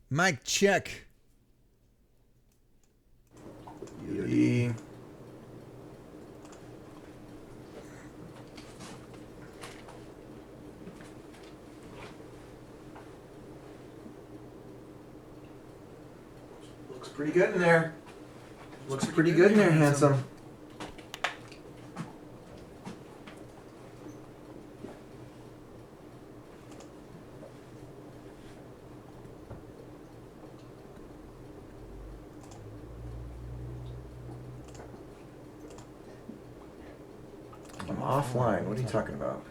Mic check. Yee. Looks pretty good in there. Looks pretty good in there, handsome. I'm offline. What are you talking about?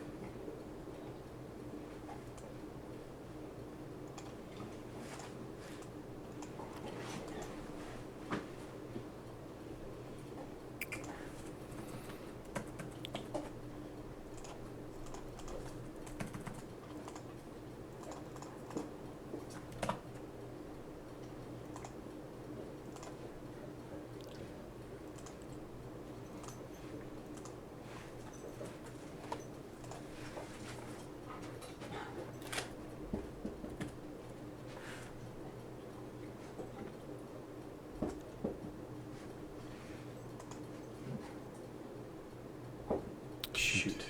Shoot.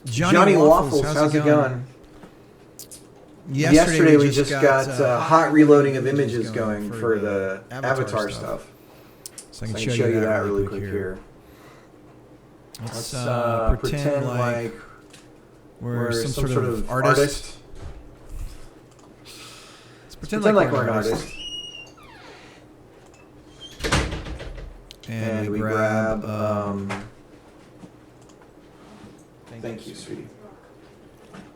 Johnny Waffles, how's it going? Yesterday we just got hot reloading of images going for the Avatar stuff. So I I can can show you that really quick here. Let's Pretend like we're some sort of artist. Let's pretend like we're an artist. And we grab... Thank you, sweetie.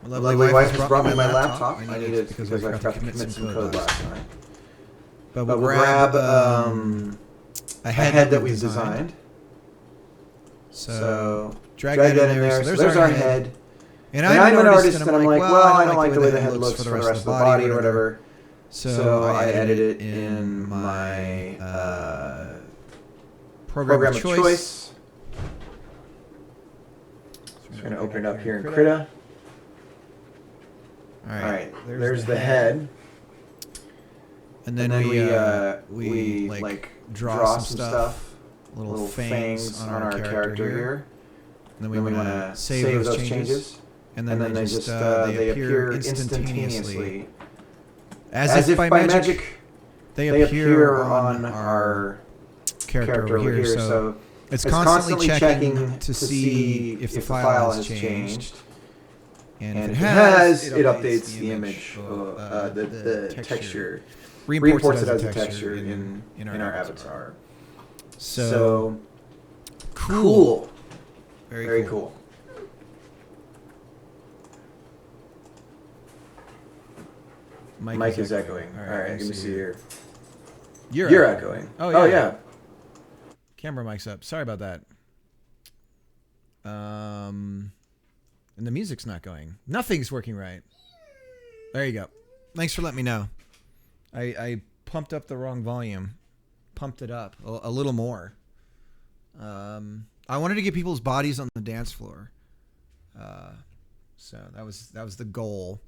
My My lovely wife has brought me my laptop. I need it because I forgot to commit some code last night. But we'll grab a head that we've designed. So drag that that in there. So there's our head. And I'm an artist, and I'm like, well, I don't like the way the head looks for the rest of the body or whatever. So I edit it in my program of choice. So we're going to open it up here in Krita. Alright, there's the head. And then we like draw some stuff, little fangs on our character here. And then we want to save those changes. And then they just they appear instantaneously. As if by magic, they appear on our character over here. So it's constantly checking to see if the file has changed. And if it has, it updates the image, the texture, reimports it as a texture in our avatar. So cool. Very cool. Mic is echoing. All right, let me see here. You're echoing. Oh yeah. Camera mic's up. Sorry about that. And the music's not going. Nothing's working right. There you go. Thanks for letting me know. I pumped up the wrong volume. Pumped it up a little more. I wanted to get people's bodies on the dance floor. So that was the goal.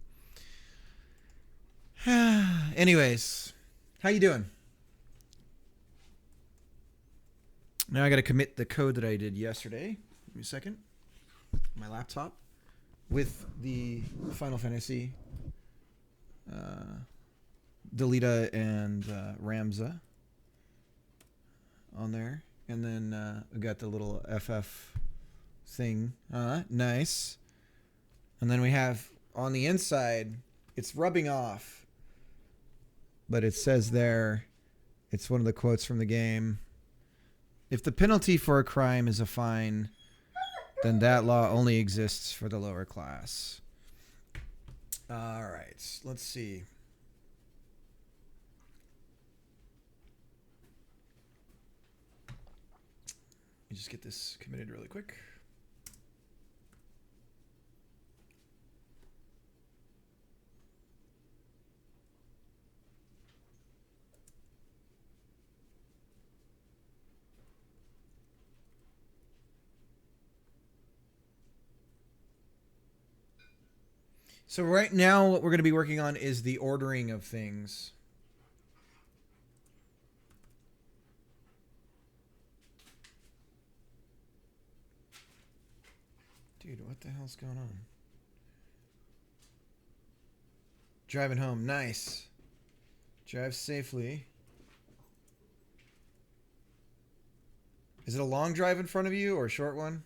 Anyways, how you doing? Now I got to commit the code that I did yesterday. Give me a second. My laptop with the Final Fantasy Delita and Ramza on there. And then we got the little FF thing. Nice. And then we have on the inside, it's rubbing off. But it says there, it's one of the quotes from the game. If the penalty for a crime is a fine, then that law only exists for the lower class. All right, let's see. Let me just get this committed really quick. So right now what we're going to be working on is the ordering of things. Dude, what the hell's going on? Driving home. Nice. Drive safely. Is it a long drive in front of you or a short one?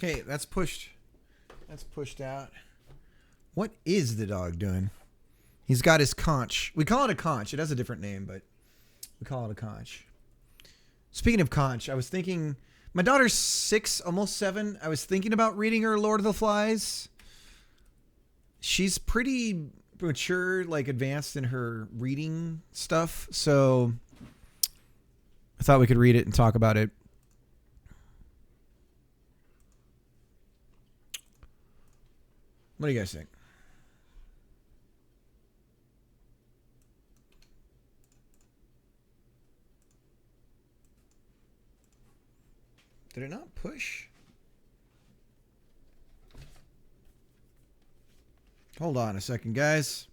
Okay, that's pushed. That's pushed out. What is the dog doing? He's got his conch. We call it a conch. It has a different name, but we call it a conch. Speaking of conch, I was thinking, my daughter's 6, almost 7. I was thinking about reading her Lord of the Flies. She's pretty mature, like advanced in her reading stuff. So I thought we could read it and talk about it. What do you guys think? Did it not push? Hold on a second, guys.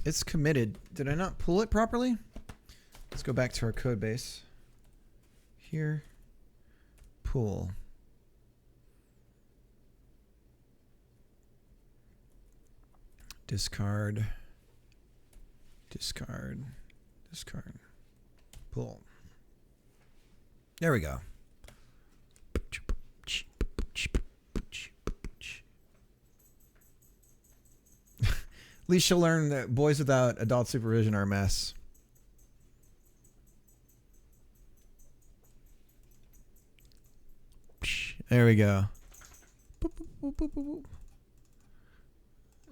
It's committed. Did I not pull it properly? Let's go back to our code base. Here. Pull. Discard. Discard. Discard. Pull. There we go. At least she'll learn that boys without adult supervision are a mess. There we go.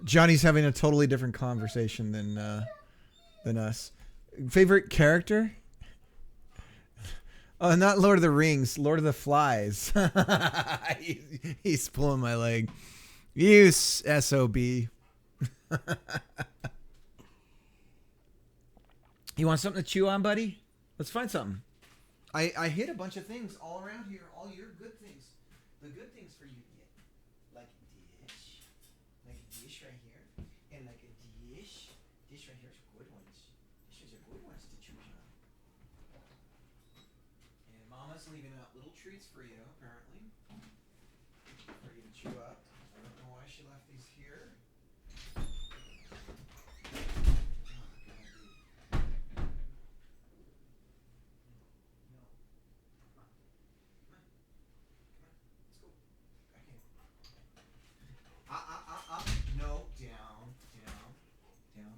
Johnny's having a totally different conversation than us. Favorite character? Oh, not Lord of the Rings, Lord of the Flies. He's pulling my leg. You SOB. You want something to chew on, buddy? Let's find something. I hid a bunch of things all around here, all your good things. The good things for you to get. Like a dish right here, and like a dish. Dish right here is good ones. Dishes are good ones to choose on. And Mama Mama's leaving out little treats for you, apparently, for you to chew up. I don't know why she left these here. Oh, God, dude. No. Come on. Come on. Come on. Let's go. Back in. Up. No. Down.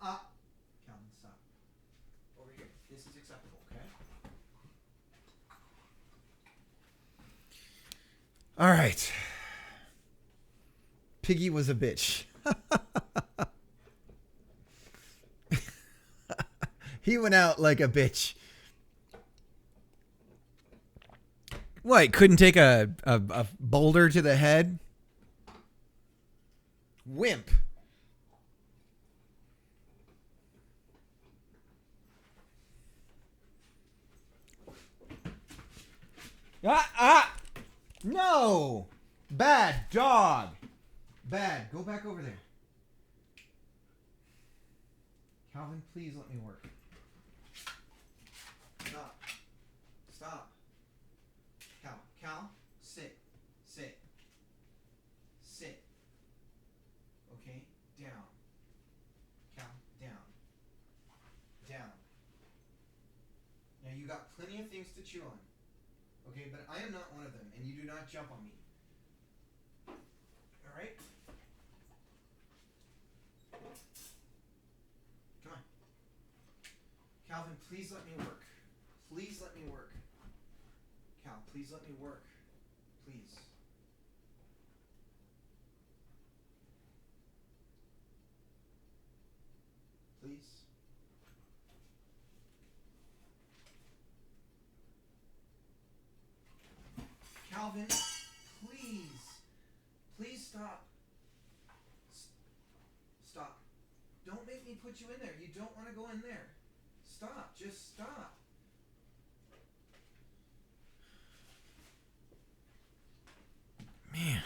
Up. Calvin, stop. Over here. This is acceptable, okay? All right. Piggy was a bitch. He went out like a bitch. What? Couldn't take a boulder to the head? Wimp. No! Bad dog! Bad. Go back over there. Calvin, please let me work. Stop. Cal, sit. Okay? Down. Cal, down. Now you got plenty of things to chew on. Okay, but I am not one of them, and you do not jump on me. Alright? Come on. Calvin, please let me work. Cal, please let me work. Please. Calvin, please stop. Stop. Don't make me put you in there. You don't want to go in there. Stop. Just stop. Man.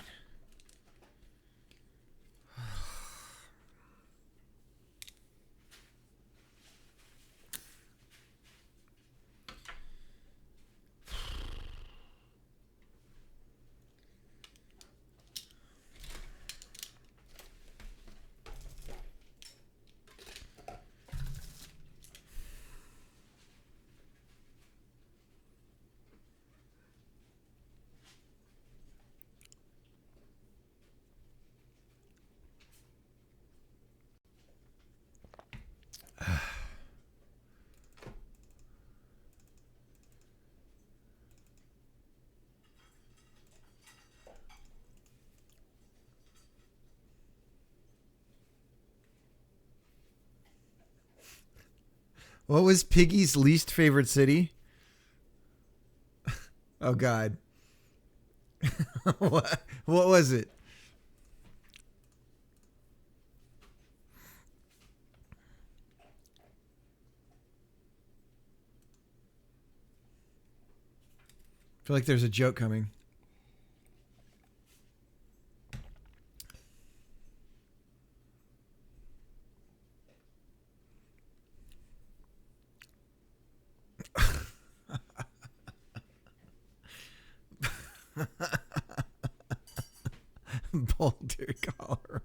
What was Piggy's least favorite city? Oh, God. What was it? I feel like there's a joke coming. Boulder, Colorado.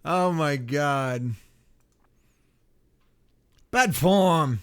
Oh my God. Bad form.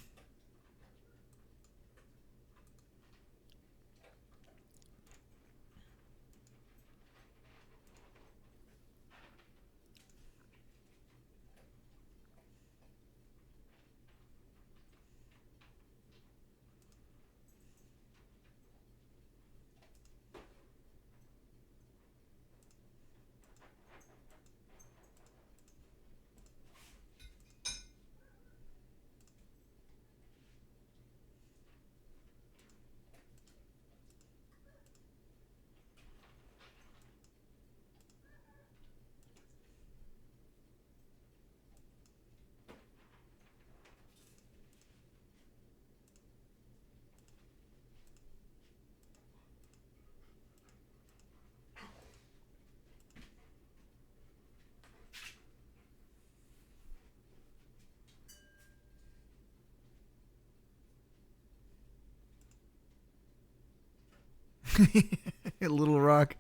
Little Rock.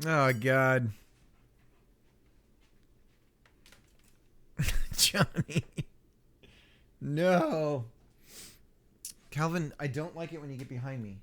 Oh, God. Johnny. No. Calvin, I don't like it when you get behind me.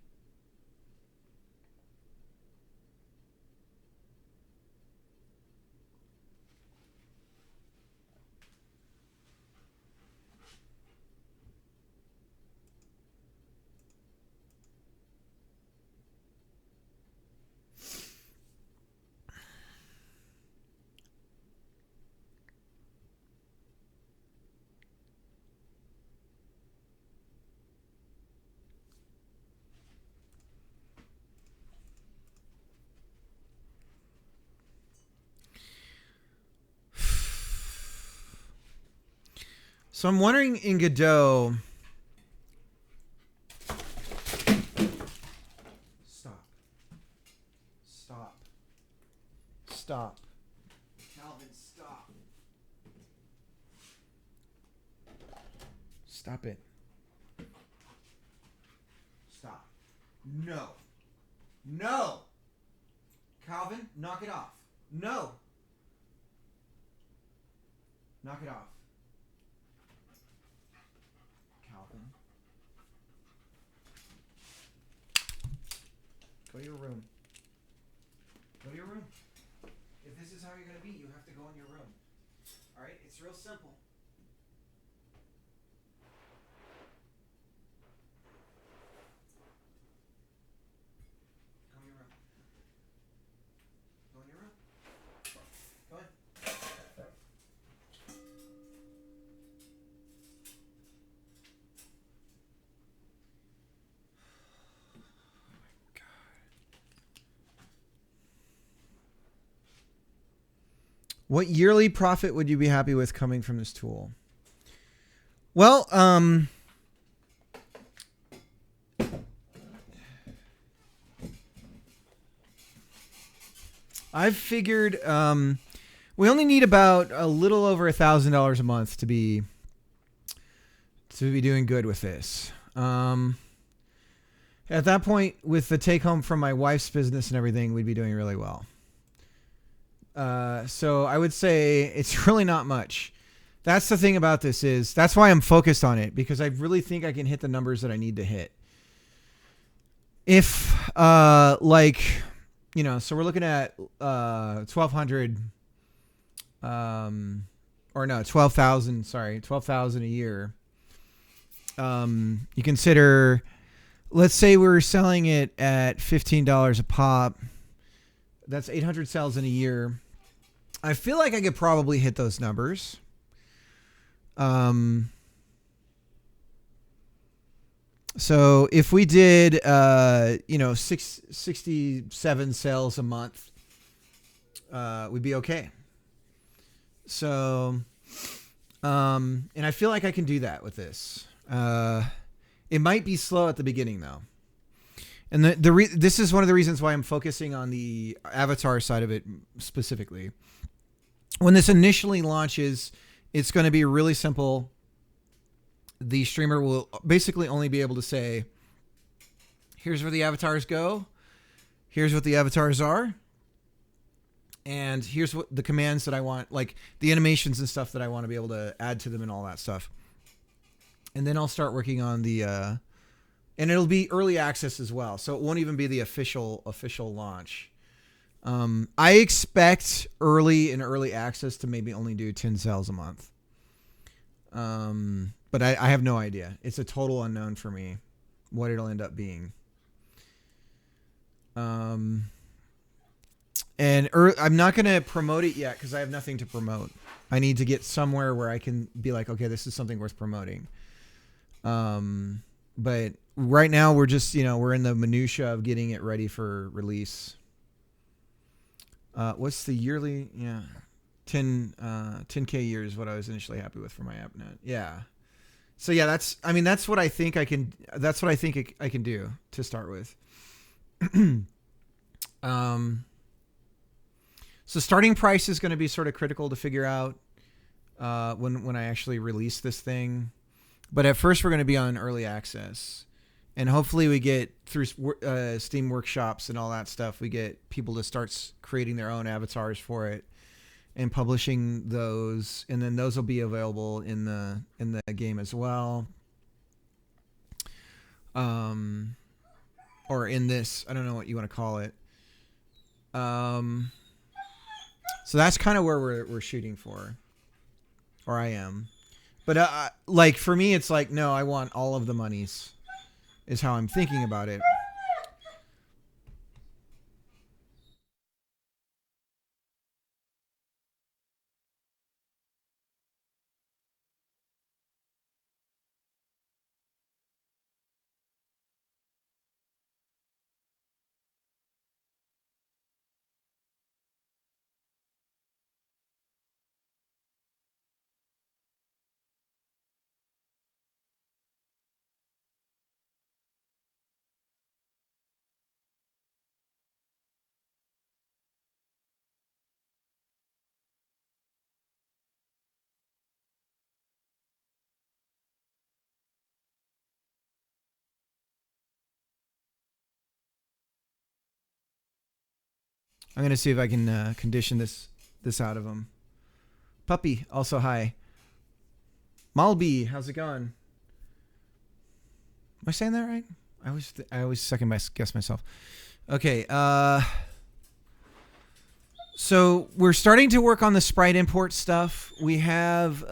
So I'm wondering in Godot. Stop. Stop. Stop. Calvin, stop. Stop it. Stop. No. No. Calvin, knock it off. No. Knock it off. Go to your room. Go to your room. If this is how you're going to be, you have to go in your room. All right? It's real simple. Go in your room. Go in your room. Go in. What yearly profit would you be happy with coming from this tool? Well, I've figured we only need about a little over $1,000 a month to be doing good with this. At that point, with the take home from my wife's business and everything, we'd be doing really well. So I would say it's really not much. That's the thing about this is that's why I'm focused on it, because I really think I can hit the numbers that I need to hit. If, so we're looking at, 12,000 a year. You consider, let's say we're selling it at $15 a pop. That's 800 sales in a year. I feel like I could probably hit those numbers. So if we did, 67 sales a month, we'd be okay. So, and I feel like I can do that with this. It might be slow at the beginning though. And this is one of the reasons why I'm focusing on the avatar side of it specifically. When this initially launches, it's going to be really simple. The streamer will basically only be able to say, here's where the avatars go. Here's what the avatars are. And here's what the commands that I want, like the animations and stuff that I want to be able to add to them and all that stuff. And then I'll start working on the, and it'll be early access as well. So it won't even be the official launch. I expect early access to maybe only do 10 sales a month. But I have no idea. It's a total unknown for me what it'll end up being. And I'm not going to promote it yet because I have nothing to promote. I need to get somewhere where I can be like, okay, this is something worth promoting. But right now we're just, we're in the minutia of getting it ready for release. What's the yearly? Yeah. 10K a year is what I was initially happy with for my AppNet. Yeah. So yeah, that's what I think I can do to start with. So starting price is going to be sort of critical to figure out, when I actually release this thing. But at first we're going to be on early access. And hopefully we get through Steam workshops and all that stuff, we get people to start creating their own avatars for it and publishing those, and then those will be available in the game as well. Or in this, I don't know what you want to call it. So that's kind of where we're shooting for, or I am. But like for me, it's like, no, I want all of the monies, is how I'm thinking about it. I'm gonna see if I can condition this out of him. Puppy, also hi. Malby, how's it going? Am I saying that right? I always second guess myself. Okay. So we're starting to work on the sprite import stuff. We have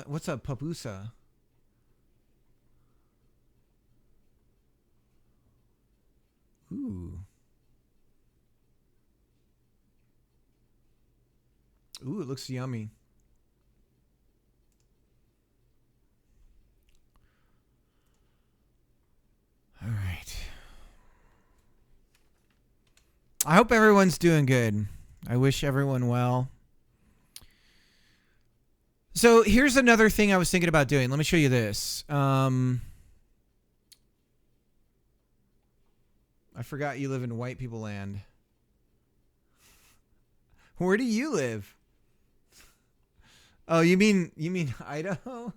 what's a papusa? Ooh. Ooh, it looks yummy. All right. I hope everyone's doing good. I wish everyone well. So here's another thing I was thinking about doing. Let me show you this. I forgot you live in white people land. Where do you live? Oh, you mean Idaho?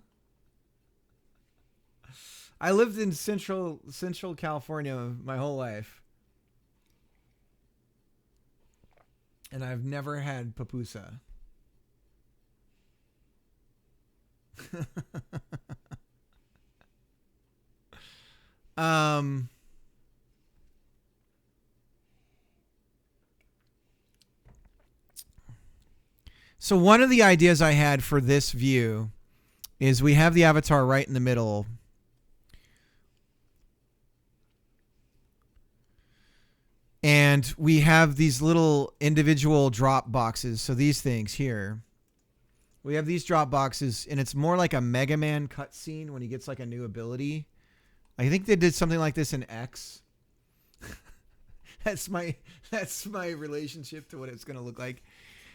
I lived in Central California my whole life. And I've never had papusa. So one of the ideas I had for this view is we have the avatar right in the middle. And we have these little individual drop boxes. So these things here. We have these drop boxes, and it's more like a Mega Man cutscene when he gets like a new ability. I think they did something like this in X. That's my relationship to what it's going to look like.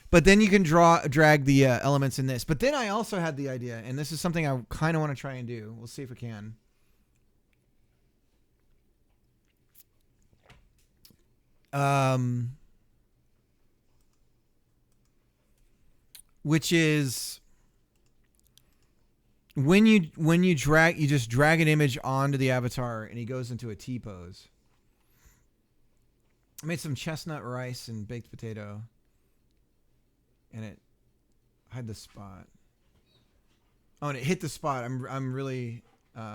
But then you can drag the elements in this. But then I also had the idea, and this is something I kind of want to try and do. We'll see if we can. Which is when you just drag an image onto the avatar and he goes into a T pose. I made some chestnut rice and baked potato, and it had the spot. Oh, and it hit the spot. I'm really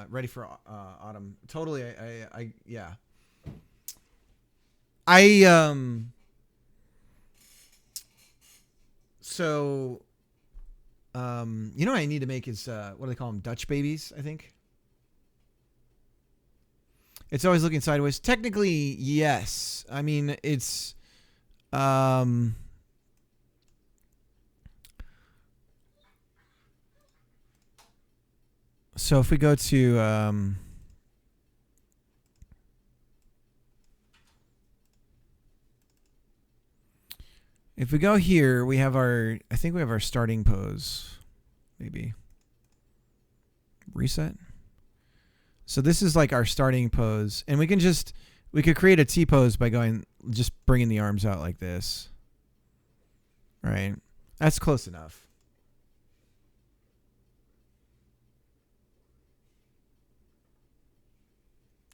ready for autumn. Totally. Yeah. So, you know what I need to make is, what do they call them? Dutch babies, I think. It's always looking sideways. Technically, yes. I mean, it's, so if we go to, if we go here, we have I think we have our starting pose. Maybe. Reset. So this is like our starting pose. And we could create a T pose by just bringing the arms out like this. Right. That's close enough.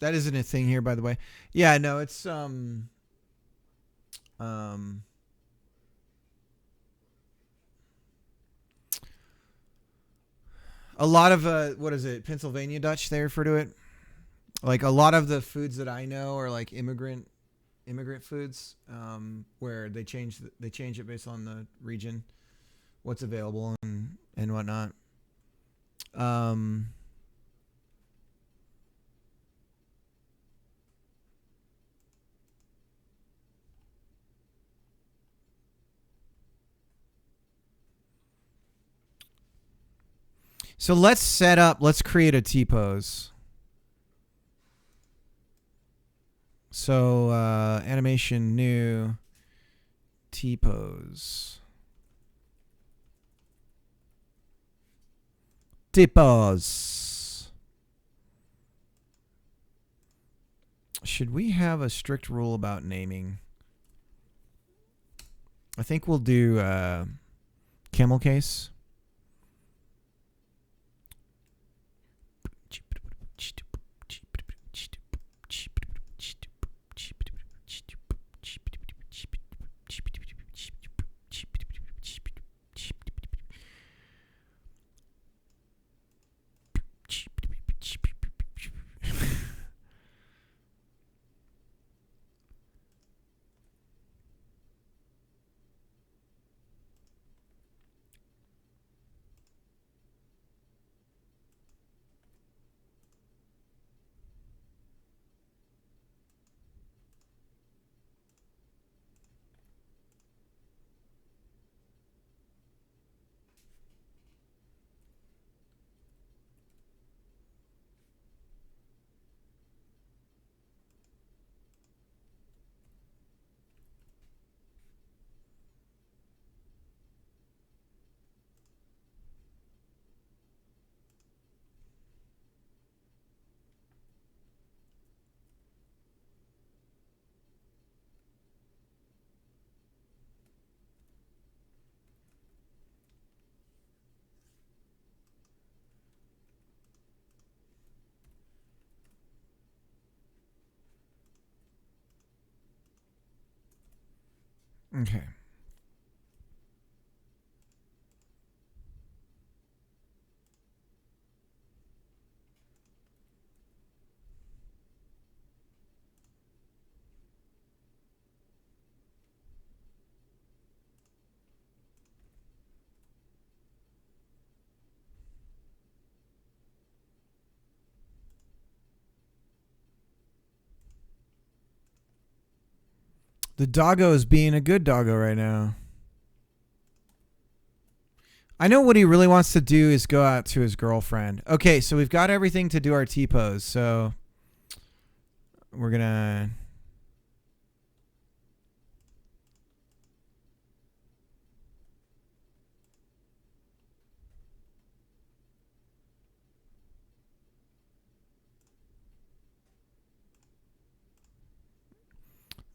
That isn't a thing here, by the way. Yeah, no, it's, a lot of what is it, Pennsylvania Dutch they refer to it. Like a lot of the foods that I know are like immigrant foods, where they change it based on the region, what's available and whatnot. So let's create a T pose. So animation new T pose. T pose. Should we have a strict rule about naming? I think we'll do camel case. Okay. The doggo is being a good doggo right now. I know what he really wants to do is go out to his girlfriend. Okay, so we've got everything to do our T-pose. So we're going to...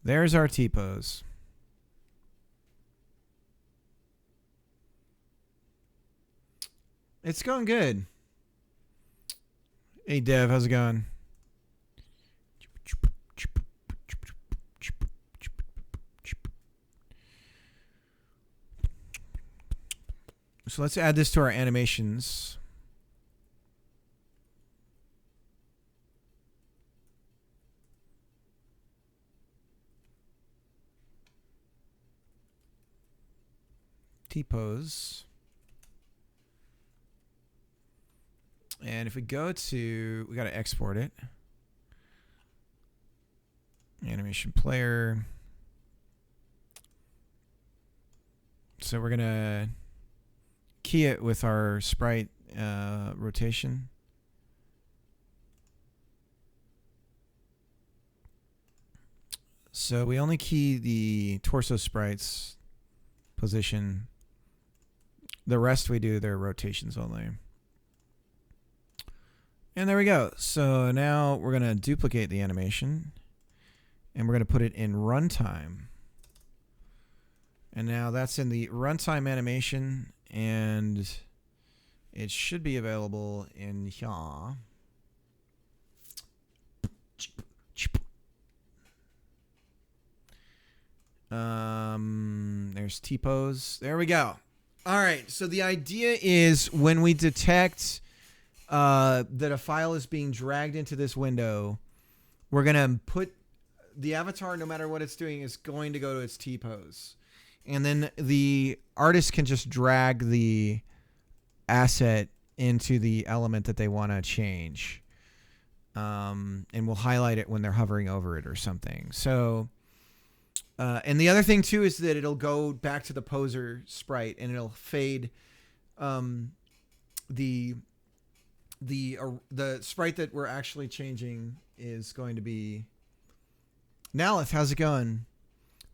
There's our T-pose. It's going good. Hey, Dev, how's it going? So let's add this to our animations. T-pose. And if we go to, we got to export it. Animation player. So we're going to key it with our sprite rotation. So we only key the torso sprites position. The rest we do their rotations only. And there we go. So now we're going to duplicate the animation. And we're going to put it in runtime. And now that's in the runtime animation. And it should be available in here. There's T-pose. There we go. All right. So the idea is when we detect that a file is being dragged into this window, we're going to put the avatar, no matter what it's doing, is going to go to its T-pose. And then the artist can just drag the asset into the element that they want to change. And we'll highlight it when they're hovering over it or something. So, and the other thing too is that it'll go back to the poser sprite and it'll fade the sprite that we're actually changing is going to be Nalith. How's it going?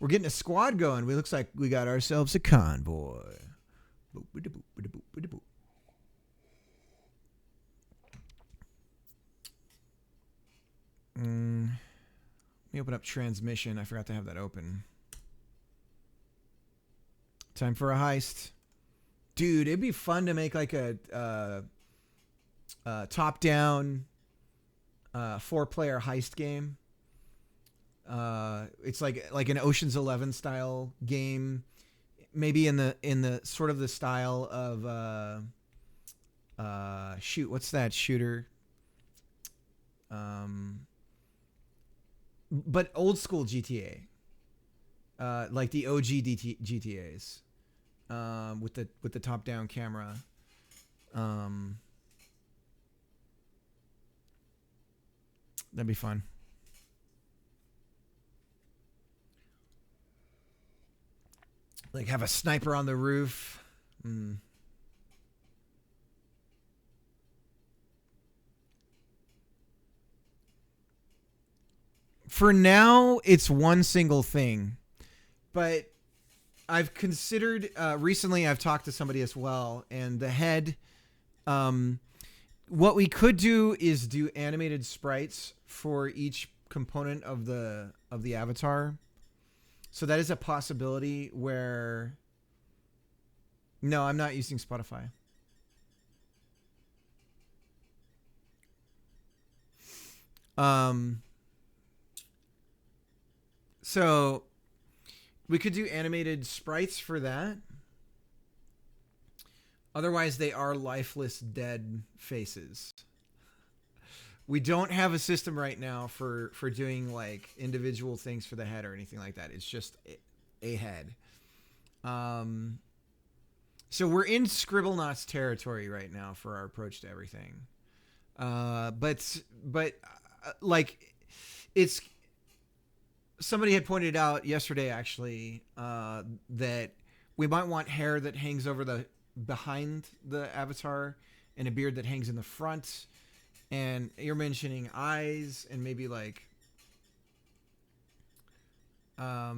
We're getting a squad going. It looks like we got ourselves a convoy. Let me open up transmission. I forgot to have that open. Time for a heist. Dude, it'd be fun to make like a top-down 4-player heist game. It's like an Ocean's 11 style game, maybe in the sort of the style of shoot, what's that shooter? But old school GTA, like the OG GTAs, with the top down camera. That'd be fun. Like have a sniper on the roof. For now, it's one single thing. But I've considered, recently I've talked to somebody as well, and the head, what we could do is do animated sprites for each component of the avatar. So that is a possibility where... No, I'm not using Spotify. So we could do animated sprites for that. Otherwise, they are lifeless, dead faces. We don't have a system right now for doing like individual things for the head or anything like that. It's just a head. So we're in Scribblenauts territory right now for our approach to everything. But like it's somebody had pointed out yesterday, actually, that we might want hair that hangs over the behind the avatar and a beard that hangs in the front. And you're mentioning eyes and maybe like, I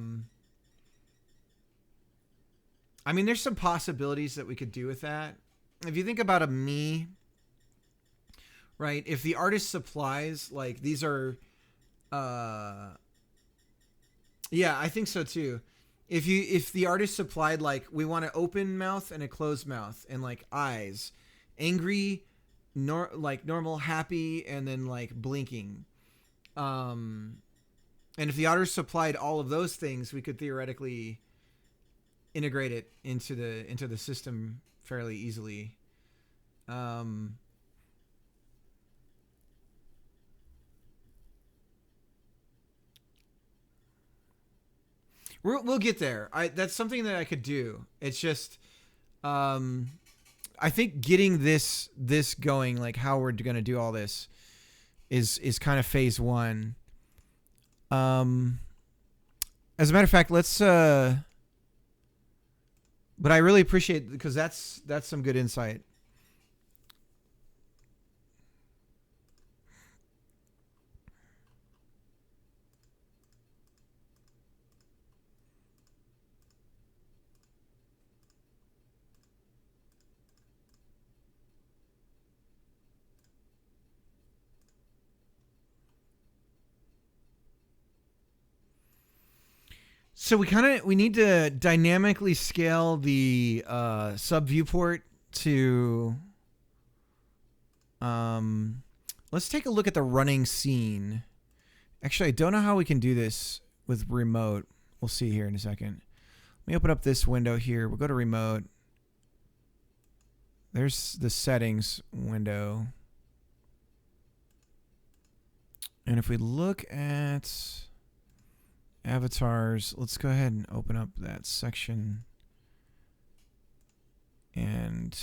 mean, there's some possibilities that we could do with that. If you think about a me, right? If the artist supplies, like these are, yeah, I think so too. If the artist supplied, like, we want an open mouth and a closed mouth and like eyes, angry, like normal, happy, and then like blinking. And if the artist supplied all of those things, we could theoretically integrate it into the system fairly easily. We'll get there. That's something that I could do. It's just, I think getting this going, like how we're going to do all this, is kind of phase one. As a matter of fact, let's. But I really appreciate, because that's some good insight. So we need to dynamically scale the sub viewport to. Let's take a look at the running scene. Actually, I don't know how we can do this with remote. We'll see here in a second. Let me open up this window here. We'll go to remote. There's the settings window. And if we look at avatars, let's go ahead and open up that section. And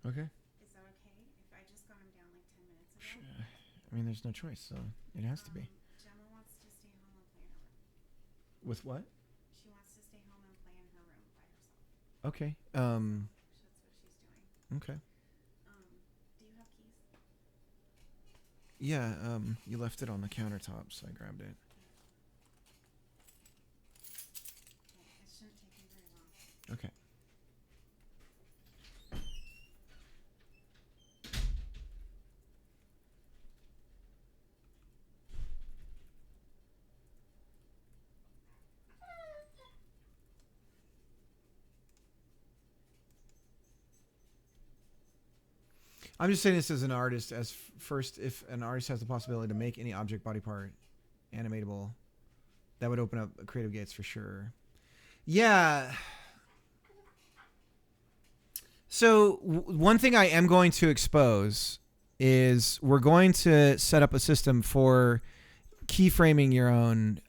okay. Is that okay? If I just got him down like 10 minutes ago. I mean, there's no choice, so it has to be. Gemma wants to stay home and play in her room. With what? She wants to stay home and play in her room by herself. Okay. That's what she's doing. Okay. Do you have keys? Yeah. You left it on the countertop, so I grabbed it. Okay, it shouldn't take you very long. Okay. I'm just saying this as an artist. As first, if an artist has the possibility to make any object body part animatable, that would open up creative gates for sure. Yeah. So one thing I am going to expose is we're going to set up a system for keyframing your own.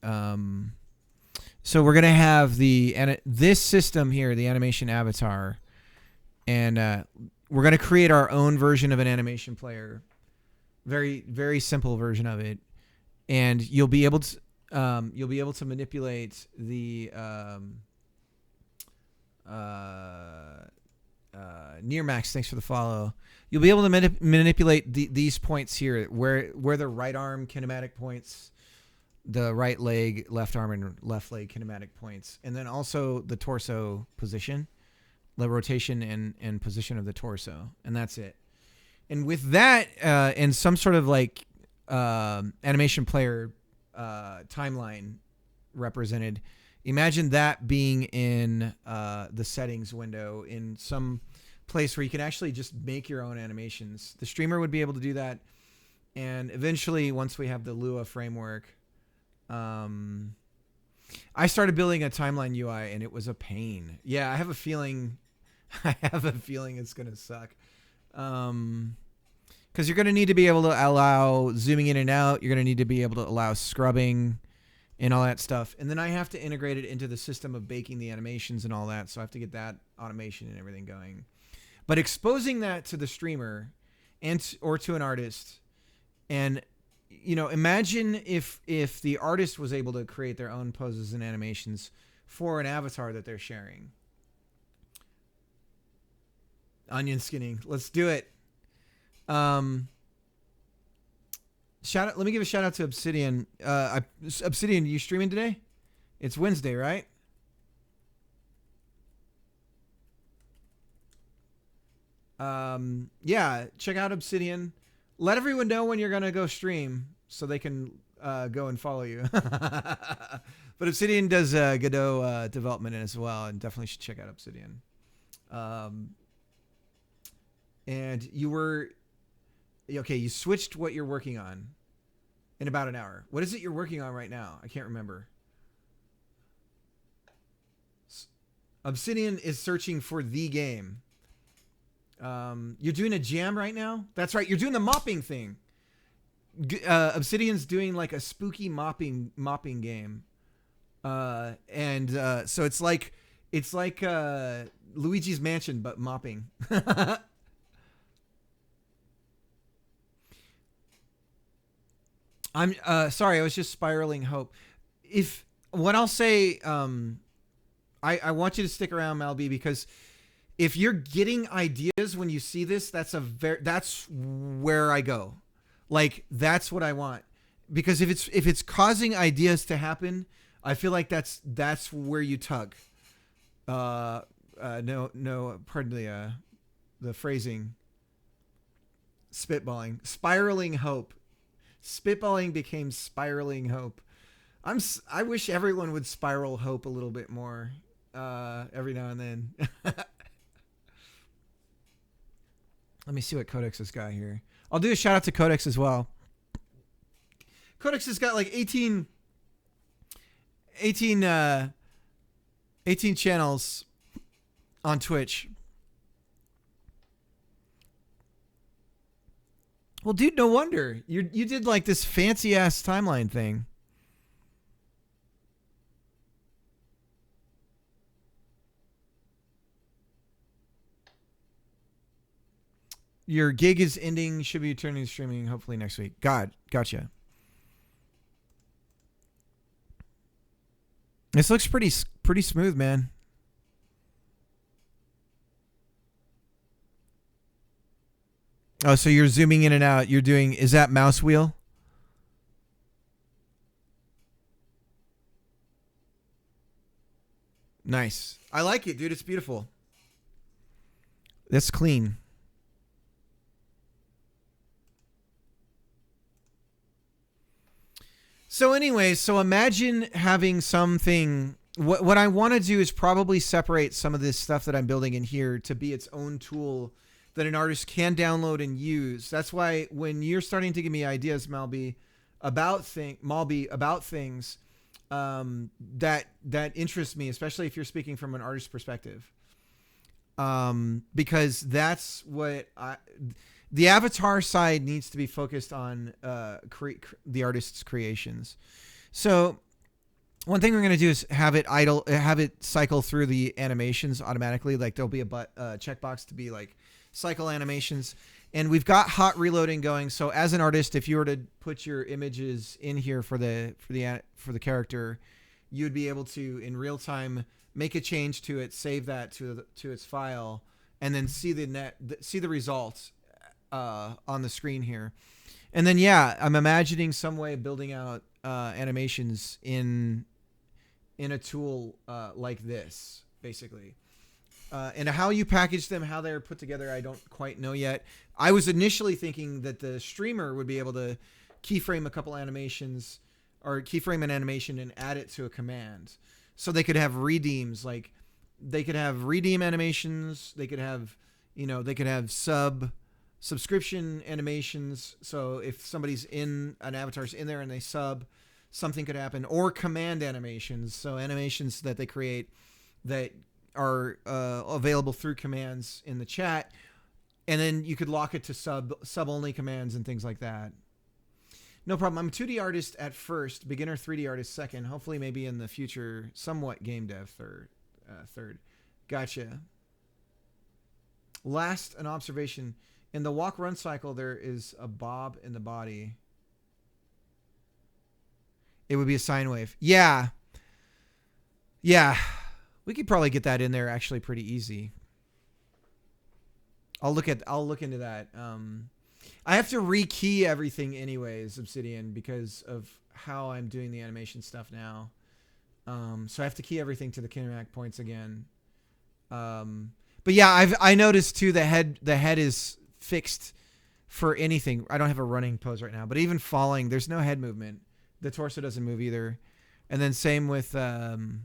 So we're going to have this system here, the animation avatar, and we're going to create our own version of an animation player. Very, very simple version of it. And you'll be able to manipulate the Nearmax, thanks for the follow. You'll be able to manipulate these points here, where the right arm kinematic points, the right leg, left arm, and left leg kinematic points, and then also the torso position, the rotation and position of the torso, and that's it. And with that, and some sort of like animation player timeline represented, imagine that being in the settings window in some place where you can actually just make your own animations. The streamer would be able to do that. And eventually, once we have the Lua framework, I started building a timeline UI and it was a pain. Yeah, I have a feeling it's going to suck. Because you're going to need to be able to allow zooming in and out. You're going to need to be able to allow scrubbing and all that stuff. And then I have to integrate it into the system of baking the animations and all that. So I have to get that automation and everything going. But exposing that to the streamer or to an artist, and imagine if the artist was able to create their own poses and animations for an avatar that they're sharing. Onion skinning. Let's do it. Shout out. Let me give a shout out to Obsidian. Obsidian, you streaming today? It's Wednesday, right? Yeah, check out Obsidian. Let everyone know when you're going to go stream so they can go and follow you. But Obsidian does Godot development as well, and definitely should check out Obsidian. And you were... Okay, you switched what you're working on in about an hour. What is it you're working on right now? I can't remember. Obsidian is searching for the game. You're doing a jam right now? That's right. You're doing the mopping thing. Obsidian's doing like a spooky mopping game. So it's like Luigi's Mansion, but mopping. I'm sorry. I was just spiraling hope. What I'll say, I want you to stick around, Malby, because if you're getting ideas when you see this, that's where I go. Like, that's what I want. Because if it's causing ideas to happen, I feel like that's where you tug. No, pardon the phrasing. Spitballing. Spiraling hope. Spitballing became spiraling hope. I wish everyone would spiral hope a little bit more every now and then. Let me see what Codex has got here. I'll do a shout out to Codex as well. Codex has got like 18 channels on Twitch. Well, dude, no wonder. You did like this fancy ass timeline thing. Your gig is ending. Should be returning to streaming hopefully next week. Gotcha. This looks pretty smooth, man. Oh, so you're zooming in and out. You're doing, is that mouse wheel? Nice. I like it, dude. It's beautiful. That's clean. So anyways, so imagine having something, what I want to do is probably separate some of this stuff that I'm building in here to be its own tool that an artist can download and use. That's why when you're starting to give me ideas, Malby, about things that interest me, especially if you're speaking from an artist perspective, because that's what the avatar side needs to be focused on the artist's creations. So one thing we're going to do is have it cycle through the animations automatically. Like there'll be a checkbox to be like cycle animations, and we've got hot reloading going. So as an artist, if you were to put your images in here for the character, you'd be able to in real time make a change to it, save that to its file, and then see the results on the screen here. And then I'm imagining some way of building out animations in a tool like this, basically. And how you package them, how they're put together, I don't quite know yet. I was initially thinking that the streamer would be able to keyframe a couple animations or keyframe an animation and add it to a command. So they could have redeems, like they could have redeem animations. They could have, They could have subscription animations. So if somebody's an avatar's in there and they sub, something could happen. Or command animations. So animations that they create that are available through commands in the chat. And then you could lock it to sub-only commands and things like that. No problem. I'm a 2D artist at first, beginner 3D artist second. Hopefully maybe in the future, somewhat game dev third. Gotcha. Last, an observation. In the walk-run cycle, there is a bob in the body. It would be a sine wave. Yeah. Yeah. We could probably get that in there actually pretty easy. I'll look into that. I have to rekey everything anyways, Obsidian, because of how I'm doing the animation stuff now. So I have to key everything to the kinematic points again. But yeah, I noticed too the head is fixed for anything. I don't have a running pose right now, but even falling, there's no head movement. The torso doesn't move either. And then same with the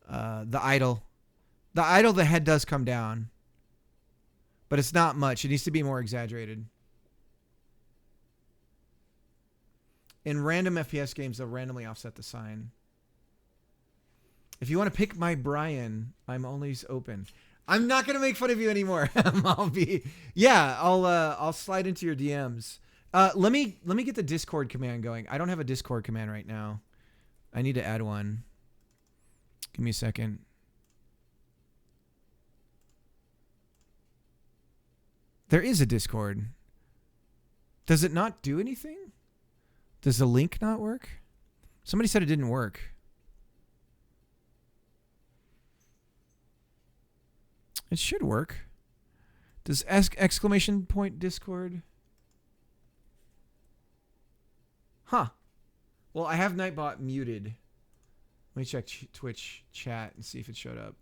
idol. The idol, the head does come down. But it's not much. It needs to be more exaggerated. In random FPS games, they'll randomly offset the sign. If you want to pick my Brian, I'm always open. I'm not gonna make fun of you anymore. I'll slide into your DMs. Let me get the Discord command going. I don't have a Discord command right now. I need to add one. Give me a second. There is a Discord. Does it not do anything? Does the link not work? Somebody said it didn't work. It should work. Does exclamation point Discord? Huh. Well, I have Nightbot muted. Let me check Twitch chat and see if it showed up.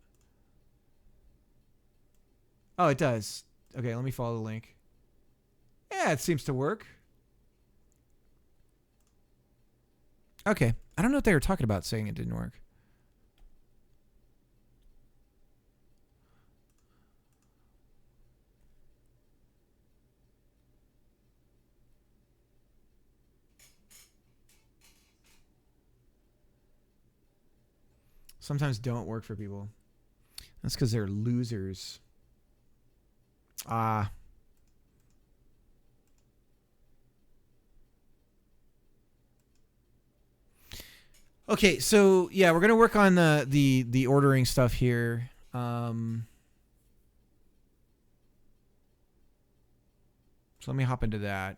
Oh, it does. Okay, let me follow the link. Yeah, it seems to work. Okay. I don't know what they were talking about saying it didn't work. Sometimes don't work for people. That's because they're losers. Ah. Okay, so yeah, we're gonna work on the ordering stuff here. So let me hop into that.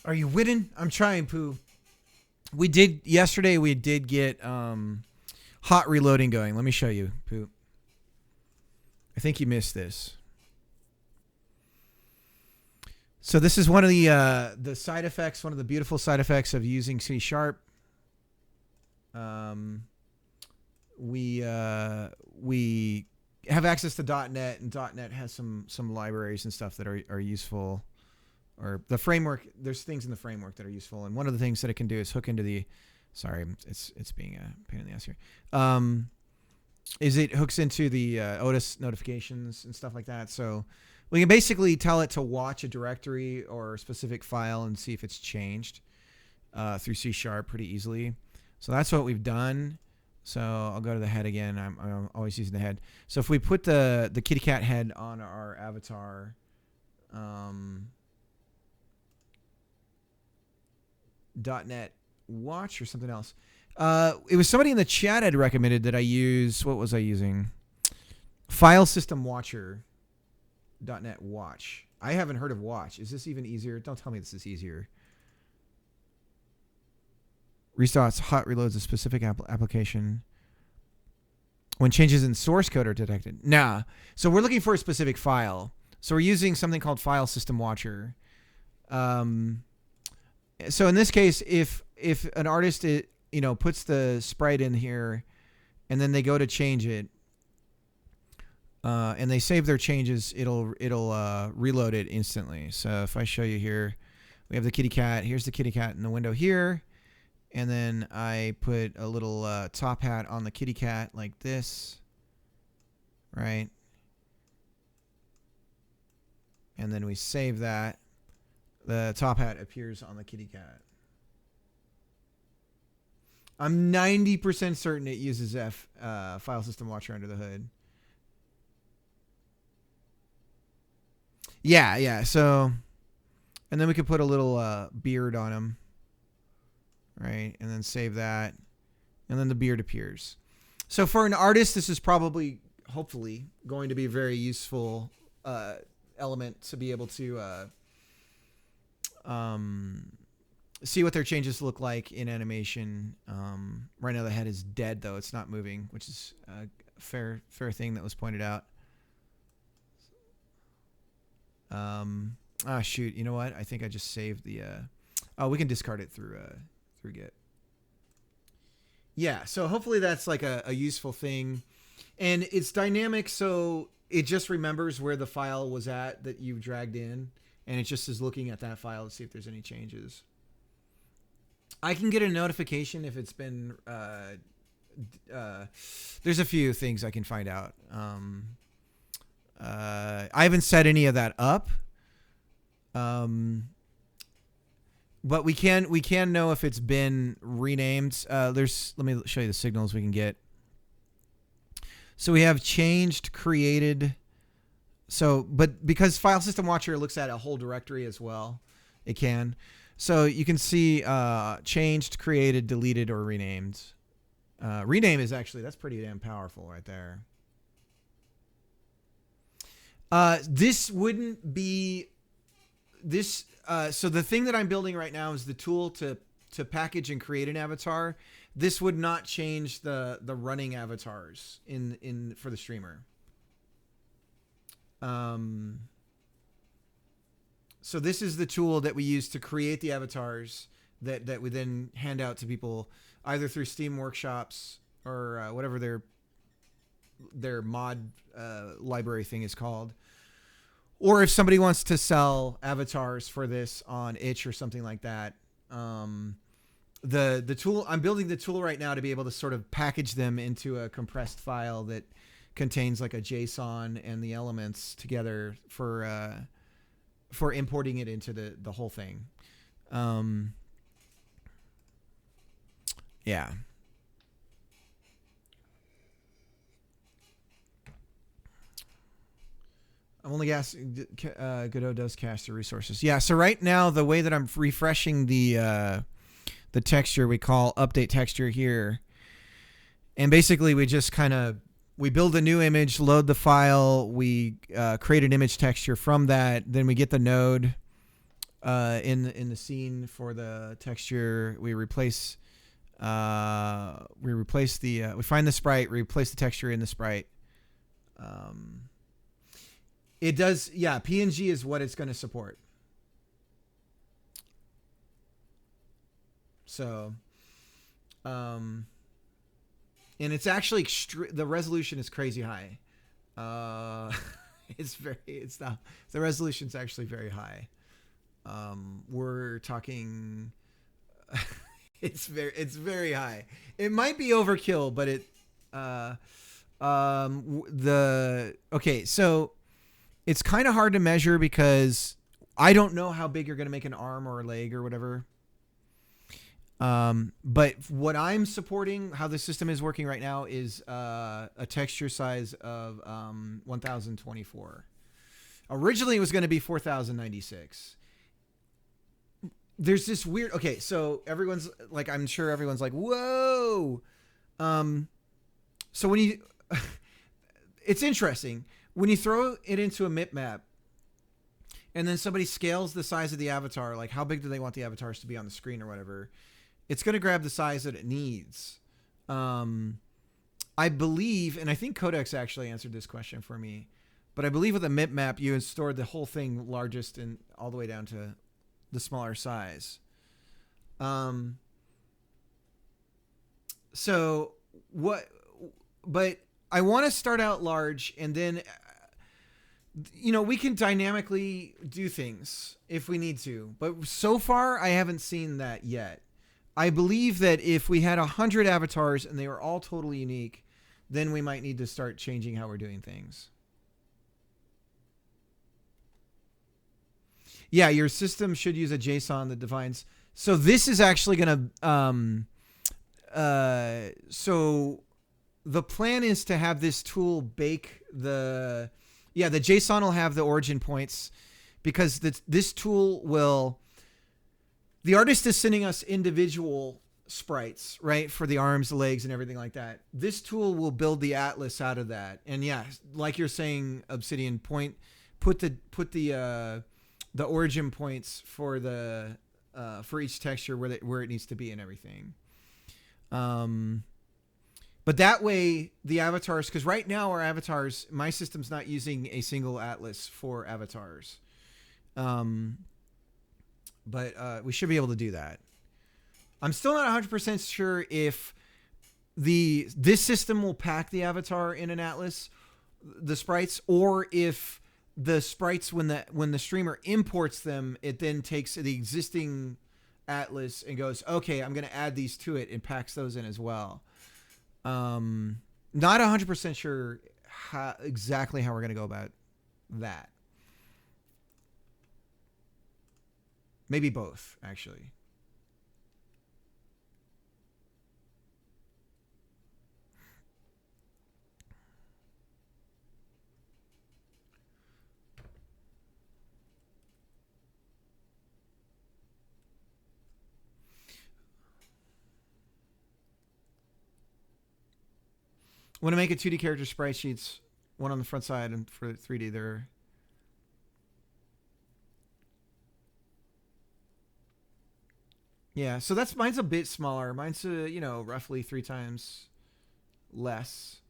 Are you winning? I'm trying, Pooh. Yesterday we did get hot reloading going. Let me show you, Pooh. I think you missed this. So this is one of the side effects, one of the beautiful side effects of using C#. We have access to .NET, and .NET has some libraries and stuff that are useful, or the framework. There's things in the framework that are useful, and one of the things that it can do is hook into the. Sorry, it's being a pain in the ass here. Is it hooks into the Otis notifications and stuff like that. So we can basically tell it to watch a directory or a specific file and see if it's changed through C# pretty easily. So that's what we've done. So I'll go to the head again. I'm always using the head. So if we put the kitty cat head on our avatar, .NET Watch or something else. It was somebody in the chat had recommended that I use, what was I using? File System Watcher. .NET Watch. I haven't heard of Watch. Is this even easier? Don't tell me this is easier. Restarts hot reloads a specific application when changes in source code are detected. Nah. So we're looking for a specific file. So we're using something called File System Watcher. So in this case, if an artist puts the sprite in here and then they go to change it, and they save their changes, it'll reload it instantly. So if I show you here, we have the kitty cat. Here's the kitty cat in the window here. And then I put a little top hat on the kitty cat like this, right? And then we save that. The top hat appears on the kitty cat. I'm 90% certain it uses File System Watcher under the hood. Yeah. So, and then we could put a little beard on him. Right, and then save that, and then the beard appears. So for an artist, this is probably, hopefully, going to be a very useful element to be able to see what their changes look like in animation. Right now the head is dead, though. It's not moving, which is a fair thing that was pointed out. Shoot, you know what? I think I just saved the... we can discard it through Git. Yeah, so hopefully that's like a useful thing. And it's dynamic, so it just remembers where the file was at that you dragged in, and it just is looking at that file to see if there's any changes. I can get a notification if it's been... there's a few things I can find out. I haven't set any of that up. But we can know if it's been renamed. Let me show you the signals we can get. So we have changed, created. So, but because File System Watcher looks at a whole directory as well, it can. So you can see changed, created, deleted, or renamed. Rename is actually, that's pretty damn powerful right there. This wouldn't be this. So the thing that I'm building right now is the tool to package and create an avatar. This would not change the running avatars in for the streamer. So this is the tool that we use to create the avatars that we then hand out to people either through Steam workshops or whatever their mod library thing is called. Or if somebody wants to sell avatars for this on itch or something like that, the tool, I'm building the tool right now to be able to sort of package them into a compressed file that contains like a JSON and the elements together for importing it into the whole thing. Yeah. I'm only guessing Godot does cache the resources. Yeah, so right now the way that I'm refreshing the texture, we call update texture here. And basically we just we build a new image, load the file, we create an image texture from that, then we get the node, in the scene for the texture, we replace the we find the sprite, we replace the texture in the sprite. It does, yeah. PNG is what it's going to support. So, and it's actually the resolution is crazy high. The resolution's actually very high. We're talking, it's very high. It might be overkill, but okay, so it's kind of hard to measure because I don't know how big you're going to make an arm or a leg or whatever. But what I'm supporting, how the system is working right now, is a texture size of 1024. Originally, it was going to be 4096. There's this weird. Okay, so everyone's like, I'm sure everyone's like, whoa. So when you, it's interesting when you throw it into a map, and then somebody scales the size of the avatar, like how big do they want the avatars to be on the screen or whatever. It's going to grab the size that it needs. I believe, and I think Codex actually answered this question for me, but I believe with a map, you stored the whole thing largest and all the way down to the smaller size. So what, but I want to start out large, and then, we can dynamically do things if we need to, but so far I haven't seen that yet. I believe that if we had 100 avatars and they were all totally unique, then we might need to start changing how we're doing things. Yeah, your system should use a JSON that defines. So this is actually going to, so the plan is to have this tool bake the JSON will have the origin points, because this tool will, the artist is sending us individual sprites, right? For the arms, the legs, and everything like that. This tool will build the atlas out of that. And yeah, like you're saying, Obsidian, put the origin points for the for each texture where it needs to be and everything. But that way the avatars, because right now our avatars, my system's not using a single atlas for avatars. But we should be able to do that. I'm still not 100% sure if this system will pack the avatar in an atlas, the sprites, or if the sprites, when the streamer imports them, it then takes the existing atlas and goes, okay, I'm going to add these to it, and packs those in as well. Not 100% sure exactly how we're going to go about that. Maybe both, actually. Want to make a 2D character sprite sheets, one on the front side, and for 3D there. Yeah, so mine's a bit smaller. Mine's roughly 3 times less.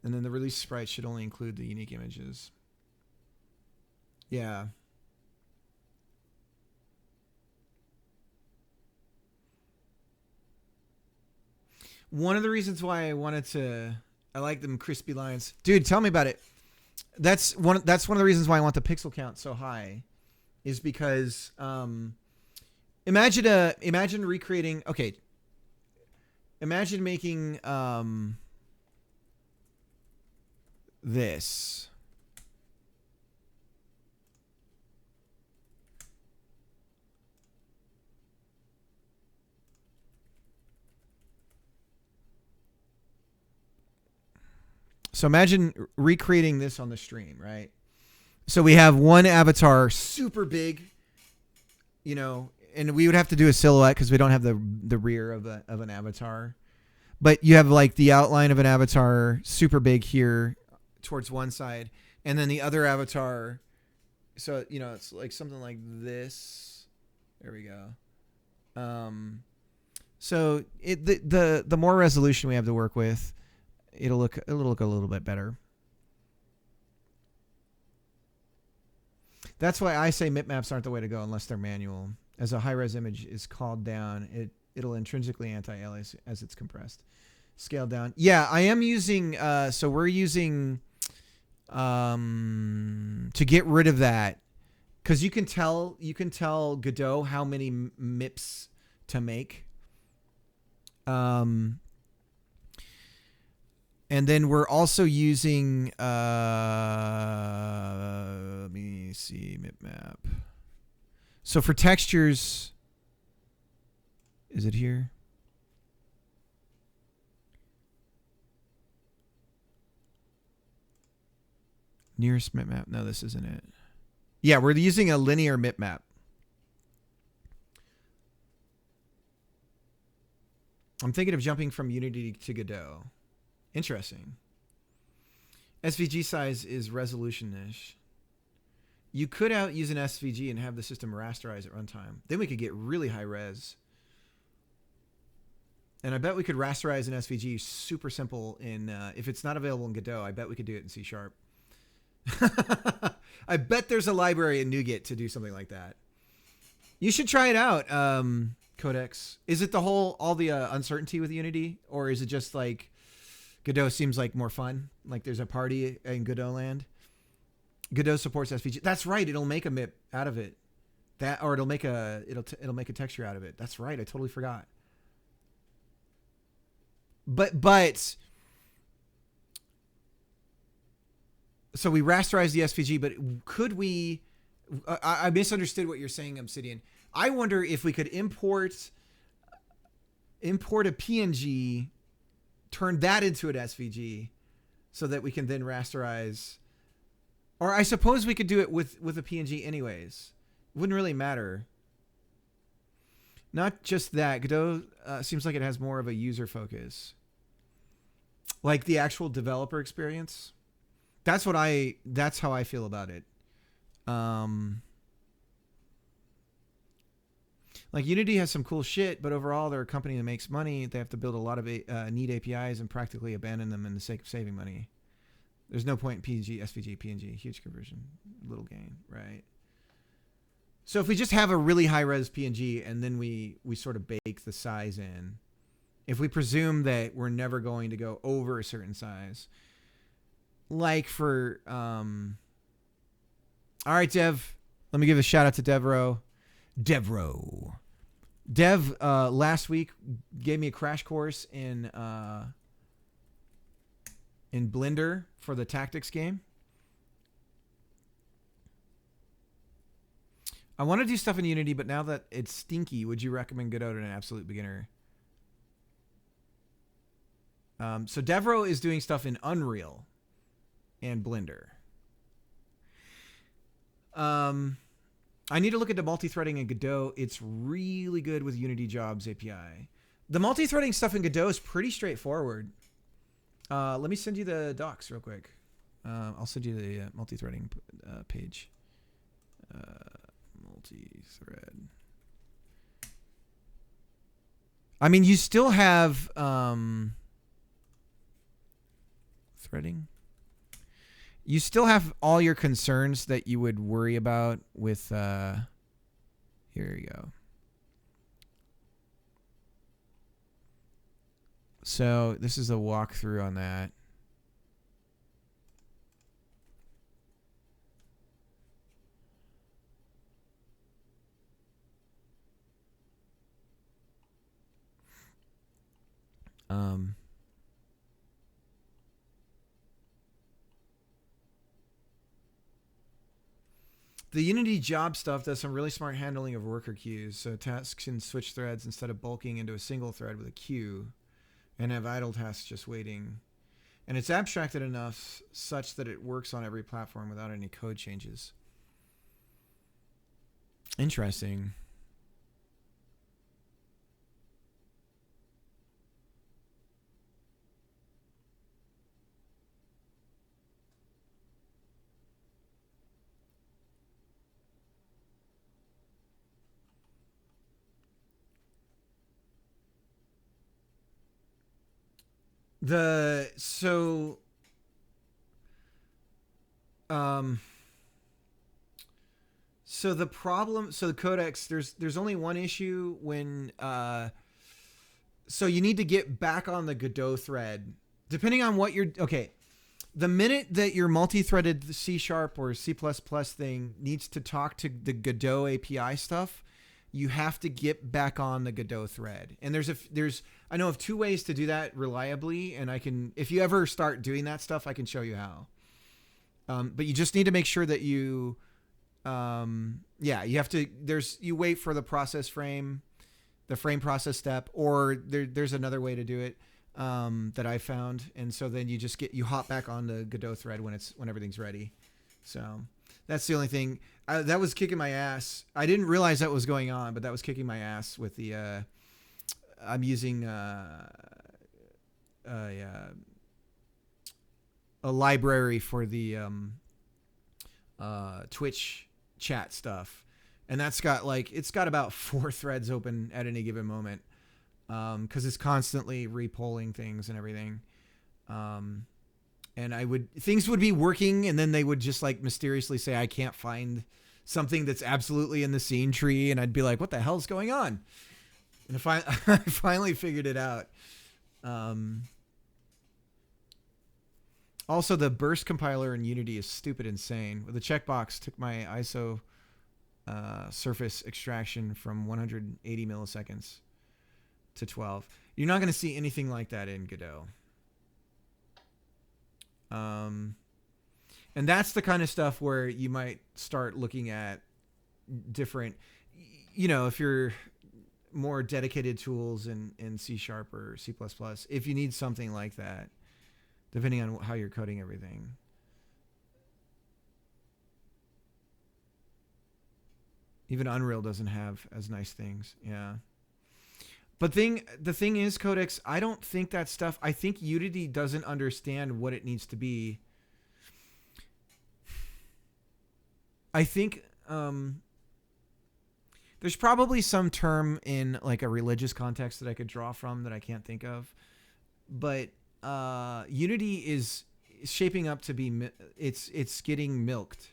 And then the release sprite should only include the unique images. Yeah. One of the reasons why I like them crispy lines. Dude, tell me about it. That's one of the reasons why I want the pixel count so high, is because imagine recreating, okay. Imagine making this. So imagine recreating this on the stream, right? So we have one avatar super big, and we would have to do a silhouette because we don't have the rear of an avatar. But you have like the outline of an avatar super big here towards one side. And then the other avatar, so, you know, it's like something like this. There we go. So the more resolution we have to work with, it'll look a little bit better. That's why I say mipmaps aren't the way to go unless they're manual. As a high-res image is called down, it'll intrinsically anti-alias as it's compressed. Scaled down. Yeah, I am using, so we're using, to get rid of that, because you can tell Godot how many MIPS to make. And then we're also using, let me see, mipmap. So for textures, is it here? Nearest mipmap. No, this isn't it. Yeah, we're using a linear mipmap. I'm thinking of jumping from Unity to Godot. Interesting. SVG size is resolution-ish. You could use an SVG and have the system rasterize at runtime. Then we could get really high res. And I bet we could rasterize an SVG super simple in, if it's not available in Godot, I bet we could do it in C#. I bet there's a library in NuGet to do something like that. You should try it out, Codex. Is it all the uncertainty with Unity? Or is it just like Godot seems like more fun? Like there's a party in Godot land? Godot supports SVG. That's right. It'll make a MIP out of it. Or it'll make a texture out of it. That's right. I totally forgot. But so we rasterized the SVG, but could we, I misunderstood what you're saying, Obsidian. I wonder if we could import a PNG, turn that into an SVG so that we can then rasterize. Or I suppose we could do it with a PNG anyways. Wouldn't really matter. Not just that. Godot seems like it has more of a user focus. Like the actual developer experience. That's how I feel about it. Like Unity has some cool shit, but overall they're a company that makes money. They have to build a lot of neat APIs and practically abandon them in the sake of saving money. There's no point in PNG, SVG, PNG, huge conversion, little gain, right? So if we just have a really high res PNG and then we sort of bake the size in, if we presume that we're never going to go over a certain size, like for, all right, Dev, let me give a shout out to Dev last week gave me a crash course in Blender for the tactics game. I want to do stuff in Unity, but now that it's stinky, would you recommend Godot to an absolute beginner? So Devro is doing stuff in Unreal and Blender. I need to look into multi-threading in Godot. It's really good with Unity Jobs API. The multi-threading stuff in Godot is pretty straightforward. Let me send you the docs real quick. I'll send you the multi-threading page. Multi-thread. I mean, you still have threading. You still have all your concerns that you would worry about with, here you go. So this is a walkthrough on that. The Unity job stuff does some really smart handling of worker queues. So tasks can switch threads instead of bulking into a single thread with a queue and have idle tasks just waiting. And it's abstracted enough such that it works on every platform without any code changes. Interesting. So um so the codecs, there's only one issue when so you need to get back on the Godot thread depending on what you're okay. The minute that your multi-threaded C# or C++ thing needs to talk to the Godot API stuff, you have to get back on the Godot thread. And I know of two ways to do that reliably, and if you ever start doing that stuff, I can show you how. But you just need to make sure that you you wait for the frame process step, or there's another way to do it that I found. And so then you hop back on the Godot thread when everything's ready. So that's the only thing that was kicking my ass. I didn't realize that was going on, but that was kicking my ass with the, I'm using, a library for the, Twitch chat stuff. And it's got about 4 threads open at any given moment. 'Cause it's constantly repolling things and everything. And things would be working, and then they would just like mysteriously say, I can't find something that's absolutely in the scene tree. And I'd be like, what the hell's going on? And I finally figured it out. Also, the burst compiler in Unity is stupid insane. The checkbox took my ISO surface extraction from 180 milliseconds to 12. You're not going to see anything like that in Godot. And that's the kind of stuff where you might start looking at different, if you're more dedicated tools in C# or C++, if you need something like that, depending on how you're coding everything. Even Unreal doesn't have as nice things. Yeah. But the thing is, Codex, I don't think that stuff, I think Unity doesn't understand what it needs to be. I think there's probably some term in like a religious context that I could draw from that I can't think of. But Unity is shaping up to be, it's getting milked.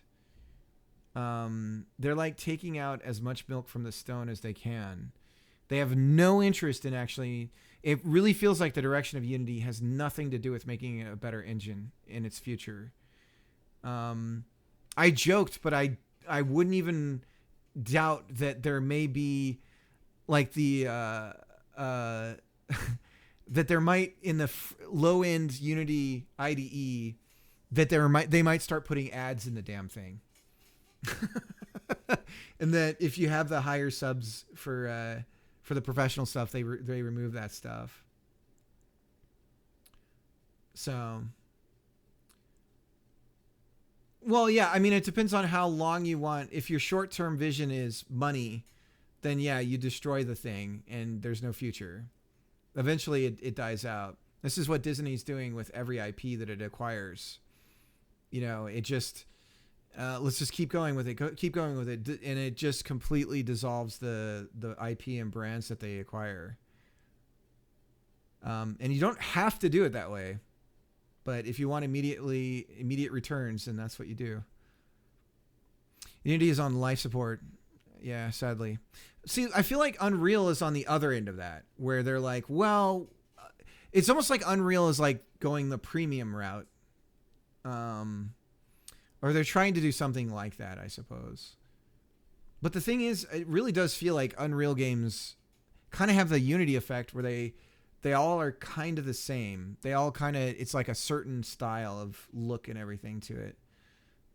They're like taking out as much milk from the stone as they can. They have no interest in actually. It really feels like the direction of Unity has nothing to do with making a better engine in its future. I joked, but I wouldn't even doubt that there may be like the that there might in the low end Unity IDE that they might start putting ads in the damn thing. And that if you have the higher subs for the professional stuff, they remove that stuff. So, well, yeah, I mean, it depends on how long you want. If your short-term vision is money, then yeah, you destroy the thing and there's no future. Eventually it dies out. This is what Disney's doing with every IP that it acquires. It just, let's just keep going with it. Keep going with it. And it just completely dissolves the IP and brands that they acquire. And you don't have to do it that way. But if you want immediate returns, then that's what you do. Unity is on life support. Yeah, sadly. See, I feel like Unreal is on the other end of that, where they're like, well, it's almost like Unreal is like going the premium route. Or they're trying to do something like that, I suppose. But the thing is, it really does feel like Unreal games kind of have the Unity effect where they all are kind of the same. They all kind of, it's like a certain style of look and everything to it.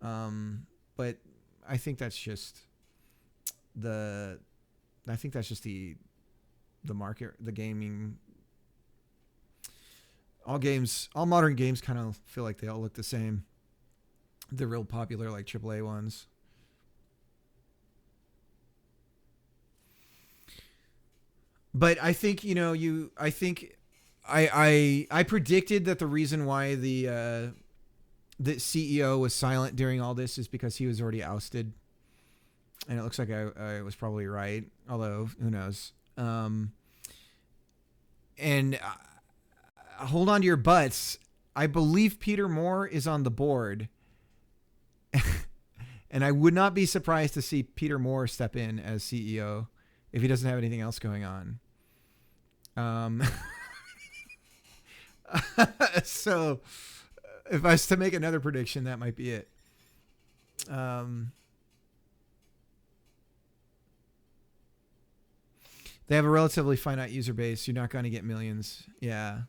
But I think that's just the market, the gaming. All modern games kind of feel like they all look the same. The real popular, like AAA ones. But I think, I predicted that the reason why the CEO was silent during all this is because he was already ousted. And it looks like I was probably right, although who knows. And hold on to your butts. I believe Peter Moore is on the board. And I would not be surprised to see Peter Moore step in as CEO if he doesn't have anything else going on. So if I was to make another prediction, that might be it. They have a relatively finite user base. You're not going to get millions. Yeah.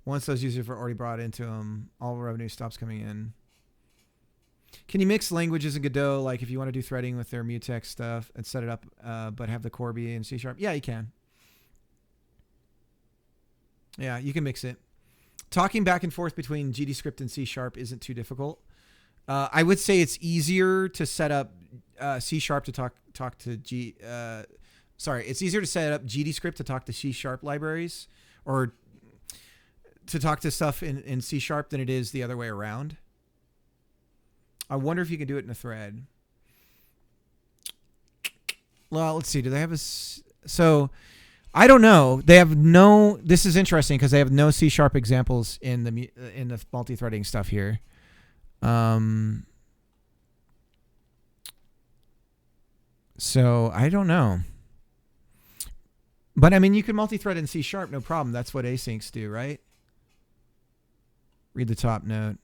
Once those users are already brought into them, all revenue stops coming in. Can you mix languages in Godot? Like if you want to do threading with their mutex stuff and set it up, but have the core be in C#? Yeah, you can. Yeah, you can mix it. Talking back and forth between GDScript and C# isn't too difficult. I would say it's easier to set up C# to talk to G. Sorry, it's easier to set up GDScript to talk to C# libraries or to talk to stuff in C# than it is the other way around. I wonder if you can do it in a thread. Well, let's see. Do they have a... So, I don't know. They have no... This is interesting because they have no C# examples in the multi-threading stuff here. So, I don't know. But, I mean, you can multi-thread in C#, no problem. That's what asyncs do, right? Read the top note.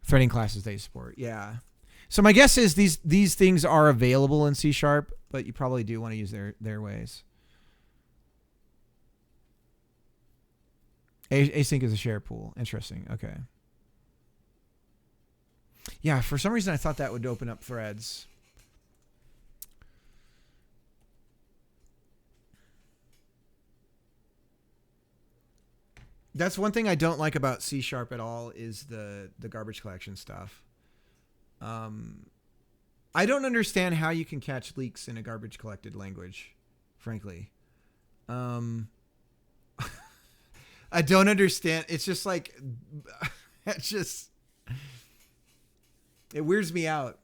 Threading classes they support. Yeah. So my guess is these things are available in C#, but you probably do want to use their ways. Async is a share pool. Interesting. Okay. Yeah, for some reason I thought that would open up threads. That's one thing I don't like about C# at all is the garbage collection stuff. I don't understand how you can catch leaks in a garbage collected language, frankly. I don't understand. It's just like, it weirds me out.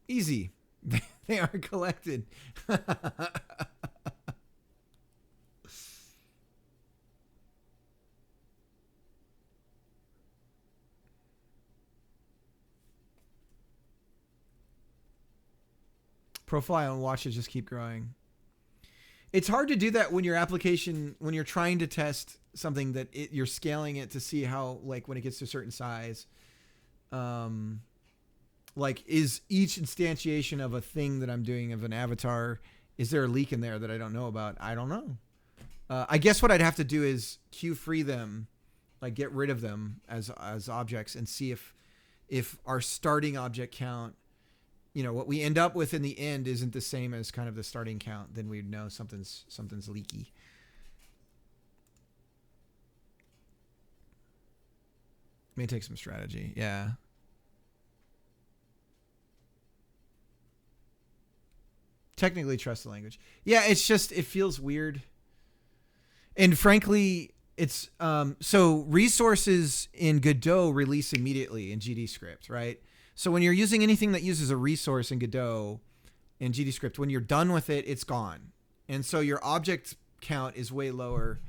Easy. They are collected. Profile and watches just keep growing. It's hard to do that when your application, when you're trying to test something that you're scaling it to see how, like when it gets to a certain size, like is each instantiation of a thing that I'm doing of an avatar, is there a leak in there that I don't know about? I don't know. I guess what I'd have to do is queue free them, like get rid of them as objects and see if our starting object count, you know, what we end up with in the end isn't the same as kind of the starting count, then we'd know something's leaky. May take some strategy. Yeah. Technically trust the language. Yeah, it's just, it feels weird. And frankly, it's, so resources in Godot release immediately in GDScript, right? So when you're using anything that uses a resource in Godot in GDScript, when you're done with it, it's gone. And so your object count is way lower.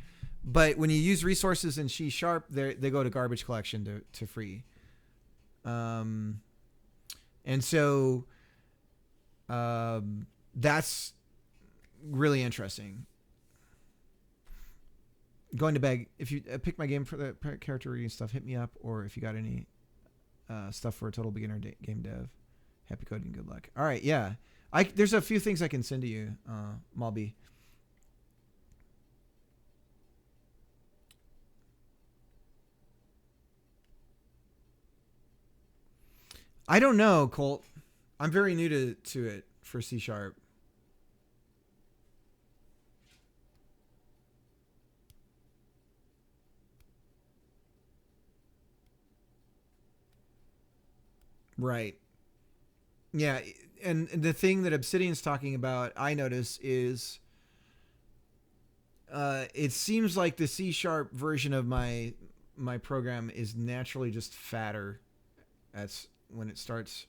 But when you use resources in C#, they go to garbage collection to free. And so that's really interesting. Going to beg, if you pick my game for the character reading stuff, hit me up. Or if you got any stuff for a total beginner game dev, happy coding, good luck. All right, yeah. There's a few things I can send to you, Malby. I don't know, Colt. I'm very new to it for C#. Right. Yeah, and the thing that Obsidian's talking about, I notice, is it seems like the C# version of my program is naturally just fatter. That's when it starts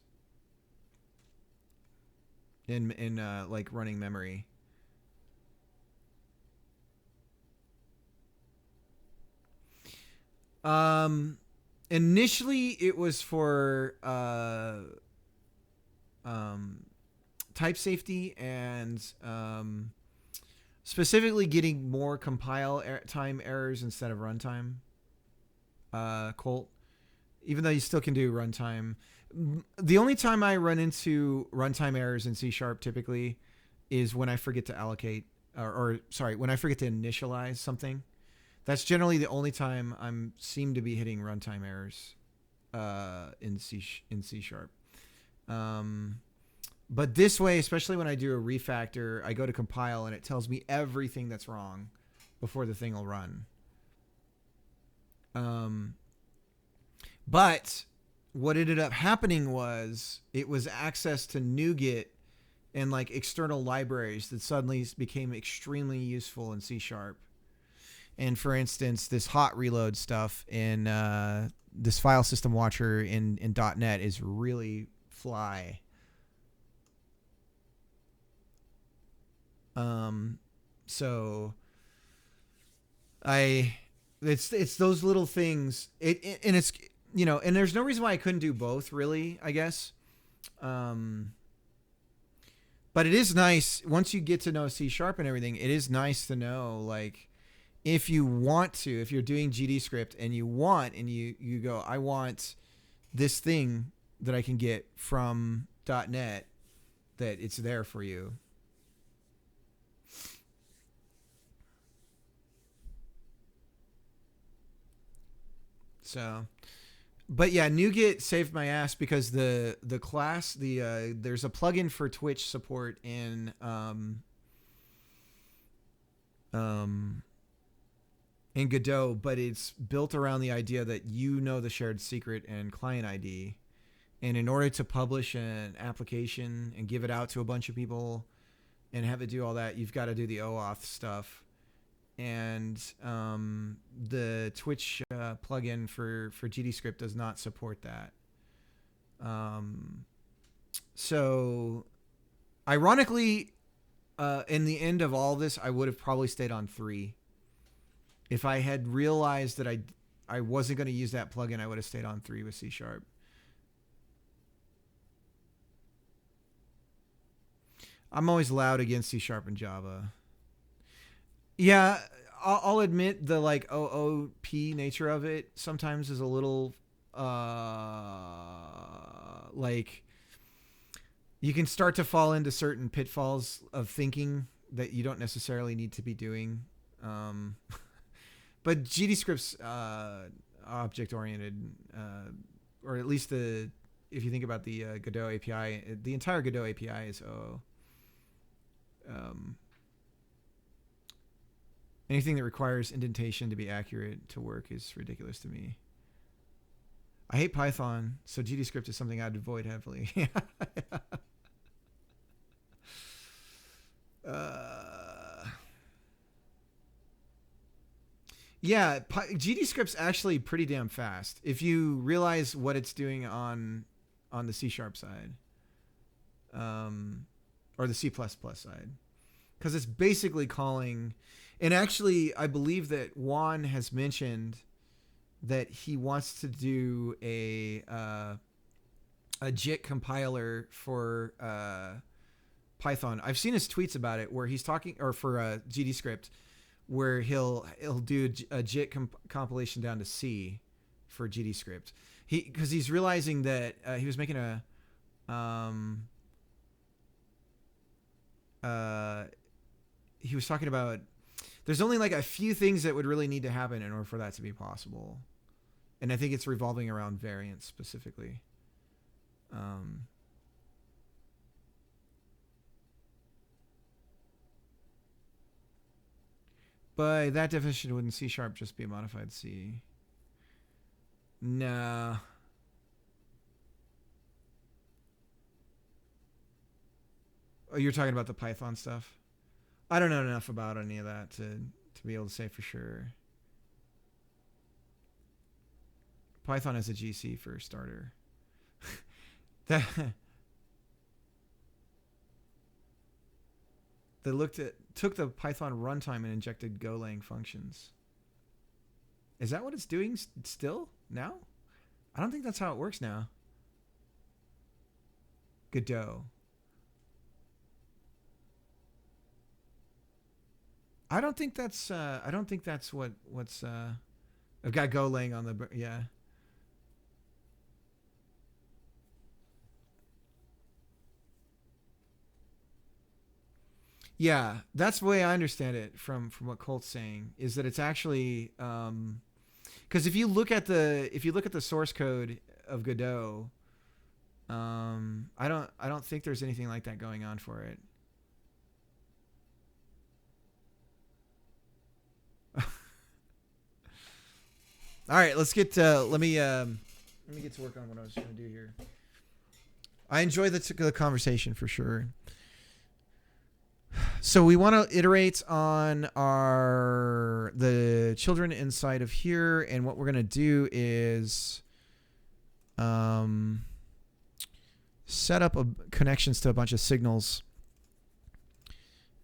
in like running memory. Initially it was for type safety and specifically getting more compile time errors instead of runtime. Colt, even though you still can do runtime. The only time I run into runtime errors in C# typically is when I forget to allocate, when I forget to initialize something. That's generally the only time I'm seem to be hitting runtime errors in C#. But this way, especially when I do a refactor, I go to compile and it tells me everything that's wrong before the thing will run. But what ended up happening was it was access to NuGet and like external libraries that suddenly became extremely useful in C#. And for instance, this hot reload stuff in this file system watcher in .NET is really fly. So it's those little things. And it's, you know, and there's no reason why I couldn't do both, really, I guess. But it is nice once you get to know C# and everything. It is nice to know, like, if you want to, if you're doing GDScript and you go, I want this thing that I can get from .NET, that it's there for you. So, but yeah, NuGet saved my ass because the class, there's a plugin for Twitch support in Godot, but it's built around the idea that you know the shared secret and client ID. And in order to publish an application and give it out to a bunch of people and have it do all that, you've got to do the OAuth stuff. And the Twitch plugin for GDScript does not support that. So, ironically, in the end of all this, I would have probably stayed on 3. If I had realized that I wasn't going to use that plugin, I would have stayed on 3 with C#. I'm always loud against C# and Java. Yeah, I'll admit the like OOP nature of it sometimes is a little like you can start to fall into certain pitfalls of thinking that you don't necessarily need to be doing. But GDScript's object-oriented, or at least if you think about the Godot API, the entire Godot API is OO. Anything that requires indentation to be accurate to work is ridiculous to me. I hate Python, so GDScript is something I'd avoid heavily. Yeah, GDScript's actually pretty damn fast if you realize what it's doing on the C# side, or the C++ side, because it's basically calling. And actually, I believe that Juan has mentioned that he wants to do a JIT compiler for Python. I've seen his tweets about it where he's talking, or for GDScript, where he'll do a JIT compilation down to C for GDScript. Because he's realizing that he was making a he was talking about there's only like a few things that would really need to happen in order for that to be possible. And I think it's revolving around variants specifically. By that definition, wouldn't C# just be a modified C? Nah. Oh, you're talking about the Python stuff? I don't know enough about any of that to be able to say for sure. Python has a GC for starter. They took the Python runtime and injected Golang functions. Is that what it's doing still now? I don't think that's how it works now. Godot. I don't think that's what's I've got Go laying on the yeah. Yeah, that's the way I understand it from what Colt's saying, is that it's actually because if you look at the source code of Godot, I don't think there's anything like that going on for it. All right, let's get let me get to work on what I was going to do here. I enjoy the conversation for sure. So we want to iterate on the children inside of here, and what we're going to do is set up connections to a bunch of signals,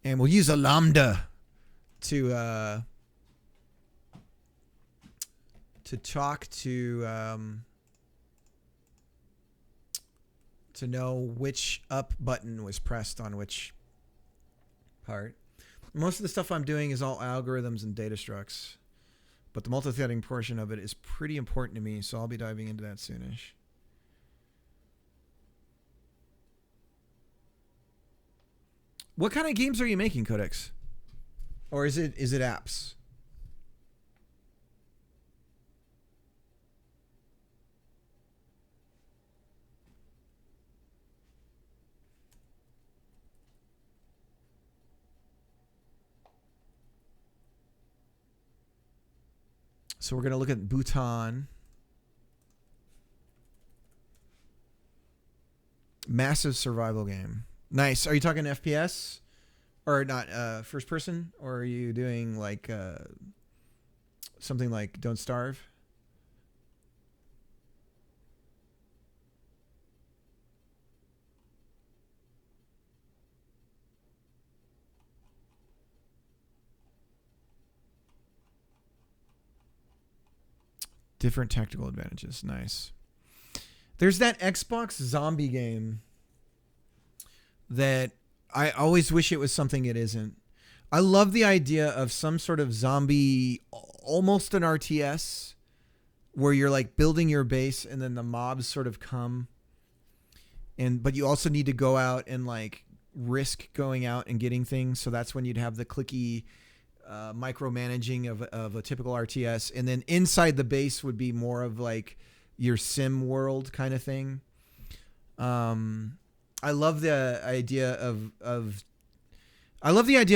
and we'll use a lambda to talk to know which up button was pressed on which part. Most of the stuff I'm doing is all algorithms and data structs, but the multi-threading portion of it is pretty important to me, so I'll be diving into that soonish. What kind of games are you making, Codex? Or is it apps? So we're going to look at Bhutan. Massive survival game. Nice. Are you talking FPS? Or not first person? Or are you doing like something like Don't Starve? Different tactical advantages. Nice. There's that Xbox zombie game that I always wish it was something it isn't. I love the idea of some sort of zombie, almost an RTS, where you're like building your base and then the mobs sort of come. But you also need to go out and like risk going out and getting things. So that's when you'd have the clicky micromanaging of a typical RTS, and then inside the base would be more of like your sim world kind of thing. I love the idea of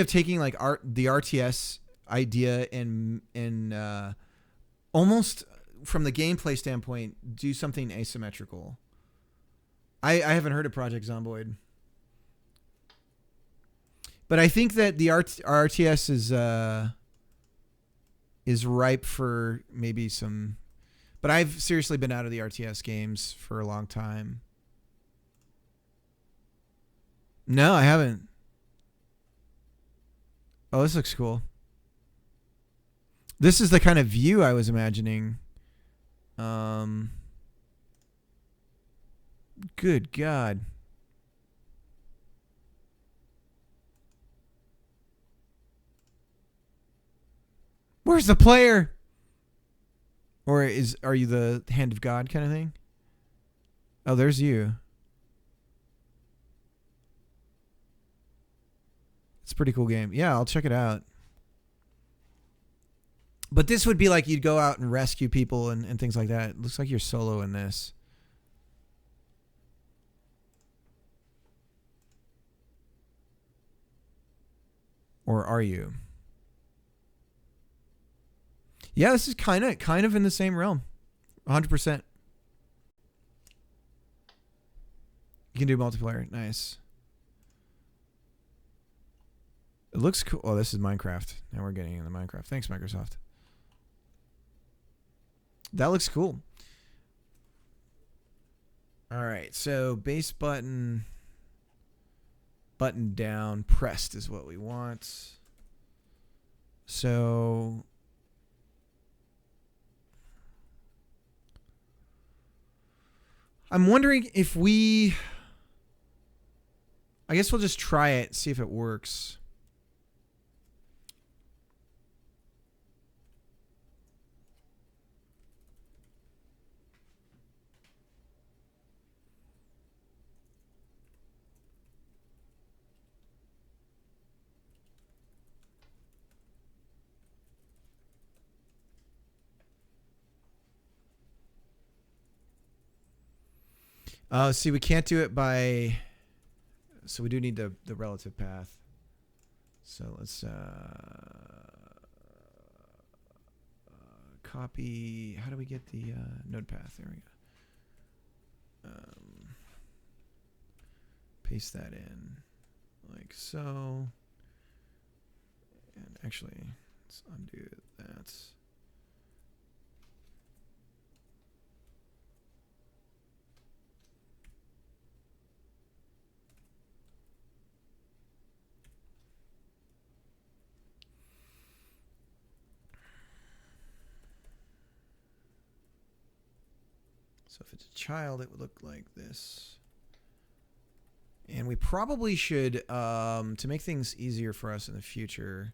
taking like the RTS idea and almost from the gameplay standpoint do something asymmetrical. I haven't heard of Project Zomboid. But I think that the RTS is ripe for maybe some. But I've seriously been out of the RTS games for a long time. No, I haven't. Oh, this looks cool. This is the kind of view I was imagining. Good God. Where's the player? Or are you the hand of God kind of thing? Oh, there's you. It's a pretty cool game. Yeah, I'll check it out. But this would be like you'd go out and rescue people and things like that. It looks like you're solo in this. Or are you? Yeah, this is kind of in the same realm. 100%. You can do multiplayer. Nice. It looks cool. Oh, this is Minecraft. Now we're getting into Minecraft. Thanks, Microsoft. That looks cool. All right, so base button down pressed is what we want. So I'm wondering if we... I guess we'll just try it, see if it works. See, we can't do it by... So we do need the relative path. So let's copy. How do we get the node path? There we go. Paste that in like so. And actually, let's undo that. So if it's a child, it would look like this. And we probably should, to make things easier for us in the future,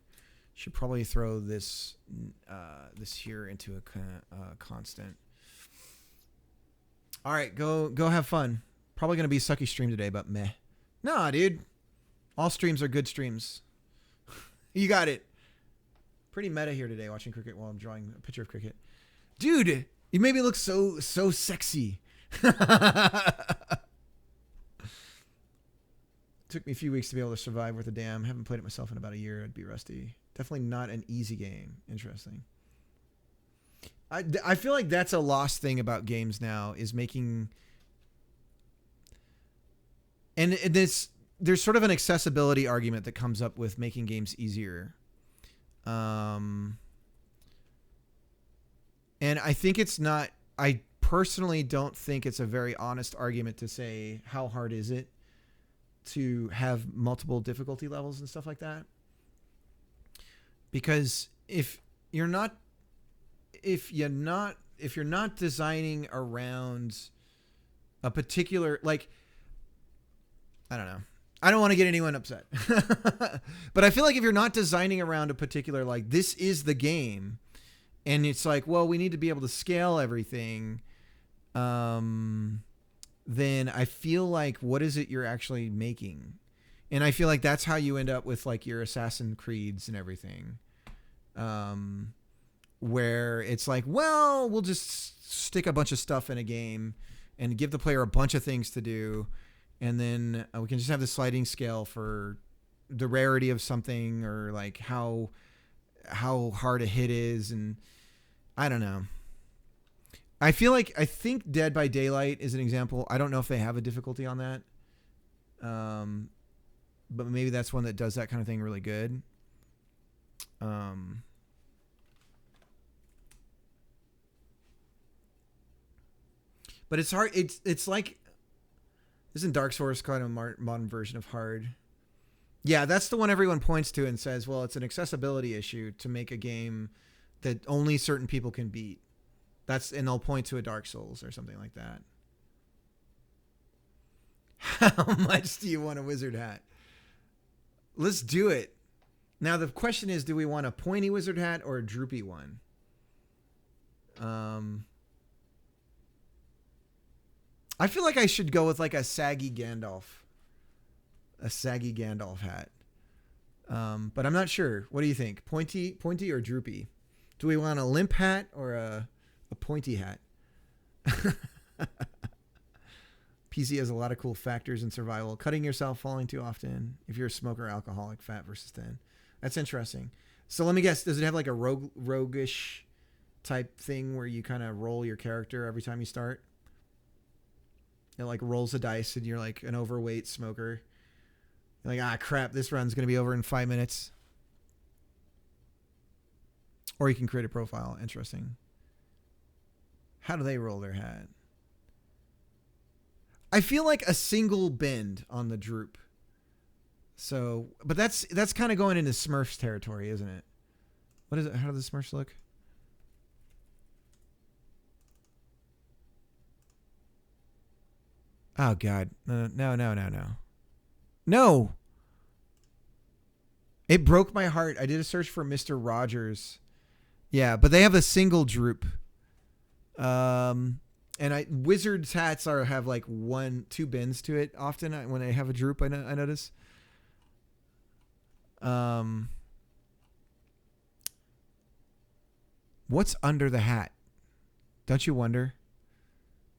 should probably throw this this here into a constant. All right, go have fun. Probably going to be a sucky stream today, but meh. Nah, dude. All streams are good streams. You got it. Pretty meta here today, watching cricket while I'm drawing a picture of cricket. Dude, you made me look so sexy. Took me a few weeks to be able to survive with the dam. Haven't played it myself in about a year. I'd be rusty. Definitely not an easy game. Interesting. I feel like that's a lost thing about games now, is making... And there's sort of an accessibility argument that comes up with making games easier. And I think it's not... I personally don't think it's a very honest argument to say, how hard is it to have multiple difficulty levels and stuff like that? Because if you're not designing around a particular, like, I don't know. I don't want to get anyone upset. But I feel like if you're not designing around a particular, like, this is the game, and it's like, well, we need to be able to scale everything, then I feel like, what is it you're actually making? And I feel like that's how you end up with, like, your Assassin's Creeds and everything. Where it's like, well, we'll just stick a bunch of stuff in a game and give the player a bunch of things to do. And then we can just have the sliding scale for the rarity of something, or like how hard a hit is. And I don't know. I think Dead by Daylight is an example. I don't know if they have a difficulty on that. But maybe that's one that does that kind of thing really good. But it's hard. It's like, isn't Dark Souls kind of a modern version of hard? Yeah, that's the one everyone points to and says, well, it's an accessibility issue to make a game that only certain people can beat. And they'll point to a Dark Souls or something like that. How much do you want a wizard hat? Let's do it. Now the question is, do we want a pointy wizard hat or a droopy one? I feel like I should go with like a saggy Gandalf hat. But I'm not sure. What do you think? Pointy or droopy? Do we want a limp hat or a pointy hat? PC has a lot of cool factors in survival. Cutting yourself, falling too often. If you're a smoker, alcoholic, fat versus thin. That's interesting. So let me guess. Does it have like a roguish type thing where you kind of roll your character every time you start? It like rolls the dice and you're like an overweight smoker. You're like, crap, this run's going to be over in 5 minutes. Or you can create a profile. Interesting. How do they roll their hat? I feel like a single bend on the droop. So, but that's kind of going into Smurfs territory, isn't it? What is it? How do the Smurfs look? Oh God, no. No. It broke my heart. I did a search for Mr. Rogers. Yeah, but they have a single droop. And wizards hats have like 1-2 bins to it. Often when I have a droop, I notice. What's under the hat? Don't you wonder?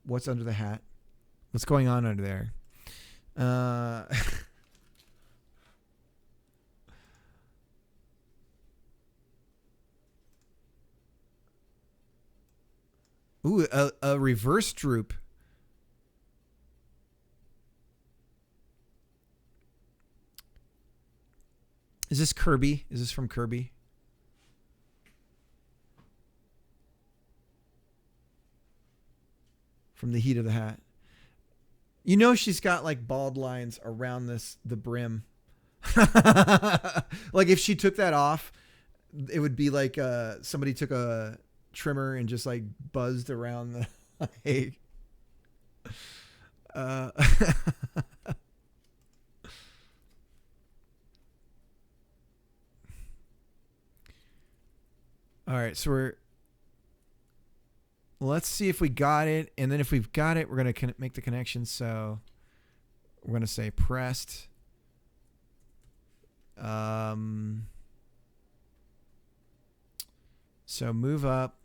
What's under the hat? What's going on under there? Ooh, a reverse droop. Is this Kirby? Is this from Kirby? From the heat of the hat. You know she's got like bald lines around the brim. Like if she took that off, it would be like somebody took a trimmer and just like buzzed around the like, all right, so let's see if we got it, and then if we've got it, we're going to make the connection. So we're going to say pressed. So move up.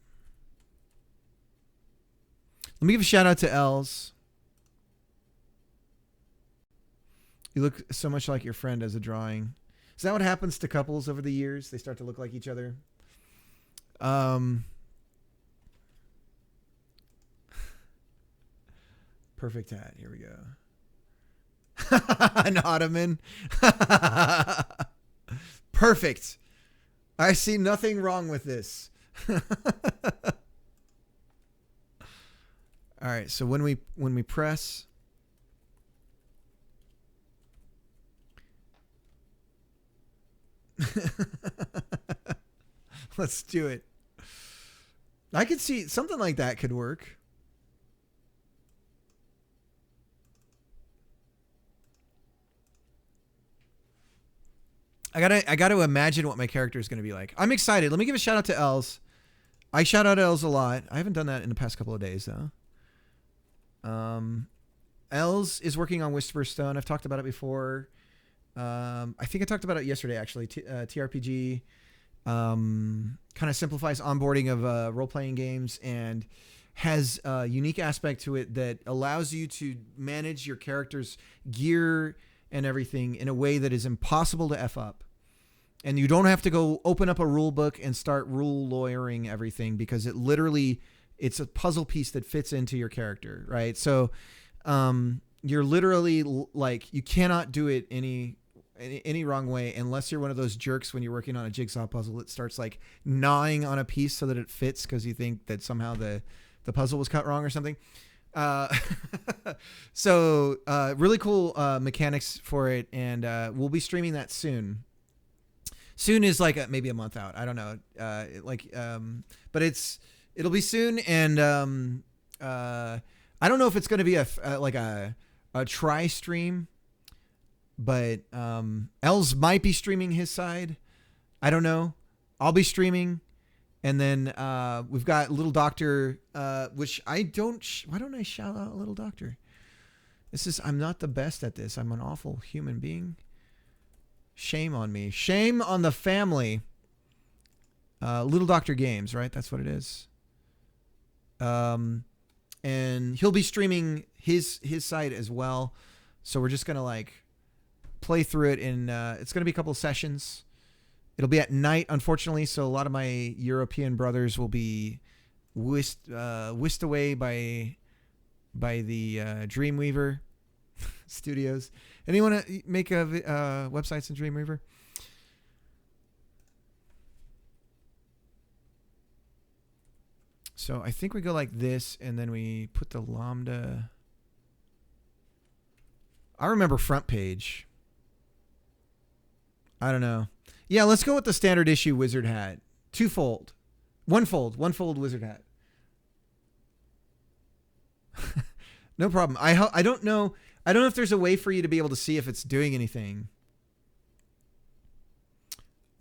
Let me give a shout out to Els. You look so much like your friend as a drawing. Is that what happens to couples over the years? They start to look like each other. Perfect hat. Here we go. An ottoman. Perfect. I see nothing wrong with this. All right. So when we press, let's do it. I could see something like that could work. I gotta imagine what my character is going to be like. I'm excited. Let me give a shout out to Els. I shout out Els a lot. I haven't done that in the past couple of days though. Els is working on Whisper Stone. I've talked about it before. I think I talked about it yesterday actually. TRPG kind of simplifies onboarding of role-playing games and has a unique aspect to it that allows you to manage your character's gear and everything in a way that is impossible to F up. And you don't have to go open up a rule book and start rule lawyering everything because it's a puzzle piece that fits into your character, right? So you're literally like, you cannot do it any wrong way unless you're one of those jerks when you're working on a jigsaw puzzle that starts like gnawing on a piece so that it fits because you think that somehow the puzzle was cut wrong or something. So really cool mechanics for it, and we'll be streaming that soon. Soon is like maybe a month out. I don't know. But it'll be soon, and I don't know if it's going to be a try stream, but Els might be streaming his side. I don't know. I'll be streaming. And then we've got Little Doctor, which why don't I shout out Little Doctor? I'm not the best at this. I'm an awful human being. Shame on me. Shame on the family. Little Doctor Games, right? That's what it is. And he'll be streaming his site as well. So we're just going to like play through it, and it's going to be a couple of sessions. It'll be at night, unfortunately, so a lot of my European brothers will be whisked away by the Dreamweaver Studios. Anyone make websites in Dreamweaver? So I think we go like this, and then we put the lambda. I remember front page. I don't know. Yeah, let's go with the standard issue wizard hat. One fold wizard hat. No problem. I don't know. I don't know if there's a way for you to be able to see if it's doing anything.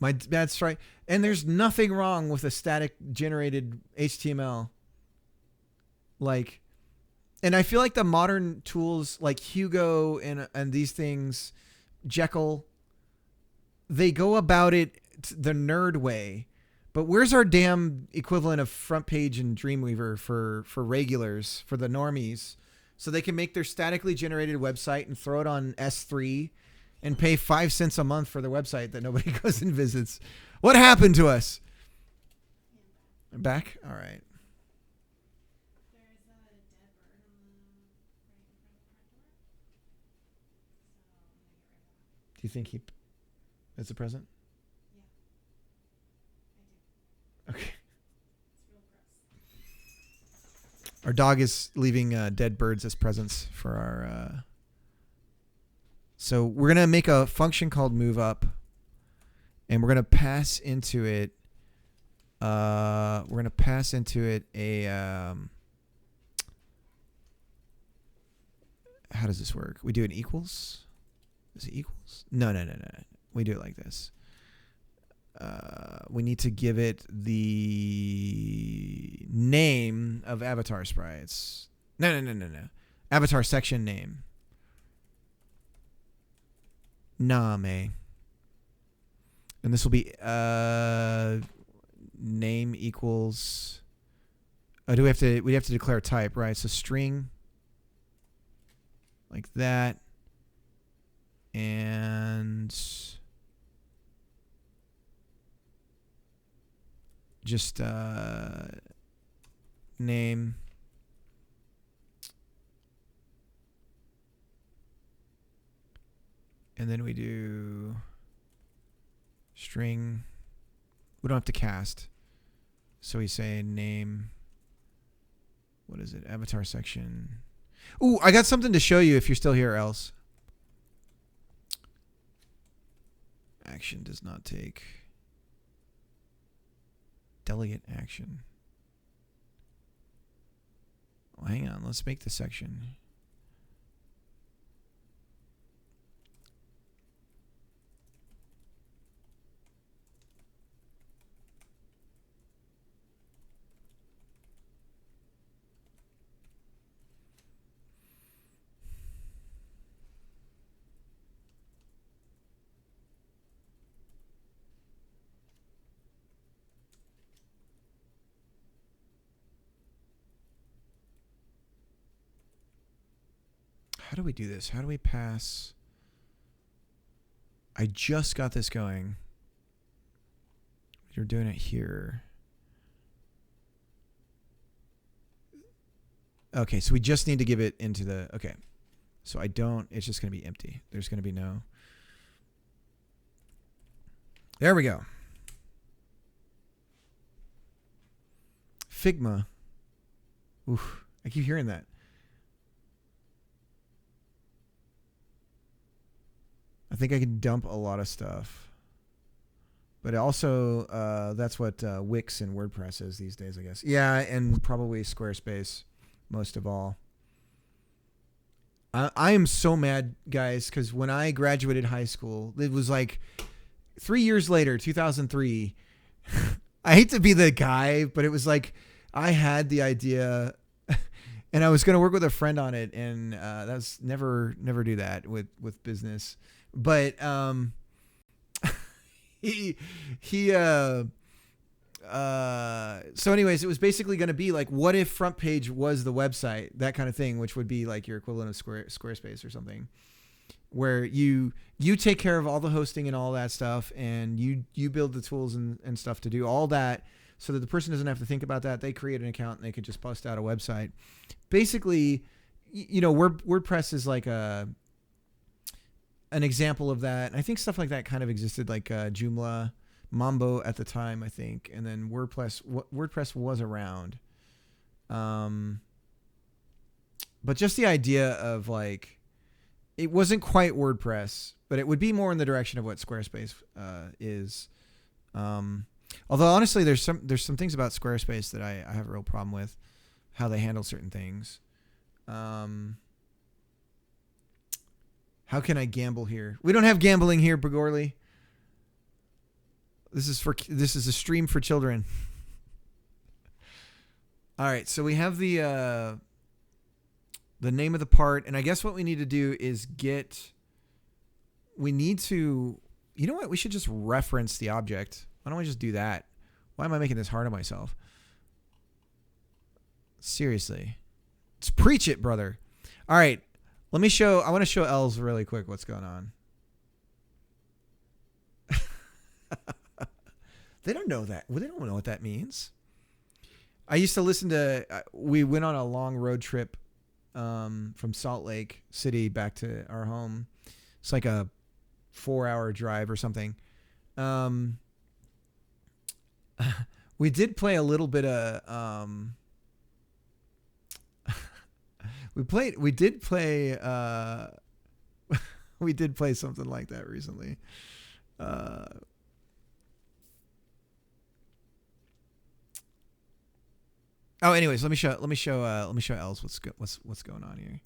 That's right. And there's nothing wrong with a static generated HTML. Like, and I feel like the modern tools like Hugo and these things, Jekyll, they go about it the nerd way. But where's our damn equivalent of Front Page and Dreamweaver for regulars, for the normies, so they can make their statically generated website and throw it on S3 and pay 5 cents a month for their website that nobody goes and visits? What happened to us? Back? All right. There's a dead bird on the right in front of the front door. So I'm gonna get rid of that. Do you think he is a present? Yeah. I do. Okay. It's real gross. Our dog is leaving dead birds as presents for our... So we're going to make a function called move up, and we're going to pass into it a how does this work? We do an equals? Is it equals? No. We do it like this. We need to give it the name of avatar sprites. No. Avatar section name. Name. And this will be name equals. We have to declare type, right? So string like that. And just name. And then we do string. We don't have to cast. So we say name. What is it? Avatar section. Ooh, I got something to show you if you're still here, else. Action does not take. Delegate action. Well, hang on. Let's make the section. How do we do this? How do we pass? I just got this going. You're doing it here. Okay, so we just need to give it into the... Okay. So it's just going to be empty. There's going to be no... There we go. Figma. Oof. I keep hearing that. I think I can dump a lot of stuff. But also, that's what Wix and WordPress is these days, I guess. Yeah, and probably Squarespace, most of all. I am so mad, guys, because when I graduated high school, it was like 3 years later, 2003. I hate to be the guy, but it was like I had the idea... And I was going to work with a friend on it, and that's never do that with business. But so anyways, it was basically going to be like, what if Front Page was the website, that kind of thing, which would be like your equivalent of Squarespace or something, where you take care of all the hosting and all that stuff, and you build the tools and stuff to do all that. So that the person doesn't have to think about that. They create an account and they could just bust out a website. Basically, WordPress is like an example of that. And I think stuff like that kind of existed, like Joomla, Mambo at the time, I think. And then WordPress was around. But just the idea of like, it wasn't quite WordPress, but it would be more in the direction of what Squarespace is. Although honestly, there's some things about Squarespace that I have a real problem with, how they handle certain things. How can I gamble here? We don't have gambling here, Begorly. This is a stream for children. All right, so we have the name of the part, and I guess what we need to do is we need to, you know what? We should just reference the object. Why don't we just do that? Why am I making this hard on myself? Seriously. Let's preach it, brother. All right, I want to show Els really quick what's going on. They don't know that. Well, they don't know what that means. I used to listen to, we went on a long road trip from Salt Lake City back to our home. It's like a 4-hour drive or something. We did play a little bit of, we did play something like that recently. Anyways, let me show Els what's going on here.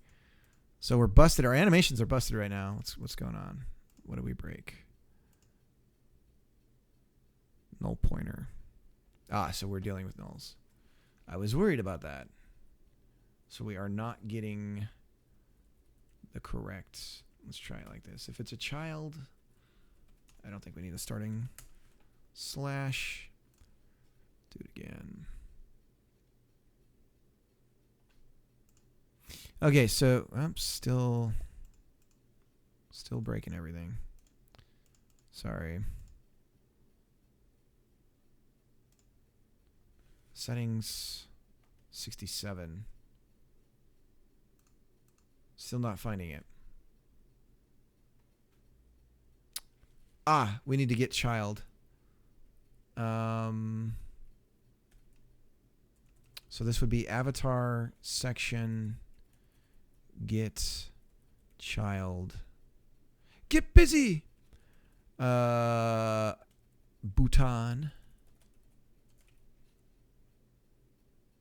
So we're busted. Our animations are busted right now. What's going on? What do we break? Null pointer. So we're dealing with nulls. I was worried about that. So we are not getting the correct. Let's try it like this. If it's a child, I don't think we need a starting slash. Do it again. Okay, so I'm still breaking everything. Sorry. Settings 67. Still not finding it. We need to get child. So this would be avatar section. Get child. Get busy. Bhutan.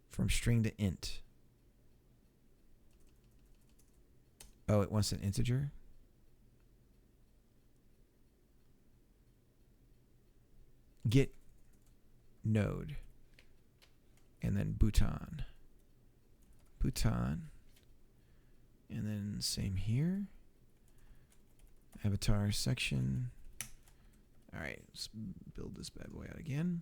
From string to int. Oh, it wants an integer. Get node. And then Bhutan. Bhutan. And then same here. Avatar section. All right, let's build this bad boy out again.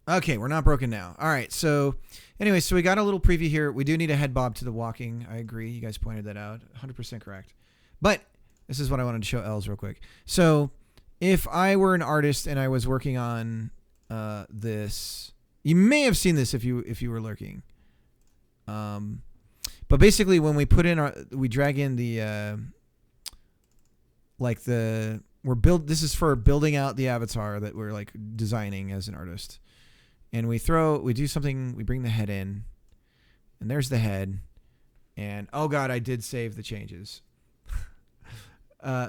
Okay, we're not broken now. All right, so anyway, so we got a little preview here. We do need a head bob to the walking. I agree. You guys pointed that out. 100% correct. But this is what I wanted to show Els real quick. So if I were an artist and I was working on this, you may have seen this if you were lurking. But basically when we put in we drag in the this is for building out the avatar that we're like designing as an artist. And we do something, we bring the head in, and there's the head. And oh God, I did save the changes.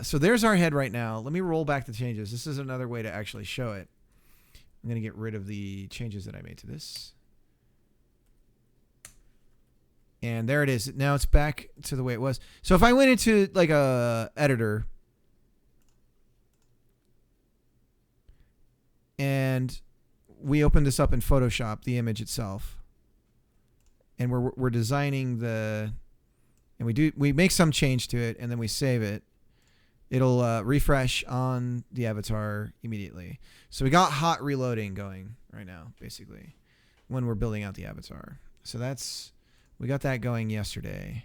So there's our head right now. Let me roll back the changes. This is another way to actually show it. I'm going to get rid of the changes that I made to this. And there it is. Now it's back to the way it was. So if I went into like a editor and we open this up in Photoshop, the image itself, and we're designing and we make some change to it, and then we save it. It'll refresh on the avatar immediately. So we got hot reloading going right now, basically, when we're building out the avatar. So we got that going yesterday.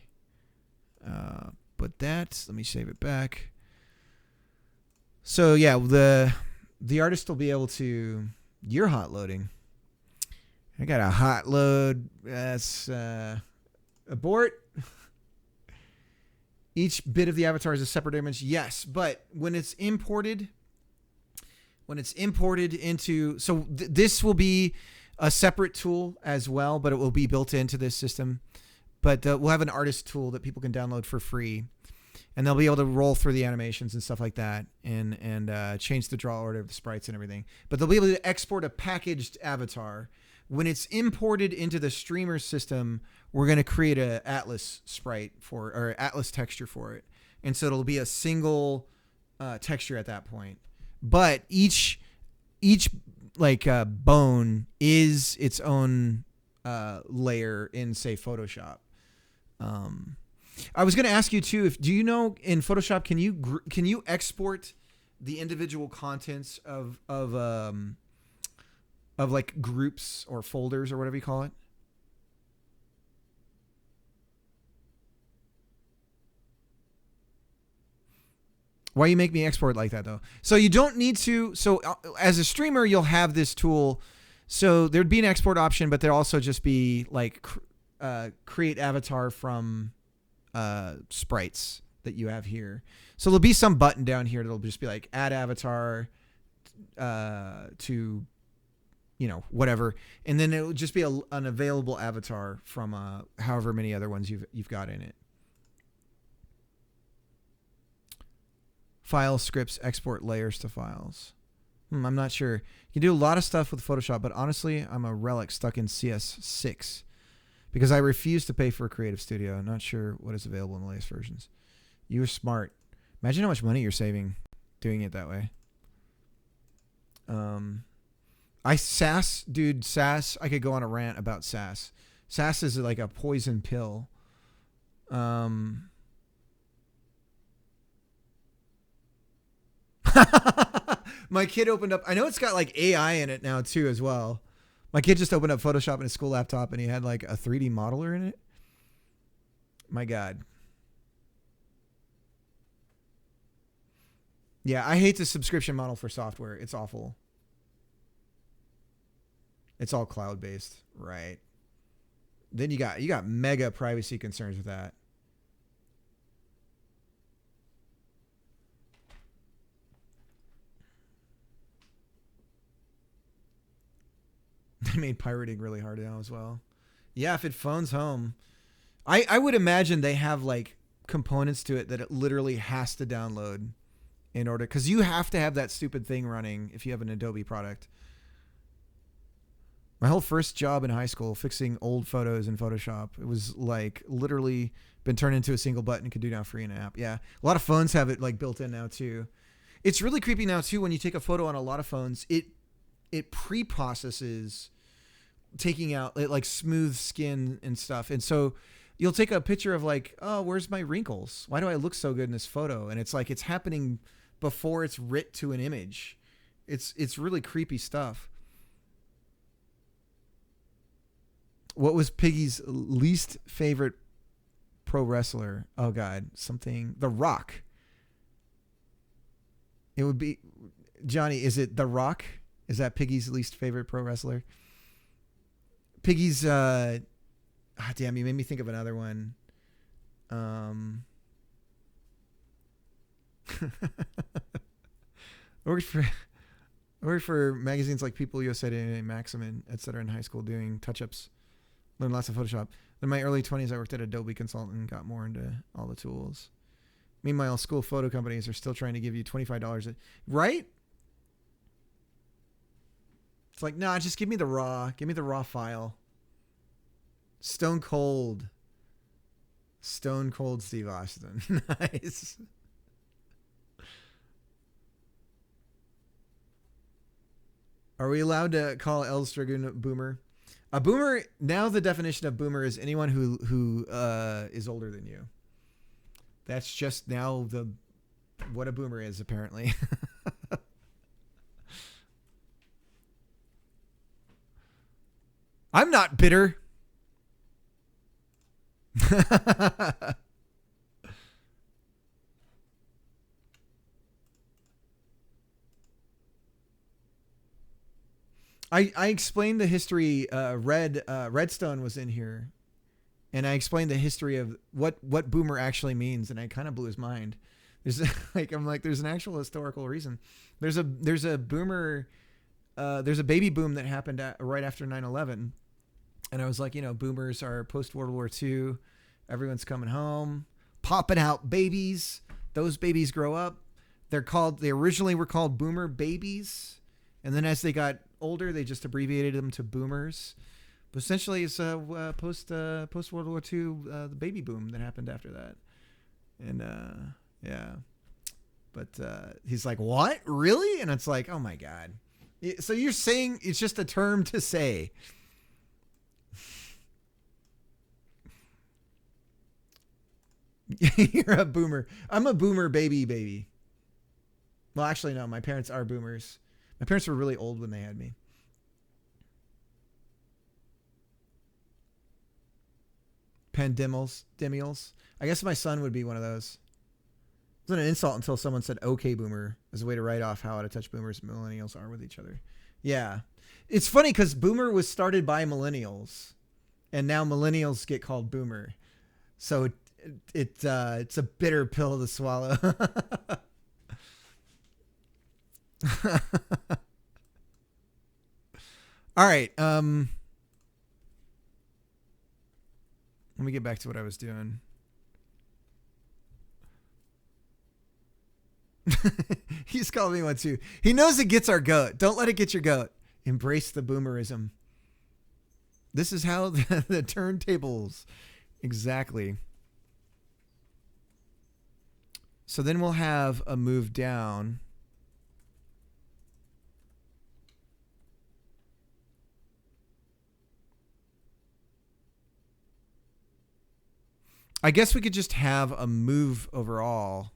But let me save it back. So yeah, the artist will be able to. You're hot loading. I got a hot load. That's abort. Each bit of the avatar is a separate image. Yes, but when it's imported into, so this will be a separate tool as well, but it will be built into this system. But we'll have an artist tool that people can download for free, and they'll be able to roll through the animations and stuff like that, and change the draw order of the sprites and everything. But they'll be able to export a packaged avatar when it's imported into the streamer system, we're going to create a Atlas sprite or Atlas texture for it. And so it'll be a single texture at that point. But each bone is its own layer in, say, Photoshop. I was going to ask you too, do you know in Photoshop can you export the individual contents of like groups or folders or whatever you call it? Why you make me export like that though? So you don't need to. So as a streamer, you'll have this tool. So there'd be an export option, but there'll also just be like create avatar from sprites that you have here. So there'll be some button down here that'll just be like add avatar to, whatever, and then it'll just be an available avatar from however many other ones you've got in it. File scripts, export layers to files. I'm not sure. You can do a lot of stuff with Photoshop, but honestly, I'm a relic stuck in CS6 because I refuse to pay for Creative Studio. I'm not sure what is available in the latest versions. You're smart. Imagine how much money you're saving doing it that way. SAS, I could go on a rant about SAS. SAS is like a poison pill. My kid opened up, I know it's got like AI in it now too as well. My kid just opened up Photoshop in his school laptop and he had like a 3D modeler in it. My God. Yeah, I hate the subscription model for software. It's awful. It's all cloud-based, right? Then you got mega privacy concerns with that. They made pirating really hard now as well. Yeah, if it phones home. I would imagine they have like components to it that it literally has to download in order, because you have to have that stupid thing running if you have an Adobe product. My whole first job in high school fixing old photos in Photoshop, it was like literally been turned into a single button, could do now free in an app. Yeah, a lot of phones have it like built in now too. It's really creepy now too when you take a photo on a lot of phones. It pre-processes taking out like smooth skin and stuff. And so you'll take a picture of like, oh, where's my wrinkles? Why do I look so good in this photo? And it's like, it's happening before it's writ to an image. It's really creepy stuff. What was Piggy's least favorite pro wrestler? Oh God, The Rock. It would be, Johnny, is it The Rock? Is that Piggy's least favorite pro wrestler? Piggy's, damn, you made me think of another one. Worked for magazines like People, USA Today, Maxim, etc. in high school doing touch-ups. Learned lots of Photoshop. In my early 20s, I worked at Adobe Consultant and got more into all the tools. Meanwhile, school photo companies are still trying to give you $25. Right? It's like, nah, just give me the raw. Give me the raw file. Stone Cold Steve Austin. Nice. Are we allowed to call El Dragoon a boomer? A boomer, now the definition of boomer is anyone who is older than you. That's just now what a boomer is, apparently. I'm not bitter. I explained the history. Redstone was in here, and I explained the history of what boomer actually means, and I kind of blew his mind. There's there's an actual historical reason. There's a boomer. There's a baby boom that happened right after 9/11, and I was like, boomers are post World War II. Everyone's coming home, popping out babies. Those babies grow up. They originally were called boomer babies. And then as they got older, they just abbreviated them to boomers. But essentially, it's post World War II, the baby boom that happened after that. And yeah, but he's like, what? Really? And it's like, oh my God. So you're saying it's just a term to say. You're a boomer. I'm a boomer baby. Well, actually, no. My parents are boomers. My parents were really old when they had me. Demials. I guess my son would be one of those. It wasn't an insult until someone said "okay, boomer" as a way to write off how out of touch boomers and millennials are with each other. Yeah, it's funny because boomer was started by millennials, and now millennials get called boomer. So it's a bitter pill to swallow. All right. Let me get back to what I was doing. He's called me one too. He knows it gets our goat. Don't let it get your goat. Embrace the boomerism. This is how the turntables. Exactly. So then we'll have a move down. I guess we could just have a move overall.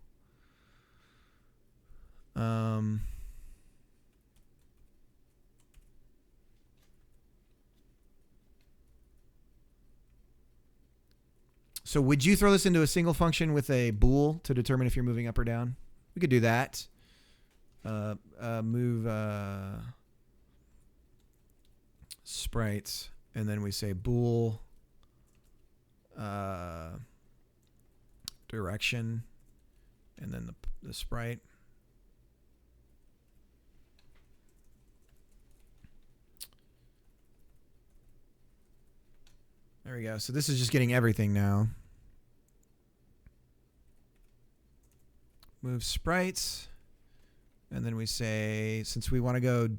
So would you throw this into a single function with a bool to determine if you're moving up or down? We could do that. Move sprites, and then we say bool direction, and then the sprite. There we go. So this is just getting everything now. Move sprites. And then we say, since we want to go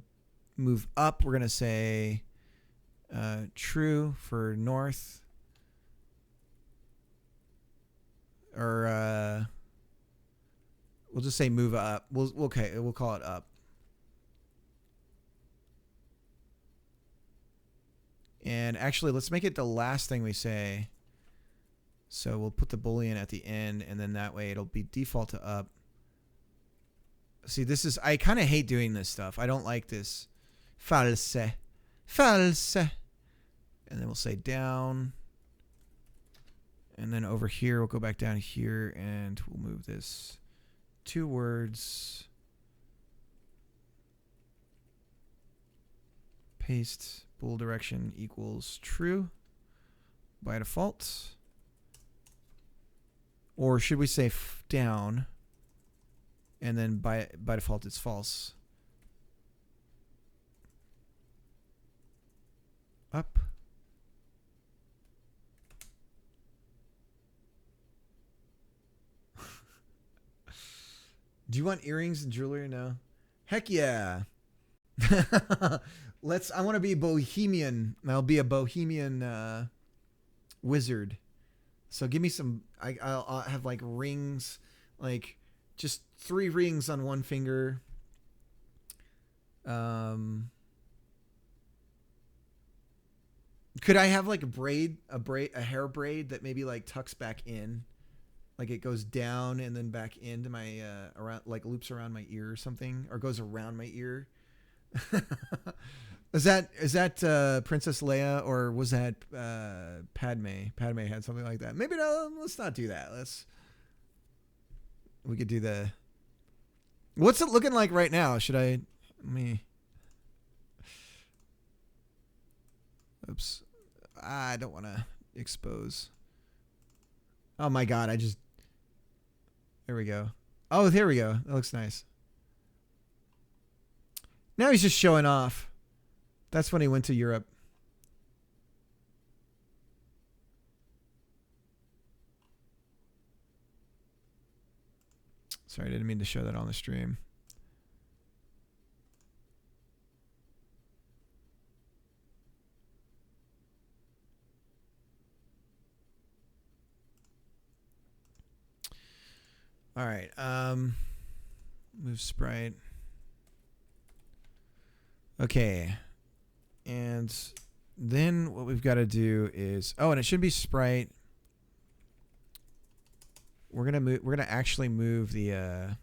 move up, we're going to say true for north. Or we'll just say move up. We'll call it up. And actually, let's make it the last thing we say. So we'll put the Boolean at the end, and then that way it'll be default to up. See, this is, I kind of hate doing this stuff. I don't like this. False. False. And then we'll say down. And then over here, we'll go back down here, and we'll move this 2 words. Paste. Bool direction equals true by default. Or should we say down? And then by default it's false. Up. Do you want earrings and jewelry? No. Heck yeah. I want to be bohemian. I'll be a bohemian wizard. So give me some. I'll have like rings, like just 3 rings on one finger. Could I have like a hair braid that maybe like tucks back in, like it goes down and then back into my around, like loops around my ear or something, or goes around my ear. Is that Princess Leia, or was that Padme? Padme had something like that. Maybe no. Let's not do that. We could do the. What's it looking like right now? Should I? Oops. I don't want to expose. Oh my God! There we go. Oh, there we go. That looks nice. Now he's just showing off. That's when he went to Europe. Sorry, I didn't mean to show that on the stream. All right. Move sprite. Okay. And then what we've got to do is, and it should be sprite. We're gonna actually move the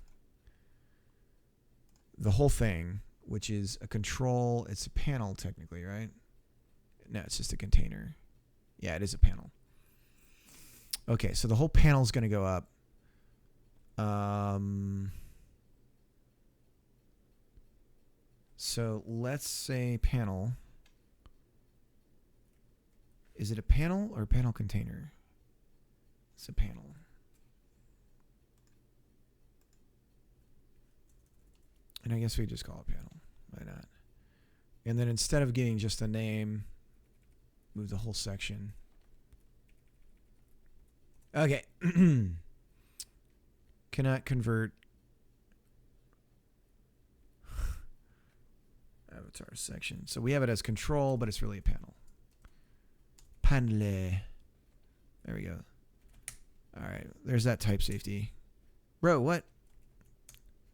whole thing, which is a control. It's a panel technically, right? No, it's just a container. Yeah, it is a panel. Okay, so the whole panel is gonna go up. So let's say panel. Is it a panel or a panel container? It's a panel. And I guess we just call it panel. Why not? And then instead of getting just a name, move the whole section. Okay. Cannot convert avatar section. So we have it as control, but it's really a panel. Panel. There we go. All right. There's that type safety. Bro, what?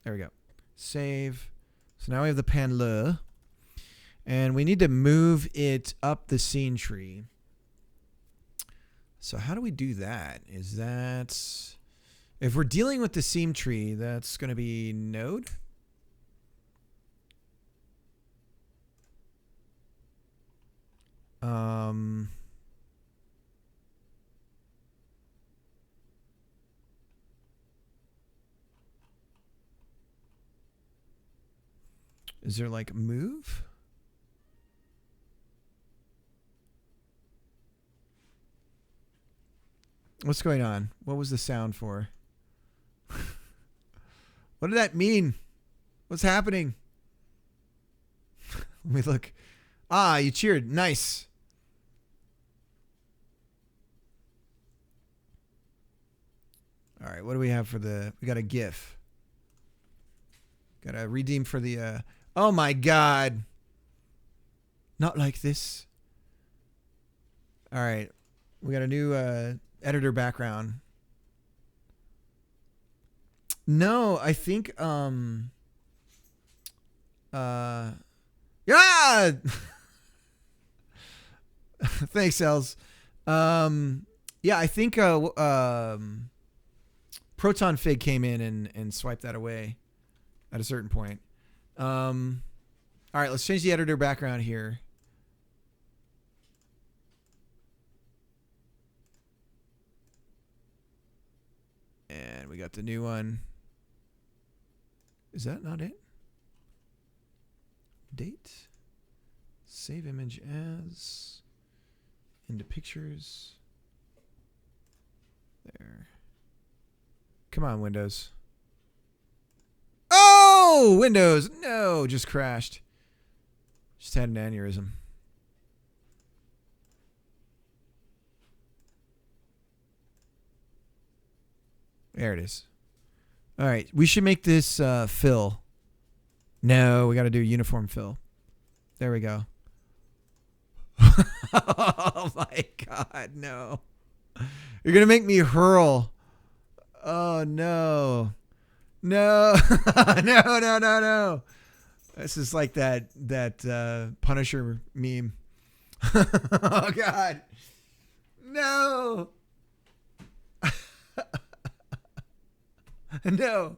There we go. Save. So now we have the panel. And we need to move it up the scene tree. So how do we do that? Is that... If we're dealing with the seam tree, that's going to be node. Is there like move? What's going on? What was the sound for? What did that mean? What's happening? Let me look. Ah, you cheered. Nice. All right, what do we have for the... We got a GIF. Got to redeem for the... Oh my God. Not like this. All right. We got a new editor background. No, I think yeah. Thanks, Els. Yeah, I think Proton Fig came in and swiped that away at a certain point. All right, let's change the editor background here. And we got the new one. Is that not it? Date. Save image as. Into pictures. There. Come on, Windows. Oh, Windows. No, just crashed. Just had an aneurysm. There it is. All right. We should make this fill. No, we got to do uniform fill. There we go. Oh, my God. No. You're going to make me hurl. Oh, no. No. No. This is like that Punisher meme. Oh, God. No. No.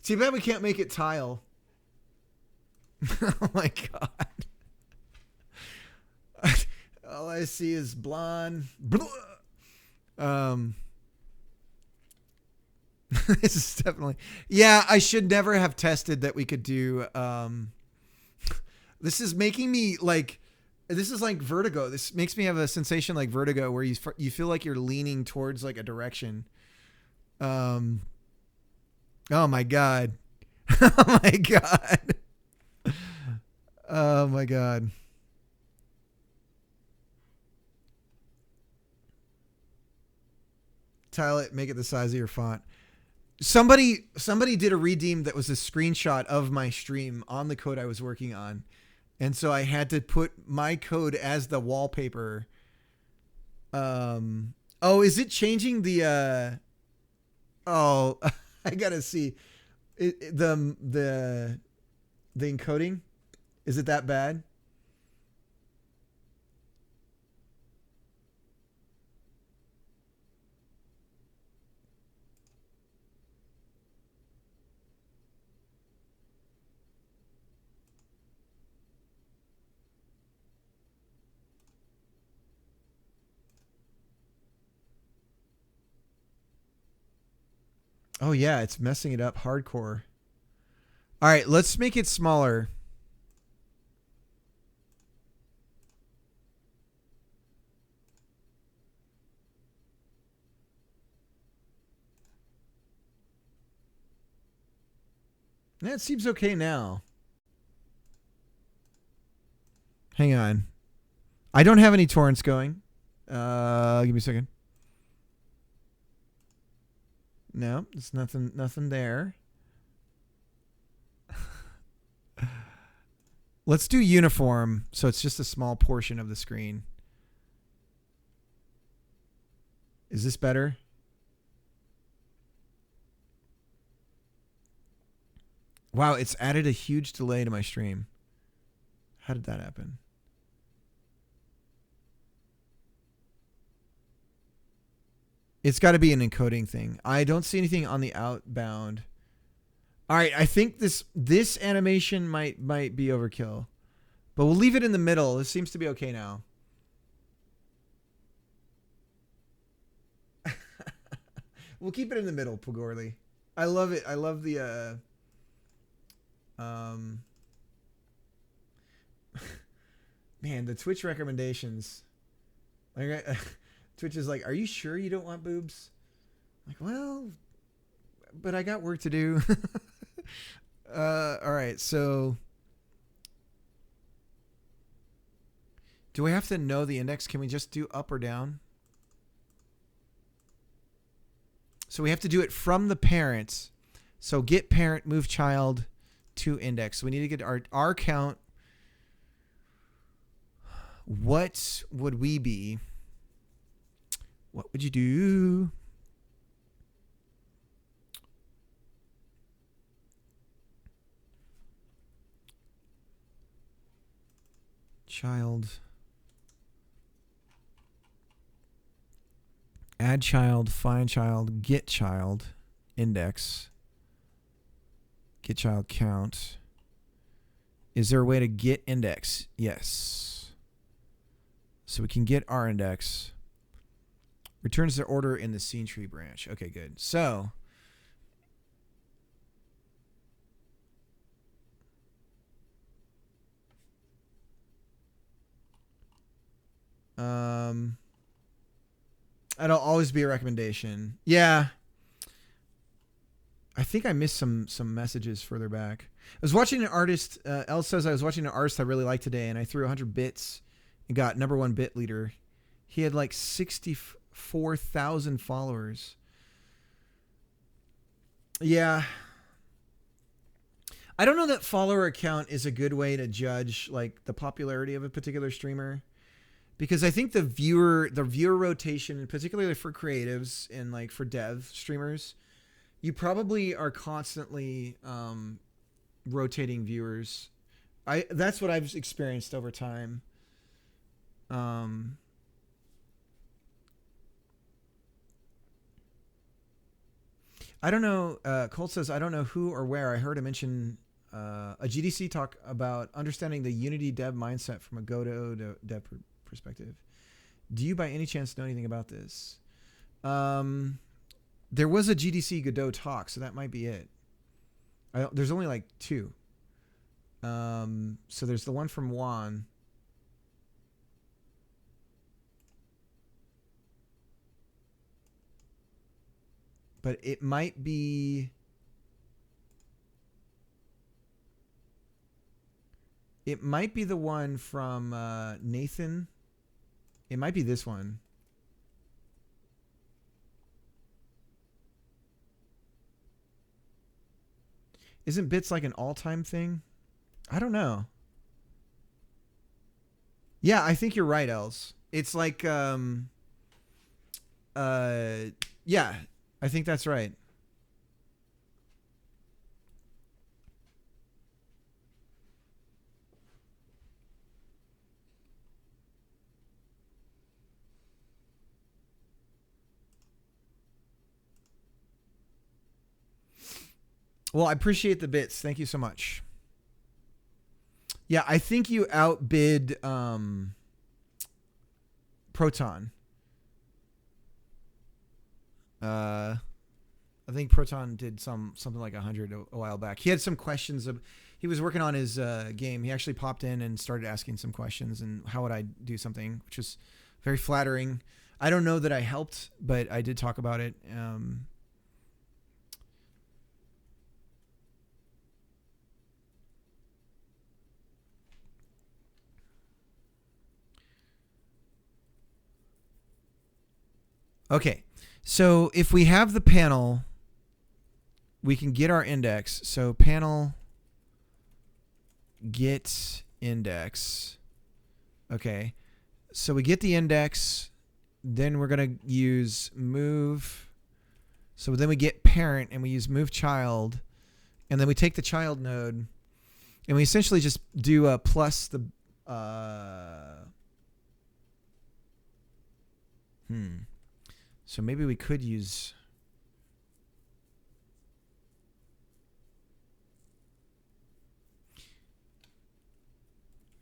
Too bad we can't make it tile. Oh my God. All I see is blonde. This is definitely... Yeah, I should never have tested that we could do... This is making me like... This is like vertigo. This makes me have a sensation like vertigo where you feel like you're leaning towards like a direction. Oh my God. Oh my God. Oh my God. Tile it, make it the size of your font. Somebody did a redeem that was a screenshot of my stream on the code I was working on. And so I had to put my code as the wallpaper. Oh, is it changing the oh, I got to see the encoding. Is it that bad? Oh yeah, it's messing it up hardcore. All right, let's make it smaller. Yeah, it seems okay now. Hang on. I don't have any torrents going. Give me a second. No, there's nothing there. Let's do uniform so it's just a small portion of the screen. Is this better? Wow, it's added a huge delay to my stream. How did that happen? It's got to be an encoding thing. I don't see anything on the outbound. All right, I think this animation might be overkill. But we'll leave it in the middle. This seems to be okay now. We'll keep it in the middle, Pogorli. I love it. I love the man, the Twitch recommendations. Like Twitch is like, "Are you sure you don't want boobs?" I'm like, well, but I got work to do. All right, so do we have to know the index? Can we just do up or down? So we have to do it from the parent. So get parent, move child to index. So we need to get our count. What would we be? What would you do? Child. Add child, find child, get child, index. Get child count. Is there a way to get index? Yes. So we can get our index. Returns the order in the scene tree branch. Okay, good. So that'll always be a recommendation. Yeah. I think I missed some messages further back. I was watching an artist. Elle says I was watching an artist I really liked today, and I threw 100 bits and got #1 bit leader. He had like 64,000 followers. Yeah. I don't know that follower count is a good way to judge like the popularity of a particular streamer, because I think the viewer rotation, particularly for creatives and like for dev streamers, you probably are constantly rotating viewers. That's what I've experienced over time. I don't know. Colt says, I don't know who or where. I heard him mention a GDC talk about understanding the Unity dev mindset from a Godot dev perspective. Do you by any chance know anything about this? There was a GDC Godot talk, so that might be it. There's only like 2. So there's the one from Juan. But it might be... It might be the one from Nathan. It might be this one. Isn't bits like an all-time thing? I don't know. Yeah, I think you're right, Els. It's like Yeah, I think that's right. Well, I appreciate the bits. Thank you so much. Yeah, I think you outbid Proton. I think Proton did something like 100 a while back. He had some questions. He was working on his game. He actually popped in and started asking some questions and how would I do something, which was very flattering. I don't know that I helped, but I did talk about it. Okay, so if we have the panel, we can get our index. So panel get index. Okay, so we get the index, then we're going to use move. So then we get parent and we use move child, and then we take the child node and we essentially just do a plus the So maybe we could use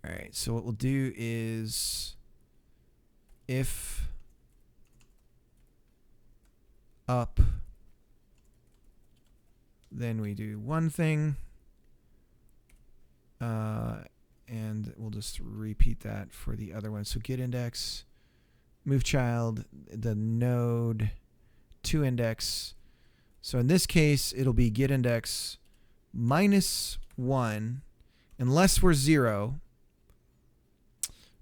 all right, so what we'll do is if up, then we do one thing, and we'll just repeat that for the other one. So get index, move child, the node to index. So in this case, it'll be get index -1 unless we're 0.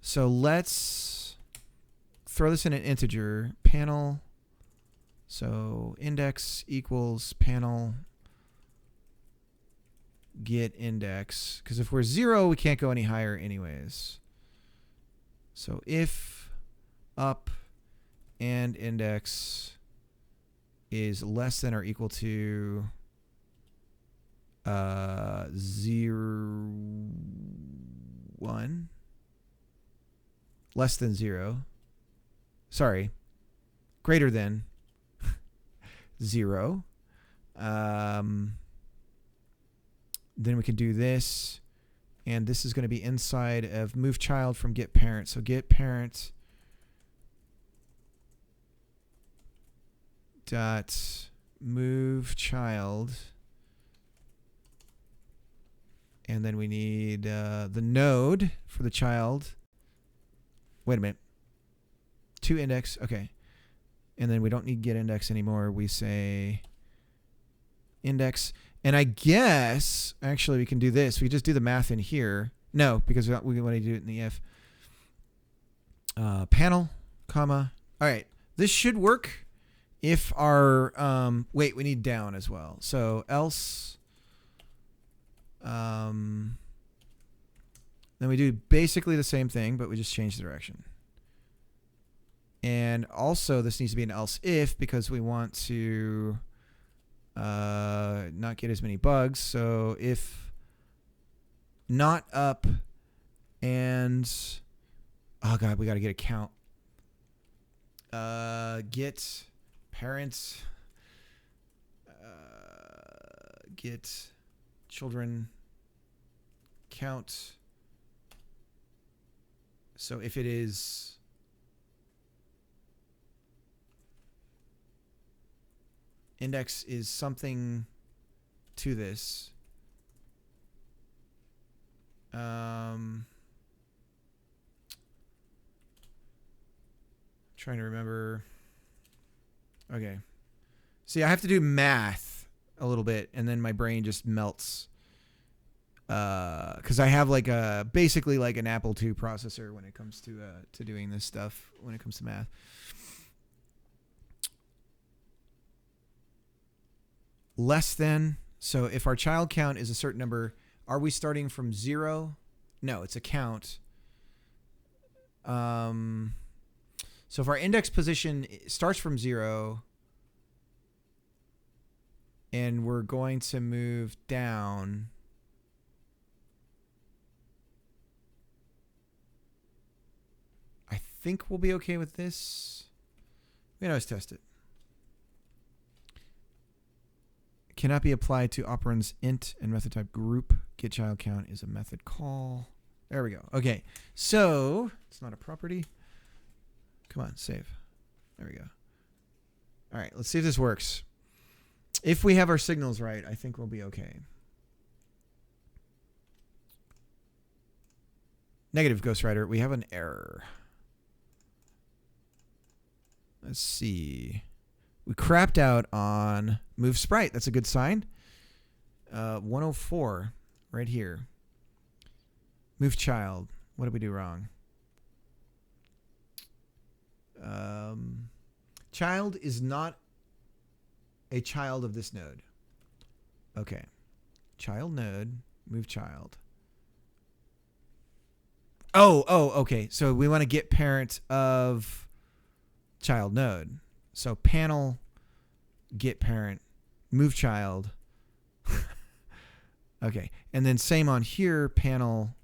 So let's throw this in an integer. Panel. So index equals panel get index. Because if we're 0, we can't go any higher anyways. So if up and index is less than or equal to 0, 1, less than 0, sorry, greater than 0, then we can do this, and this is going to be inside of move child from get parent. So get parent dot move child, and then we need the node for the child. Wait a minute, to index. Okay, and then we don't need get index anymore. We say index, and I guess actually we can do this. We just do the math in here. No, because we want to do it in the if. Panel, comma. All right, this should work. If our, wait, we need down as well. So else, then we do basically the same thing, but we just change the direction. And also this needs to be an else if, because we want to not get as many bugs. So if not up and, oh God, we got to get a count. Get parents, get children count. So if it is index is something to this, trying to remember. Okay. See, I have to do math a little bit, and then my brain just melts. Because I have like basically like an Apple II processor when it comes to doing this stuff, when it comes to math. Less than. So if our child count is a certain number, are we starting from 0? No, it's a count. So So if our index position starts from 0 and we're going to move down, I think we'll be okay with this. We can always test it. Cannot be applied to operands int and method type group. Get child count is a method call. There we go. Okay, so it's not a property. Come on, save. There we go. All right, let's see if this works. If we have our signals right, I think we'll be okay. Negative, Ghostwriter. We have an error. Let's see. We crapped out on move sprite. That's a good sign. 104 right here. Move child. What did we do wrong? Child is not a child of this node. Okay. Child node. Move child. Oh, okay. So we want to get parent of child node. So panel, get parent, move child. Okay. And then same on here, panel,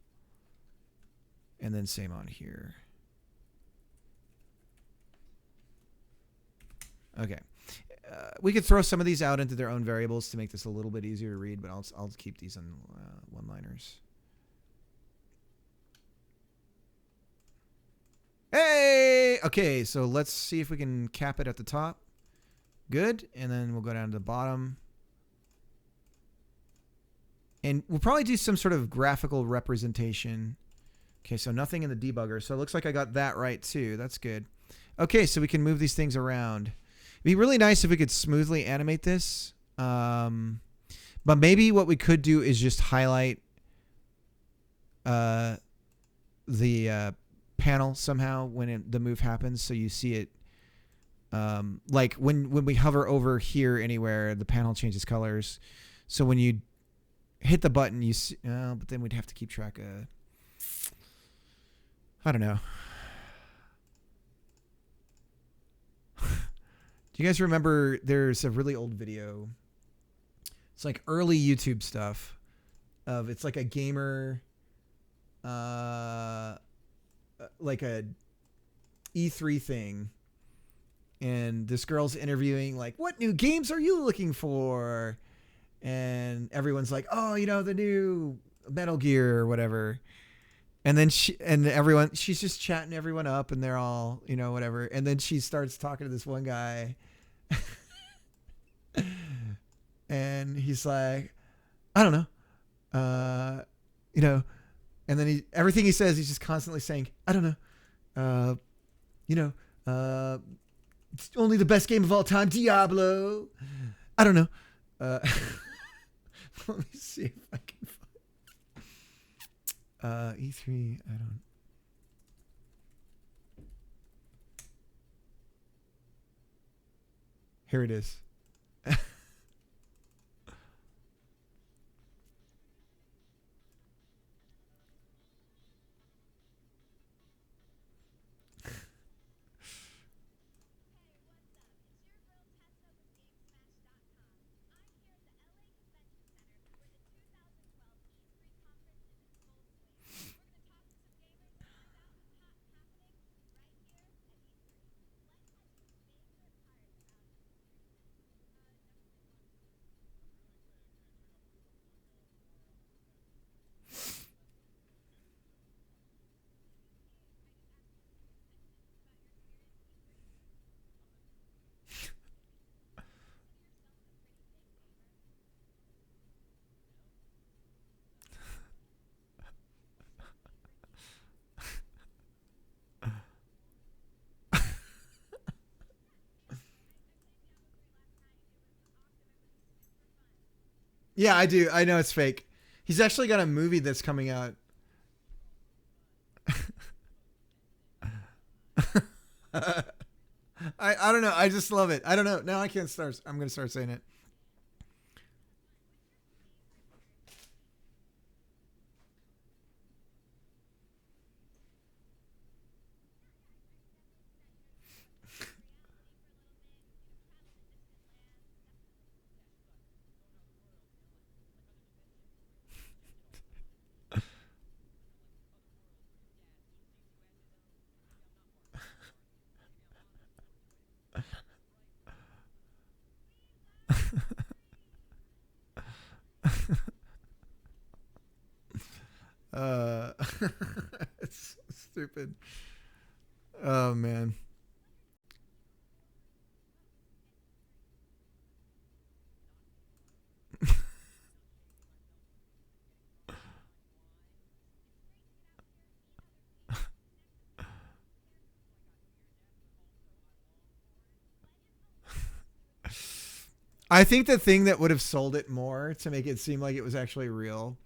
and then same on here. Okay. We could throw some of these out into their own variables to make this a little bit easier to read, but I'll keep these on one-liners. Hey! Okay, so let's see if we can cap it at the top. Good. And then we'll go down to the bottom. And we'll probably do some sort of graphical representation. Okay, so nothing in the debugger. So it looks like I got that right too. That's good. Okay, so we can move these things around. It'd be really nice if we could smoothly animate this. But maybe what we could do is just highlight the panel somehow when the move happens, so you see it. Like when we hover over here anywhere, the panel changes colors. So when you hit the button, you see. But then we'd have to keep track of. I don't know. Do you guys remember? There's a really old video. It's like early YouTube stuff. It's like a gamer. Like a E3 thing, and this girl's interviewing like, what new games are you looking for? And everyone's like, oh, the new Metal Gear or whatever. And then she's just chatting everyone up, and they're all, whatever. And then she starts talking to this one guy, and he's like, I don't know, and then everything he says, he's just constantly saying, I don't know. It's only the best game of all time, Diablo. I don't know. Let me see if I can find E3. I don't. Here it is. Yeah, I do. I know it's fake. He's actually got a movie that's coming out. I don't know. I just love it. I don't know. Now I can't start. I'm going to start saying it. It's stupid. Oh man. I think the thing that would have sold it more to make it seem like it was actually real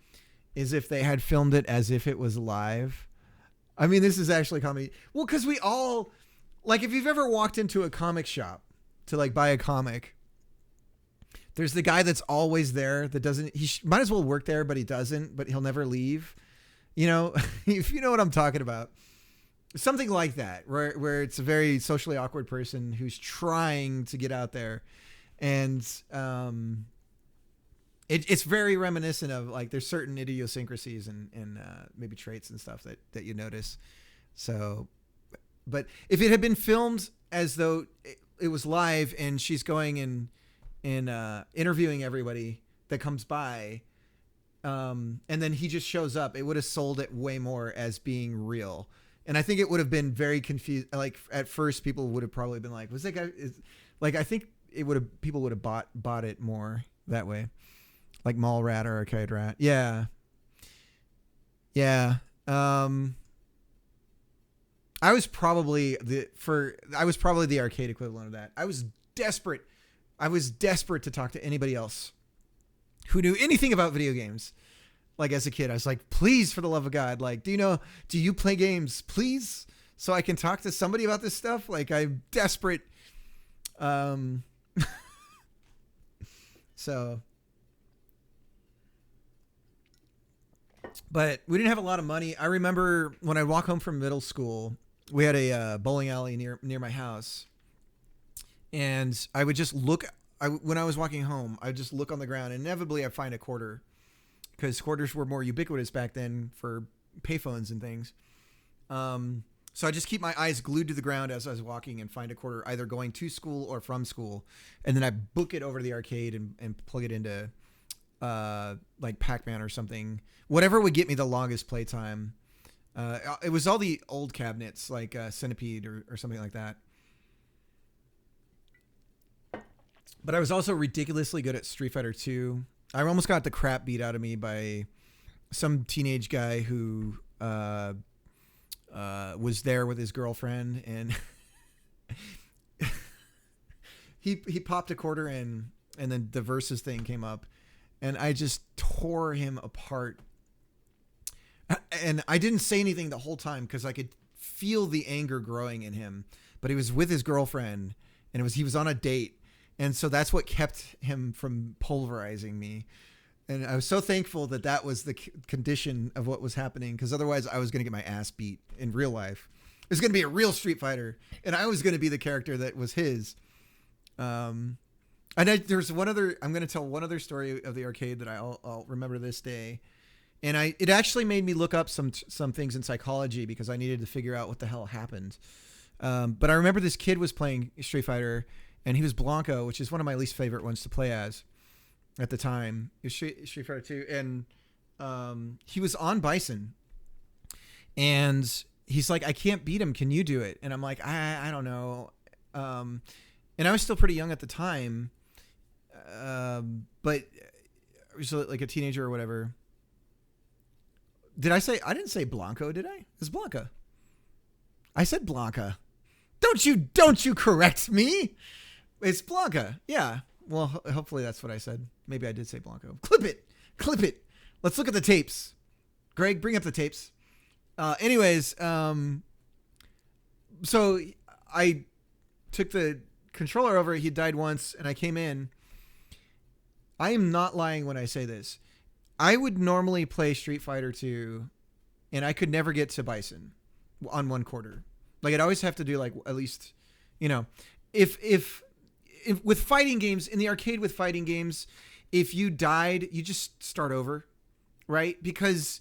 is if they had filmed it as if it was live. I mean, this is actually comedy. Well, because we all, like, if you've ever walked into a comic shop to like buy a comic, there's the guy that's always there that doesn't, might as well work there, but he doesn't, but he'll never leave. You know, if you know what I'm talking about. Something like that, where it's a very socially awkward person who's trying to get out there. And it's very reminiscent of, like, there's certain idiosyncrasies and maybe traits and stuff that you notice. So, but if it had been filmed as though it was live and she's going and interviewing everybody that comes by, and then he just shows up, it would have sold it way more as being real. And I think it would have been very confused. Like, at first, people would have probably been like, "Was that guy?" Like, I think people would have bought it more that way, like Mall Rat or Arcade Rat. Yeah. I was probably the arcade equivalent of that. I was desperate to talk to anybody else who knew anything about video games. Like, as a kid, I was like, please, for the love of God, like, do you play games, please, so I can talk to somebody about this stuff? Like, I'm desperate. So, but we didn't have a lot of money. I remember when I'd walk home from middle school, we had a bowling alley near my house, and I would just look. When I was walking home, I'd just look on the ground, and inevitably I'd find a quarter, because quarters were more ubiquitous back then for payphones and things. So I just keep my eyes glued to the ground as I was walking and find a quarter, either going to school or from school. And then I book it over to the arcade and plug it into like Pac-Man or something. Whatever would get me the longest playtime. It was all the old cabinets, like Centipede or something like that. But I was also ridiculously good at Street Fighter 2. I almost got the crap beat out of me by some teenage guy who was there with his girlfriend, and he popped a quarter in, and then the versus thing came up, and I just tore him apart. And I didn't say anything the whole time because I could feel the anger growing in him. But he was with his girlfriend, and he was on a date. And so that's what kept him from pulverizing me. And I was so thankful that was the condition of what was happening, because otherwise I was going to get my ass beat in real life. It was going to be a real Street Fighter, and I was going to be the character that was his. And there's one other, I'm going to tell one other story of the arcade that I'll remember this day. And it actually made me look up some things in psychology, because I needed to figure out what the hell happened. But I remember this kid was playing Street Fighter, and he was Blanco, which is one of my least favorite ones to play as at the time. It was Street Fighter 2. And he was on Bison. And he's like, I can't beat him. Can you do it? And I'm like, I don't know. And I was still pretty young at the time. But I was like a teenager or whatever. I didn't say Blanco, did I? It's Blanca. I said Blanca. Don't you correct me. It's Blanca. Yeah. Well, hopefully that's what I said. Maybe I did say Blanco. Clip it. Let's look at the tapes. Greg, bring up the tapes. Anyways, so I took the controller over. He died once, and I came in. I am not lying when I say this. I would normally play Street Fighter 2, and I could never get to Bison on one quarter. Like, I'd always have to do, like, at least, if with fighting games, in the arcade with fighting games, if you died, you just start over, right? Because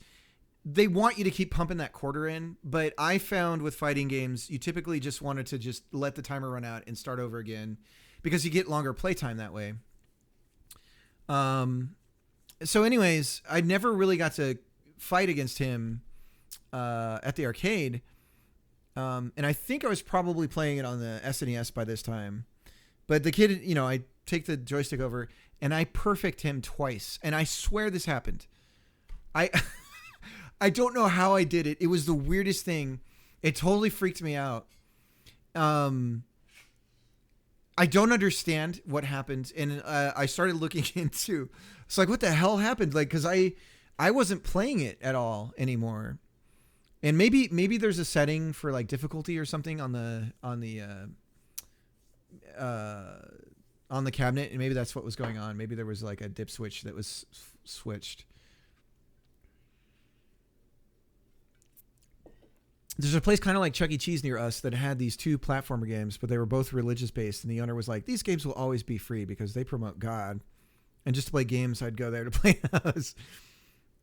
they want you to keep pumping that quarter in. But I found with fighting games, you typically just wanted to just let the timer run out and start over again, because you get longer playtime that way. So anyways, I never really got to fight against him at the arcade. And I think I was probably playing it on the SNES by this time. But the kid, you know, I take the joystick over and I perfect him twice. And I swear this happened. I don't know how I did it. It was the weirdest thing. It totally freaked me out. I don't understand what happened. And I started looking into, it's like, what the hell happened? Like, cause I wasn't playing it at all anymore. And maybe there's a setting for like difficulty or something on the cabinet, and maybe that's what was going on. Maybe there was like a dip switch that was switched. There's a place kind of like Chuck E. Cheese near us that had these 2 platformer games, but they were both religious based, and the owner was like, these games will always be free because they promote God. And just to play games, I'd go there to play those.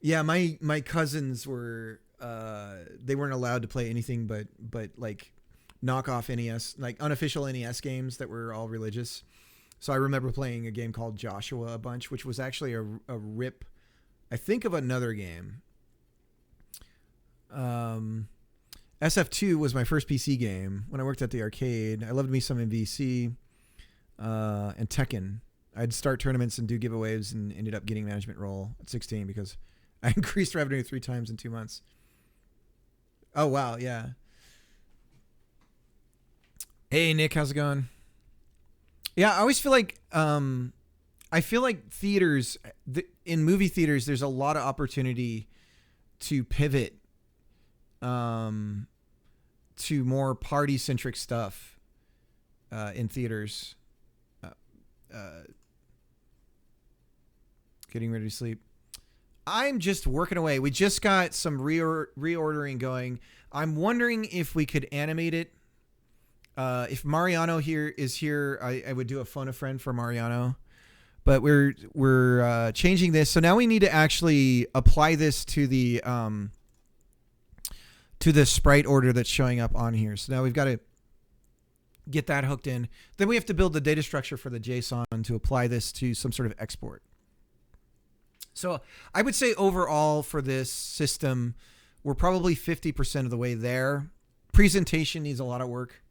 Yeah, my cousins were they weren't allowed to play anything but like knockoff NES, like unofficial NES games that were all religious. So I remember playing a game called Joshua a bunch, which was actually a rip, I think, of another game. SF2 was my first PC game when I worked at the arcade. I loved me some MVC and Tekken. I'd start tournaments and do giveaways and ended up getting management role at 16 because I increased revenue 3 times in 2 months. Oh, wow. Yeah. Hey, Nick, how's it going? Yeah, I always feel like theaters, in movie theaters, there's a lot of opportunity to pivot to more party-centric stuff in theaters. Getting ready to sleep. I'm just working away. We just got some reordering going. I'm wondering if we could animate it. If Mariano is here, I would do a phone a friend for Mariano. But we're changing this. So now we need to actually apply this to the sprite order that's showing up on here. So now we've got to get that hooked in. Then we have to build the data structure for the JSON to apply this to some sort of export. So I would say overall for this system, we're probably 50% of the way there. Presentation needs a lot of work.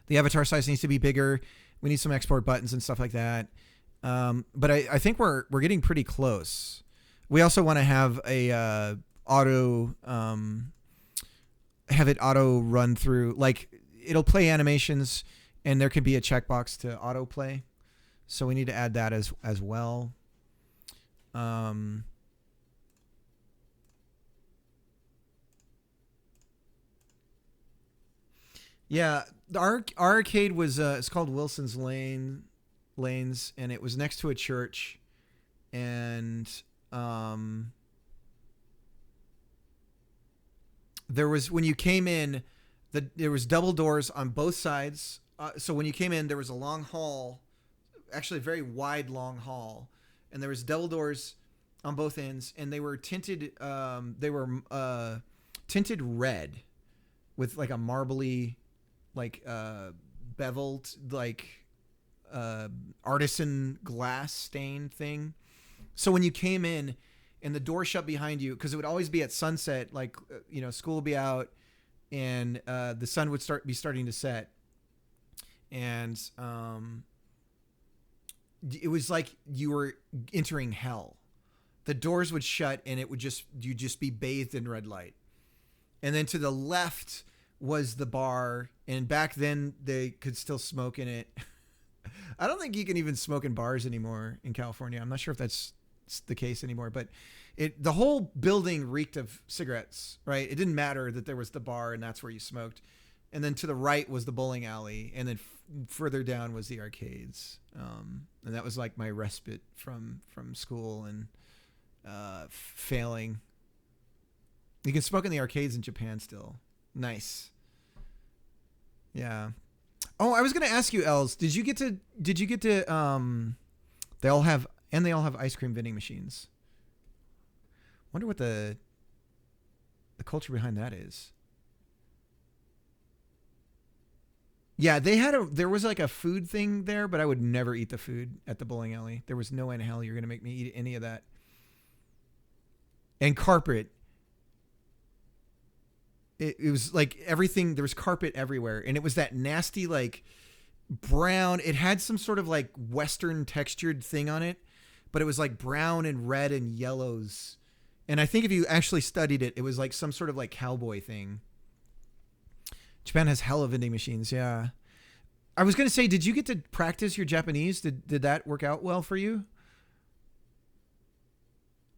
The avatar size needs to be bigger. We need some export buttons and stuff like that. But I think we're getting pretty close. We also want to have a have it auto run through, like it'll play animations and there can be a checkbox to auto play. So we need to add that as well. Yeah, our arcade was it's called Wilson's Lanes, and it was next to a church, and there was, when you came in, there was double doors on both sides. So when you came in, there was a long hall, actually a very wide long hall, and there was double doors on both ends, and they were tinted. They were tinted red, with like a marbly, like beveled, like artisan glass stain thing. So when you came in, and the door shut behind you, because it would always be at sunset, like school would be out, and the sun would be starting to set, and it was like you were entering hell. The doors would shut, and you'd just be bathed in red light. And then to the left was the bar, and back then they could still smoke in it. I don't think you can even smoke in bars anymore in California. I'm not sure if that's the case anymore, but the whole building reeked of cigarettes, right? It didn't matter that there was the bar and that's where you smoked. And then to the right was the bowling alley, and then further down was the arcades. And that was like my respite from school and failing. You can smoke in the arcades in Japan still. Nice. Yeah. Oh, I was going to ask you, Els, did you get to they all have ice cream vending machines. Wonder what the culture behind that is. Yeah, there was like a food thing there, but I would never eat the food at the bowling alley. There was no way in hell you're going to make me eat any of that. and carpet. It was like everything. There was carpet everywhere, and it was that nasty like brown. It had some sort of like Western textured thing on it, but it was like brown and red and yellows. And I think if you actually studied it, it was like some sort of like cowboy thing. Japan has hella vending machines. Yeah. I was going to say, did you get to practice your Japanese? Did that work out well for you?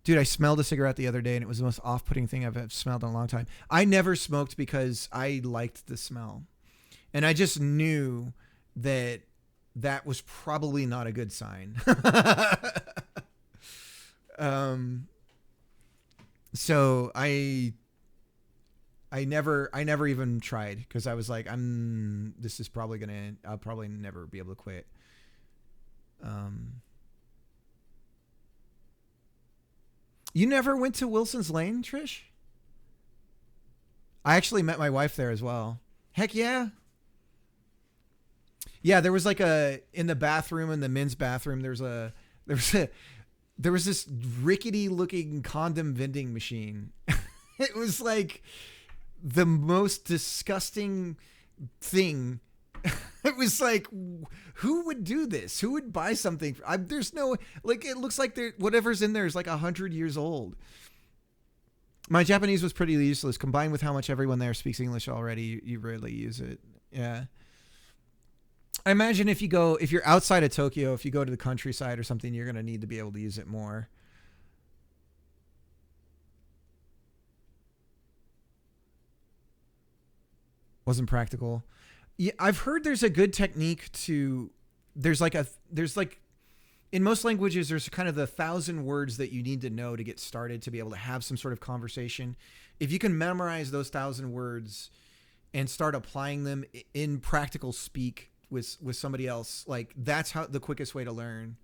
Dude, I smelled a cigarette the other day and it was the most off-putting thing I've smelled in a long time. I never smoked because I liked the smell. And I just knew that that was probably not a good sign. So I never even tried because I was like, this is probably I'll probably never be able to quit. You never went to Wilson's Lane, Trish? I actually met my wife there as well. Heck yeah. Yeah, there was like in the bathroom, in the men's bathroom, there was this rickety looking condom vending machine. It was like the most disgusting thing. It was like, who would do this? Who would buy something? There's no, like, it looks like whatever's in there is like 100 years old. My Japanese was pretty useless. Combined with how much everyone there speaks English already, you rarely use it. Yeah. I imagine if you're outside of Tokyo, if you go to the countryside or something, you're going to need to be able to use it more. Wasn't practical. Yeah, I've heard there's a good technique there's like in most languages, there's kind of the 1,000 words that you need to know to get started to be able to have some sort of conversation. If you can memorize those 1,000 words and start applying them in practical speak with somebody else, like that's how the quickest way to learn.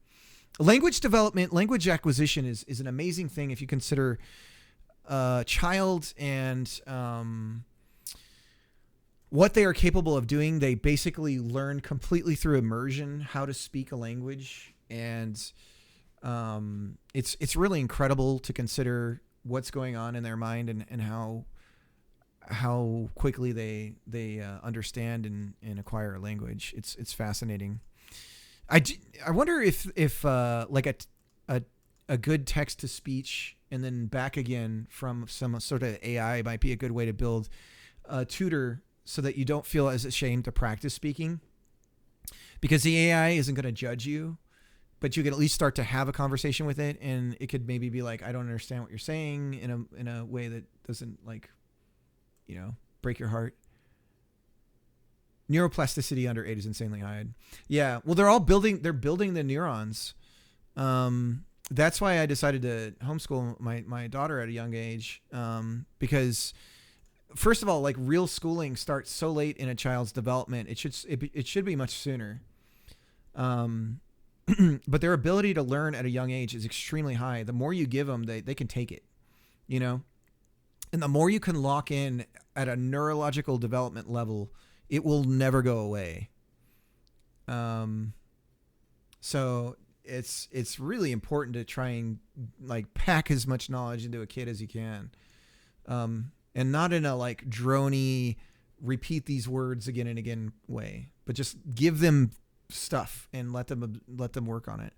Language development, language acquisition is an amazing thing if you consider child and what they are capable of doing. They basically learn completely through immersion how to speak a language, and it's really incredible to consider what's going on in their mind and how quickly they understand and acquire a language. It's fascinating. I wonder if like a good text to speech and then back again from some sort of AI might be a good way to build a tutor so that you don't feel as ashamed to practice speaking, because the AI isn't going to judge you, but you can at least start to have a conversation with it, and it could maybe be like, I don't understand what you're saying in a way that doesn't, like, break your heart. Neuroplasticity under 8 is insanely high. Yeah. Well, they're building the neurons. That's why I decided to homeschool my daughter at a young age. Because first of all, like, real schooling starts so late in a child's development. It should be much sooner. But their ability to learn at a young age is extremely high. The more you give them, they can take it, and the more you can lock in at a neurological development level, it will never go away. So it's really important to try and like pack as much knowledge into a kid as you can. And not in a like droney, repeat these words again and again way, but just give them stuff and let them work on it.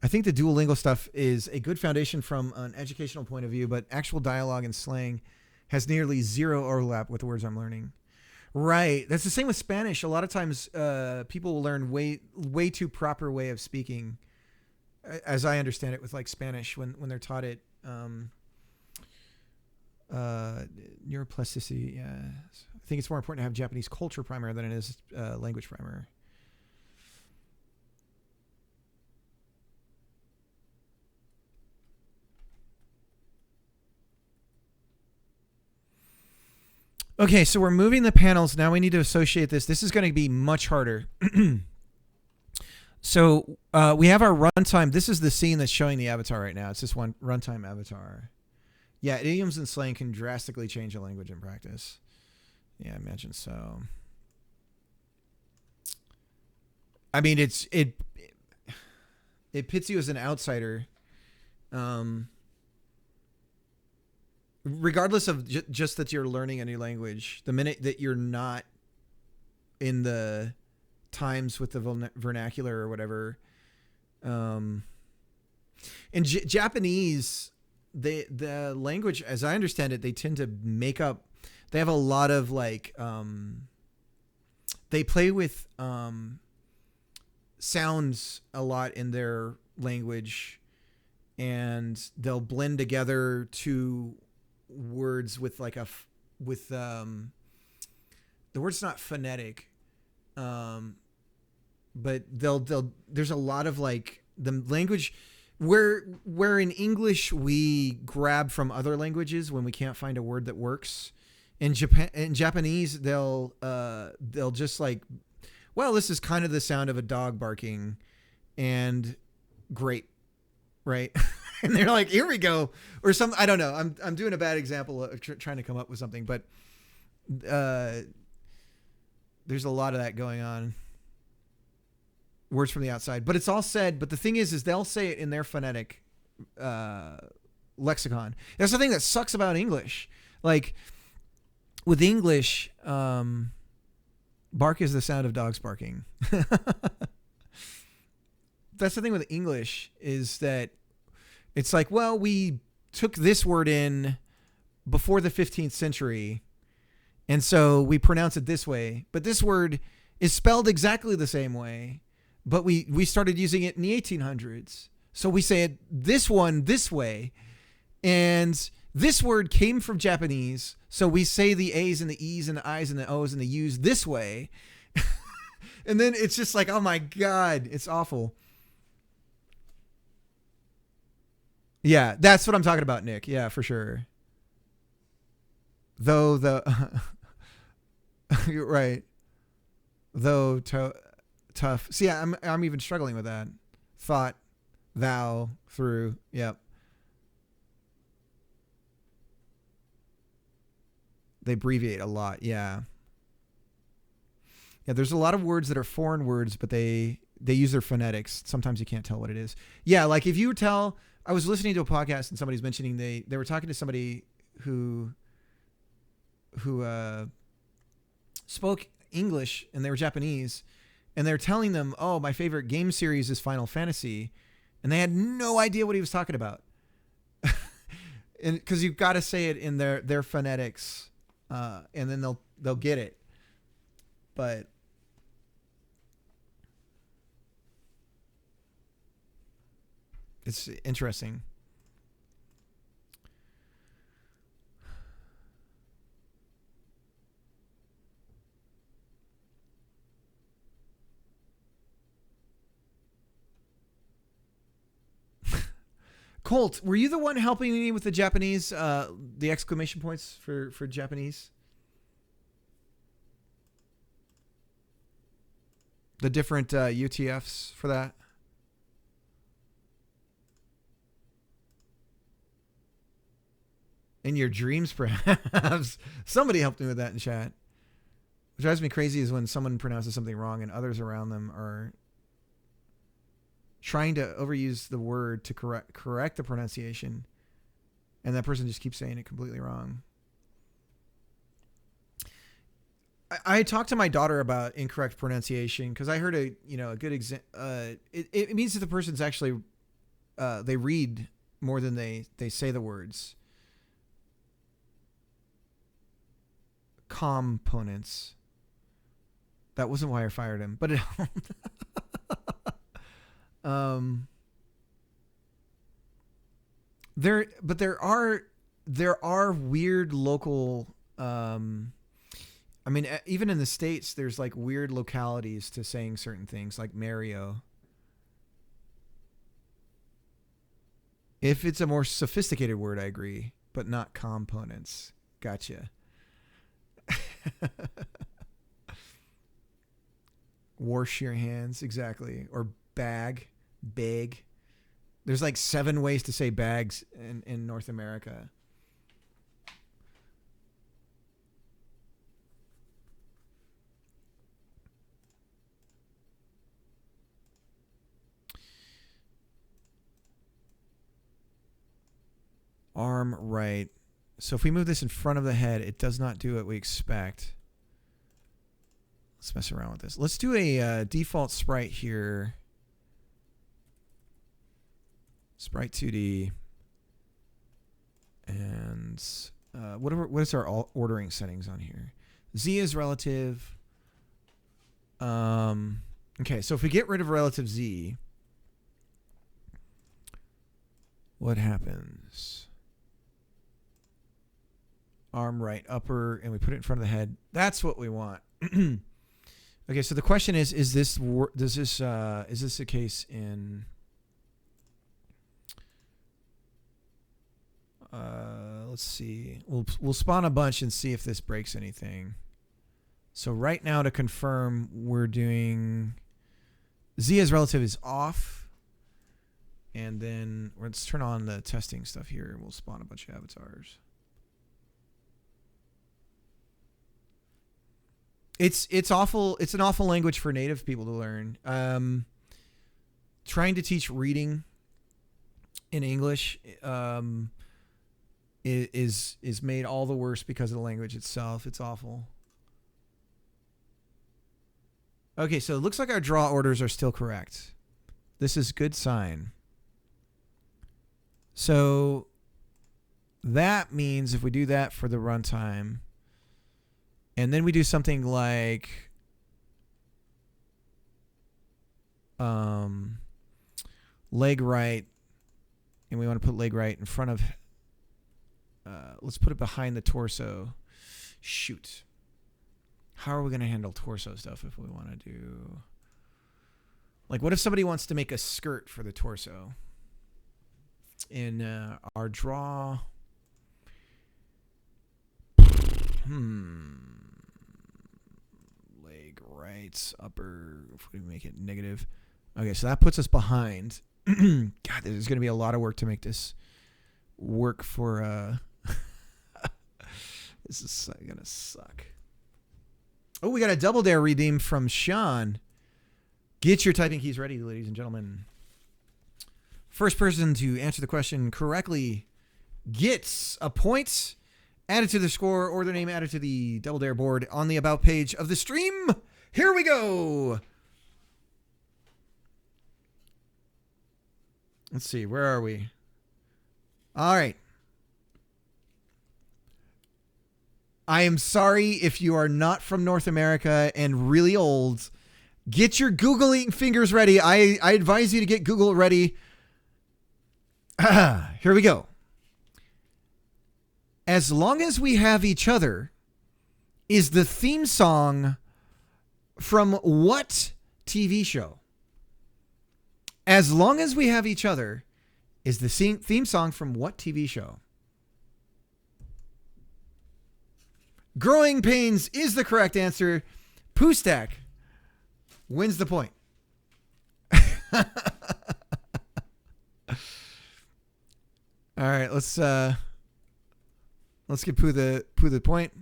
I think the Duolingo stuff is a good foundation from an educational point of view, but actual dialogue and slang has nearly zero overlap with the words I'm learning. Right. That's the same with Spanish. A lot of times people will learn way too proper way of speaking, as I understand it, with like Spanish when they're taught it. Neuroplasticity. Yeah. I think it's more important to have Japanese culture primer than it is language primer. Okay, so we're moving the panels. Now we need to associate this. This is going to be much harder. So we have our runtime. This is the scene that's showing the avatar right now. It's this one runtime avatar. Yeah, idioms and slang can drastically change a language in practice. Yeah, I imagine so. I mean, it pits you as an outsider Regardless of just that you're learning a new language, the minute that you're not in the times with the vernacular or whatever, in Japanese, the language, as I understand it, they tend to make up. They have a lot of like, they play with sounds a lot in their language, and they'll blend together two words with like the word's not phonetic, but there's a lot of like the language where in English we grab from other languages when we can't find a word that works. In Japanese, they'll just like, well, this is kind of the sound of a dog barking, and great, right? And they're like, here we go, or some, I don't know. I'm doing a bad example of trying to come up with something, but there's a lot of that going on. Words from the outside, but it's all said. But the thing is they'll say it in their phonetic lexicon. That's the thing that sucks about English. Like with English, bark is the sound of dogs barking. That's the thing with English, is that it's like, well, we took this word in before the 15th century, and so we pronounce it this way. But this word is spelled exactly the same way, but we started using it in the 1800s. So we say it this way, and this word came from Japanese, so we say the A's and the E's and the I's and the O's and the U's this way. And then it's just like, oh my God, it's awful. Yeah, that's what I'm talking about, Nick. Yeah, for sure. Though you're right. Though tough. See, I'm even struggling with that. Thought, thou, through. Yep. They abbreviate a lot. Yeah. Yeah, there's a lot of words that are foreign words, but they use their phonetics. Sometimes you can't tell what it is. Yeah, like if you tell, I was listening to a podcast and somebody's mentioning they were talking to somebody who spoke English and they were Japanese, and they're telling them, oh, my favorite game series is Final Fantasy, and they had no idea what he was talking about. And because you've got to say it in their phonetics, and then they'll get it. But it's interesting. Colt, were you the one helping me with the Japanese, the exclamation points for Japanese? The different UTFs for that? In your dreams, perhaps. Somebody helped me with that in chat. What drives me crazy is when someone pronounces something wrong and others around them are trying to overuse the word to correct the pronunciation, and that person just keeps saying it completely wrong. I talked to my daughter about incorrect pronunciation because I heard a good example. It means that the person's actually they read more than they say the words. Components. That wasn't why I fired him, but it helped. There are weird local, I mean, even in the States, there's like weird localities to saying certain things, like Mario. If it's a more sophisticated word, I agree, but not components. Gotcha. Wash your hands, exactly. Or bag. There's like 7 ways to say bags in North America. arm right. So if we move this in front of the head, it does not do what we expect. Let's mess around with this. Let's do a default sprite here. Sprite 2D. And what is our ordering settings on here? Z is relative. Okay, so if we get rid of relative Z, what happens? Arm right, upper, and we put it in front of the head. That's what we want. Okay, so the question is this a case in let's see. We'll spawn a bunch and see if this breaks anything. So right now to confirm, we're doing Z as relative is off. And then let's turn on the testing stuff here. We'll spawn a bunch of avatars. It's awful. It's an awful language for native people to learn. Trying to teach reading in English is made all the worse because of the language itself. It's awful. Okay, so it looks like our draw orders are still correct. This is good sign. So that means if we do that for the runtime, and then we do something like leg right, and we want to put leg right in front of, let's put it behind the torso. Shoot. How are we going to handle torso stuff if we want to do... Like, what if somebody wants to make a skirt for the torso? In our draw... Leg right, upper... If we make it negative. Okay, so that puts us behind. God, there's going to be a lot of work to make this work for... This is going to suck. Oh, we got a double dare redeem from Sean. Get your typing keys ready, ladies and gentlemen. First person to answer the question correctly gets a point added to the score or their name added to the double dare board on the about page of the stream. Here we go. Let's see. Where are we? All right. I am sorry if you are not from North America and really old. Get your Googling fingers ready. I advise you to get Google ready. Here we go. As Long as We Have Each Other is the theme song from what TV show? As Long as We Have Each Other is the theme song from what TV show? Growing Pains is the correct answer. Poostack wins the point. All right, let's give Pooh the point.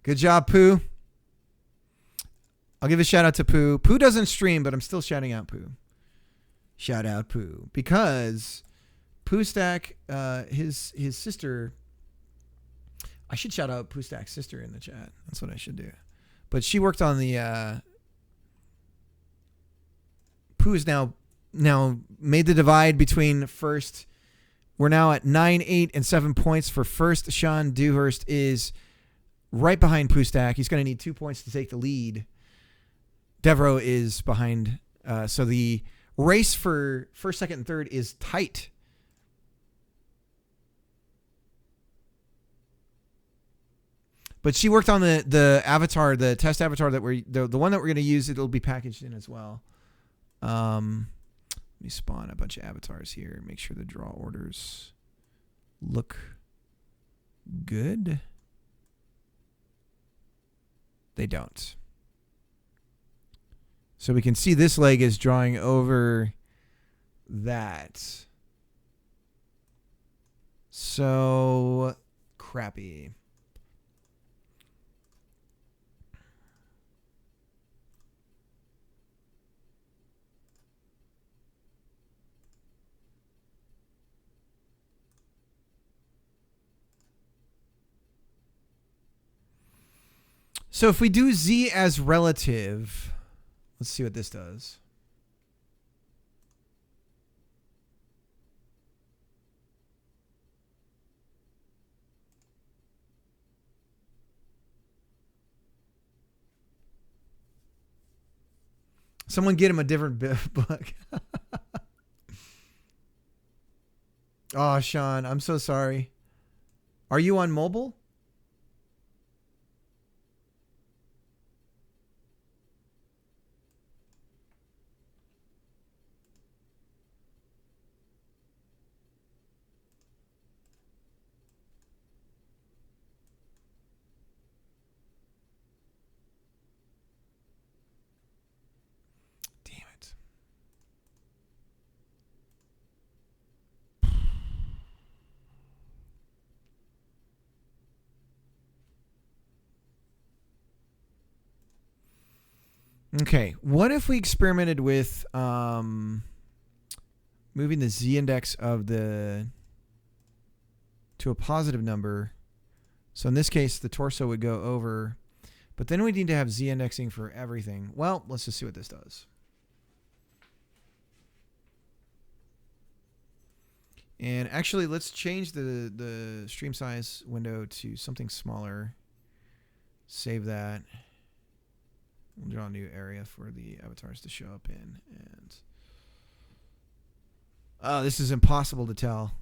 Good job, Pooh. I'll give a shout out to Pooh. Pooh doesn't stream, but I'm still shouting out Pooh. Shout out Pooh, because Poostack, his sister. I should shout out Poostack's sister in the chat. That's what I should do. But she worked on the. Pooh is now made the divide between first. We're now at 9, 8, and 7 points for first. Sean Dewhurst is right behind Poostack. He's going to need 2 points to take the lead. Devereaux is behind. So the race for first, second, and third is tight. But she worked on the avatar, the test avatar that the one that we're going to use. It'll be packaged in as well. Let me spawn a bunch of avatars here and make sure the draw orders look good. They don't. So we can see this leg is drawing over that. So crappy. So if we do Z as relative, let's see what this does. Someone get him a different book. Oh, Sean, I'm so sorry. Are you on mobile? Damn it. Okay, what if we experimented with moving the z-index of the to a positive number? So in this case, the torso would go over, but then we need to have z-indexing for everything. Well, let's just see what this does. And actually, let's change the stream size window to something smaller. Save that. We'll draw a new area for the avatars to show up in. And oh, this is impossible to tell.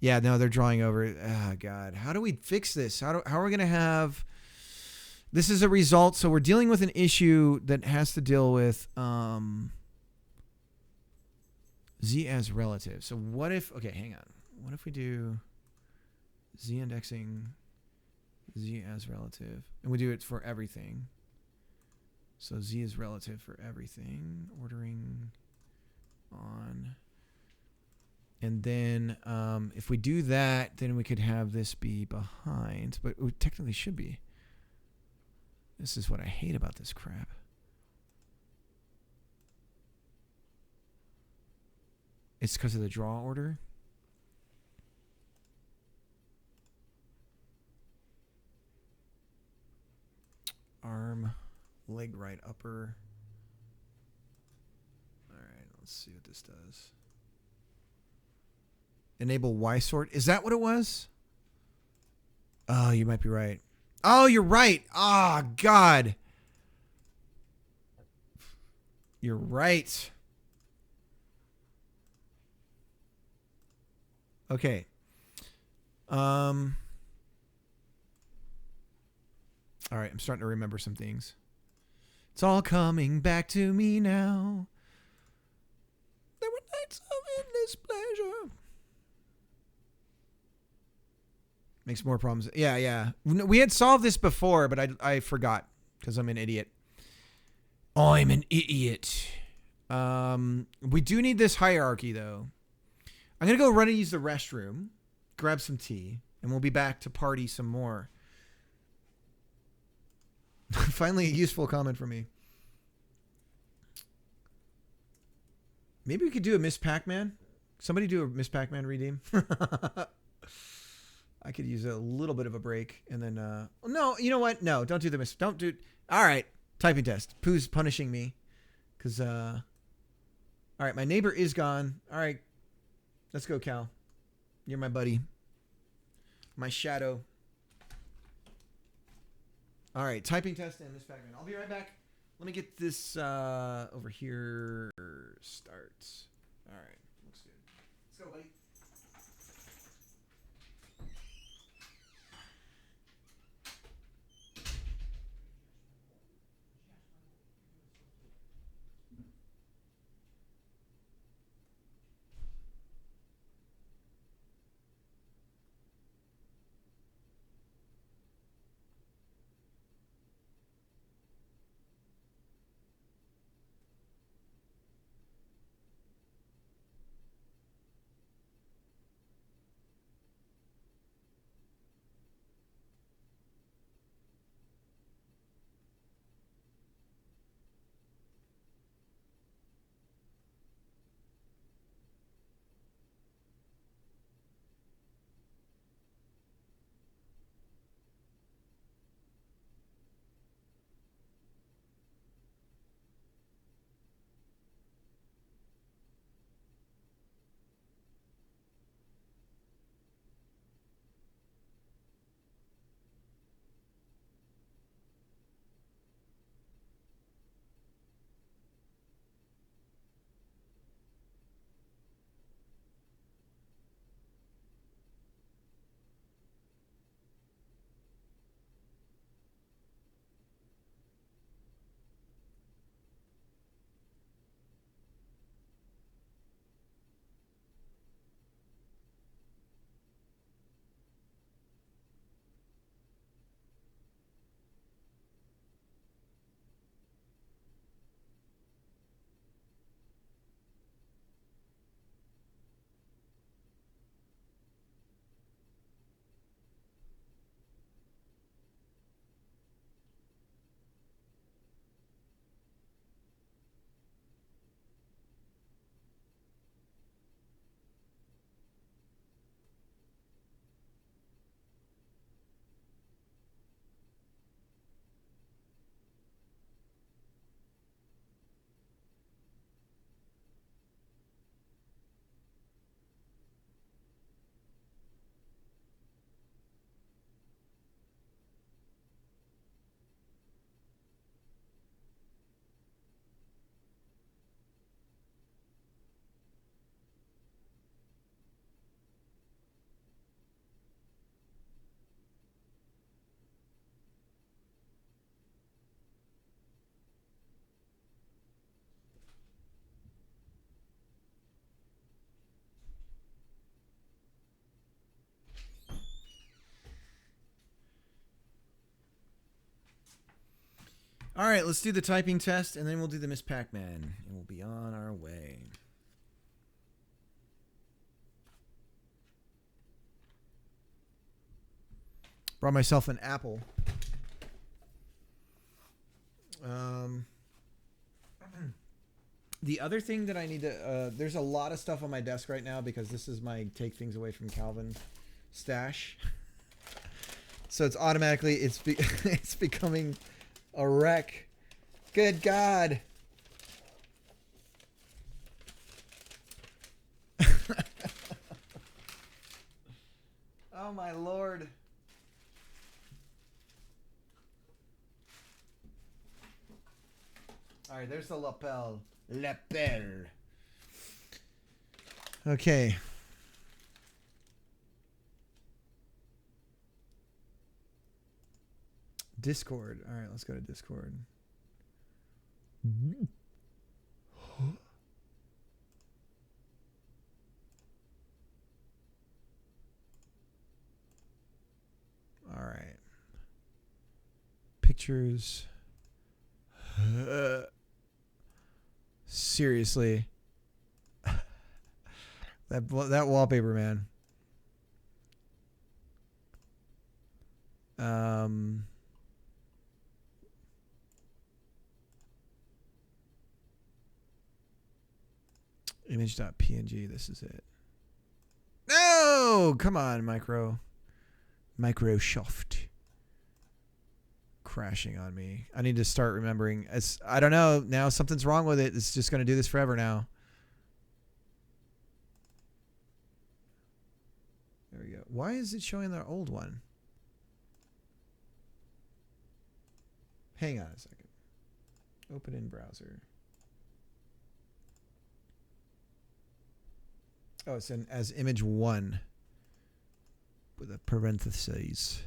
Yeah, no, they're drawing over it. Oh, God. How do we fix this? How are we going to have... This is a result. So we're dealing with an issue that has to deal with Z as relative. So what if... Okay, hang on. What if we do Z indexing... Z as relative. And we do it for everything. So Z is relative for everything. Ordering on. And then if we do that, then we could have this be behind. But it technically should be. This is what I hate about this crap. It's because of the draw order. Arm, leg right upper. All right, let's see what this does. Enable Y sort. Is that what it was? Oh, you might be right. Oh, you're right. Oh, God. You're right. Okay. All right, I'm starting to remember some things. It's all coming back to me now. There were nights of endless pleasure. Makes more problems. Yeah. We had solved this before, but I forgot because I'm an idiot. I'm an idiot. We do need this hierarchy, though. I'm going to go run and use the restroom, grab some tea, and we'll be back to party some more. Finally, a useful comment from me. Maybe we could do a Miss Pac-Man. Somebody do a Miss Pac-Man redeem. I could use a little bit of a break. And then, no, you know what? No, don't do the Miss. Don't do. All right. Typing test. Pooh's punishing me. Because, all right. My neighbor is gone. All right. Let's go, Cal. You're my buddy. My shadow. All right, typing test and Miss Pac-Man. I'll be right back. Let me get this over here. Start. All right, looks good. Let's go, buddy. All right, let's do the typing test, and then we'll do the Miss Pac-Man, and we'll be on our way. Brought myself an apple. The other thing that I need to... there's a lot of stuff on my desk right now because this is my take things away from Calvin stash. So it's automatically... it's becoming a wreck. Good God. Oh my Lord. All right, there's the lapel. Lapel. Okay. Discord. All right, let's go to Discord. All right. Pictures. Seriously. that wallpaper, man. Image.png, this is it. No! Come on, Microsoft. Crashing on me. I need to start remembering. I don't know. Now something's wrong with it. It's just going to do this forever now. There we go. Why is it showing the old one? Hang on a second. Open in browser. Oh, it's as image 1 with a parentheses.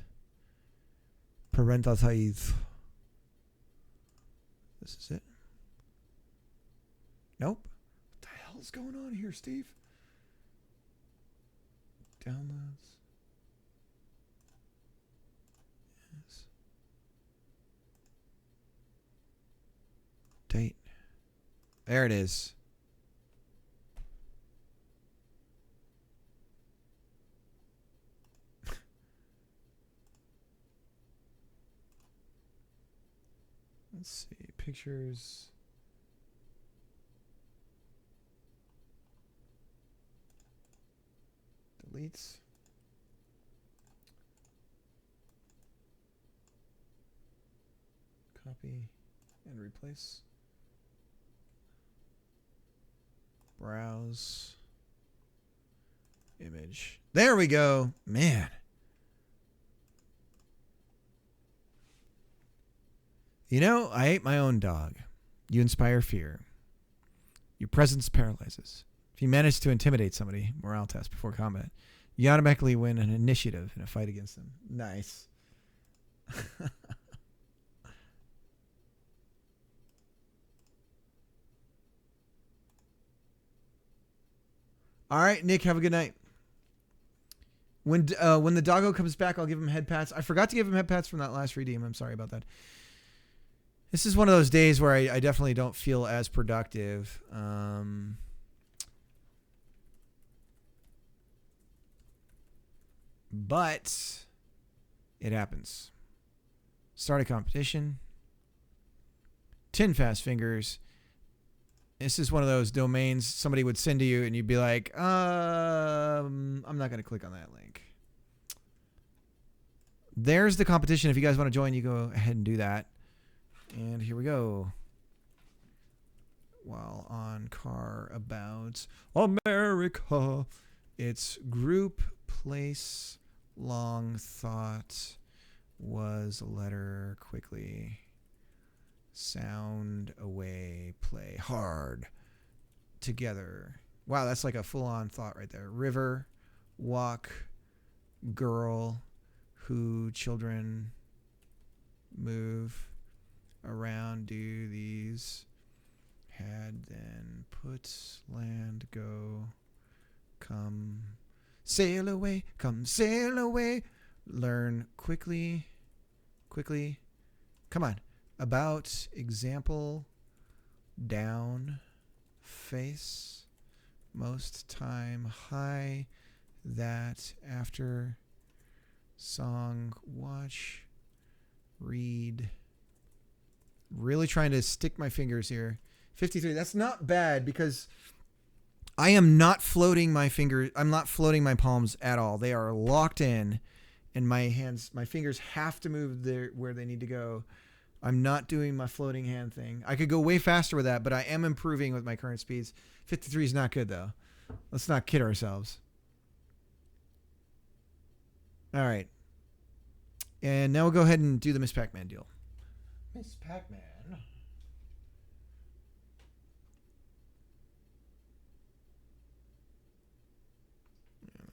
Parentheses. This is it. Nope. What the hell is going on here, Steve? Downloads. Yes. Date. There it is. Let's see, pictures. Deletes. Copy and replace. Browse. Image. There we go. Man. You know, I ate my own dog. You inspire fear. Your presence paralyzes. If you manage to intimidate somebody, morale test before combat, you automatically win an initiative in a fight against them. Nice. All right, Nick, have a good night. When the doggo comes back, I'll give him head pats. I forgot to give him head pats from that last redeem. I'm sorry about that. This is one of those days where I definitely don't feel as productive. But it happens. Start a competition. 10 fast fingers. This is one of those domains somebody would send to you and you'd be like, I'm not going to click on that link. There's the competition. If you guys want to join, you go ahead and do that. And here we go. While on car about America, it's group, place, long thought, was letter, quickly, sound, away, play, hard, together. Wow, that's like a full-on thought right there. River, walk, girl, who, children, move, around, do these, had, then, put, land, go, come, sail away, come sail away, learn quickly, come on, About example down face most time high that after song watch read. Really trying to stick my fingers here. 53. That's not bad because I am not floating my fingers. I'm not floating my palms at all. They are locked in, and my fingers have to move there where they need to go. I'm not doing my floating hand thing. I could go way faster with that, but I am improving with my current speeds. 53 is not good though. Let's not kid ourselves. All right. And now we'll go ahead and do the Miss Pac-Man deal. Miss Pac-Man.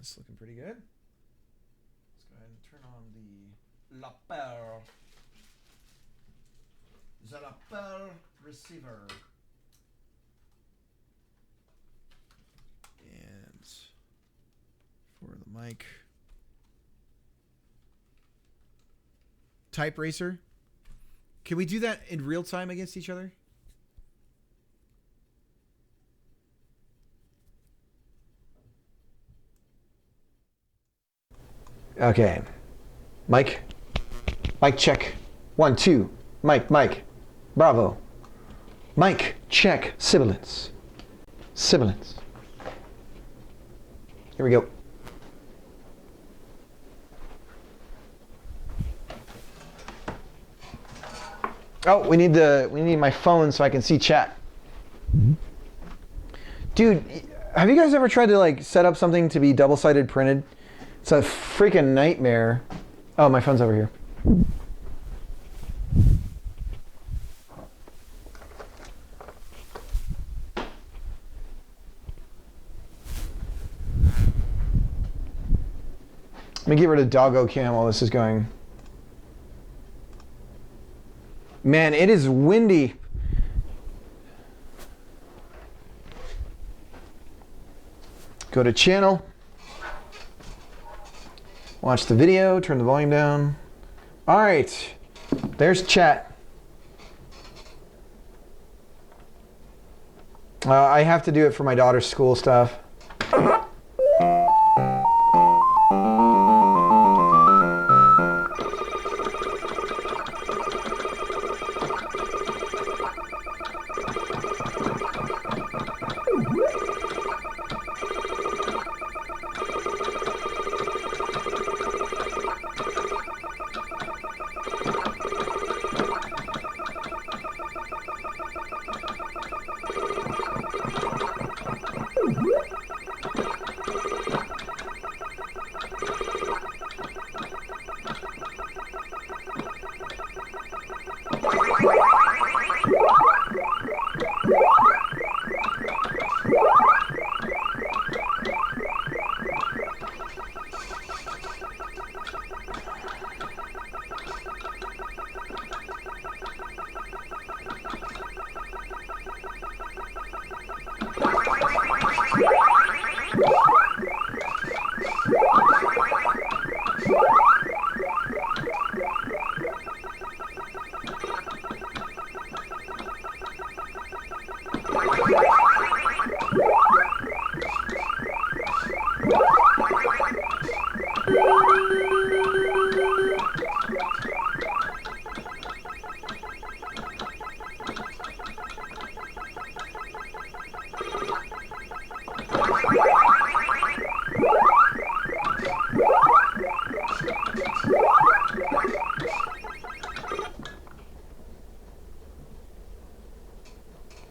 It's looking pretty good. Let's go ahead and turn on the lapel. The lapel receiver. And for the mic. Type Racer. Can we do that in real time against each other? Okay. Mike. Mic check. 1, 2. Mike. Bravo. Mic check. Sibilance. Sibilance. Here we go. Oh, we need my phone so I can see chat. Dude, have you guys ever tried to like set up something to be double-sided printed? It's a freaking nightmare. Oh, my phone's over here. Let me get rid of doggo cam while this is going. Man, it is windy. Go to channel. Watch the video, turn the volume down. All right, there's chat. I have to do it for my daughter's school stuff.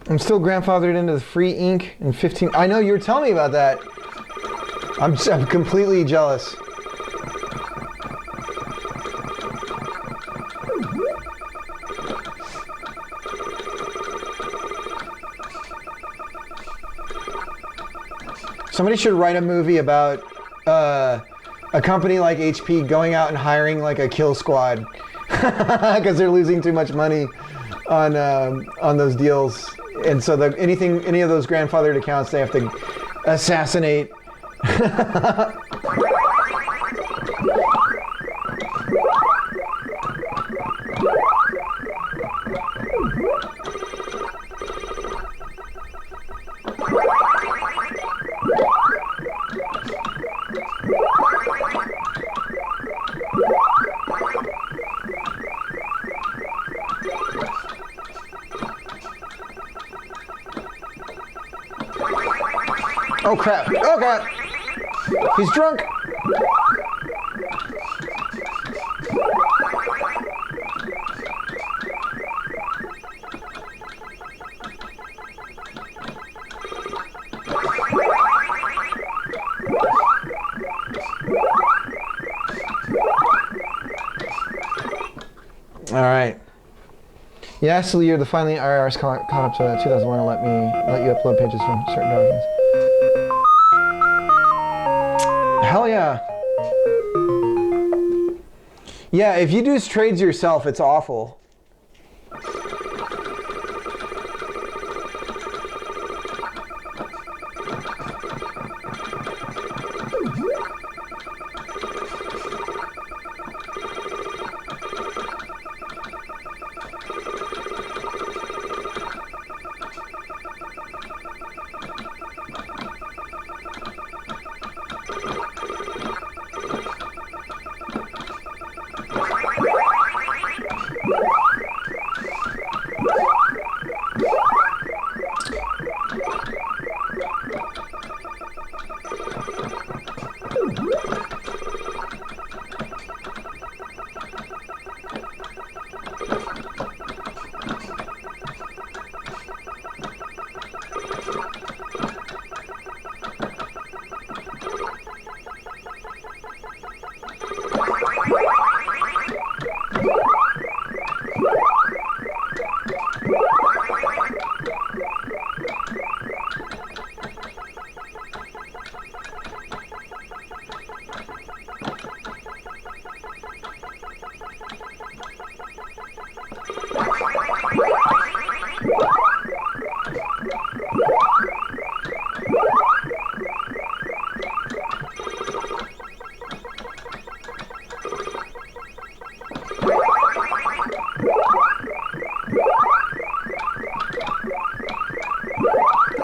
I'm still grandfathered into the free ink in 15. I know you were telling me about that. I'm completely jealous. Somebody should write a movie about a company like HP going out and hiring like a kill squad because they're losing too much money on those deals. And so any of those grandfathered accounts, they have to assassinate. Oh crap! Oh god! He's drunk! Alright. Yeah, so you're the finally IRS caught up to 2001 and let you upload pages from certain documents. Hell yeah. Yeah, if you do trades yourself, it's awful.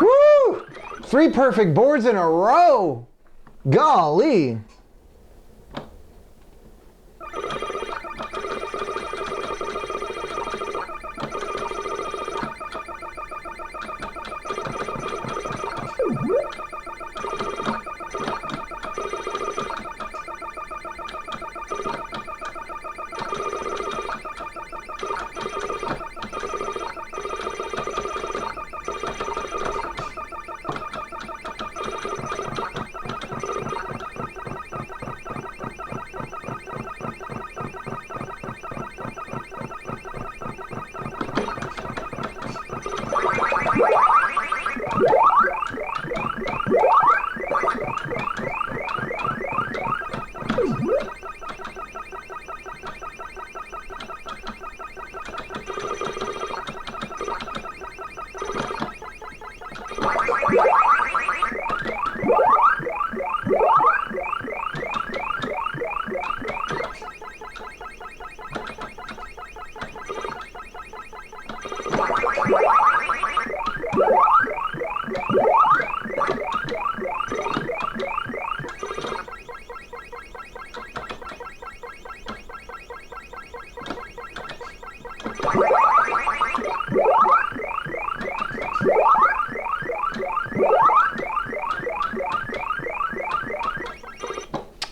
Woo! 3 perfect boards in a row! Golly!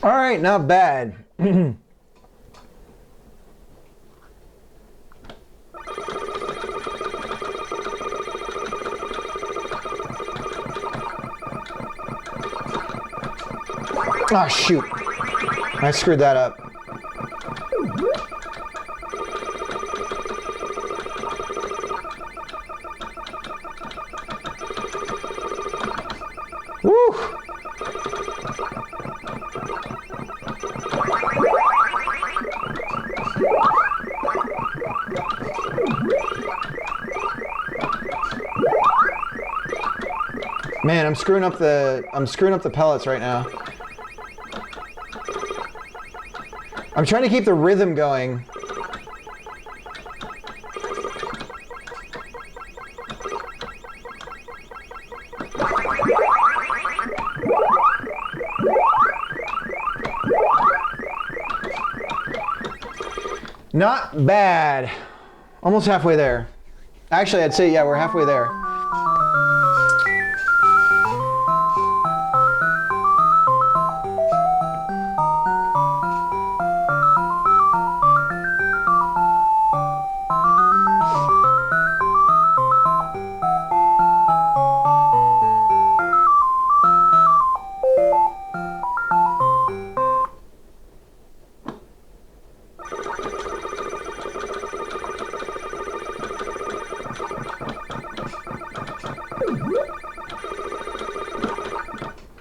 All right, not bad. Oh, shoot. I screwed that up. Woo! Man, I'm screwing up the pellets right now. I'm trying to keep the rhythm going. Not bad. Almost halfway there. Actually, I'd say, yeah, we're halfway there.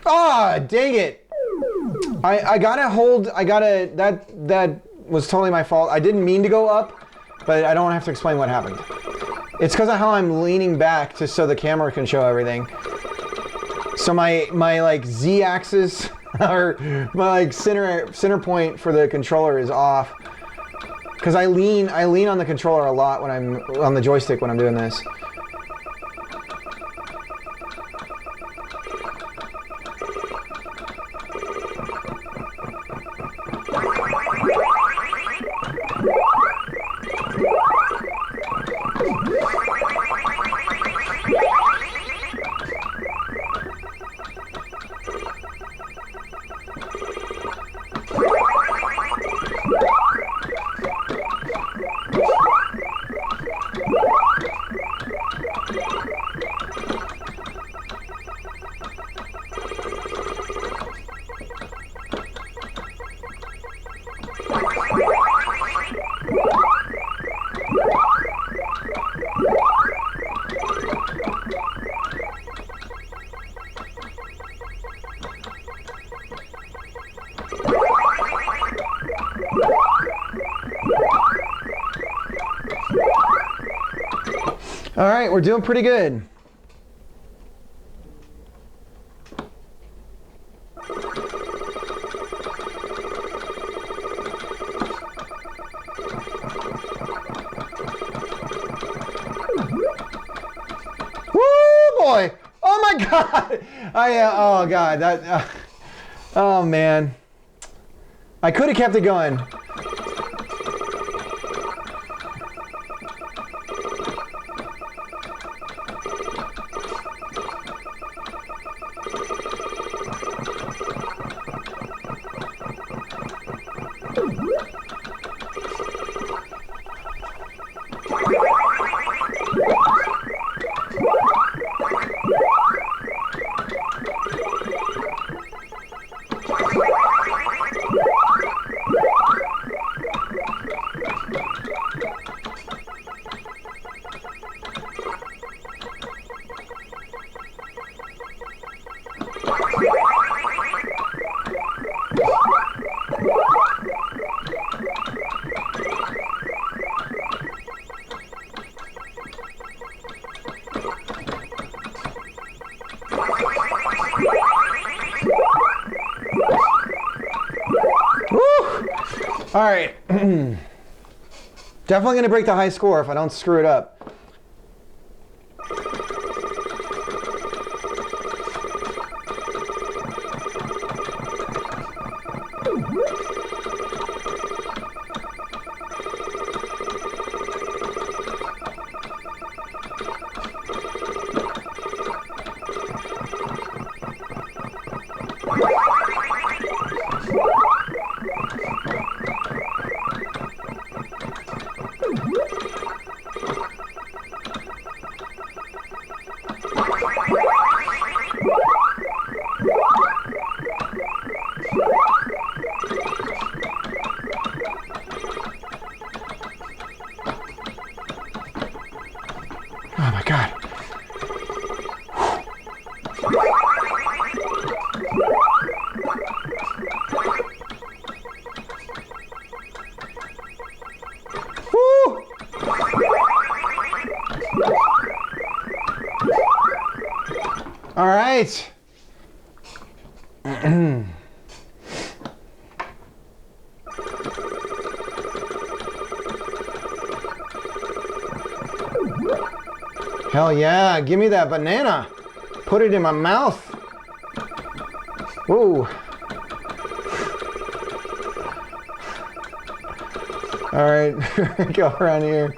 Ah, dang it. That was totally my fault. I didn't mean to go up, but I don't have to explain what happened. It's because of how I'm leaning back just so the camera can show everything. So my like Z-axis or my like center point for the controller is off. Because I lean on the controller a lot when I'm on the joystick when I'm doing this. All right, we're doing pretty good. Woo, boy! Oh my God! Oh God, that. Oh man, I could have kept it going. All right. Definitely going to break the high score if I don't screw it up. Oh my God. Woo! All right. Hell yeah, give me that banana. Put it in my mouth. Whoa. All right, go around here.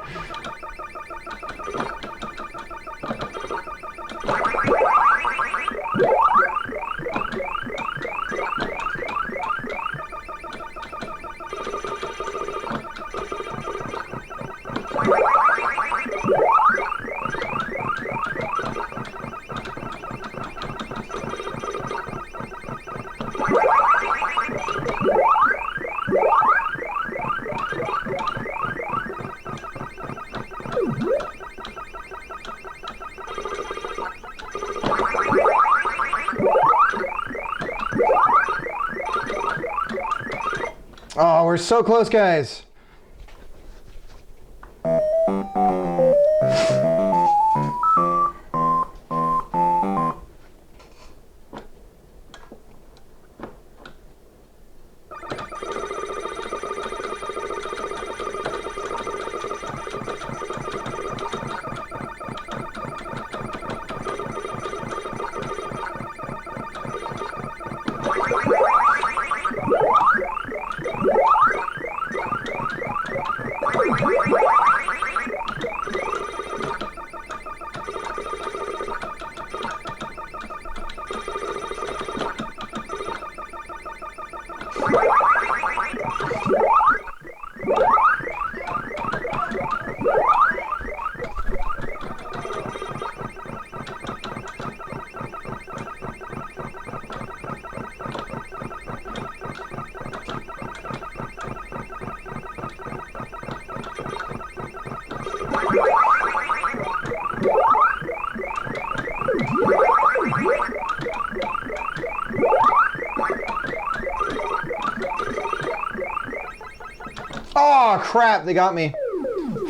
Oh, we're so close, guys. Oh crap, they got me.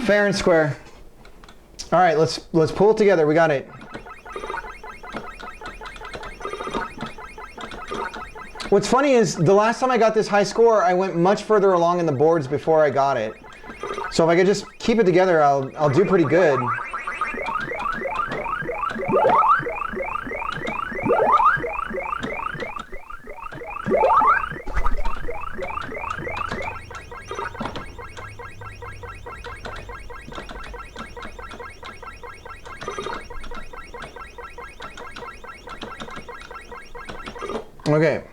Fair and square. All right, let's pull it together. We got it. What's funny is the last time I got this high score, I went much further along in the boards before I got it. So if I could just keep it together, I'll do pretty good. Okay.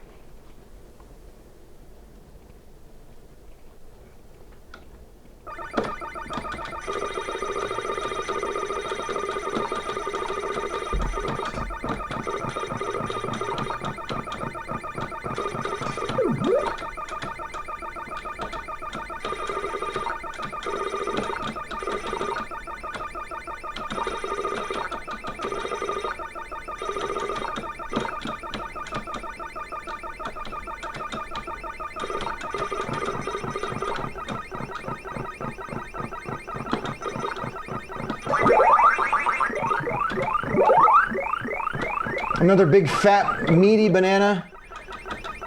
Another big fat meaty banana.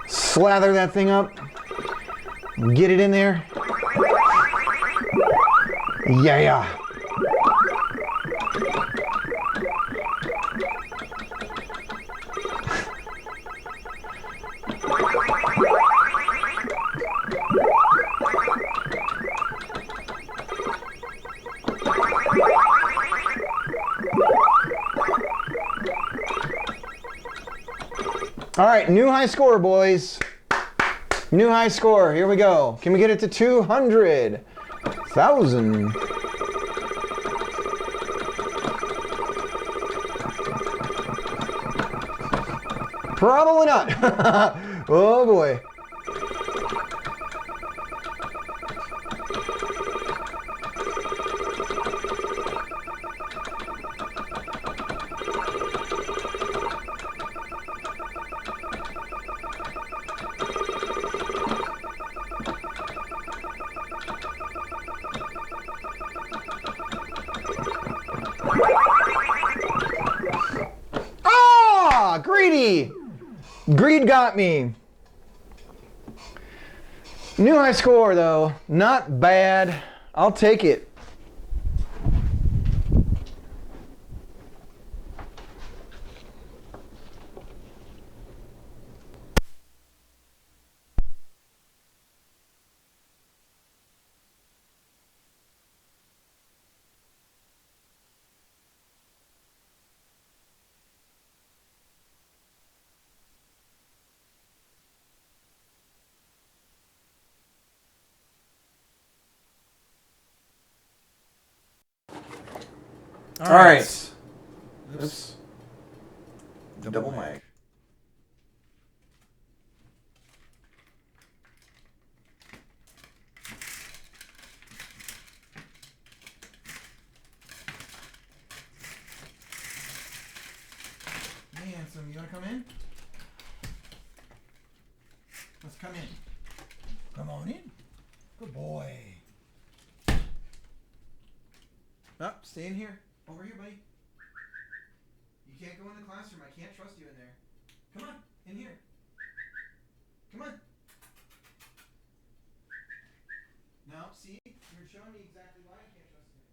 Slather that thing up. Get it in there. Yeah. All right, new high score, boys. New high score. Here we go. Can we get it to 200,000? Probably not. Oh boy. Ah, greedy. Greed got me. New high score though, not bad. I'll take it. All right. Oops. Double mic. Handsome, you want to come in? Let's come in. Come on in. Good boy. Oh, stay in here. Over here, buddy. You can't go in the classroom. I can't trust you in there. Come on, in here. Come on. No, see? You're showing me exactly why I can't trust you.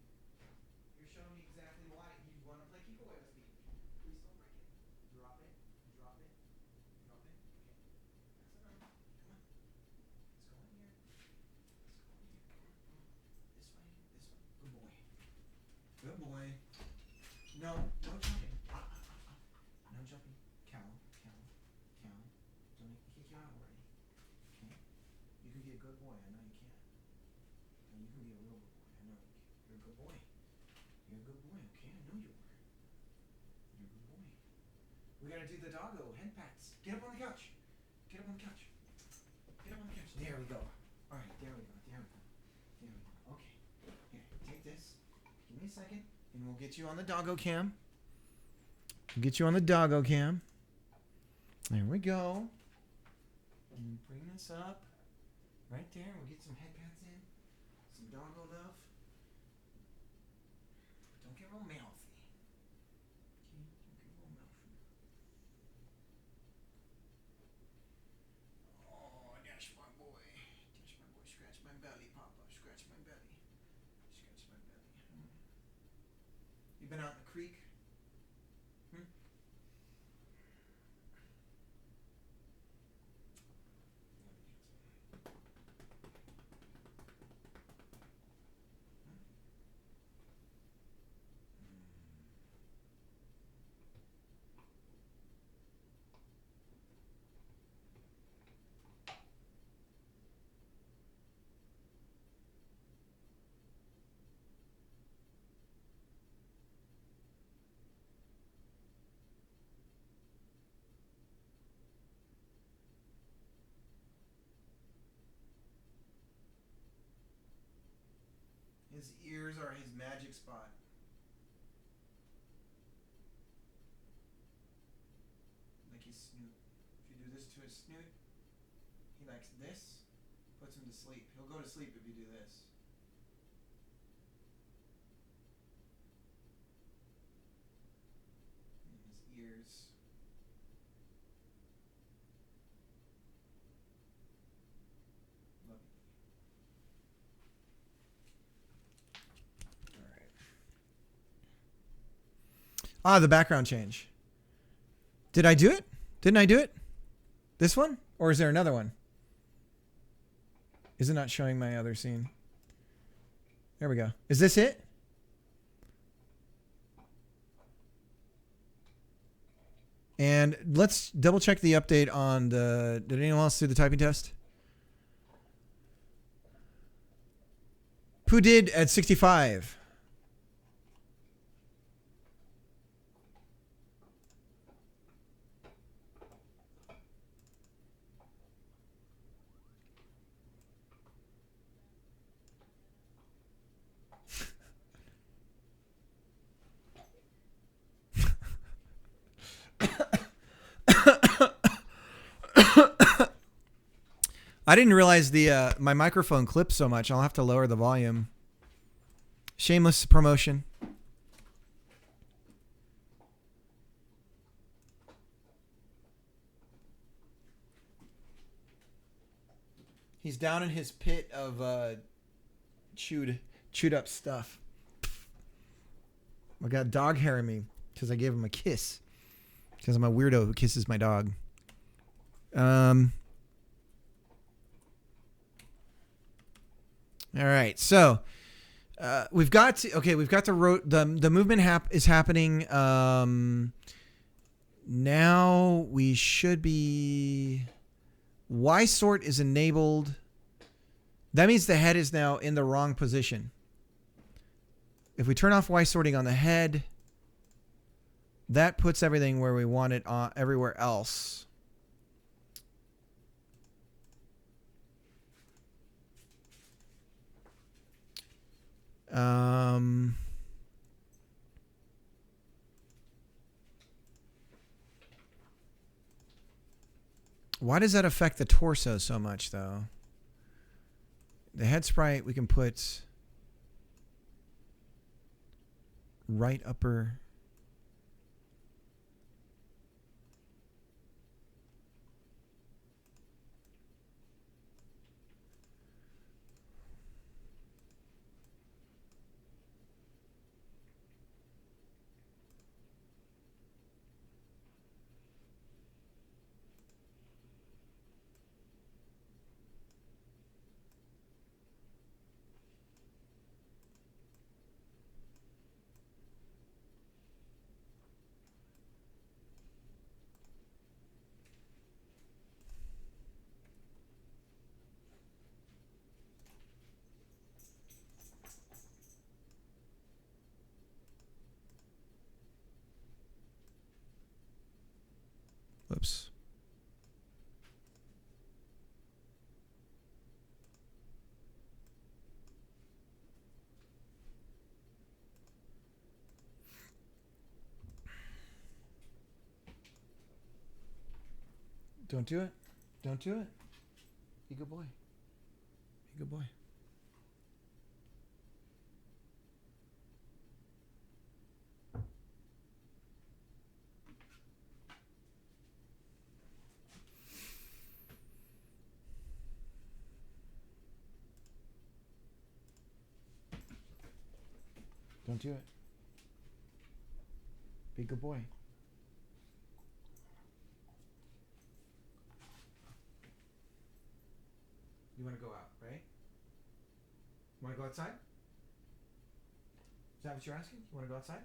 You're showing me exactly why you want to play keep away with me. Please don't break it. Drop it. Drop it. Drop it. Okay. That's enough. Come on. Let's go in here. Let's go in here. Come on. Come on. This way. This way. Good boy. Good boy. No, no jumping. No jumping. Cow. Cow. Cow. Don't make me kick you out already. Okay. You can be a good boy. I know you can. And you can be a real good boy. I know you can. You're a good boy. You're a good boy, okay? I know you are. You're a good boy. We gotta do the doggo head pats. Get up on the couch. Get up on the couch. Get up on the couch. There we go. Alright, there we go. There we go. There we go. Okay. Here, take this. Give me a second. And we'll get you on the doggo cam. We'll get you on the doggo cam. There we go. And bring this up. Right there. We'll get some head pats in. Some doggo love. Don't get real mouthy. Okay? Don't get real mouthy. Oh, that's my boy. That's my boy. Scratch my belly, Papa. Scratch my belly. Scratch my belly. You been out in the creek? Hmm? His ears are his magic spot. Like his snoot. If you do this to his snoot, he likes this, puts him to sleep. He'll go to sleep if you do this. And his ears. Love you. Ah, the background change. Did I do it? Didn't I do it? This one? Or is there another one? Is it not showing my other scene? There we go. Is this it? And let's double check the update on the... Did anyone else do the typing test? Who did at 65? I didn't realize the my microphone clips so much. I'll have to lower the volume. Shameless promotion. He's down in his pit of chewed up stuff. I got dog hair in me because I gave him a kiss. Because I'm a weirdo who kisses my dog. All right, so we've got the movement is happening. Now we should be Y sort is enabled. That means the head is now in the wrong position. if we turn off Y sorting on the head, that puts everything where we want it on everywhere else. Why does that affect the torso so much, though? The head sprite we can put right upper. Whoops. Don't do it. Don't do it. Be a good boy. Be a good boy. Don't do it. Be a good boy. You want to go out, right? You want to go outside? Is that what you're asking? You want to go outside?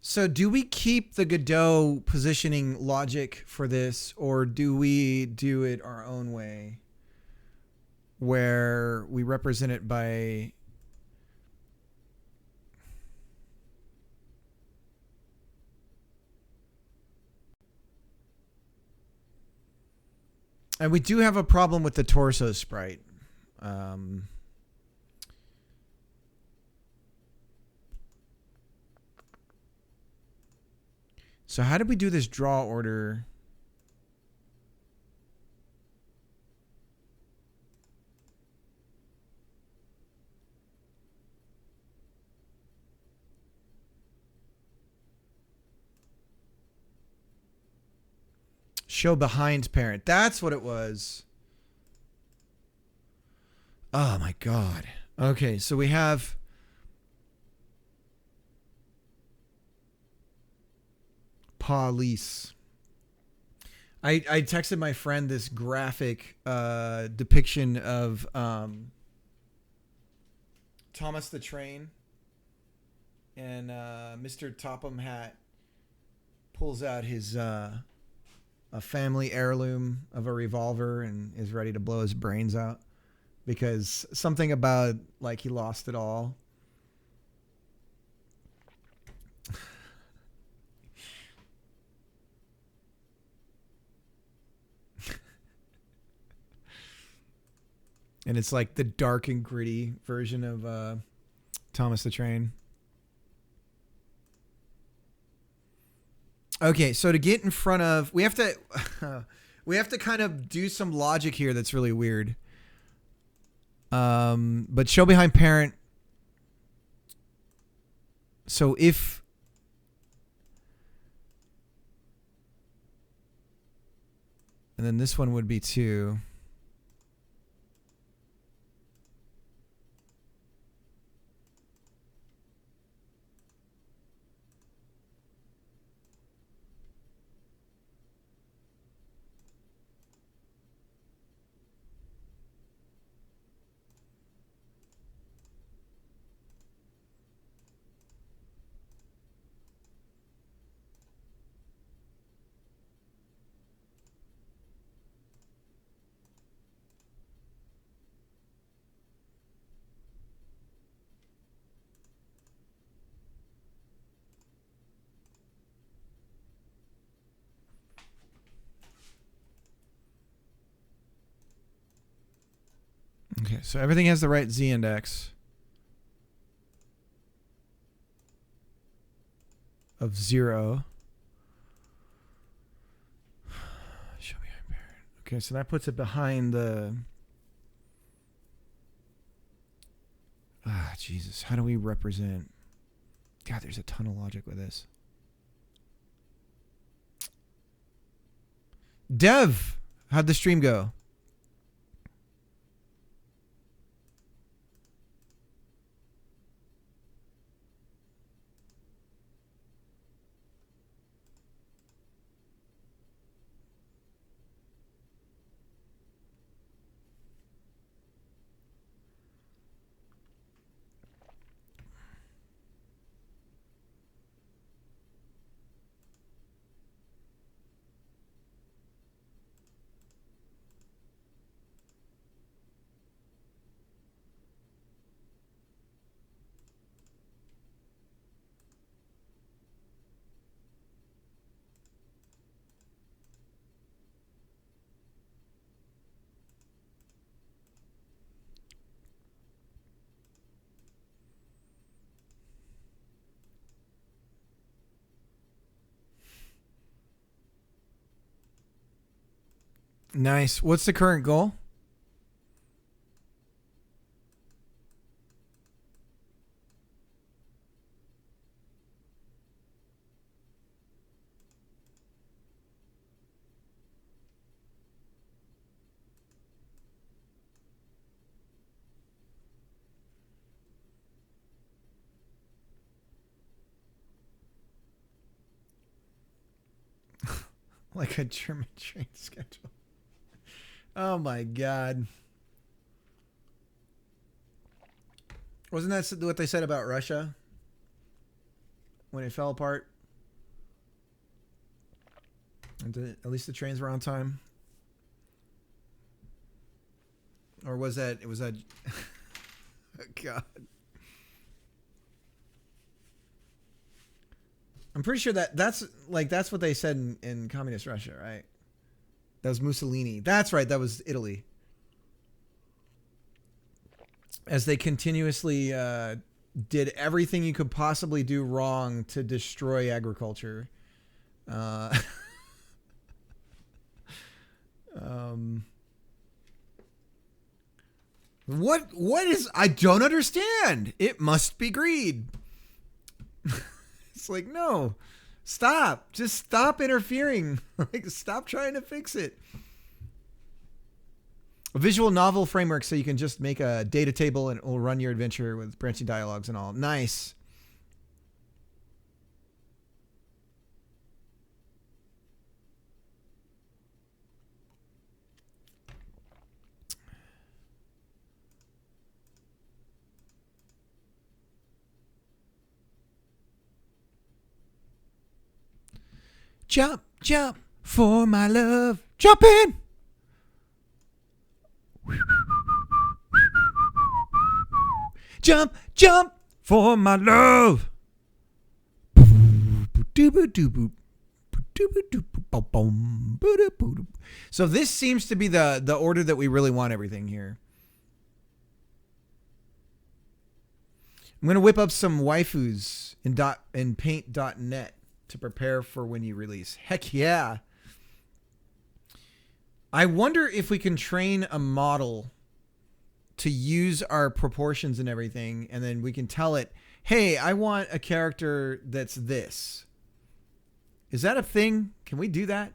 So do we keep the Godot positioning logic for this, or do we do it our own way where we represent it by and we do have a problem with the torso sprite. So how did we do this draw order? Show behind parent. That's what it was. Oh my God. Okay, so we have police. I texted my friend this graphic depiction of Thomas the Train, and Mr. Topham Hat pulls out his a family heirloom of a revolver and is ready to blow his brains out because something about like he lost it all. And it's like the dark and gritty version of Thomas the Train. Okay, so to get in front of, we have to kind of do some logic here that's really weird. But show behind parent. So if and then this one would be 2. Okay, so everything has the right z-index of 0. Show me parent. Okay, so that puts it behind the... Jesus. How do we represent... God, there's a ton of logic with this. Dev, how'd the stream go? Nice. What's the current goal? Like a German train schedule. Oh my God. Wasn't that what they said about Russia when it fell apart? And at least the trains were on time. Or was that, it was that, oh God. I'm pretty sure that's what they said in communist Russia, right? That was Mussolini. That's right. That was Italy. As they continuously did everything you could possibly do wrong to destroy agriculture. What is... I don't understand. It must be greed. It's like, no, stop. Just stop interfering. Like, stop trying to fix it. A visual novel framework so you can just make a data table and it will run your adventure with branching dialogues and all. Nice. Jump, jump for my love. Jump in. Jump, jump for my love. So this seems to be the order that we really want everything here. I'm going to whip up some waifus in paint.net to prepare for when you release. Heck yeah. I wonder if we can train a model to use our proportions and everything, and then we can tell it, hey, I want a character that's this. Is that a thing? Can we do that?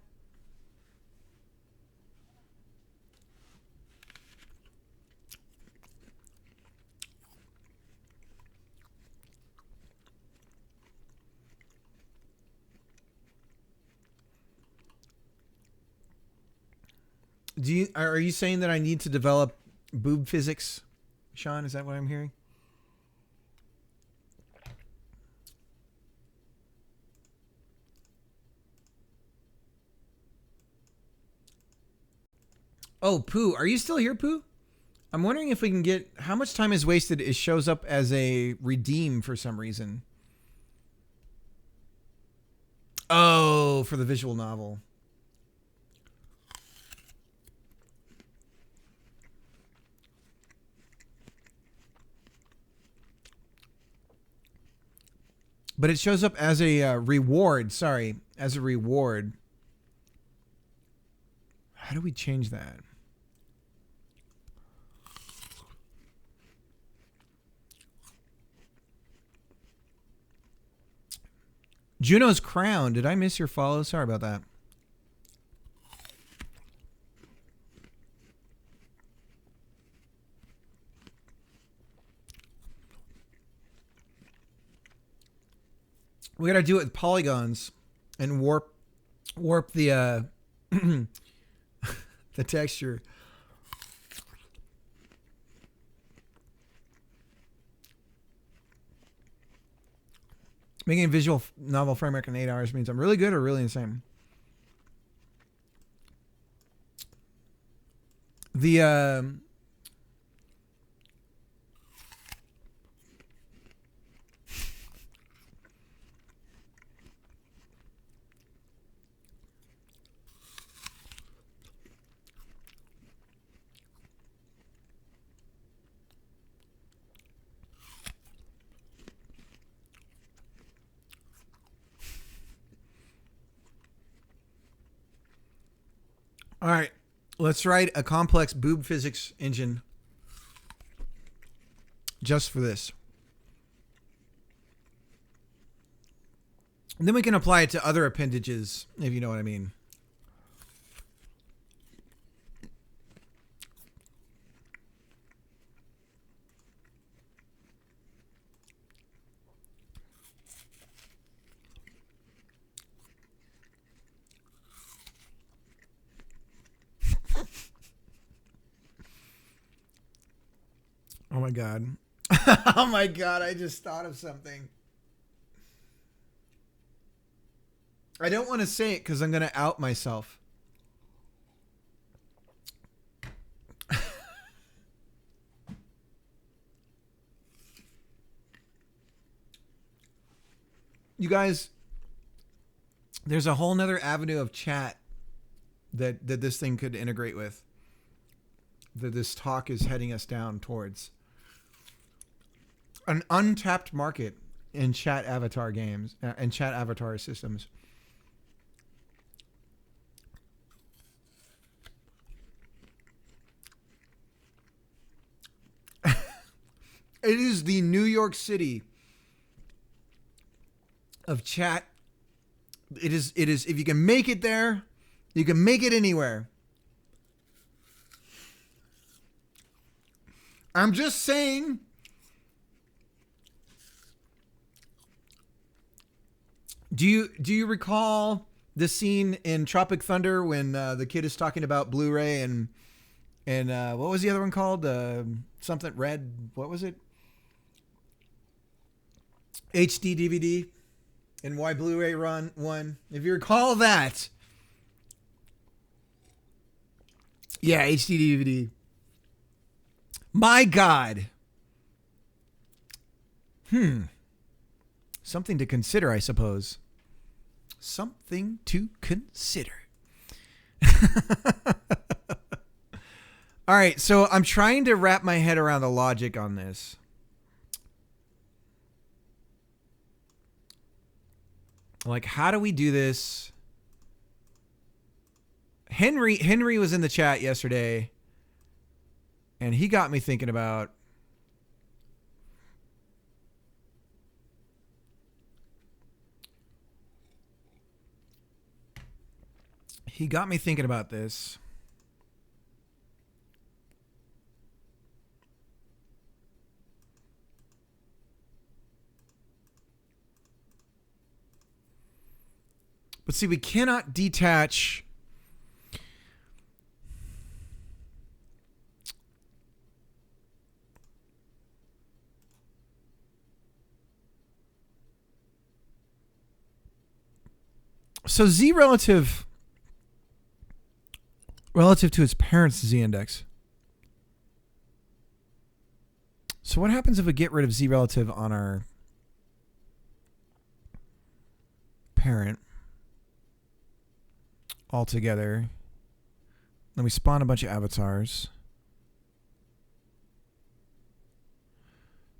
Are you saying that I need to develop boob physics, Sean? Is that what I'm hearing? Oh, Pooh. Are you still here, Pooh? I'm wondering if we can get... How much time is wasted? It shows up as a redeem for some reason. Oh, for the visual novel. but it shows up as a reward. Sorry, as a reward. How do we change that? Juno's Crown. Did I miss your follow? Sorry about that. We got to do it with polygons and warp the the texture. Making a visual novel framework in 8 hours means I'm really good or really insane. The all right, let's write a complex boob physics engine just for this. And then we can apply it to other appendages, if you know what I mean. Oh my God. Oh my God, I just thought of something. I don't want to say it because I'm going to out myself. You guys, there's a whole nother avenue of chat that this thing could integrate with, that this talk is heading us down towards. An untapped market in chat avatar games and chat avatar systems. It is the New York City of chat. It is, if you can make it there, you can make it anywhere. I'm just saying. Do you recall the scene in Tropic Thunder when the kid is talking about Blu-ray and what was the other one called? Something red. What was it? HD DVD and why Blu-ray won. If you recall that. Yeah, HD DVD. My God. Something to consider, I suppose. Something to consider. All right, so I'm trying to wrap my head around the logic on this. Like, how do we do this? Henry was in the chat yesterday, and he got me thinking about this. But see, we cannot detach so Z relative to its parent's Z index. So what happens if we get rid of Z relative on our parent altogether? Then we spawn a bunch of avatars.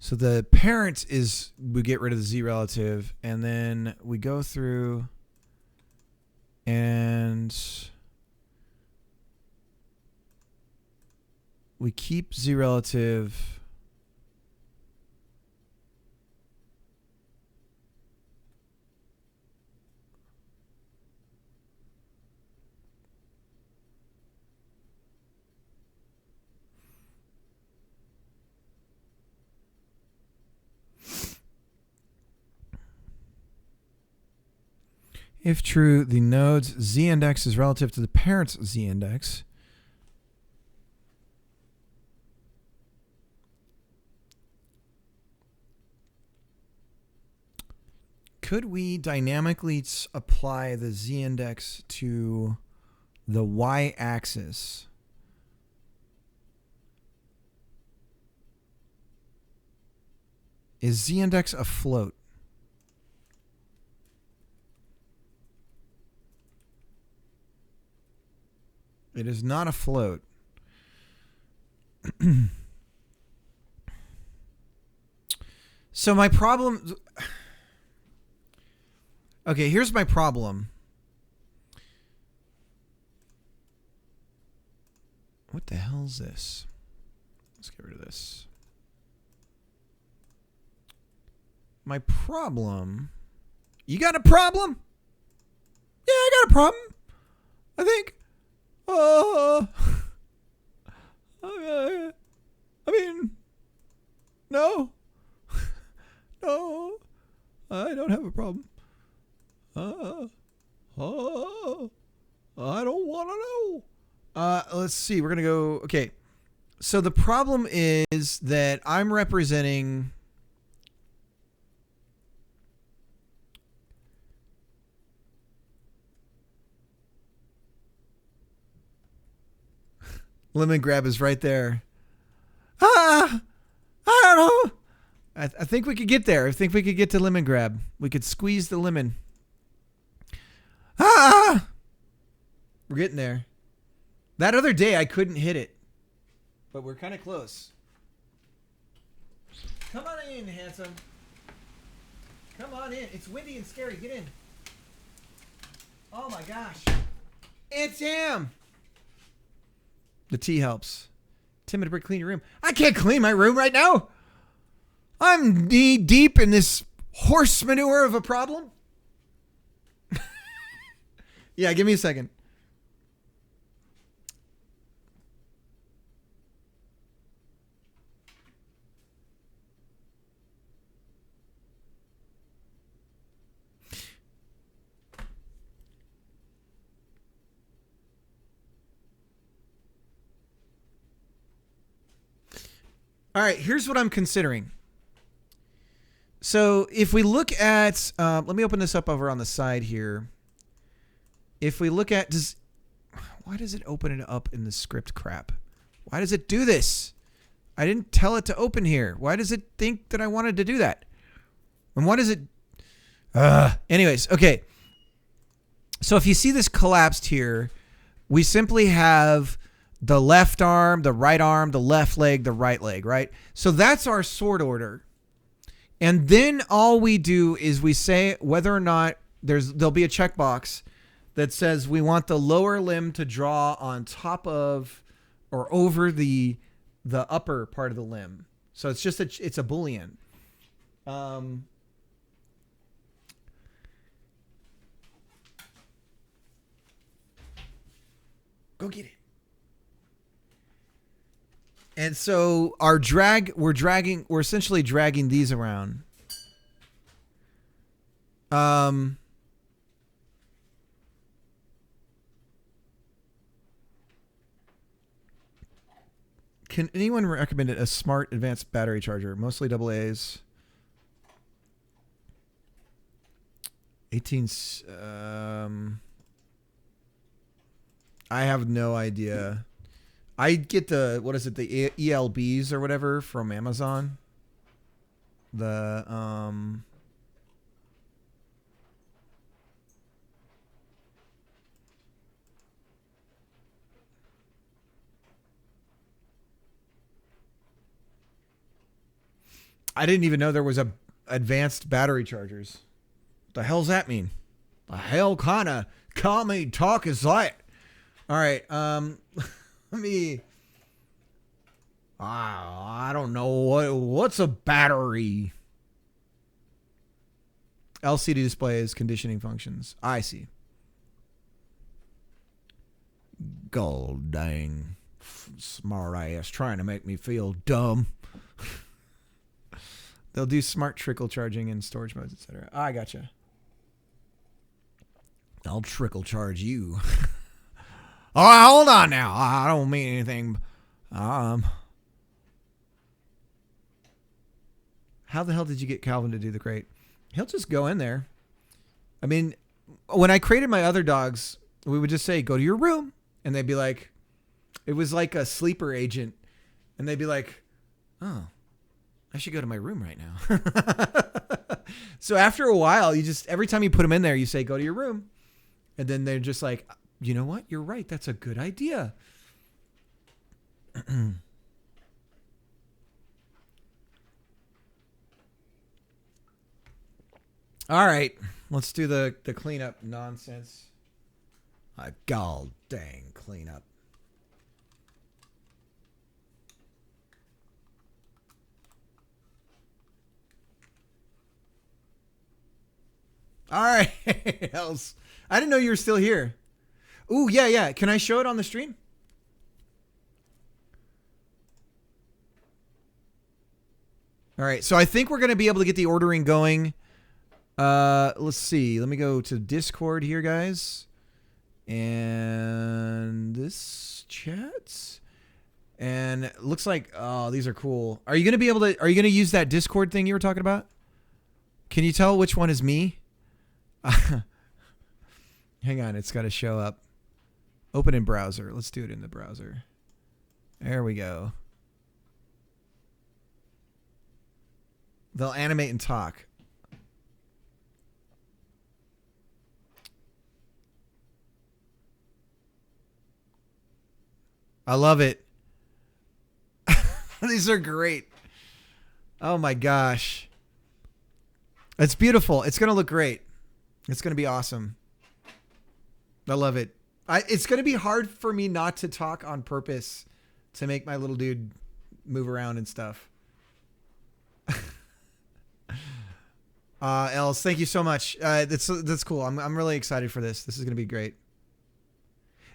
So the parent is, we get rid of the Z relative, and then we go through and we keep Z relative. If true, the node's Z index is relative to the parent's Z index. Could we dynamically apply the Z index to the Y axis? Is Z index a float? It is not a float. So my problem... Okay, here's my problem. What the hell is this? Let's get rid of this. My problem... You got a problem? Yeah, I got a problem. I think... I mean, no. No, I don't have a problem. I don't want to know. Let's see. We're going to go. Okay. So the problem is that I'm representing lemon grab is right there. I don't know. I think we could get there. I think we could get to lemon grab. We could squeeze the lemon. We're getting there. That other day I couldn't hit it, but we're kind of close. Come on in, handsome. Come on in. It's windy and scary. Get in. Oh my gosh. It's him. The tea helps. Timid Brick, clean your room. I can't clean my room right now. I'm knee deep in this horse manure of a problem. Yeah, give me a second. All right, here's what I'm considering. So if we look at, let me open this up over on the side here. If we look at, why does it open it up in the script crap? Why does it do this? I didn't tell it to open here. Why does it think that I wanted to do that? And what is it? Anyways, okay. So if you see this collapsed here, we simply have the left arm, the left leg, the right leg, right? So that's our sort order. And then all we do is we say whether or not there'll be a checkbox that says we want the lower limb to draw on top of or over the upper part of the limb. So it's just it's a Boolean. Go get it. And so our we're essentially dragging these around. Can anyone recommend a smart advanced battery charger? Mostly AA's. 18. I have no idea. I get the, what is it? The ELBs or whatever from Amazon. The, I didn't even know there was a advanced battery chargers. What the hell's that mean? The hell kind of commie talk is that? All right. Let me. I don't know what's a battery. LCD displays, conditioning functions. I see. God dang, smart ass trying to make me feel dumb. They'll do smart trickle charging in storage modes, etc. I gotcha. I'll trickle charge you. Oh, hold on now. I don't mean anything. How the hell did you get Calvin to do the crate? He'll just go in there. I mean, when I created my other dogs, we would just say, go to your room. And they'd be like, it was like a sleeper agent. And they'd be like, oh, I should go to my room right now. So after a while, you just, every time you put them in there, you say, go to your room. And then they're just like, you know what? You're right. That's a good idea. All right. Let's do the cleanup nonsense. A god dang cleanup. All right. Else. I didn't know you were still here. Ooh, yeah. Can I show it on the stream? All right. So I think we're going to be able to get the ordering going. Let's see. Let me go to Discord here, guys. And this chat. And it looks like, oh, these are cool. Are you going to be able to, are you going to use that Discord thing you were talking about? Can you tell which one is me? Hang on. It's got to show up. Open in browser. Let's do it in the browser. There we go. They'll animate and talk. I love it. These are great. Oh my gosh. It's beautiful. It's going to look great. It's going to be awesome. I love it. It's going to be hard for me not to talk on purpose to make my little dude move around and stuff. Els, thank you so much. That's cool. I'm really excited for this. This is going to be great.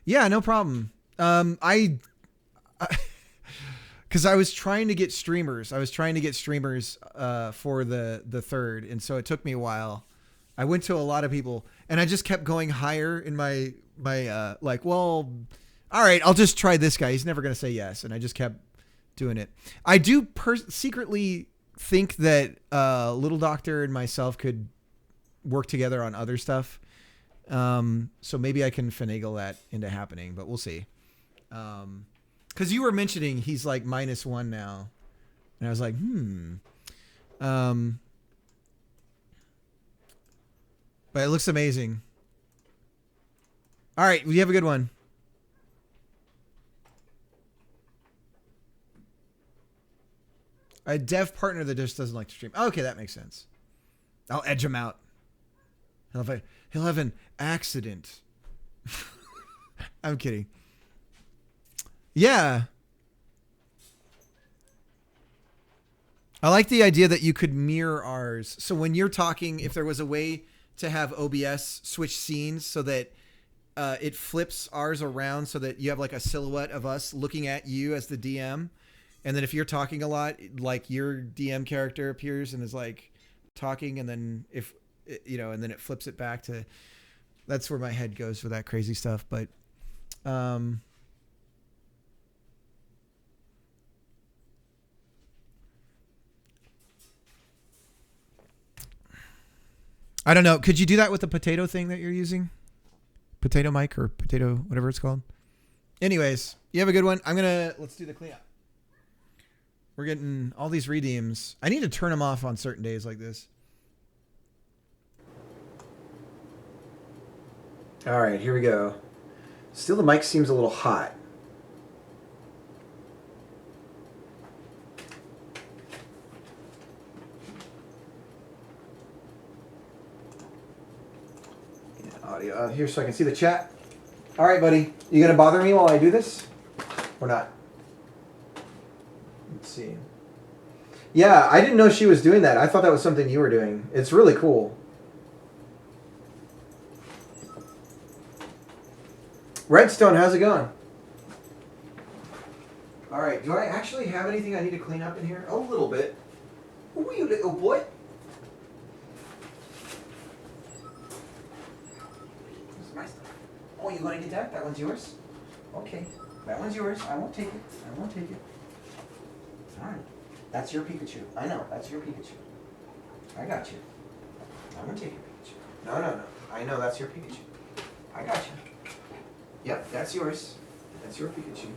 Yeah, no problem. Because I was trying to get streamers. for the third, and so it took me a while. I went to a lot of people, and I just kept going higher in my like, well, all right, I'll just try this guy. He's never going to say yes, and I just kept doing it. I do secretly think that Little Doctor and myself could work together on other stuff. So maybe I can finagle that into happening, but we'll see. Cause you were mentioning he's like -1 now. And I was like, but it looks amazing. All right. Well, you have a good one. A dev partner that just doesn't like to stream. Okay. That makes sense. I'll edge him out. He'll have an accident. I'm kidding. Yeah. I like the idea that you could mirror ours. So when you're talking, if there was a way to have OBS switch scenes so that it flips ours around so that you have like a silhouette of us looking at you as the DM. And then if you're talking a lot, like your DM character appears and is like talking, and then if, you know, and then it flips it back to, that's where my head goes for that crazy stuff. But, I don't know. Could you do that with the potato thing that you're using? Potato mic or potato, whatever it's called. Anyways, you have a good one. Let's do the cleanup. We're getting all these redeems. I need to turn them off on certain days like this. All right, here we go. Still, the mic seems a little hot. audio out here so I can see the chat. All right, buddy. You gonna bother me while I do this, or not? Let's see. Yeah, I didn't know she was doing that. I thought that was something you were doing. It's really cool. Redstone, how's it going? All right. Do I actually have anything I need to clean up in here? A little bit. Oh, you little boy. This is my stuff. Oh, you gonna get that? That one's yours? Okay. That one's yours. I won't take it. I won't take it. All right. That's your Pikachu. I know. That's your Pikachu. I got you. I won't take your Pikachu. No, no, no. I know that's your Pikachu. I got you. Yep, that's yours. That's your Pikachu.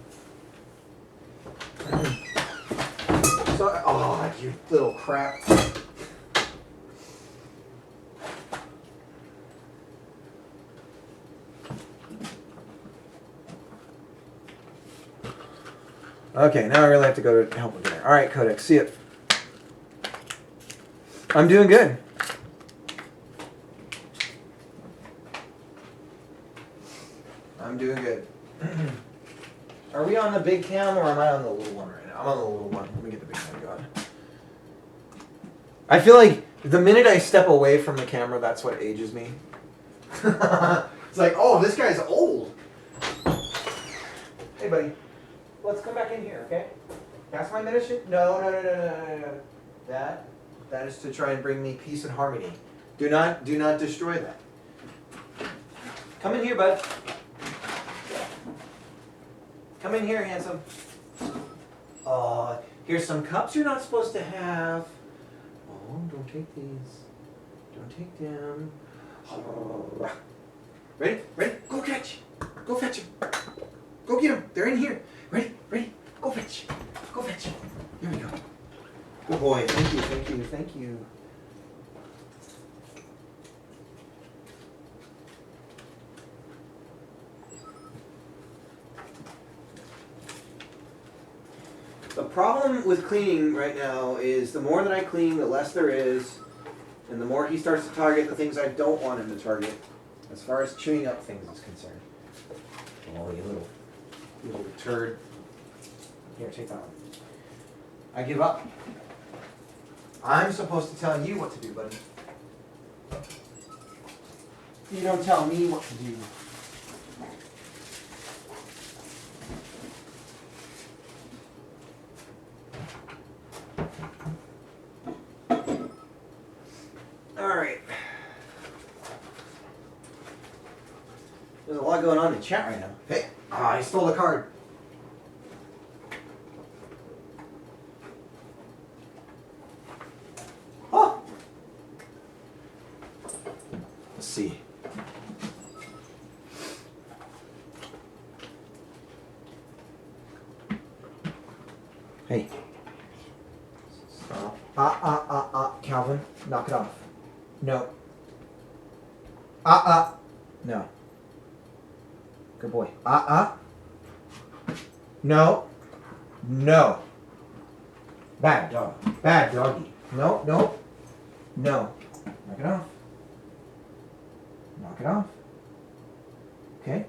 So, oh, you little crap. Okay, now I really have to go to help with dinner. All right, Codex, see it. I'm doing good. I'm doing good. Are we on the big cam or am I on the little one right now? I'm on the little one. Let me get the big cam going. I feel like the minute I step away from the camera, that's what ages me. It's like, oh, this guy's old. Hey, buddy. Let's come back in here, okay? That's my medicine? No. That is to try and bring me peace and harmony. Do not destroy that. Come in here, bud. Come in here, handsome. Here's some cups you're not supposed to have. Oh, don't take these. Don't take them. Ready? Go catch. Go fetch them. Go get them. They're in here. Ready? Go fetch. Here we go. Good boy. Thank you. The problem with cleaning right now is the more that I clean, the less there is, and the more he starts to target the things I don't want him to target, as far as chewing up things is concerned. Oh, you little turd. Here, take that one. I give up. I'm supposed to tell you what to do, buddy. You don't tell me what to do. All right. There's a lot going on in chat right now. Hey, I stole the card. Oh. Let's see. Hey. Stop. Calvin, knock it off. No. No. Good boy. No. Bad dog. Bad doggy. No. Knock it off. Okay?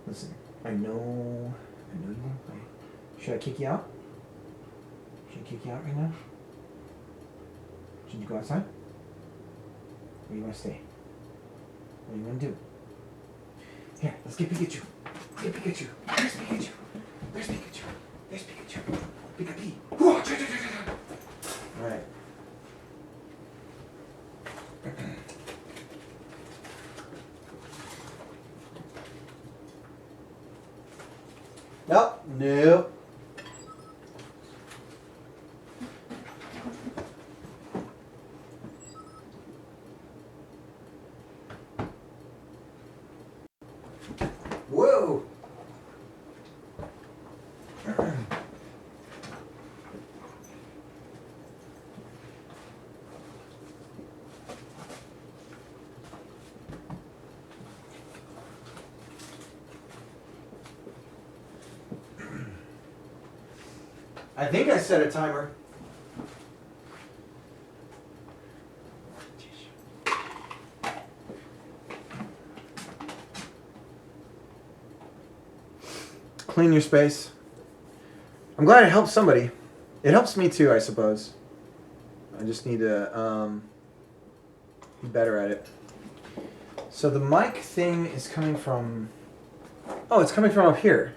Listen, I know you want to play. Should I kick you out? Should I kick you out right now? Should you go outside? Or you want to stay? What do you want to do? Here, let's get Pikachu. Get Pikachu. There's Pikachu. Pikachu. Alright. Nope. Whoa! I think I set a timer. clean your space. I'm glad it helps somebody. It helps me too, I suppose. I just need to be better at it. So the mic thing is coming from... Oh, it's coming from up here.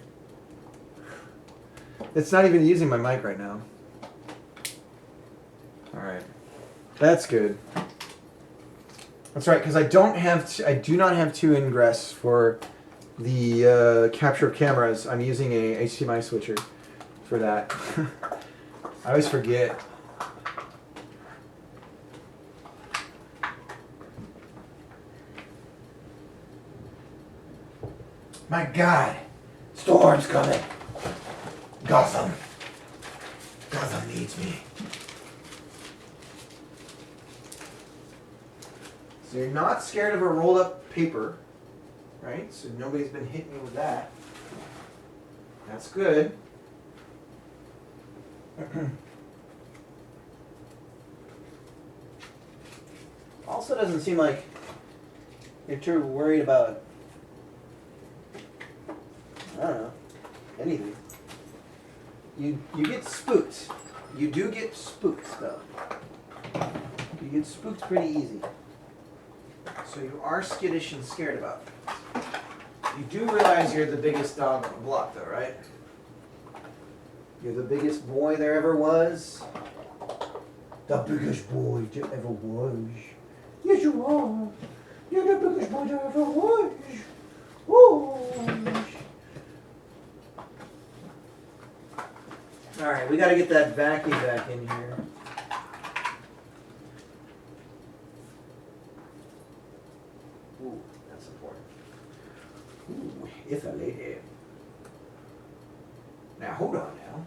It's not even using my mic right now. Alright. That's good. That's right, because I do not have two ingress for the capture of cameras. I'm using a HDMI switcher for that. I always forget. My God, storm's coming. Gotham needs me. So you're not scared of a rolled up paper, right? So nobody's been hitting you with that. That's good. Also doesn't seem like you're too worried about, I don't know, anything. You get spooked. You do get spooked though. You get spooked pretty easy. So you are skittish and scared about things. You do realize you're the biggest dog on the block though, right? You're the biggest boy there ever was. The biggest boy there ever was. Yes, you are. You're the biggest boy there ever was. Oh. Alright, we gotta get that vacuum back in here. Ooh, that's important. Ooh, it's a lady. Now, hold on now.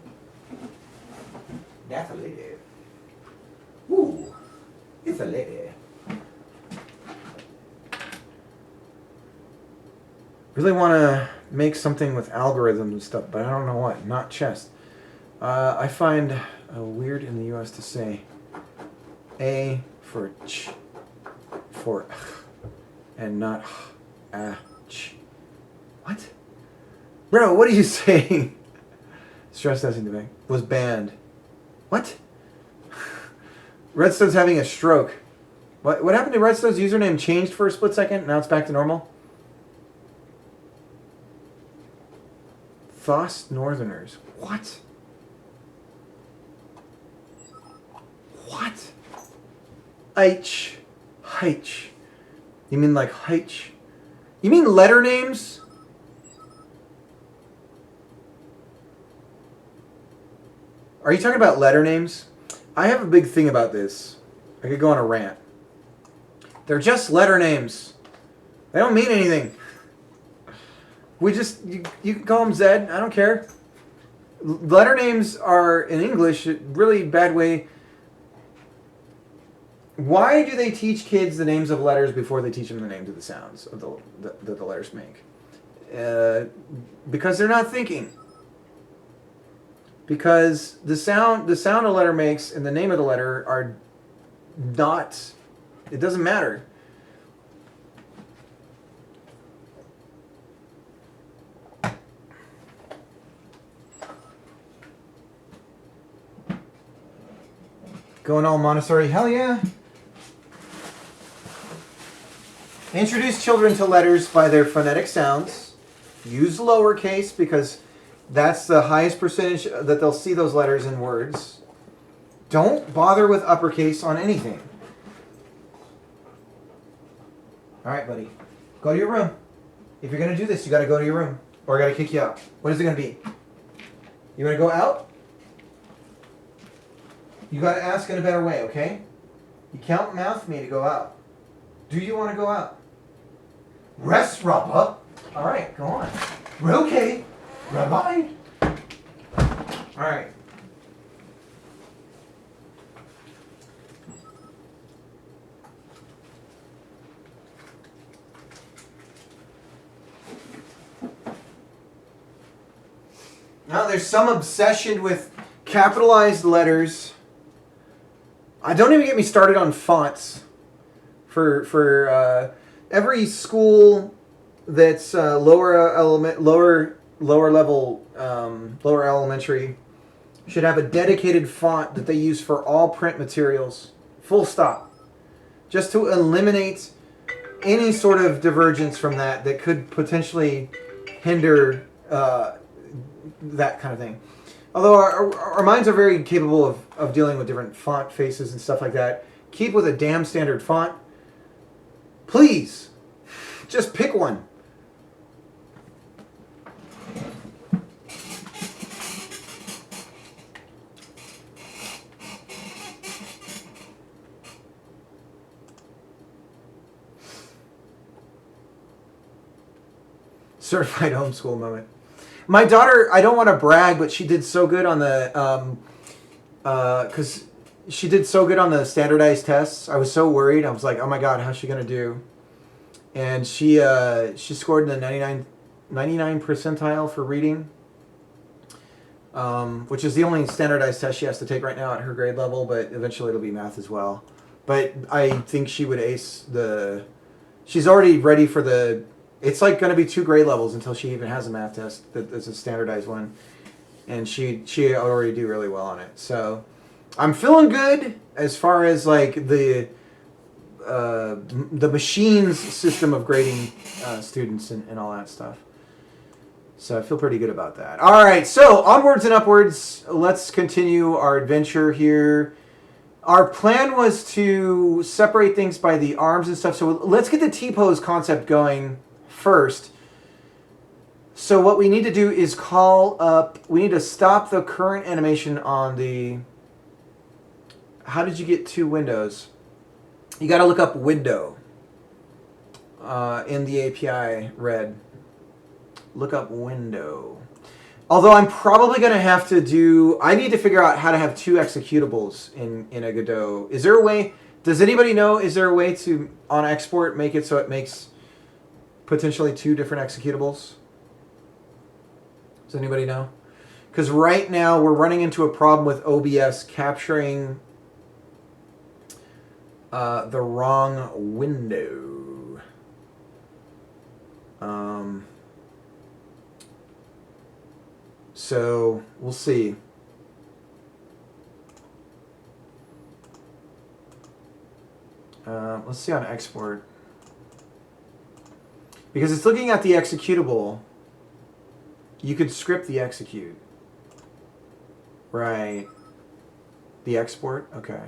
That's a lady. Ooh, it's a lady. Really want to make something with algorithms and stuff, but I don't know what. Not chess. I find weird in the U.S. to say A for ch, for and not ch. What? Bro, what are you saying? Stress testing debate was banned. What? Redstone's having a stroke. What happened to Redstone's username? Changed for a split second. Now it's back to normal. Thost Northerners. What? What? H. H. You mean like H? You mean letter names? Are you talking about letter names? I have a big thing about this. I could go on a rant. They're just letter names. They don't mean anything. We just, you can call them Zed. I don't care. Letter names are, in English, a really bad way. Why do they teach kids the names of letters before they teach them the names of the sounds of that the letters make? Because they're not thinking. Because the sound a letter makes and the name of the letter are not, it doesn't matter. Going all Montessori, hell yeah. Introduce children to letters by their phonetic sounds. Use lowercase because that's the highest percentage that they'll see those letters in words. Don't bother with uppercase on anything. All right, buddy. Go to your room. If you're going to do this, you got to go to your room. Or I got to kick you out. What is it going to be? You want to go out? You got to ask in a better way, okay? You can't mouth me to go out. Do you want to go out? Rest, Rappa. All right, go on. Okay. Rabbi. All right. Now there's some obsession with capitalized letters. Don't even get me started on fonts. For every school that's lower lower level, lower elementary should have a dedicated font that they use for all print materials. Full stop. Just to eliminate any sort of divergence from that could potentially hinder that kind of thing. Although our minds are very capable of dealing with different font faces and stuff like that. Keep with a damn standard font. Please, just pick one. Certified homeschool moment. My daughter, I don't want to brag, but she did so good on the, because she did so good on the standardized tests. I was so worried. I was like, oh my God, how's she going to do? And she scored in the 99 percentile for reading, which is the only standardized test she has to take right now at her grade level, but eventually it'll be math as well. But I think she would ace she's already ready for it's like going to be 2 grade levels until she even has a math test that's a standardized one. And she already do really well on it. So I'm feeling good as far as like the machine's system of grading students and all that stuff. So I feel pretty good about that. All right, so onwards and upwards. Let's continue our adventure here. Our plan was to separate things by the arms and stuff. So let's get the T-pose concept going first. So what we need to do is we need to stop the current animation on the, how did you get 2 windows? You got to look up window in the API red. Look up window. Although I'm probably going to have to I need to figure out how to have 2 executables in a Godot. Is there a way, does anybody know, is there a way to, on export, make it so it makes potentially 2 different executables? Does anybody know? Because right now we're running into a problem with OBS capturing the wrong window. So we'll see. Let's see on export. Because it's looking at the executable. You could script the execute. Right. The export? Okay.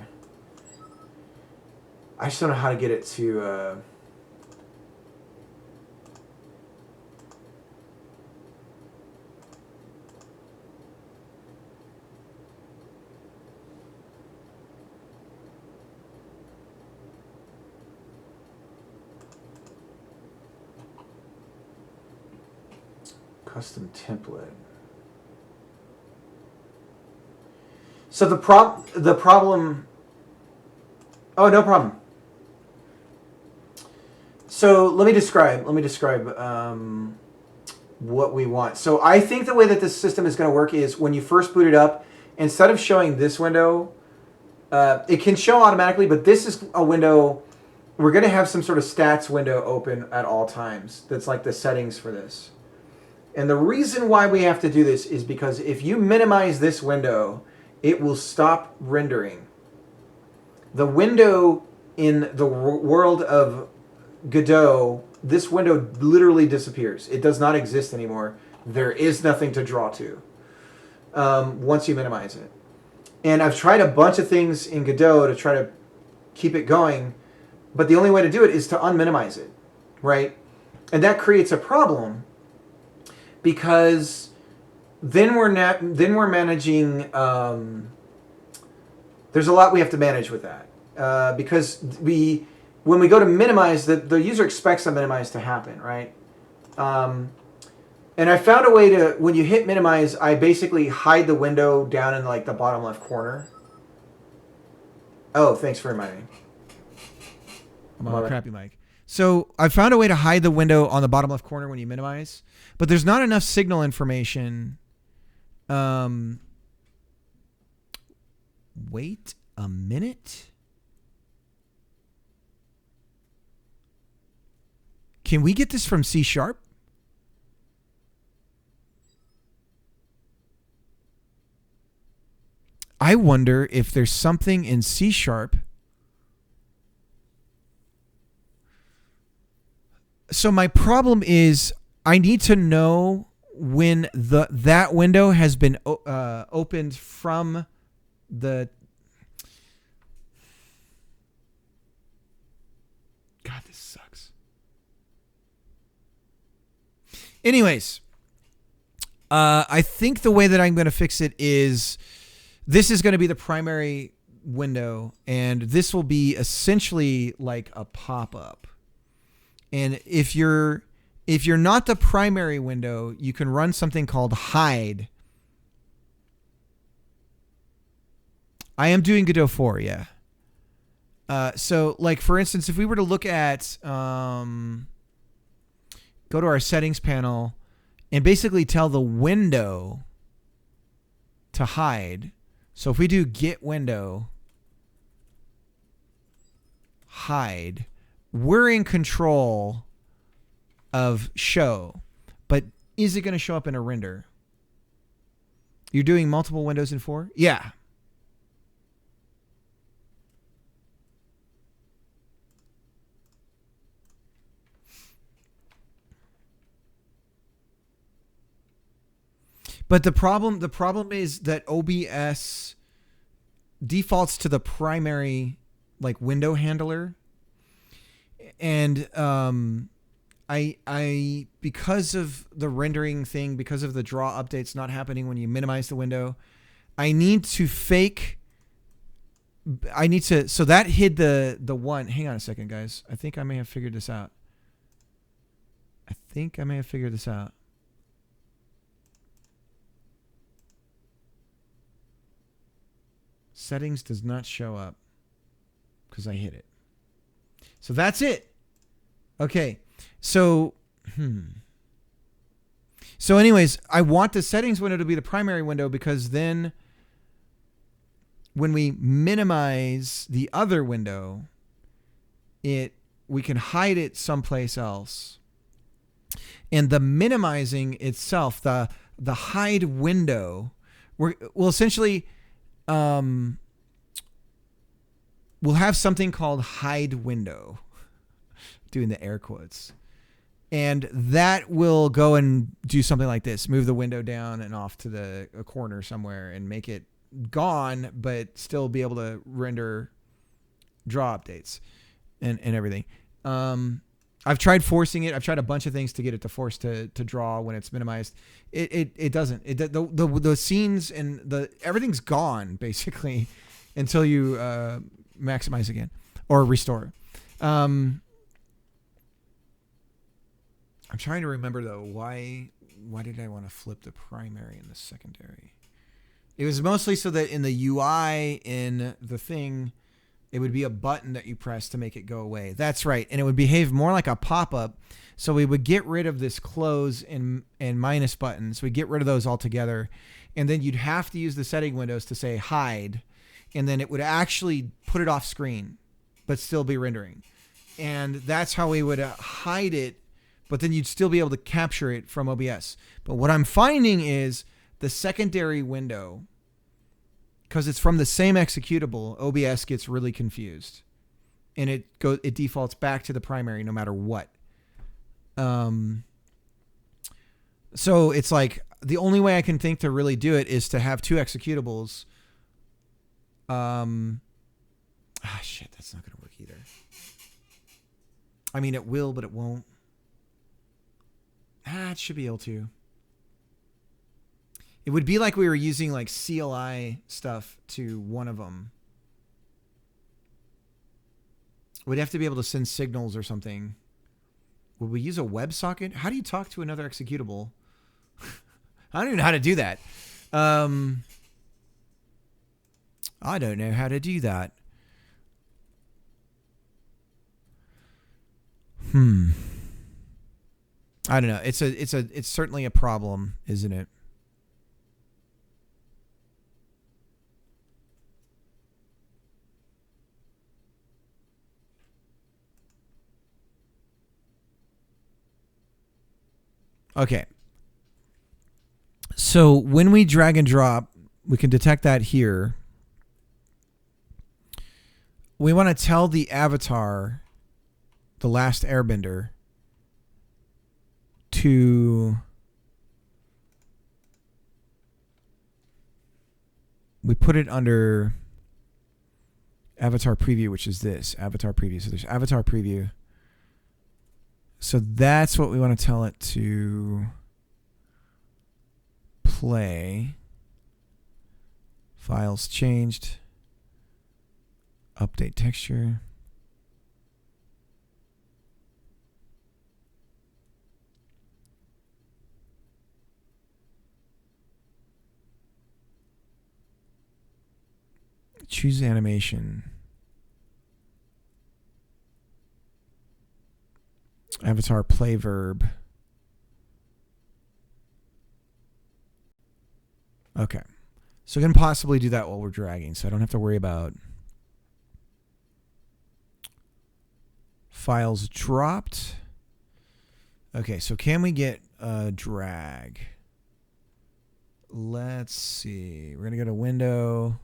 I just don't know how to get it to... Custom template. So the problem. Oh, no problem. So let me describe what we want. So I think the way that this system is going to work is when you first boot it up, instead of showing this window, it can show automatically, but this is a window. We're going to have some sort of stats window open at all times. That's like the settings for this. And the reason why we have to do this is because if you minimize this window, it will stop rendering. The window in the world of Godot, this window literally disappears. It does not exist anymore. There is nothing to draw to once you minimize it. And I've tried a bunch of things in Godot to try to keep it going, but the only way to do it is to unminimize it, right? And that creates a problem. Because then we're managing. There's a lot we have to manage with that because when we go to minimize, the user expects a minimize to happen, right? And I found a way to, when you hit minimize, I basically hide the window down in like the bottom left corner. Oh, thanks for reminding me. I'm on a crappy mic. So I found a way to hide the window on the bottom left corner when you minimize, but there's not enough signal information. Wait a minute. Can we get this from C#? I wonder if there's something in C#. So my problem is I need to know when that window has been opened from the... God, this sucks. Anyways, I think the way that I'm going to fix it is this is going to be the primary window, and this will be essentially like a pop-up. And if you're not the primary window, you can run something called hide. I am doing Godot 4, yeah. So, like, for instance, if we were to look at, go to our settings panel and basically tell the window to hide. So if we do get window, hide, we're in control of show, but is it going to show up in a render? You're doing multiple windows in 4? Yeah. But the problem is that OBS defaults to the primary like window handler. And I because of the rendering thing, because of the draw updates not happening when you minimize the window, I need to so that hid the one. Hang on a second, guys. I think I may have figured this out. Settings does not show up because I hit it. So that's it. Okay. So, So anyways, I want the settings window to be the primary window because then when we minimize the other window, we can hide it someplace else. And the minimizing itself, the hide window, will essentially we'll have something called hide window, doing the air quotes. And that will go and do something like this. Move the window down and off to a corner somewhere and make it gone, but still be able to render draw updates and everything. I've tried forcing it. I've tried a bunch of things to get it to force to draw when it's minimized. It doesn't. The scenes and everything's gone basically until you maximize again or restore. I'm trying to remember though why did I want to flip the primary and the secondary? It was mostly so that in the UI in the thing, it would be a button that you press to make it go away. That's right. And it would behave more like a pop-up. So we would get rid of this close and minus buttons. We get rid of those altogether. And then you'd have to use the setting windows to say hide. And then it would actually put it off screen, but still be rendering. And that's how we would hide it. But then you'd still be able to capture it from OBS. But what I'm finding is the secondary window, because it's from the same executable, OBS gets really confused. And it defaults back to the primary no matter what. So it's like the only way I can think to really do it is to have two executables. Shit, that's not going to work either. I mean, it will, but it won't. It should be able to. It would be like we were using like CLI stuff to one of them. We'd have to be able to send signals or something. Would we use a WebSocket? How do you talk to another executable? I don't even know how to do that. I don't know how to do that. I don't know. It's certainly a problem, isn't it? Okay. So when we drag and drop, we can detect that here. we want to tell the avatar, the last airbender, to... We put it under avatar preview, which is this avatar preview. So there's avatar preview. So that's what we want to tell it to play. Files changed. Update texture. Choose animation. Avatar play verb. Okay. So we can possibly do that while we're dragging, so I don't have to worry about files dropped. Okay, so can we get a drag? Let's see. We're going to go to window.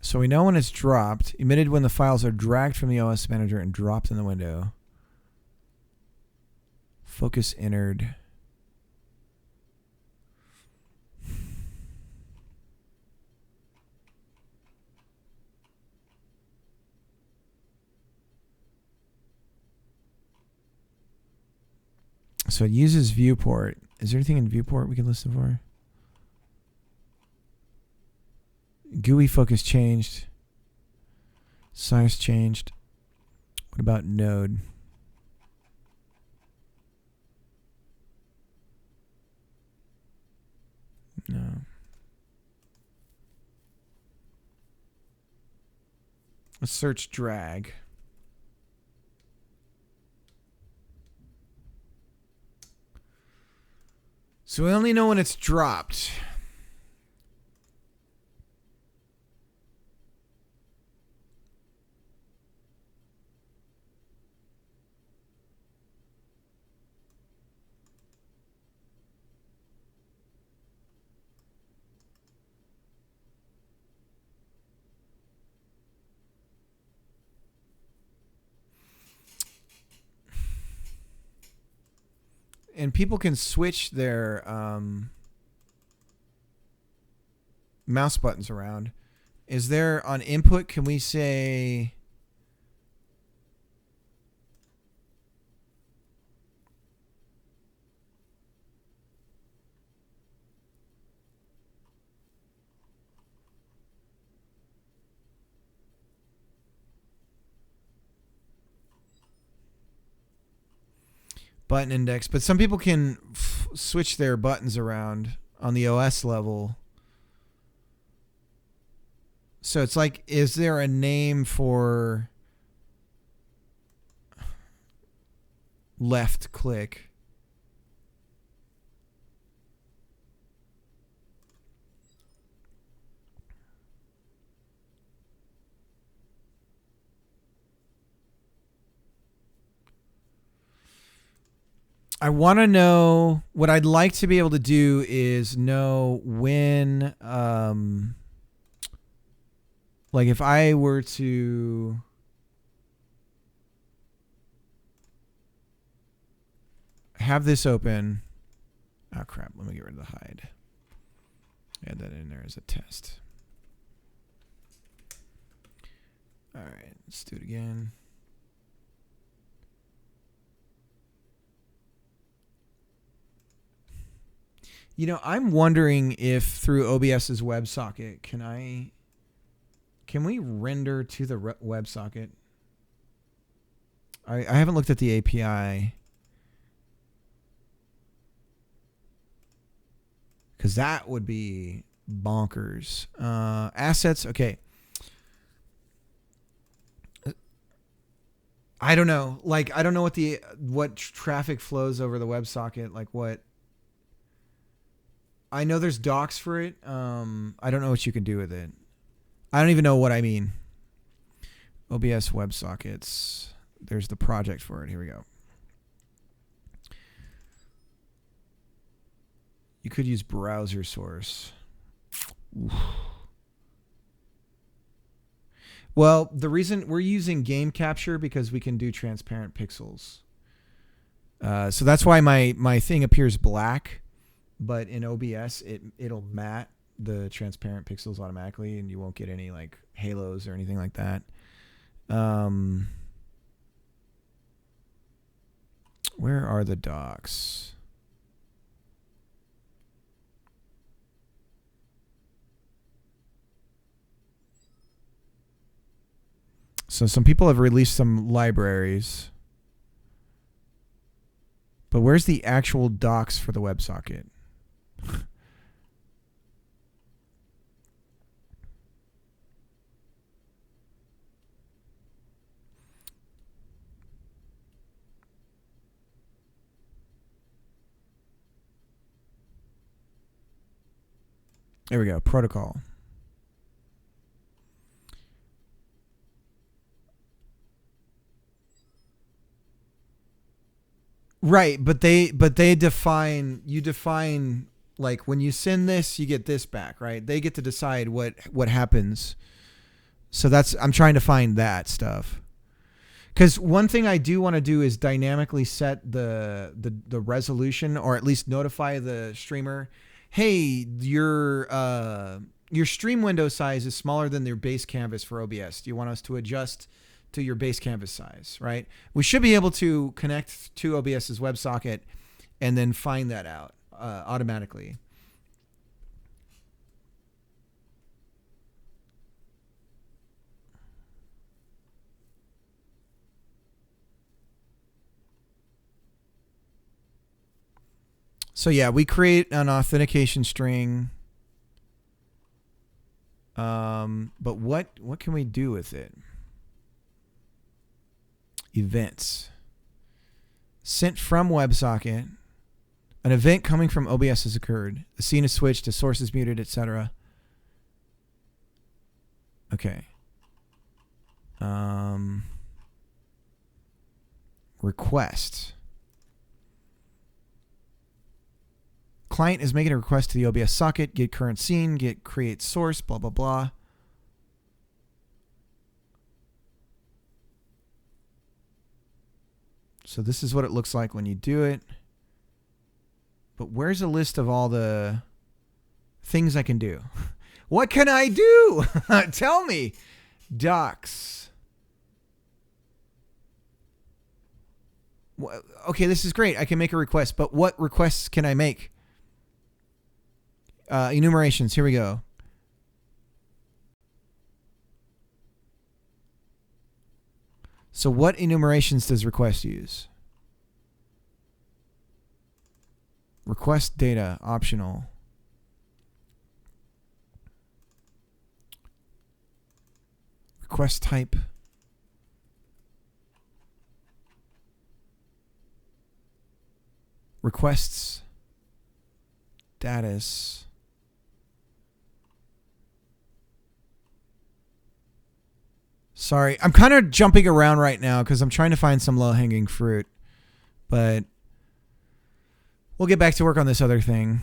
So we know when it's dropped. Emitted when the files are dragged from the OS manager and dropped in the window. Focus entered. So it uses viewport. Is there anything in viewport we can listen for? GUI focus changed. Size changed. What about node? No. Let's search drag. So we only know when it's dropped. And people can switch their mouse buttons around. Is there on input, can we say... button index, but some people can switch their buttons around on the OS level. So it's like, is there a name for left click? I want to know, what I'd like to be able to do is know when, like if I were to have this open, oh crap, let me get rid of the hide. Add that in there as a test. All right, let's do it again. You know, I'm wondering if through OBS's WebSocket, can we render to the WebSocket? I haven't looked at the API. Because that would be bonkers. Assets, okay. I don't know. Like, I don't know what traffic flows over the WebSocket. Like what... I know there's docs for it. I don't know what you can do with it. I don't even know what I mean. OBS WebSockets. There's the project for it. Here we go. You could use browser source. Oof. Well, the reason we're using game capture because we can do transparent pixels. So that's why my thing appears black, but in OBS it'll matte the transparent pixels automatically, and you won't get any like halos or anything like that. Where are the docs? So some people have released some libraries. But where's the actual docs for the WebSocket? There we go. Protocol. Right, but they define, you define, like when you send this, you get this back, right? They get to decide what happens. So that's, I'm trying to find that stuff. Because one thing I do want to do is dynamically set the resolution, or at least notify the streamer, hey, your stream window size is smaller than their base canvas for OBS. Do you want us to adjust to your base canvas size, right? We should be able to connect to OBS's WebSocket and then find that out automatically. So yeah, we create an authentication string. But what can we do with it? Events. Sent from WebSocket. An event coming from OBS has occurred. The scene is switched, the source is muted, etc. Okay. Request. Client is making a request to the OBS socket, get current scene, get create source, blah, blah, blah. So this is what it looks like when you do it. But where's a list of all the things I can do? What can I do? Tell me. Docs. Okay, this is great. I can make a request, but what requests can I make? Enumerations. Here we go. So what enumerations does request use? Request data, optional. Request type. Requests. Status. Sorry, I'm kind of jumping around right now because I'm trying to find some low-hanging fruit. But we'll get back to work on this other thing.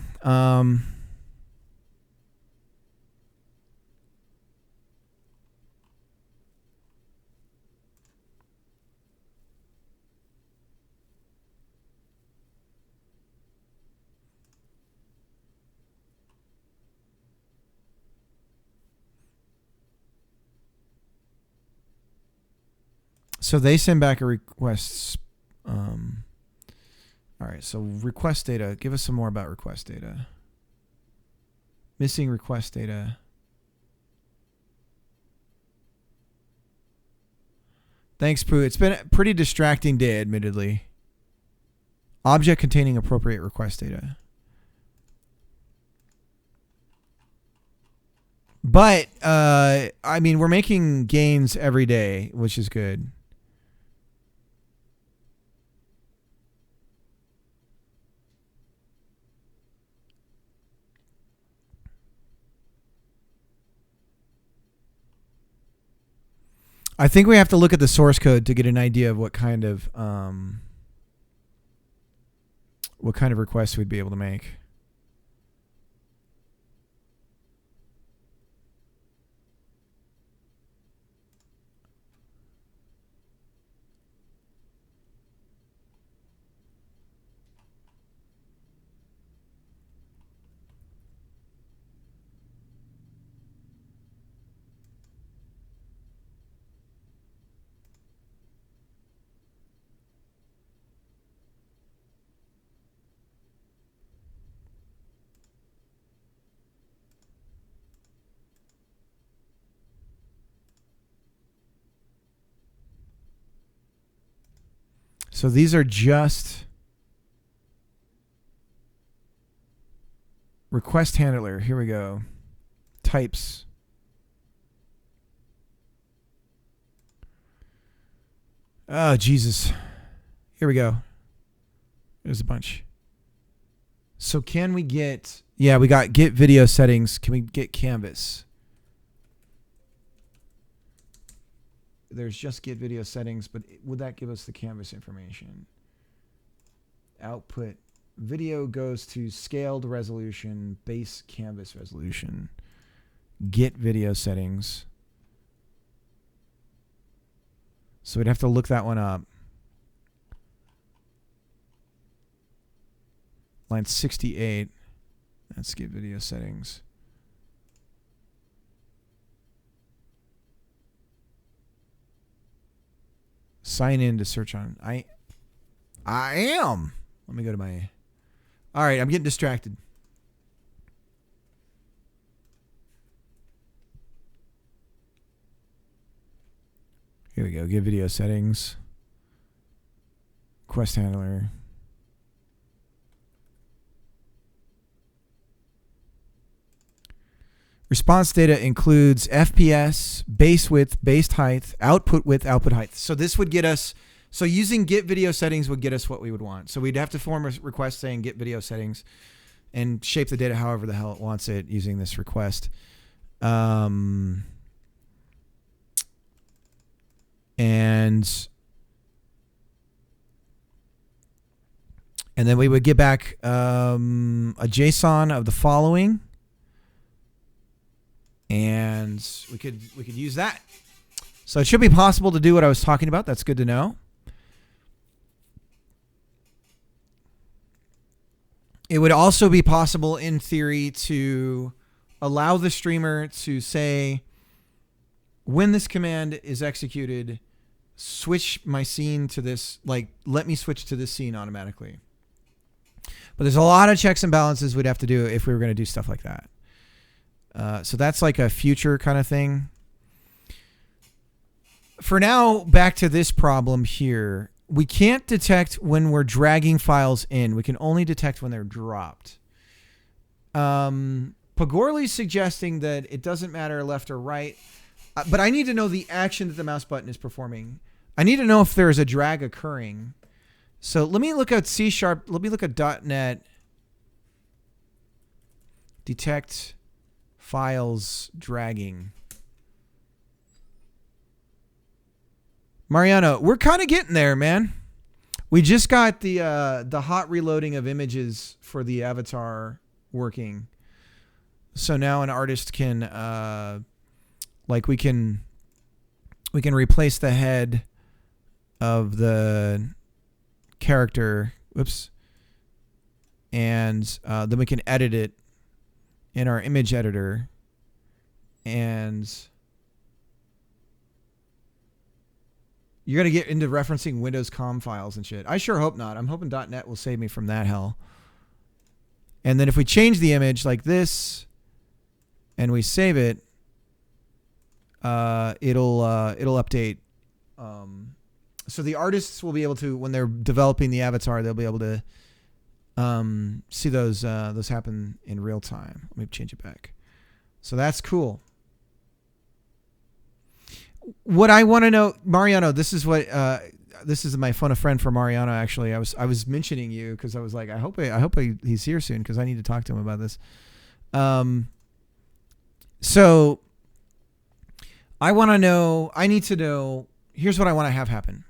So they send back a request. All right, so request data. Give us some more about request data. Missing request data. Thanks, Pooh. It's been a pretty distracting day, admittedly. Object containing appropriate request data. But, I mean, we're making gains every day, which is good. I think we have to look at the source code to get an idea of what kind of requests we'd be able to make. So these are just request handler. Here we go. Types. Oh, Jesus. Here we go. There's a bunch. So can we get... Yeah, we got get video settings. Can we get canvas? There's just get video settings, but would that give us the canvas information? Output. Video goes to scaled resolution, base canvas resolution. Get video settings. So we'd have to look that one up. Line 68. Let's get video settings. Sign in to search on. I am. Let me go to my... All right, I'm getting distracted. Here we go. Get video settings. Quest handler. Response data includes FPS, base width, base height, output width, output height. So this would get us, so using get video settings would get us what we would want. So we'd have to form a request saying get video settings and shape the data however the hell it wants it using this request. And then we would get back a JSON of the following. And we could use that. So it should be possible to do what I was talking about. That's good to know. It would also be possible in theory to allow the streamer to say, when this command is executed, switch my scene to this, like let me switch to this scene automatically. But there's a lot of checks and balances we'd have to do if we were going to do stuff like that. So that's like a future kind of thing. For now, back to this problem here. We can't detect when we're dragging files in. We can only detect when they're dropped. Pagorli's suggesting that it doesn't matter left or right, but I need to know the action that the mouse button is performing. I need to know if there is a drag occurring. So let me look at C#. Let me look at .NET. Detect files dragging. Mariano, we're kind of getting there, man. We just got the hot reloading of images for the avatar working. So now an artist can we can replace the head of the character. Whoops. And then we can edit it in our image editor, and you're going to get into referencing Windows COM files and shit. I sure hope not. I'm hoping .NET will save me from that hell. And then if we change the image like this and we save it, it'll update. So the artists will be able to, when they're developing the avatar, they'll be able to see those happen in real time. Let me change it back. So that's cool. What I want to know, Mariano, this is my phone a friend for Mariano. Actually, I was mentioning you because I was like, I hope he's here soon because I need to talk to him about this. So I need to know, here's what I want to have happen.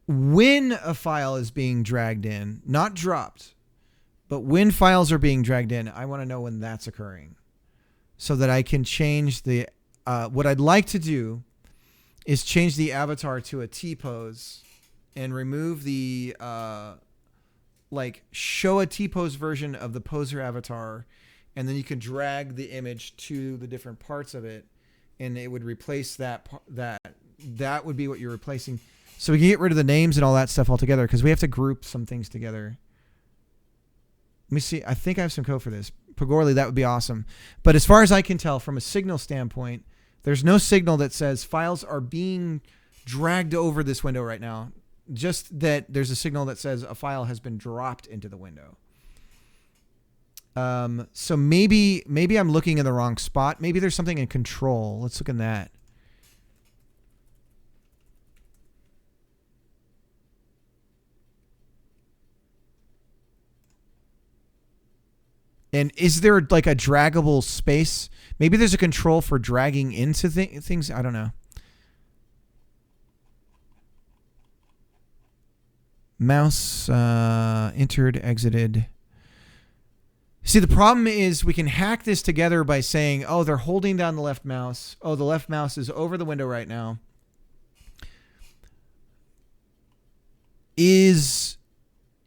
When a file is being dragged in, not dropped, but when files are being dragged in, I want to know when that's occurring so that I can change the, what I'd like to do is change the avatar to a T-pose and remove the, show a T-pose version of the poser avatar, and then you can drag the image to the different parts of it, and it would replace that would be what you're replacing. So we can get rid of the names and all that stuff altogether because we have to group some things together. Let me see. I think I have some code for this. Pagorli, that would be awesome. But as far as I can tell from a signal standpoint, there's no signal that says files are being dragged over this window right now. Just that there's a signal that says a file has been dropped into the window. So maybe I'm looking in the wrong spot. Maybe there's something in control. Let's look in that. And is there like a draggable space? Maybe there's a control for dragging into things. I don't know. Mouse entered, exited. See, the problem is we can hack this together by saying, oh, they're holding down the left mouse. Oh, the left mouse is over the window right now. Is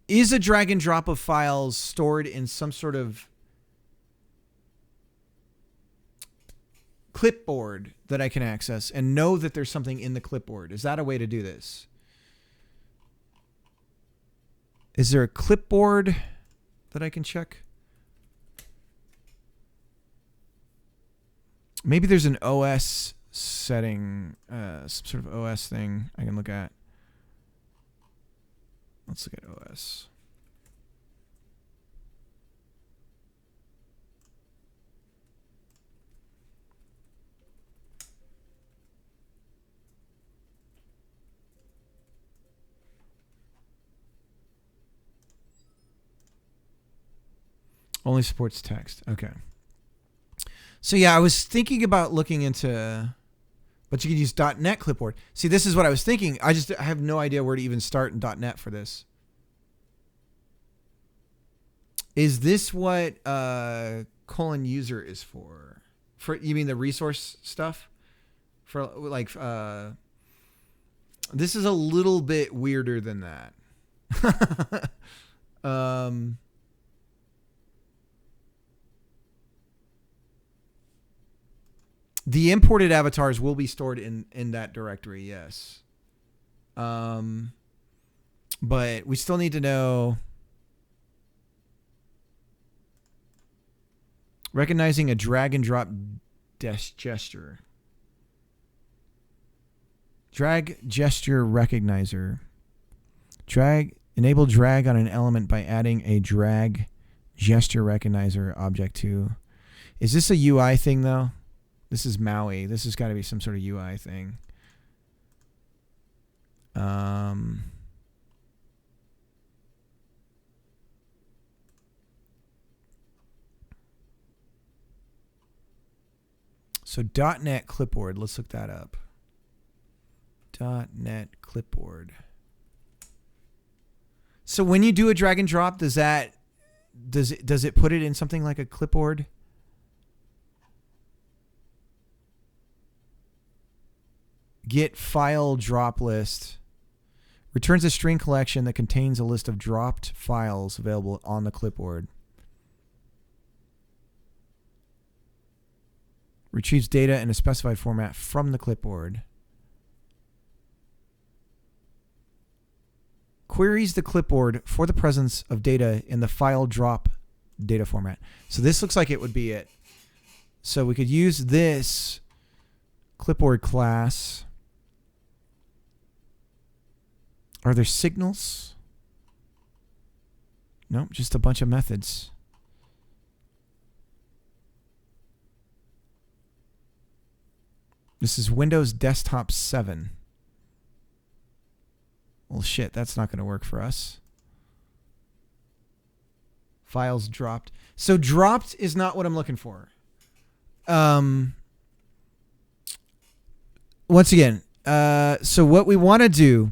a drag and drop of files stored in some sort of clipboard that I can access and know that there's something in the clipboard? Is that a way to do this? Is there a clipboard that I can check? Maybe there's an OS setting, some sort of OS thing I can look at. Let's look at OS. Only supports text. Okay. So yeah, I was thinking about looking into, but you can use .NET clipboard. See, this is what I was thinking. I have no idea where to even start in .NET for this. Is this what :user is for? For, you mean the resource stuff? For like, this is a little bit weirder than that. The imported avatars will be stored in that directory, yes. But we still need to know. Recognizing a drag and drop gesture. Drag gesture recognizer. Enable drag on an element by adding a drag gesture recognizer object to. Is this a UI thing though? This is Maui. This has got to be some sort of UI thing. So .NET clipboard. Let's look that up. .NET clipboard. So when you do a drag and drop, does it put it in something like a clipboard? Get file drop list. Returns a string collection that contains a list of dropped files available on the clipboard. Retrieves data in a specified format from the clipboard. Queries the clipboard for the presence of data in the file drop data format. So this looks like it would be it. So we could use this clipboard class. Are there signals? Nope, just a bunch of methods. This is Windows Desktop 7. Well, shit, that's not going to work for us. Files dropped. So dropped is not what I'm looking for. once again, so what we want to do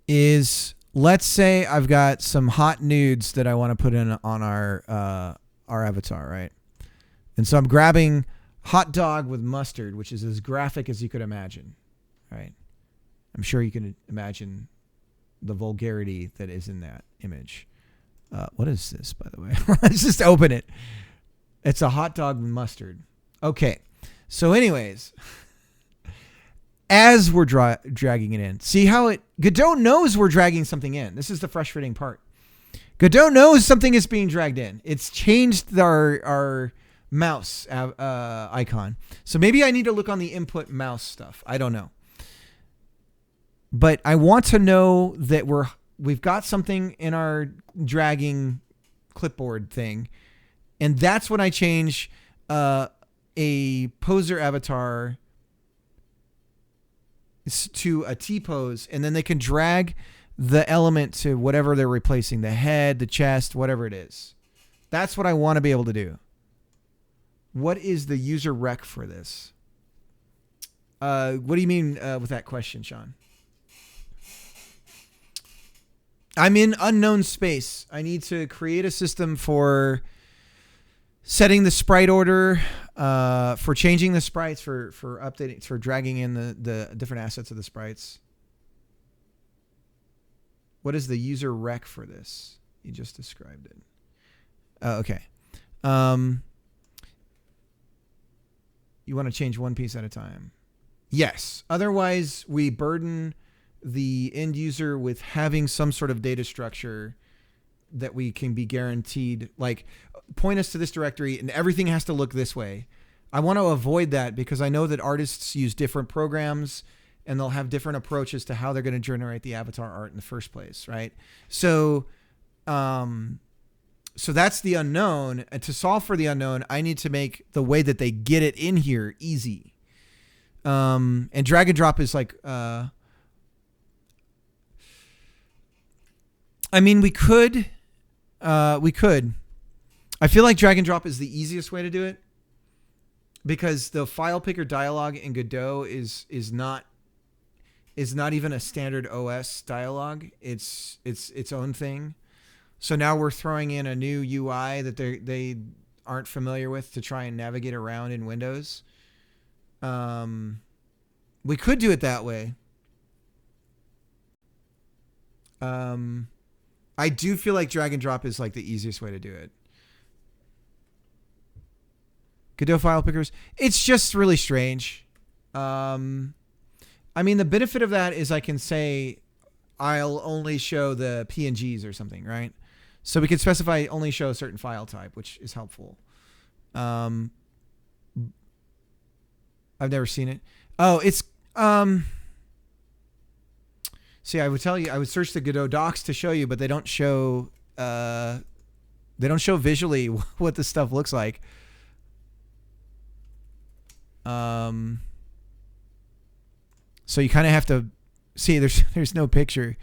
is, let's say I've got some hot nudes that I want to put in on our avatar, right? And so I'm grabbing hot dog with mustard, which is as graphic as you could imagine, right? I'm sure you can imagine the vulgarity that is in that image. What is this, by the way? Let's just open it. It's a hot dog with mustard. Okay. So anyways, as we're dragging it in, see how Godot knows we're dragging something in. This is the frustrating part. Godot knows something is being dragged in. It's changed our mouse icon. So maybe I need to look on the input mouse stuff. I don't know. But I want to know that we've got something in our dragging clipboard thing. And that's when I change a poser avatar to a T-pose. And then they can drag the element to whatever they're replacing. The head, the chest, whatever it is. That's what I want to be able to do. What is the user rec for this? What do you mean with that question, Sean? I'm in unknown space. I need to create a system for setting the sprite order, for changing the sprites, for updating, for dragging in the different assets of the sprites. What is the user rec for this? You just described it. Okay. You want to change one piece at a time. Yes. Otherwise, we burden the end user with having some sort of data structure that we can be guaranteed, like, point us to this directory and everything has to look this way. I want to avoid that because I know that artists use different programs and they'll have different approaches to how they're going to generate the avatar art in the first place, right? So that's the unknown. And to solve for the unknown, I need to make the way that they get it in here easy. And drag and drop is like, I mean, we could. I feel like drag and drop is the easiest way to do it because the file picker dialog in Godot is not even a standard OS dialog. It's its own thing. So now we're throwing in a new UI that they aren't familiar with to try and navigate around in Windows. We could do it that way. I do feel like drag and drop is like the easiest way to do it. Godot file pickers. It's just really strange. I mean, the benefit of that is I can say I'll only show the PNGs or something, right? So we can specify only show a certain file type, which is helpful. I've never seen it. Oh, it's see, I would tell you, I would search the Godot docs to show you, but they don't show visually what this stuff looks like. So you kind of have to see. There's no picture.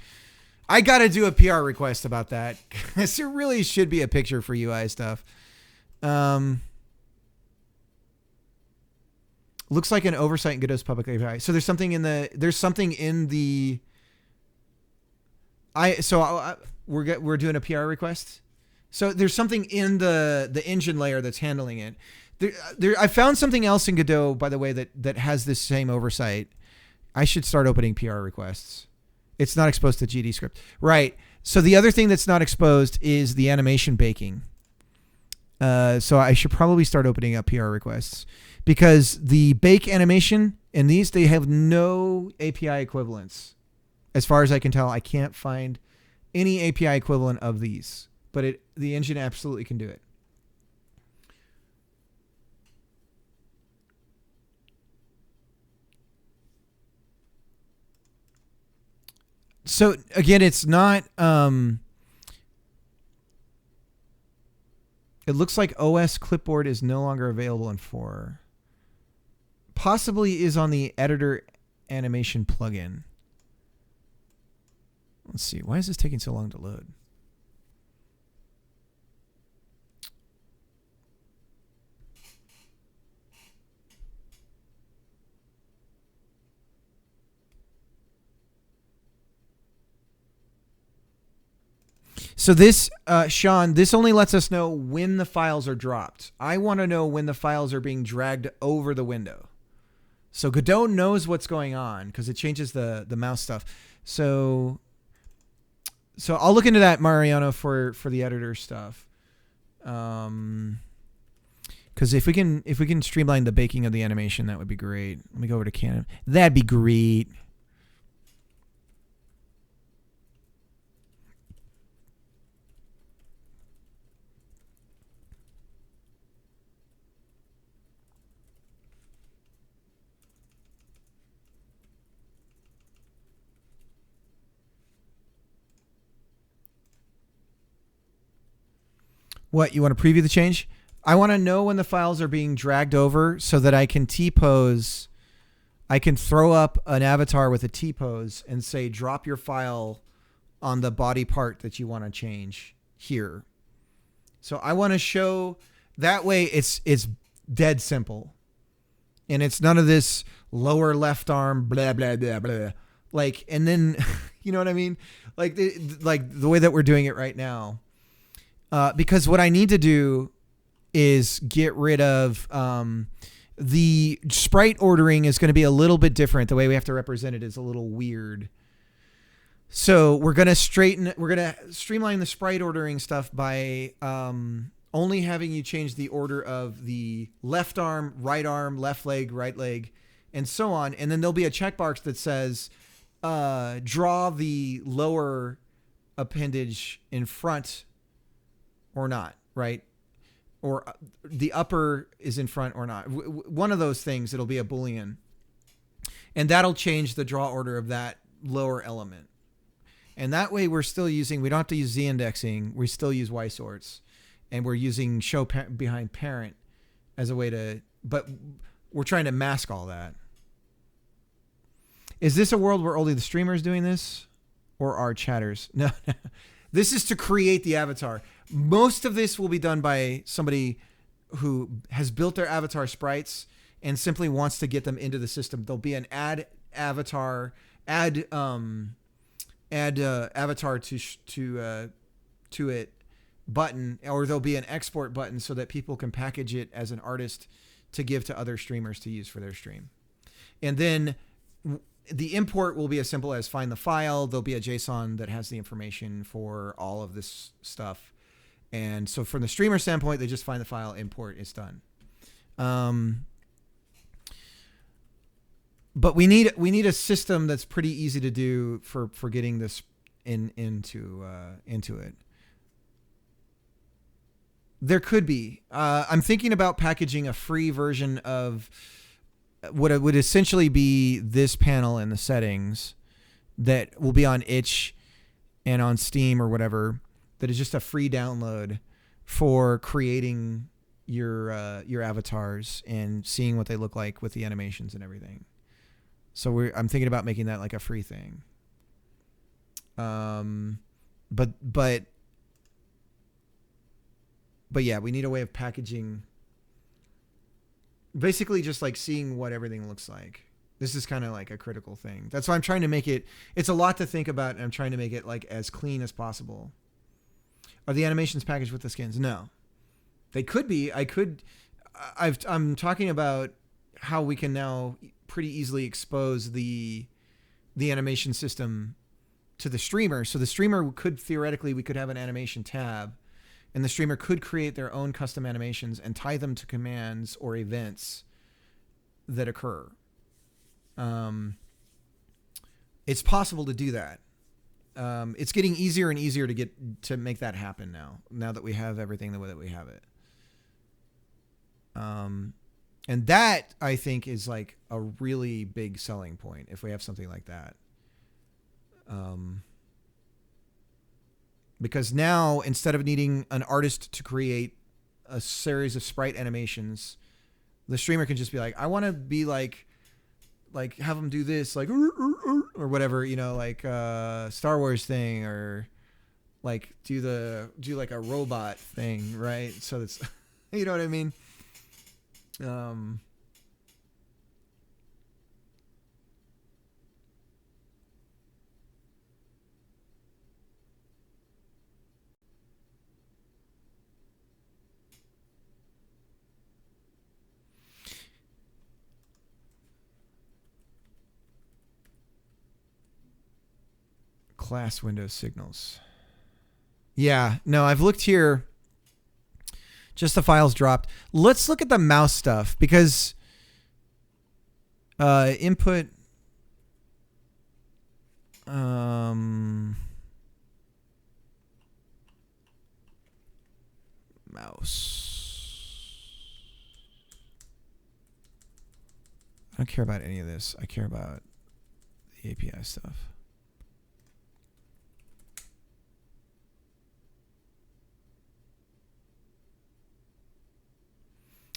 I got to do a PR request about that because there really should be a picture for UI stuff. Looks like an oversight in Godot's public API. So we're doing a PR request. So there's something in the engine layer that's handling it. I found something else in Godot, by the way, that has this same oversight. I should start opening PR requests. It's not exposed to GD script. Right. So the other thing that's not exposed is the animation baking. So I should probably start opening up PR requests because the bake animation in these, they have no API equivalents. As far as I can tell, I can't find any API equivalent of these, but the engine absolutely can do it. So again, it's not, it looks like OS clipboard is no longer available in 4. Possibly is on the editor animation plugin. Let's see. Why is this taking so long to load? So this, Sean, this only lets us know when the files are dropped. I want to know when the files are being dragged over the window. So Godot knows what's going on because it changes the mouse stuff. So I'll look into that, Mariano, for the editor stuff. Because if we can streamline the baking of the animation, that would be great. Let me go over to Canon. That'd be great. What, you want to preview the change? I want to know when the files are being dragged over so that I can T-pose. I can throw up an avatar with a T-pose and say, drop your file on the body part that you want to change here. So I want to show that way it's dead simple. And it's none of this lower left arm, blah, blah, blah, blah. Like, and then, you know what I mean? Like the way that we're doing it right now. Because what I need to do is get rid of the sprite ordering is going to be a little bit different. The way we have to represent it is a little weird. So we're going to streamline the sprite ordering stuff by only having you change the order of the left arm, left leg, right leg, and so on. And then there'll be a checkbox that says, draw the lower appendage in front or not, right? Or the upper is in front or not. One of those things, it'll be a Boolean. And that'll change the draw order of that lower element. And that way we don't have to use Z indexing. We still use Y sorts. And we're using show behind parent as a way but we're trying to mask all that. Is this a world where only the streamer is doing this? Or our chatters? No. This is to create the avatar. Most of this will be done by somebody who has built their avatar sprites and simply wants to get them into the system. There'll be an add avatar to it button, or there'll be an export button so that people can package it as an artist to give to other streamers to use for their stream. And then the import will be as simple as find the file. There'll be a JSON that has the information for all of this stuff. And so from the streamer standpoint, they just find the file, import, it's done. But we need a system that's pretty easy to do for getting this into it. There could be. I'm thinking about packaging a free version of what it would essentially be this panel in the settings that will be on itch and on Steam or whatever. That is just a free download for creating your avatars and seeing what they look like with the animations and everything. So I'm thinking about making that like a free thing. But yeah, we need a way of packaging. Basically, just like seeing what everything looks like. This is kind of like a critical thing. That's why I'm trying to make it. It's a lot to think about, and I'm trying to make it like as clean as possible. Are the animations packaged with the skins? No. They could be. I'm talking about how we can now pretty easily expose the animation system to the streamer. So the streamer could theoretically, we could have an animation tab, and the streamer could create their own custom animations and tie them to commands or events that occur. It's possible to do that. It's getting easier and easier to make that happen now that we have everything the way that we have it. And that I think is like a really big selling point if we have something like that. Because now instead of needing an artist to create a series of sprite animations, the streamer can just be like, I want to be like have them do this, like, or whatever, like Star Wars thing, or like do like a robot thing, right? So that's, you know what I mean? Class window signals. Yeah, no, I've looked here. Just the files dropped. Let's look at the mouse stuff because input mouse. I don't care about any of this. I care about the API stuff.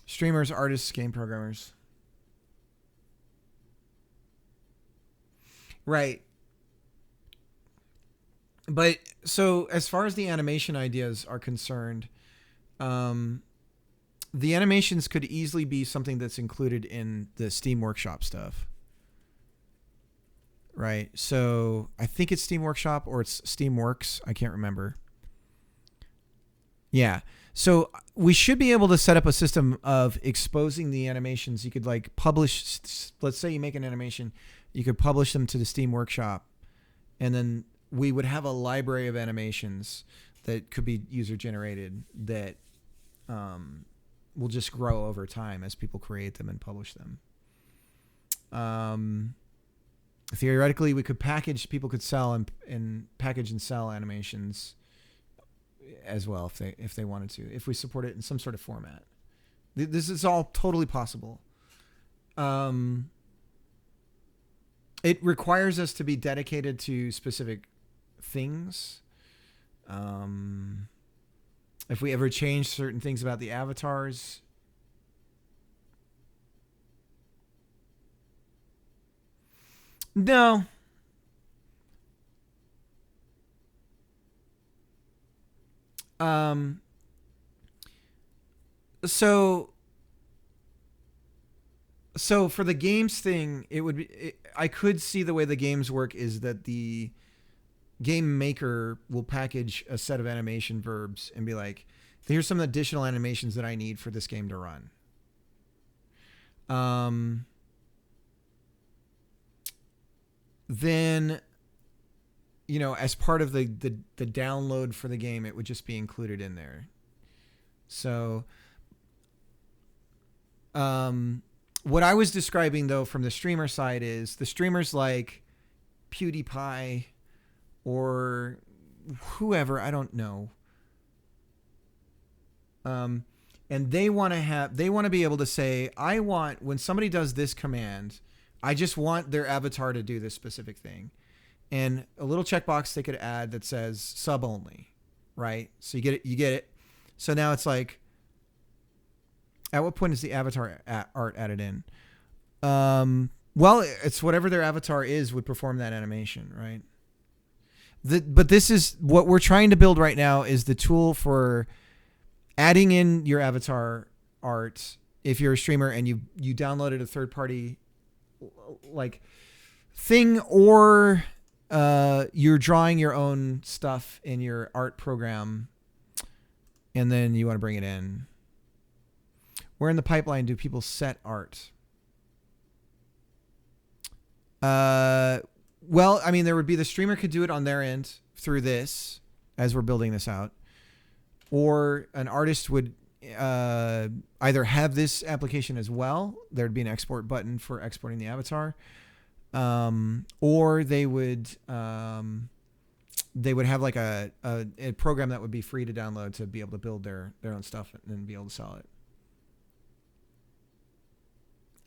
Streamers, artists, game programmers. Right. But so as far as the animation ideas are concerned, the animations could easily be something that's included in the Steam Workshop stuff. Right. So I think it's Steam Workshop or it's Steamworks. I can't remember. Yeah. So we should be able to set up a system of exposing the animations. You could like publish, let's say you make an animation, you could publish them to the Steam Workshop, and then we would have a library of animations that could be user generated that will just grow over time as people create them and publish them. Theoretically, we could package, people could sell and package and sell animations as well if they wanted to, if we support it in some sort of format. This is all totally possible. It requires us to be dedicated to specific things. If we ever change certain things about the avatars, no. So for the games thing, it would be, I could see the way the games work is that the game maker will package a set of animation verbs and be like, here's some additional animations that I need for this game to run. Then, you know, as part of the download for the game, it would just be included in there. So, what I was describing though from the streamer side is the streamers like PewDiePie or whoever, I don't know. And they want to be able to say, I want, when somebody does this command, I just want their avatar to do this specific thing. And a little checkbox they could add that says sub only, right? So you get it. So now it's like, at what point is the avatar art added in? Well, it's whatever their avatar is would perform that animation, right? But this is what we're trying to build right now is the tool for adding in your avatar art if you're a streamer and you downloaded a third party like thing, or you're drawing your own stuff in your art program and then you want to bring it in. Where in the pipeline do people set art? Well, I mean, there would be the streamer could do it on their end through this as we're building this out. Or an artist would either have this application as well. There'd be an export button for exporting the avatar. Or they would have like a program that would be free to download to be able to build their own stuff and then be able to sell it.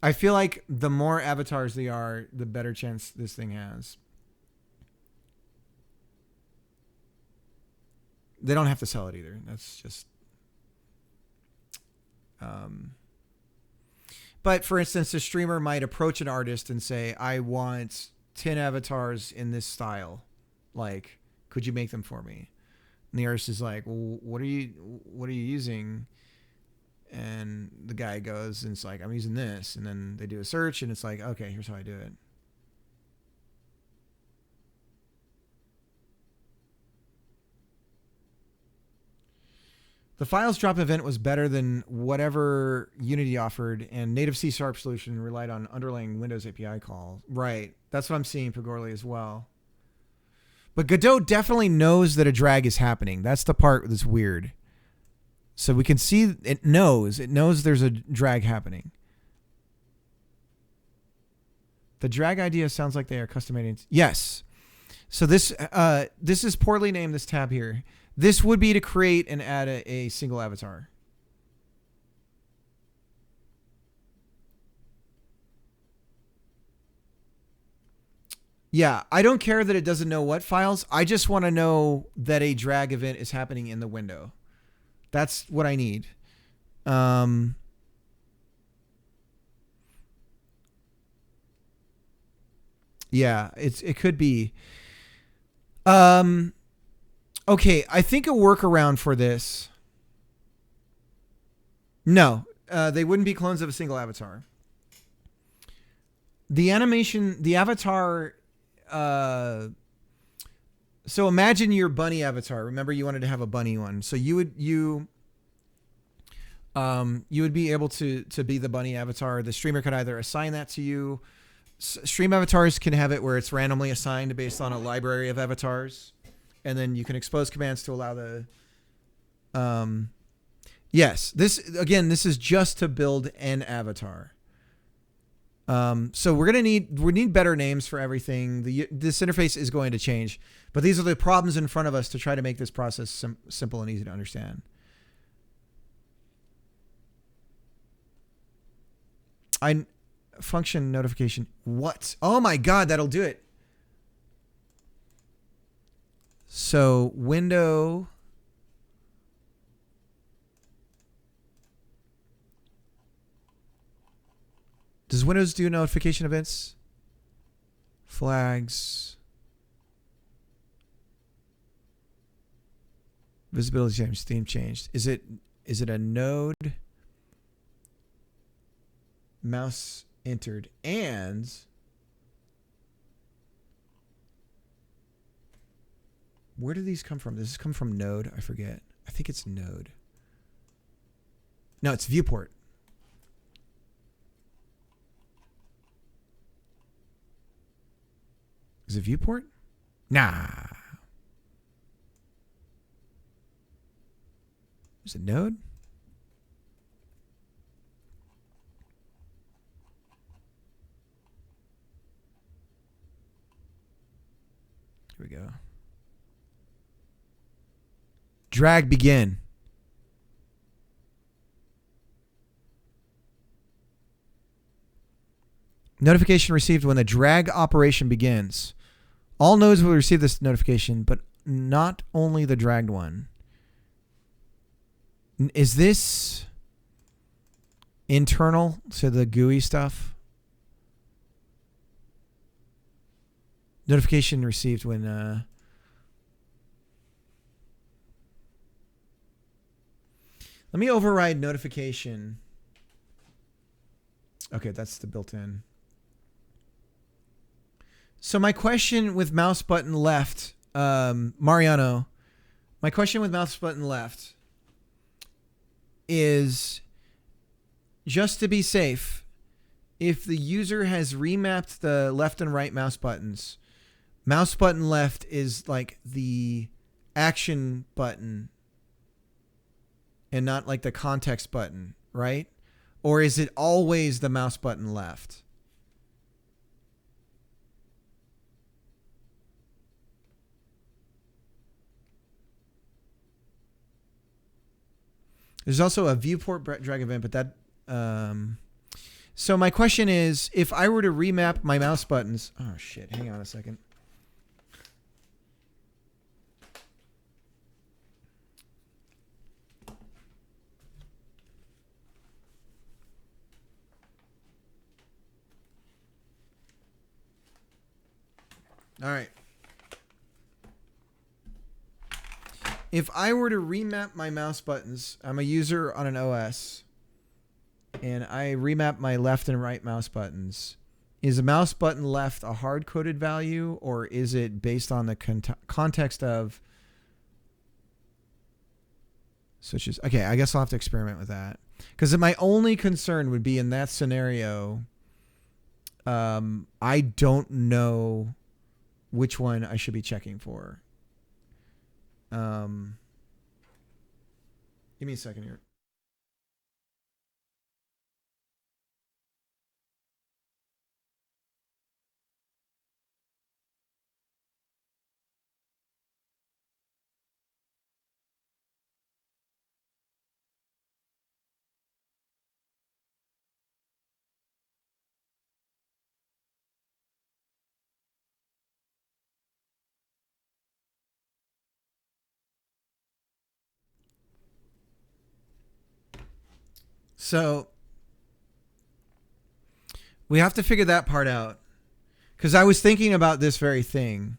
I feel like the more avatars they are, the better chance this thing has. They don't have to sell it either. That's just... But for instance, a streamer might approach an artist and say, I want 10 avatars in this style. Like, could you make them for me? And the artist is like, well, what are you using? And the guy goes and it's like, I'm using this. And then they do a search and it's like, okay, here's how I do it. The files drop event was better than whatever Unity offered, and native C# solution relied on underlying Windows API call. Right. That's what I'm seeing, Pagorli, as well. But Godot definitely knows that a drag is happening. That's the part that's weird. So we can see it knows there's a drag happening. The drag idea sounds like they are customating. Yes. So this is poorly named, this tab here. This would be to create and add a single avatar. Yeah, I don't care that it doesn't know what files. I just want to know that a drag event is happening in the window. That's what I need. Yeah, it could be. Okay, I think a workaround for this. No, they wouldn't be clones of a single avatar. The animation, the avatar. So imagine your bunny avatar. Remember, you wanted to have a bunny one. So you would be able to be the bunny avatar. The streamer could either assign that to you. Stream avatars can have it where it's randomly assigned based on a library of avatars, and then you can expose commands to allow the. Yes, this is just to build an avatar. So we need better names for everything. This interface is going to change, but these are the problems in front of us to try to make this process simple and easy to understand. Function notification. What? Oh my God, that'll do it. So window. Does Windows do notification events? Flags. Visibility changed. Theme changed. Is it a node? Mouse entered. And where do these come from? Does this come from node? I forget. I think it's node. No, it's viewport. Is it viewport? Nah. Is it node? Here we go. Drag begin. Notification received when the drag operation begins. All nodes will receive this notification, but not only the dragged one. Is this internal to the GUI stuff? Notification received when... Let me override notification. Okay, that's the built-in. So my question with mouse button left, Mariano, my question with mouse button left is, just to be safe, if the user has remapped the left and right mouse buttons, mouse button left is like the action button and not like the context button, right? Or is it always the mouse button left? There's also a viewport drag event, but that... So my question is, if I were to remap my mouse buttons... Oh, shit. Hang on a second. All right. If I were to remap my mouse buttons, I'm a user on an OS, and I remap my left and right mouse buttons. Is a mouse button left a hard-coded value, or is it based on the context of switches? Okay, I guess I'll have to experiment with that. Because my only concern would be in that scenario, I don't know which one I should be checking for. Give me a second here. So we have to figure that part out, because I was thinking about this very thing.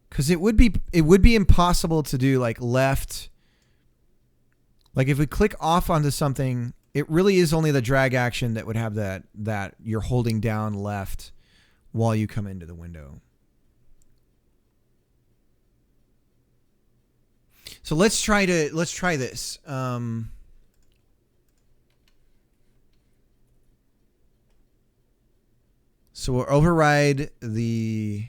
Because it would be impossible to do like left. Like if we click off onto something, it really is only the drag action that would have that you're holding down left while you come into the window. So let's try this. So we'll override the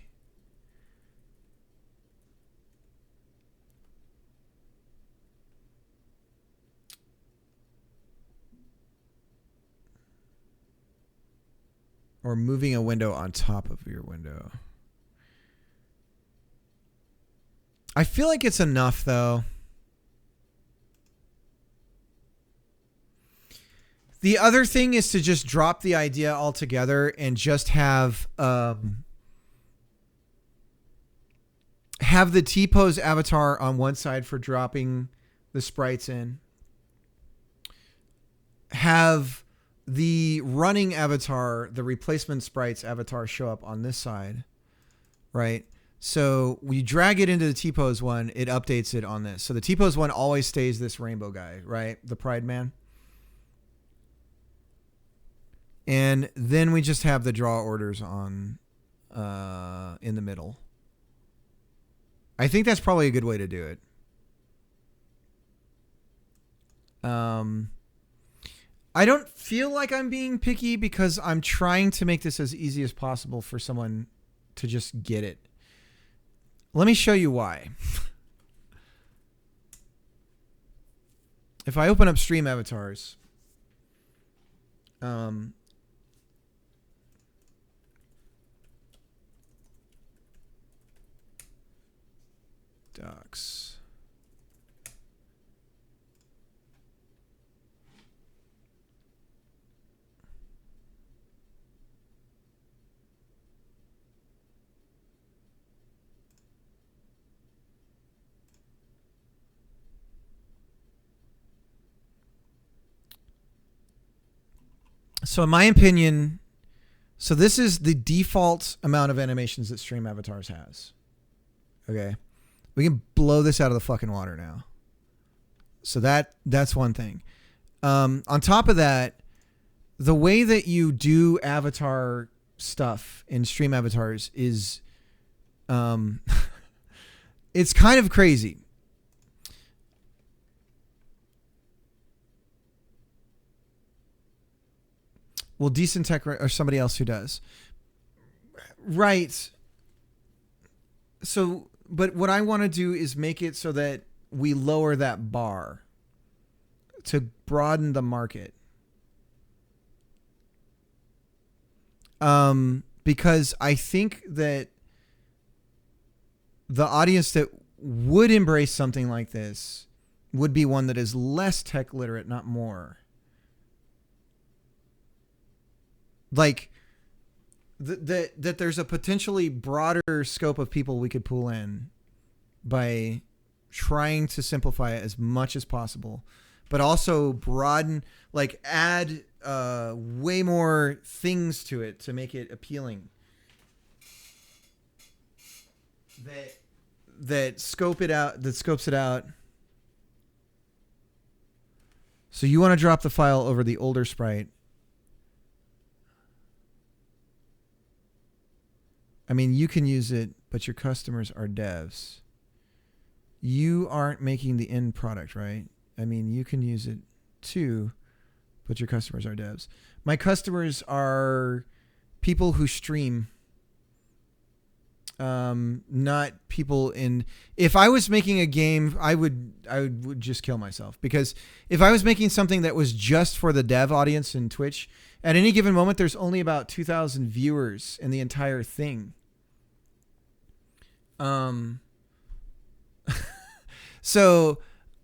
or moving a window on top of your window. I feel like it's enough though. The other thing is to just drop the idea altogether and just have the T-pose avatar on one side for dropping the sprites in. Have the running avatar, the replacement sprites avatar, show up on this side, right? So we drag it into the T-pose one, it updates it on this. So the T-pose one always stays this rainbow guy, right? The Pride Man. And then we just have the draw orders on in the middle. I think that's probably a good way to do it. I don't feel like I'm being picky because I'm trying to make this as easy as possible for someone to just get it. Let me show you why. If I open up Stream Avatars, docs. So in my opinion, so this is the default amount of animations that Stream Avatars has. Okay. We can blow this out of the fucking water now. So that's one thing. On top of that, the way that you do avatar stuff in Stream Avatars is it's kind of crazy. Well, Decent Tech or somebody else who does. Right. So, but what I want to do is make it so that we lower that bar to broaden the market. Because I think that the audience that would embrace something like this would be one that is less tech literate, not more. Like that there's a potentially broader scope of people we could pull in by trying to simplify it as much as possible, but also broaden, like add way more things to it to make it appealing. That scopes it out. So you want to drop the file over the older sprite. I mean, you can use it, but your customers are devs. you aren't making the end product, right? I mean, you can use it too, but your customers are devs. My customers are people who stream. Not people in. If I was making a game, I would just kill myself, because if I was making something that was just for the dev audience in Twitch, at any given moment, there's only about 2,000 viewers in the entire thing. So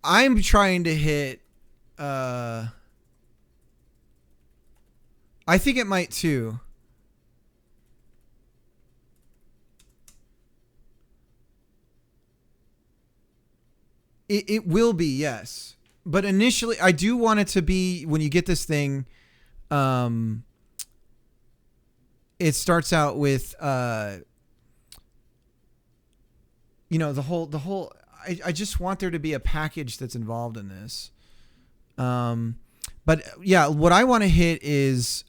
I'm trying to hit. I think it might too. It will be, yes. But initially, I do want it to be, when you get this thing, it starts out with, the whole, I just want there to be a package that's involved in this. But yeah, what I want to hit is,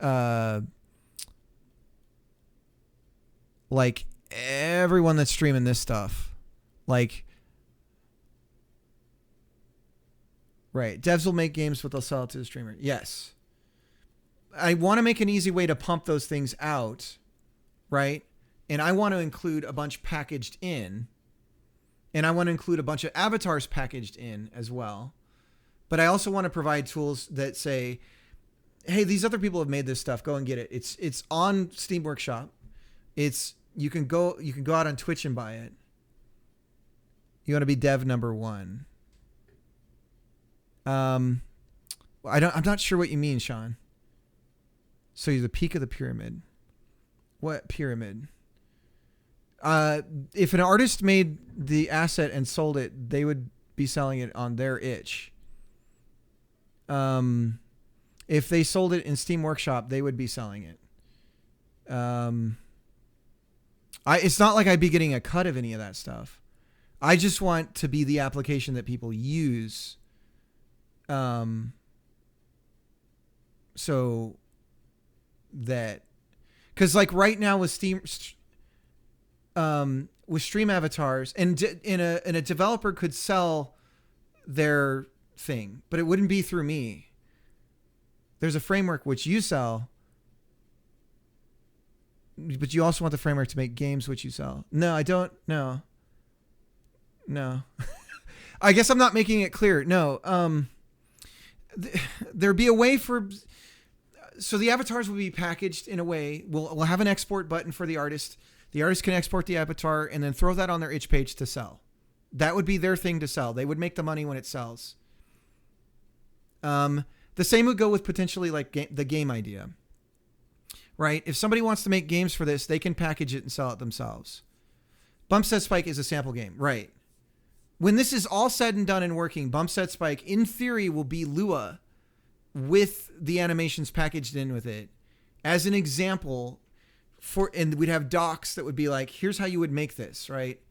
like everyone that's streaming this stuff, like, right. Devs will make games, but they'll sell it to the streamer. Yes. I want to make an easy way to pump those things out, right? And I want to include a bunch packaged in. And I want to include a bunch of avatars packaged in as well. But I also want to provide tools that say, hey, these other people have made this stuff. Go and get it. It's on Steam Workshop. You can go out on Twitch and buy it. You want to be dev number 1. I'm not sure what you mean, Sean. So you're the peak of the pyramid. What pyramid? If an artist made the asset and sold it, they would be selling it on their itch. If they sold it in Steam Workshop, they would be selling it. It's not like I'd be getting a cut of any of that stuff. I just want to be the application that people use. So that, cause like right now with Steam, with stream avatars, and a developer could sell their thing, but it wouldn't be through me. There's a framework which you sell, but you also want the framework to make games which you sell. No, I don't. No. I guess I'm not making it clear. No. There'd be a way so the avatars will be packaged in a way. We'll have an export button for the artist. The artist can export the avatar and then throw that on their itch page to sell. That would be their thing to sell. They would make the money when it sells. The same would go with potentially like the game idea, right? If somebody wants to make games for this, they can package it and sell it themselves. Bump Set Spike is a sample game, right? When this is all said and done and working, Bump Set Spike, in theory, will be Lua with the animations packaged in with it as an example and we'd have docs that would be like, here's how you would make this, right?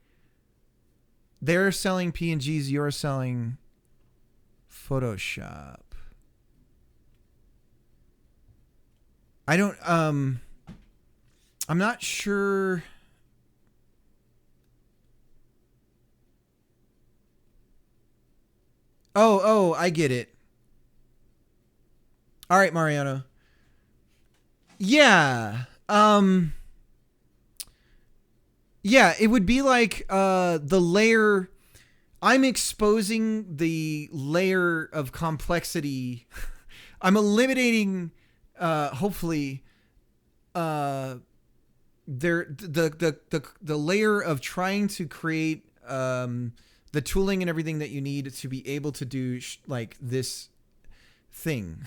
They're selling PNGs, you're selling Photoshop. I'm not sure. Oh, I get it. All right, Mariano. Yeah. Yeah, it would be like the layer. I'm exposing the layer of complexity. I'm eliminating, hopefully, the layer of trying to create the tooling and everything that you need to be able to do like this thing.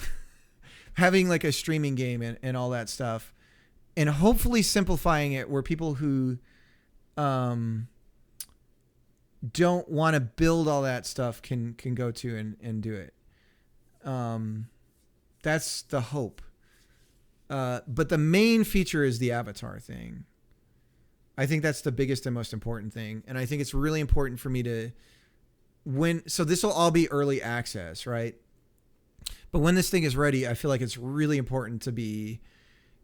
Having like a streaming game and all that stuff, and hopefully simplifying it where people who don't want to build all that stuff can go to and do it. That's the hope. But the main feature is the avatar thing. I think that's the biggest and most important thing. And I think it's really important for me to so this will all be early access, right? But when this thing is ready, I feel like it's really important to be,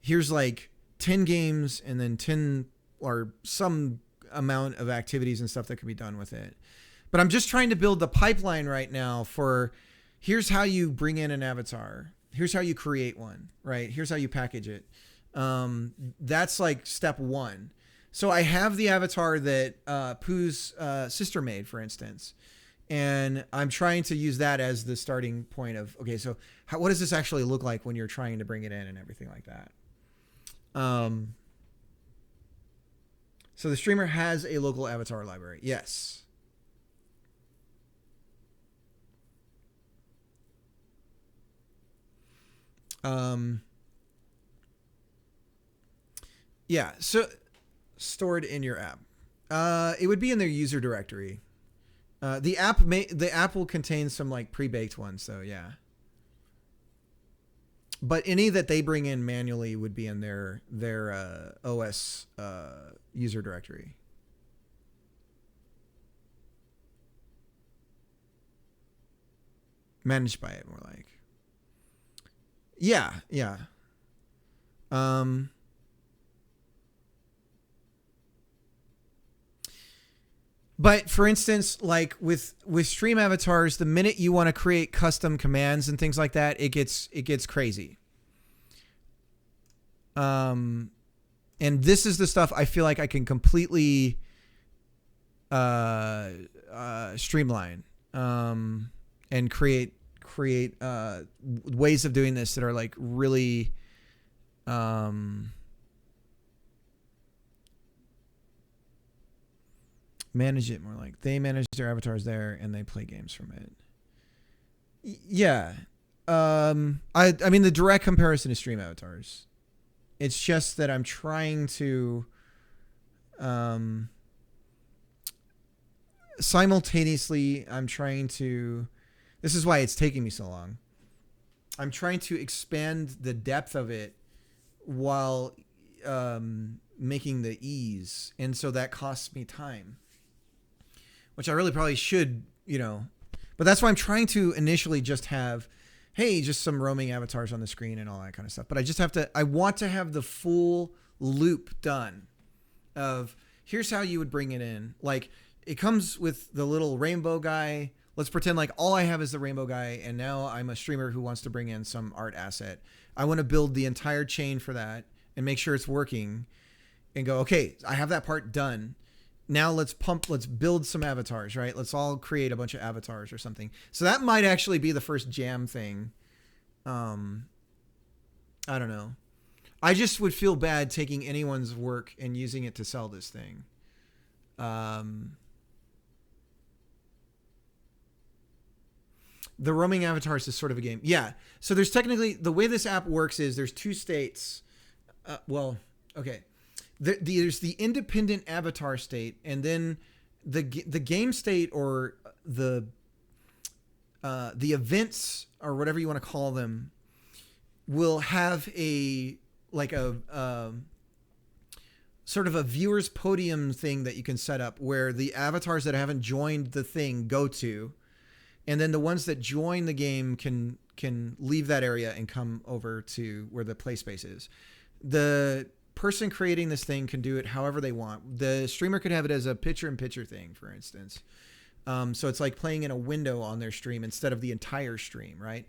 here's like 10 games and then 10 or some amount of activities and stuff that can be done with it. But I'm just trying to build the pipeline right now for here's how you bring in an avatar. Here's how you create one, right? Here's how you package it. That's like step one. So I have the avatar that Pooh's sister made, for instance. And I'm trying to use that as the starting point of, okay, so what does this actually look like when you're trying to bring it in and everything like that? So the streamer has a local avatar library. Yes. Yeah, so stored in your app. It would be in their user directory. The app will contain some like pre-baked ones, though. Yeah. But any that they bring in manually would be in their OS user directory. Managed by it, more like. Yeah, yeah. But for instance, like with stream avatars, the minute you want to create custom commands and things like that, it gets crazy. And this is the stuff I feel like I can completely streamline and create ways of doing this that are like really manage it more like they manage their avatars there and they play games from it. Yeah. I mean the direct comparison is stream avatars. It's just that I'm trying to simultaneously this is why it's taking me so long. I'm trying to expand the depth of it while making the ease. And so that costs me time, which I really probably should, but that's why I'm trying to initially just have, hey, just some roaming avatars on the screen and all that kind of stuff. But I want to have the full loop done of here's how you would bring it in. Like it comes with the little rainbow guy. Let's pretend like all I have is the rainbow guy. And now I'm a streamer who wants to bring in some art asset. I want to build the entire chain for that and make sure it's working and go, okay, I have that part done. Now let's build some avatars, right? Let's all create a bunch of avatars or something. So that might actually be the first jam thing. I don't know. I just would feel bad taking anyone's work and using it to sell this thing. The roaming avatars is sort of a game. Yeah. So there's technically, the way this app works is there's two states. Okay. There's the independent avatar state, and then the game state, or the events, or whatever you want to call them, will have a sort of a viewer's podium thing that you can set up where the avatars that haven't joined the thing go to, and then the ones that join the game can leave that area and come over to where the play space is. The person creating this thing can do it however they want. The streamer could have it as a picture-in-picture thing, for instance. So it's like playing in a window on their stream instead of the entire stream, right?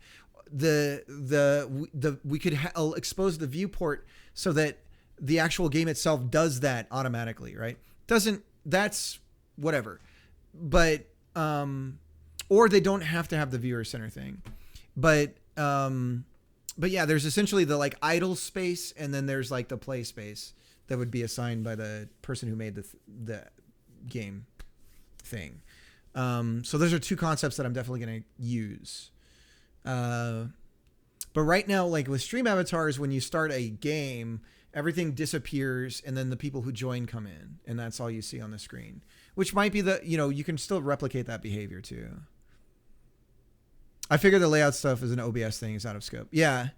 We could expose the viewport so that the actual game itself does that automatically, right? That's whatever. But or they don't have to have the viewer center thing. But yeah, there's essentially the like idle space, and then there's like the play space that would be assigned by the person who made the game thing. So those are two concepts that I'm definitely going to use. But right now, like with stream avatars, when you start a game, everything disappears, and then the people who join come in, and that's all you see on the screen, which might be you can still replicate that behavior too. I figure the layout stuff is an OBS thing, is out of scope. Yeah,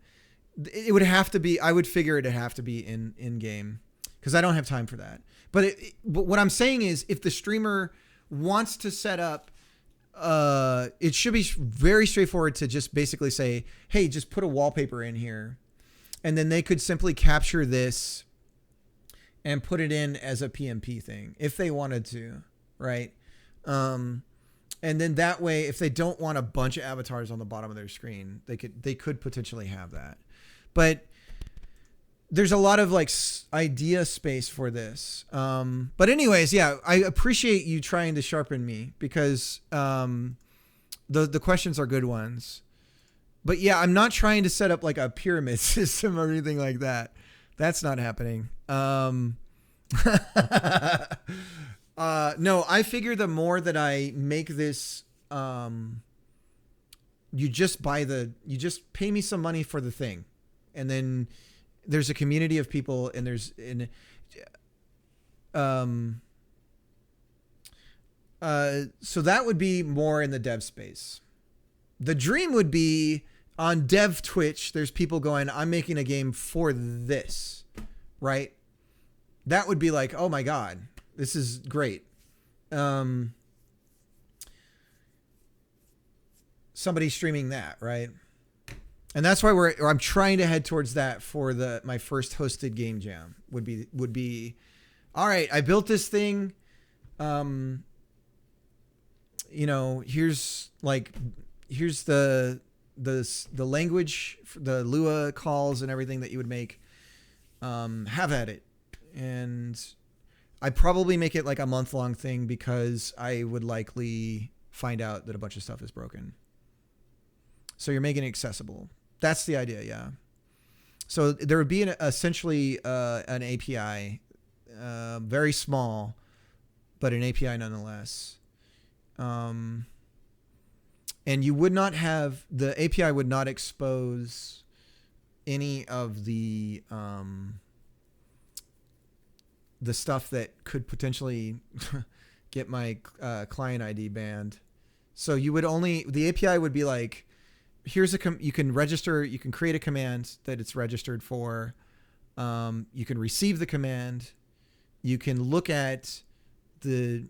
it would have to be. I would figure it'd have to be in game because I don't have time for that. But what I'm saying is, if the streamer wants to set up, it should be very straightforward to just basically say, hey, just put a wallpaper in here, and then they could simply capture this and put it in as a PMP thing if they wanted to, right? And then that way, if they don't want a bunch of avatars on the bottom of their screen, they could potentially have that. But there's a lot of like idea space for this. But anyways, yeah, I appreciate you trying to sharpen me, because the questions are good ones. But yeah, I'm not trying to set up like a pyramid system or anything like that. That's not happening. No, I figure the more that I make this, you just pay me some money for the thing. And then there's a community of people, and so that would be more in the dev space. The dream would be on dev Twitch. There's people going, I'm making a game for this, right? That would be like, oh my God, this is great. Somebody streaming that, right? And that's why I'm trying to head towards that for my first hosted game jam would be, all right, I built this thing. Here's the language, the Lua calls and everything that you would make. Have at it. And I probably make it like a month-long thing, because I would likely find out that a bunch of stuff is broken. So you're making it accessible. That's the idea, yeah. So there would be essentially an API, very small, but an API nonetheless. And you would not have, the API would not expose any of the stuff that could potentially get my client ID banned. So the API would be like, here's you can register, you can create a command that it's registered for. You can receive the command. You can look at the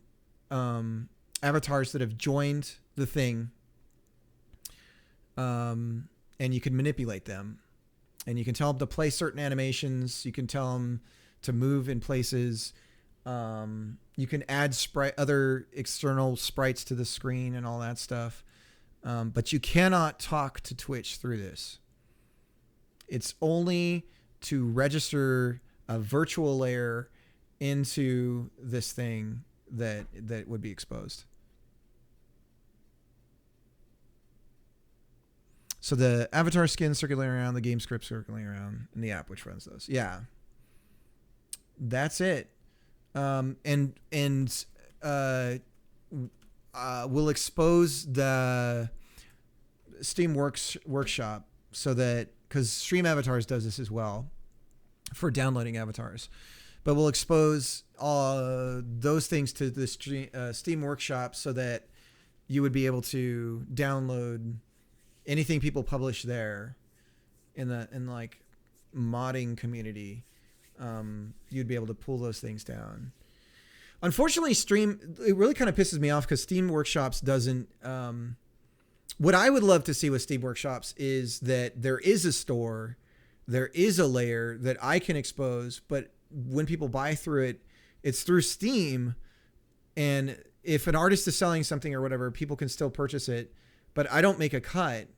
avatars that have joined the thing. And you can manipulate them. And you can tell them to play certain animations. You can tell them to move in places. You can add other external sprites to the screen and all that stuff. But you cannot talk to Twitch through this. It's only to register a virtual layer into this thing that would be exposed. So the avatar skin circulating around, the game script circulating around, and the app which runs those. Yeah. That's it. We'll expose the Steam Workshop, so that, because Stream Avatars does this as well for downloading avatars, but we'll expose all those things to the Steam Workshop, so that you would be able to download anything people publish there in like modding community. You'd be able to pull those things down. Unfortunately, it really kind of pisses me off, because Steam Workshops doesn't, what I would love to see with Steam Workshops is that there is a store, there is a layer that I can expose, but when people buy through it, it's through Steam. And if an artist is selling something or whatever, people can still purchase it, but I don't make a cut.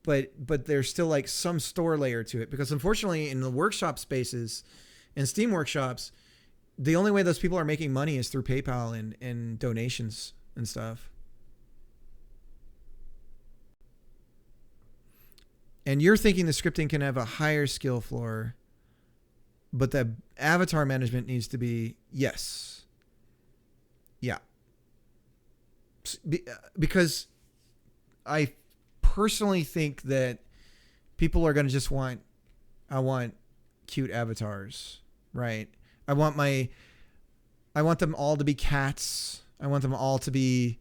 But there's still like some store layer to it, because unfortunately in the workshop spaces and Steam Workshops, the only way those people are making money is through PayPal and donations and stuff. And you're thinking the scripting can have a higher skill floor, but the avatar management needs to be, yes. Yeah. Because I personally think that people are going to just I want cute avatars, right? I want them all to be cats. I want them all to be,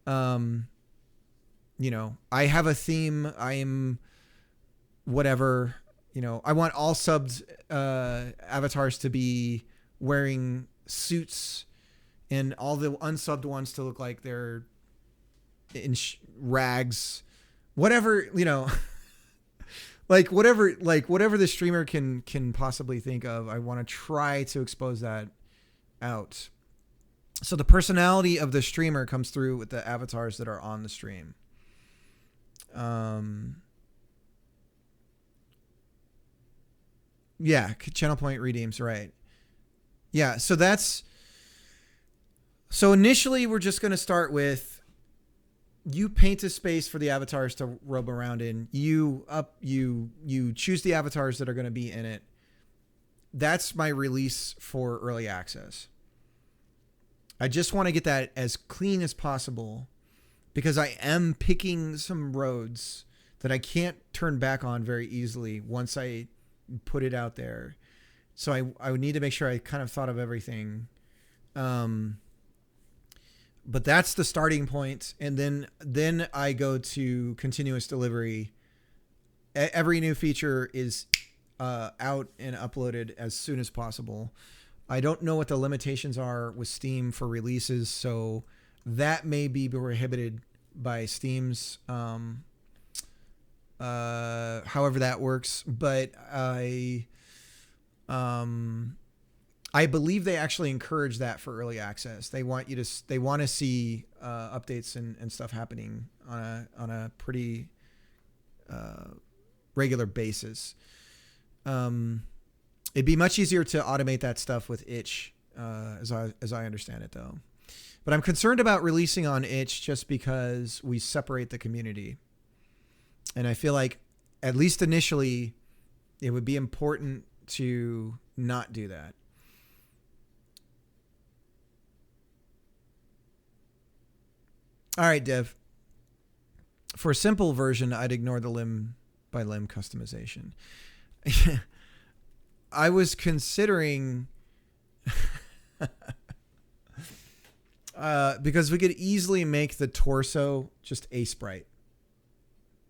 I have a theme. I am whatever, I want all subbed avatars to be wearing suits, and all the unsubbed ones to look like they're in rags, whatever, whatever the streamer can possibly think of. I want to try to expose that out. So the personality of the streamer comes through with the avatars that are on the stream. Yeah, channel point redeems, right. Yeah, so initially we're just going to start with you paint a space for the avatars to roam around in. You choose the avatars that are going to be in it. That's my release for early access. I just want to get that as clean as possible because I am picking some roads that I can't turn back on very easily once I put it out there. So I would need to make sure I kind of thought of everything. But that's the starting point. And then I go to continuous delivery. Every new feature is out and uploaded as soon as possible. I don't know what the limitations are with Steam for releases, so that may be prohibited by Steam's however that works. But I believe they actually encourage that for early access. They want to see updates and stuff happening on a pretty regular basis. It'd be much easier to automate that stuff with itch, as I understand it, though. But I'm concerned about releasing on itch just because we separate the community. And I feel like, at least initially, it would be important to not do that. All right, Dev. For a simple version, I'd ignore the limb by limb customization. I was considering because we could easily make the torso just a sprite,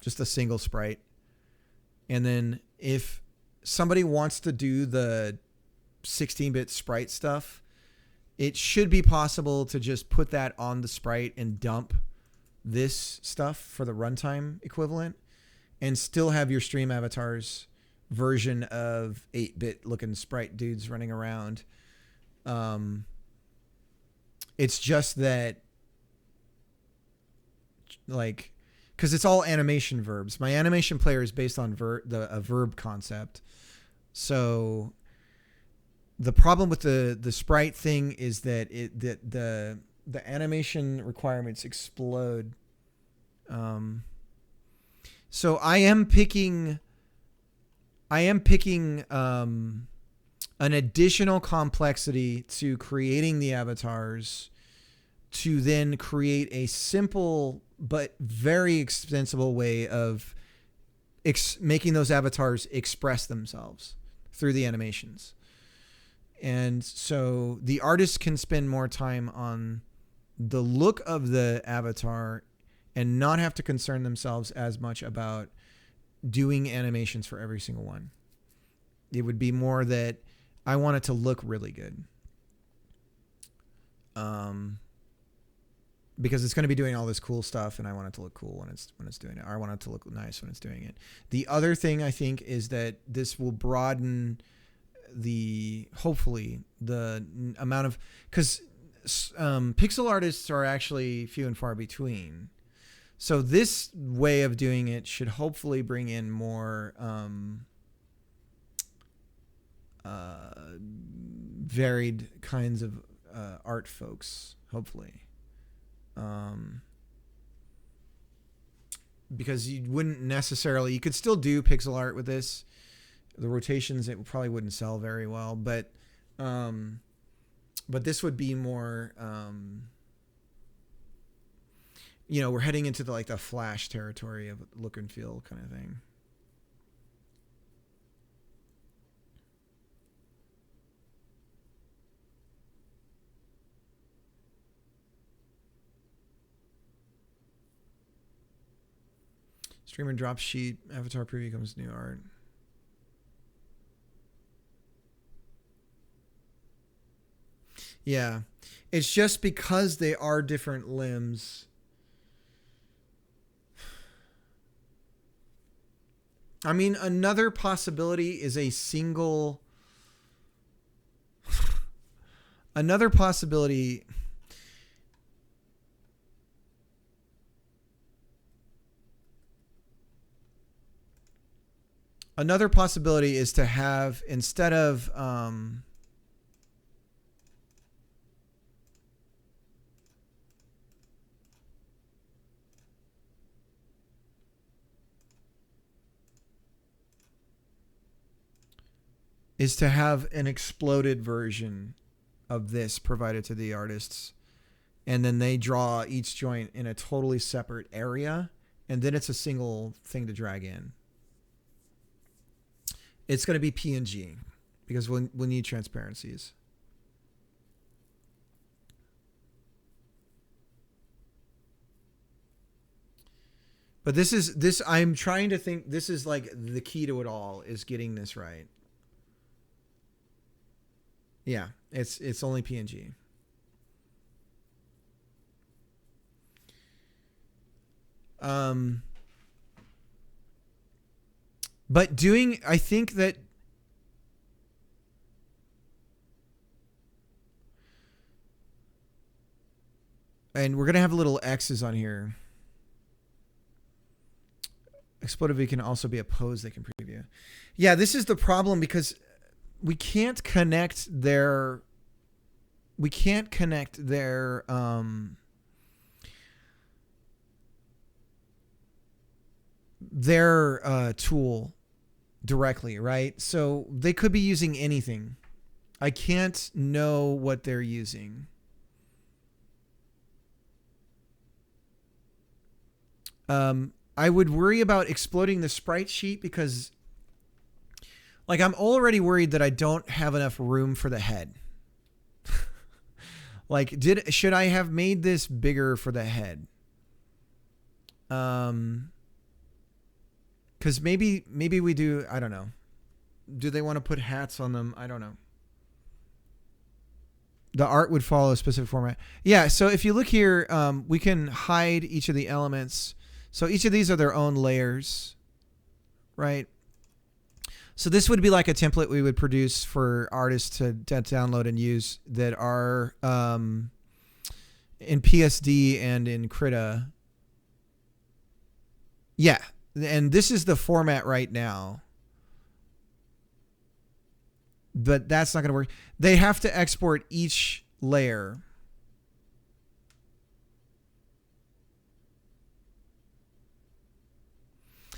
just a single sprite. And then if somebody wants to do the 16-bit sprite stuff, it should be possible to just put that on the sprite and dump this stuff for the runtime equivalent and still have your stream avatars version of 8-bit looking sprite dudes running around. It's just that, like, because it's all animation verbs. My animation player is based on a verb concept. So the problem with the sprite thing is that the animation requirements explode. So I am picking an additional complexity to creating the avatars to then create a simple but very extensible way of making those avatars express themselves through the animations. And so the artist can spend more time on the look of the avatar and not have to concern themselves as much about doing animations for every single one. It would be more that I want it to look really good. Because it's going to be doing all this cool stuff and I want it to look cool when it's doing it. Or I want it to look nice when it's doing it. The other thing I think is that this will broaden hopefully the amount of, because pixel artists are actually few and far between. So this way of doing it should hopefully bring in more varied kinds of art folks, hopefully. Because you could still do pixel art with this. The rotations, it probably wouldn't sell very well, but this would be more, we're heading into the Flash territory of look and feel kind of thing. Streamer drops sheet, avatar preview comes new art. Yeah, it's just because they are different limbs. I mean, another possibility is a single. Another possibility. Another possibility is to have, instead of is to have an exploded version of this provided to the artists, and then they draw each joint in a totally separate area, and then it's a single thing to drag in. It's going to be PNG because we'll need transparencies. But I'm trying to think, this is like the key to it all, is getting this right. Yeah, it's only PNG. But I think that and we're going to have little X's on here. Exploded V can also be a pose they can preview. Yeah, this is the problem because we can't connect their tool directly, right? So they could be using anything. I can't know what they're using. I would worry about exploding the sprite sheet because, like, I'm already worried that I don't have enough room for the head. Like, should I have made this bigger for the head? Because maybe we do. I don't know. Do they want to put hats on them? I don't know. The art would follow a specific format. Yeah. So if you look here, we can hide each of the elements. So each of these are their own layers, right? So this would be like a template we would produce for artists to download and use that are in PSD and in Krita. Yeah. And this is the format right now. But that's not going to work. They have to export each layer.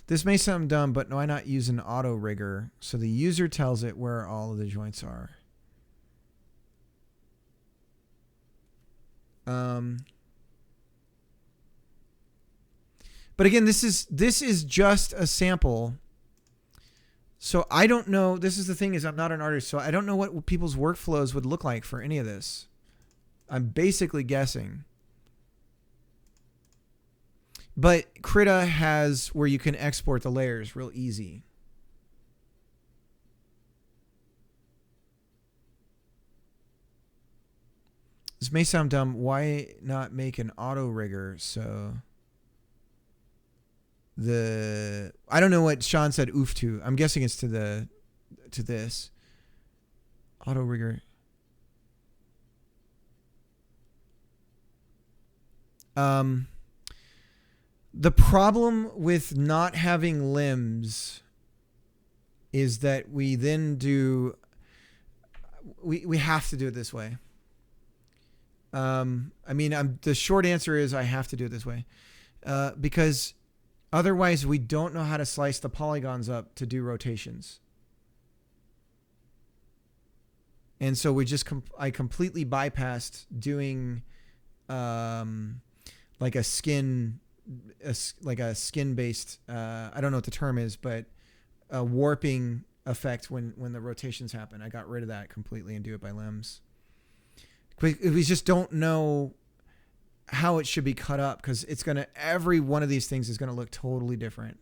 This may sound dumb, but why not use an auto rigger so the user tells it where all of the joints are? But again, this is just a sample. So I don't know. This is the thing, is I'm not an artist, so I don't know what people's workflows would look like for any of this. I'm basically guessing. But Krita has where you can export the layers real easy. This may sound dumb. Why not make an auto rigger? So I don't know what Sean said oof to. I'm guessing it's to this. Auto rigger. The problem with not having limbs is that we then do, we have to do it this way. I mean, the short answer is I have to do it this way, because otherwise we don't know how to slice the polygons up to do rotations. And so I completely bypassed doing, like a skin based, I don't know what the term is, but a warping effect when the rotations happen. I got rid of that completely and do it by limbs. We just don't know how it should be cut up because every one of these things is going to look totally different.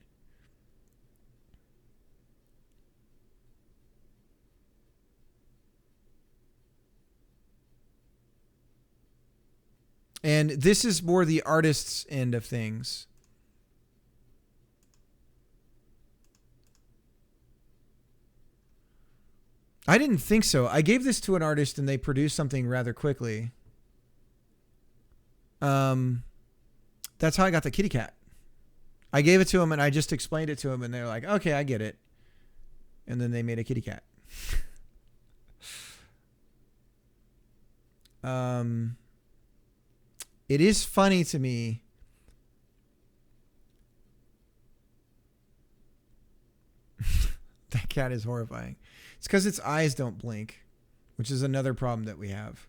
And this is more the artist's end of things. I didn't think so. I gave this to an artist and they produced something rather quickly. That's how I got the kitty cat. I gave it to him and I just explained it to him and they're like, okay, I get it. And then they made a kitty cat. It is funny to me. That cat is horrifying. It's because its eyes don't blink, which is another problem that we have.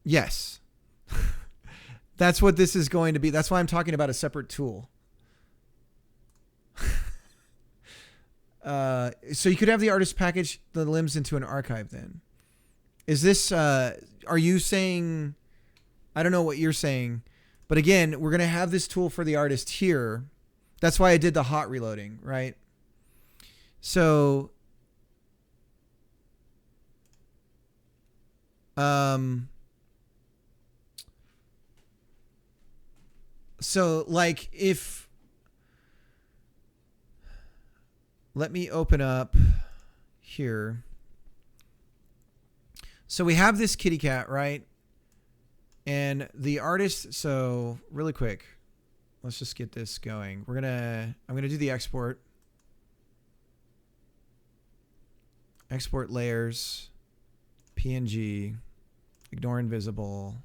Yes. That's what this is going to be. That's why I'm talking about a separate tool. So you could have the artist package the limbs into an archive then. Is this, are you saying, I don't know what you're saying, but again, we're going to have this tool for the artist here. That's why I did the hot reloading, right? So, like if, let me open up here. So we have this kitty cat, right? And the artist, so really quick, let's just get this going. I'm going to do the export. Export layers, PNG, ignore invisible.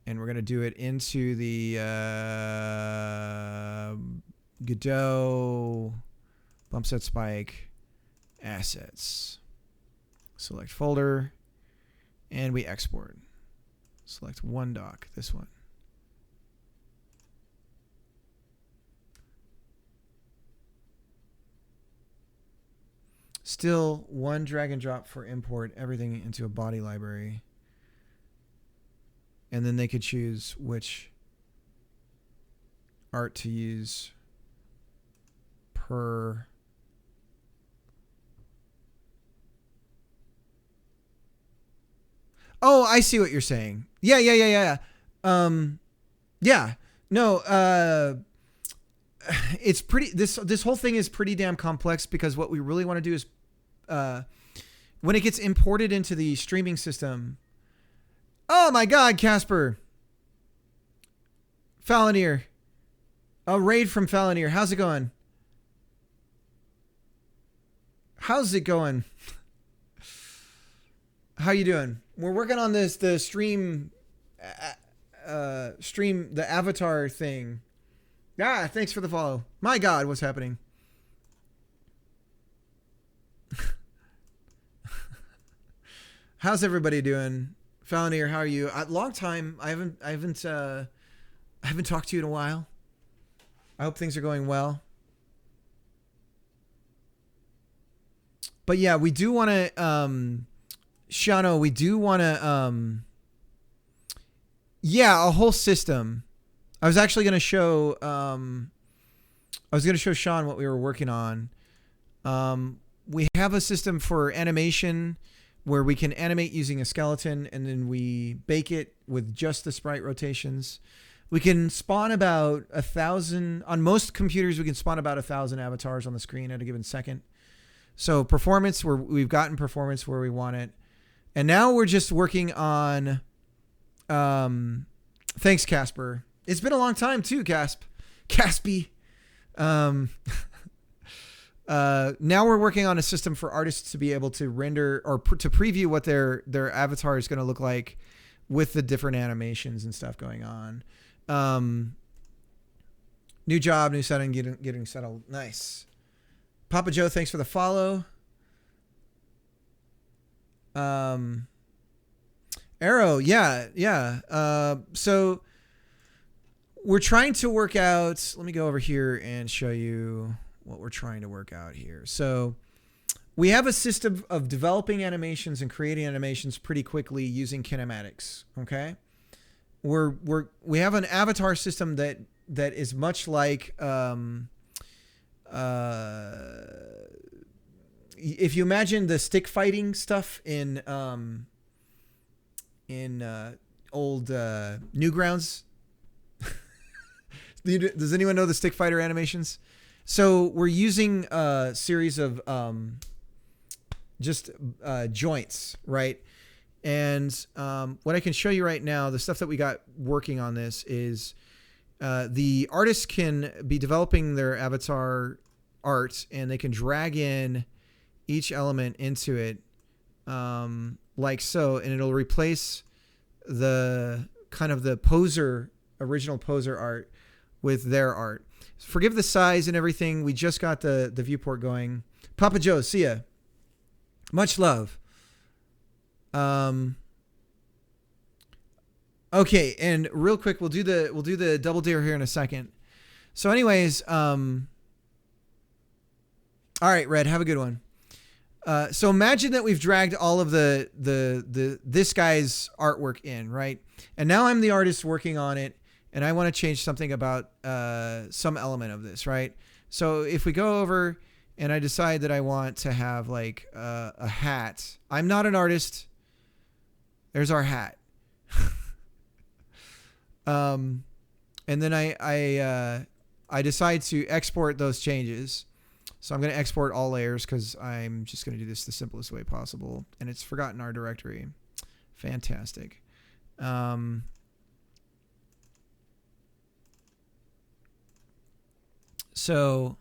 And we're going to do it into the Godot bump set spike assets. Select folder and we export. Select one doc, this one. Still one drag and drop for import everything into a body library. And then they could choose which art to use per Oh, I see what you're saying. Yeah. Yeah. No, it's pretty, this whole thing is pretty damn complex because what we really want to do is, when it gets imported into the streaming system. Oh my God, Casper. Falonier. A raid from Falonier. How's it going? How's it going? How you doing? We're working on this, the stream, the avatar thing. Ah, thanks for the follow. My God, what's happening? How's everybody doing? Falonier, how are you? Long time. I haven't talked to you in a while. I hope things are going well. But yeah, we do want to, Shano, we do want to, yeah, a whole system. I was actually going to show, Sean what we were working on. We have a system for animation where we can animate using a skeleton and then we bake it with just the sprite rotations. We can spawn about 1,000, on most computers, we can spawn about 1,000 avatars on the screen at a given second. So performance, we've gotten performance where we want it. And now we're just working on, thanks Casper. It's been a long time too, Caspy. Now we're working on a system for artists to be able to render or to preview what their avatar is going to look like with the different animations and stuff going on. New job, new setting, getting settled. Nice. Papa Joe, thanks for the follow. Arrow, yeah. So we're trying to work out, let me go over here and show you what we're trying to work out here. So we have a system of developing animations and creating animations pretty quickly using kinematics. Okay. We have an avatar system that is much like, if you imagine the stick fighting stuff in old Newgrounds. Does anyone know the stick fighter animations? So we're using a series of just joints, right? And what I can show you right now, the stuff that we got working on this is the artists can be developing their avatar art, and they can drag in each element into it like so, and it'll replace the kind of the original poser art with their art. Forgive the size and everything. We just got the viewport going. Papa Joe, see ya. Much love. Okay, and real quick, we'll do the double dare here in a second. So anyways, all right, Red, have a good one. So imagine that we've dragged all of this guy's artwork in, right? And now I'm the artist working on it, and I want to change something about some element of this, right? So if we go over and I decide that I want to have like a hat, I'm not an artist. There's our hat. And then I decide to export those changes. So I'm going to export all layers because I'm just going to do this the simplest way possible. And it's forgotten our directory. Fantastic. So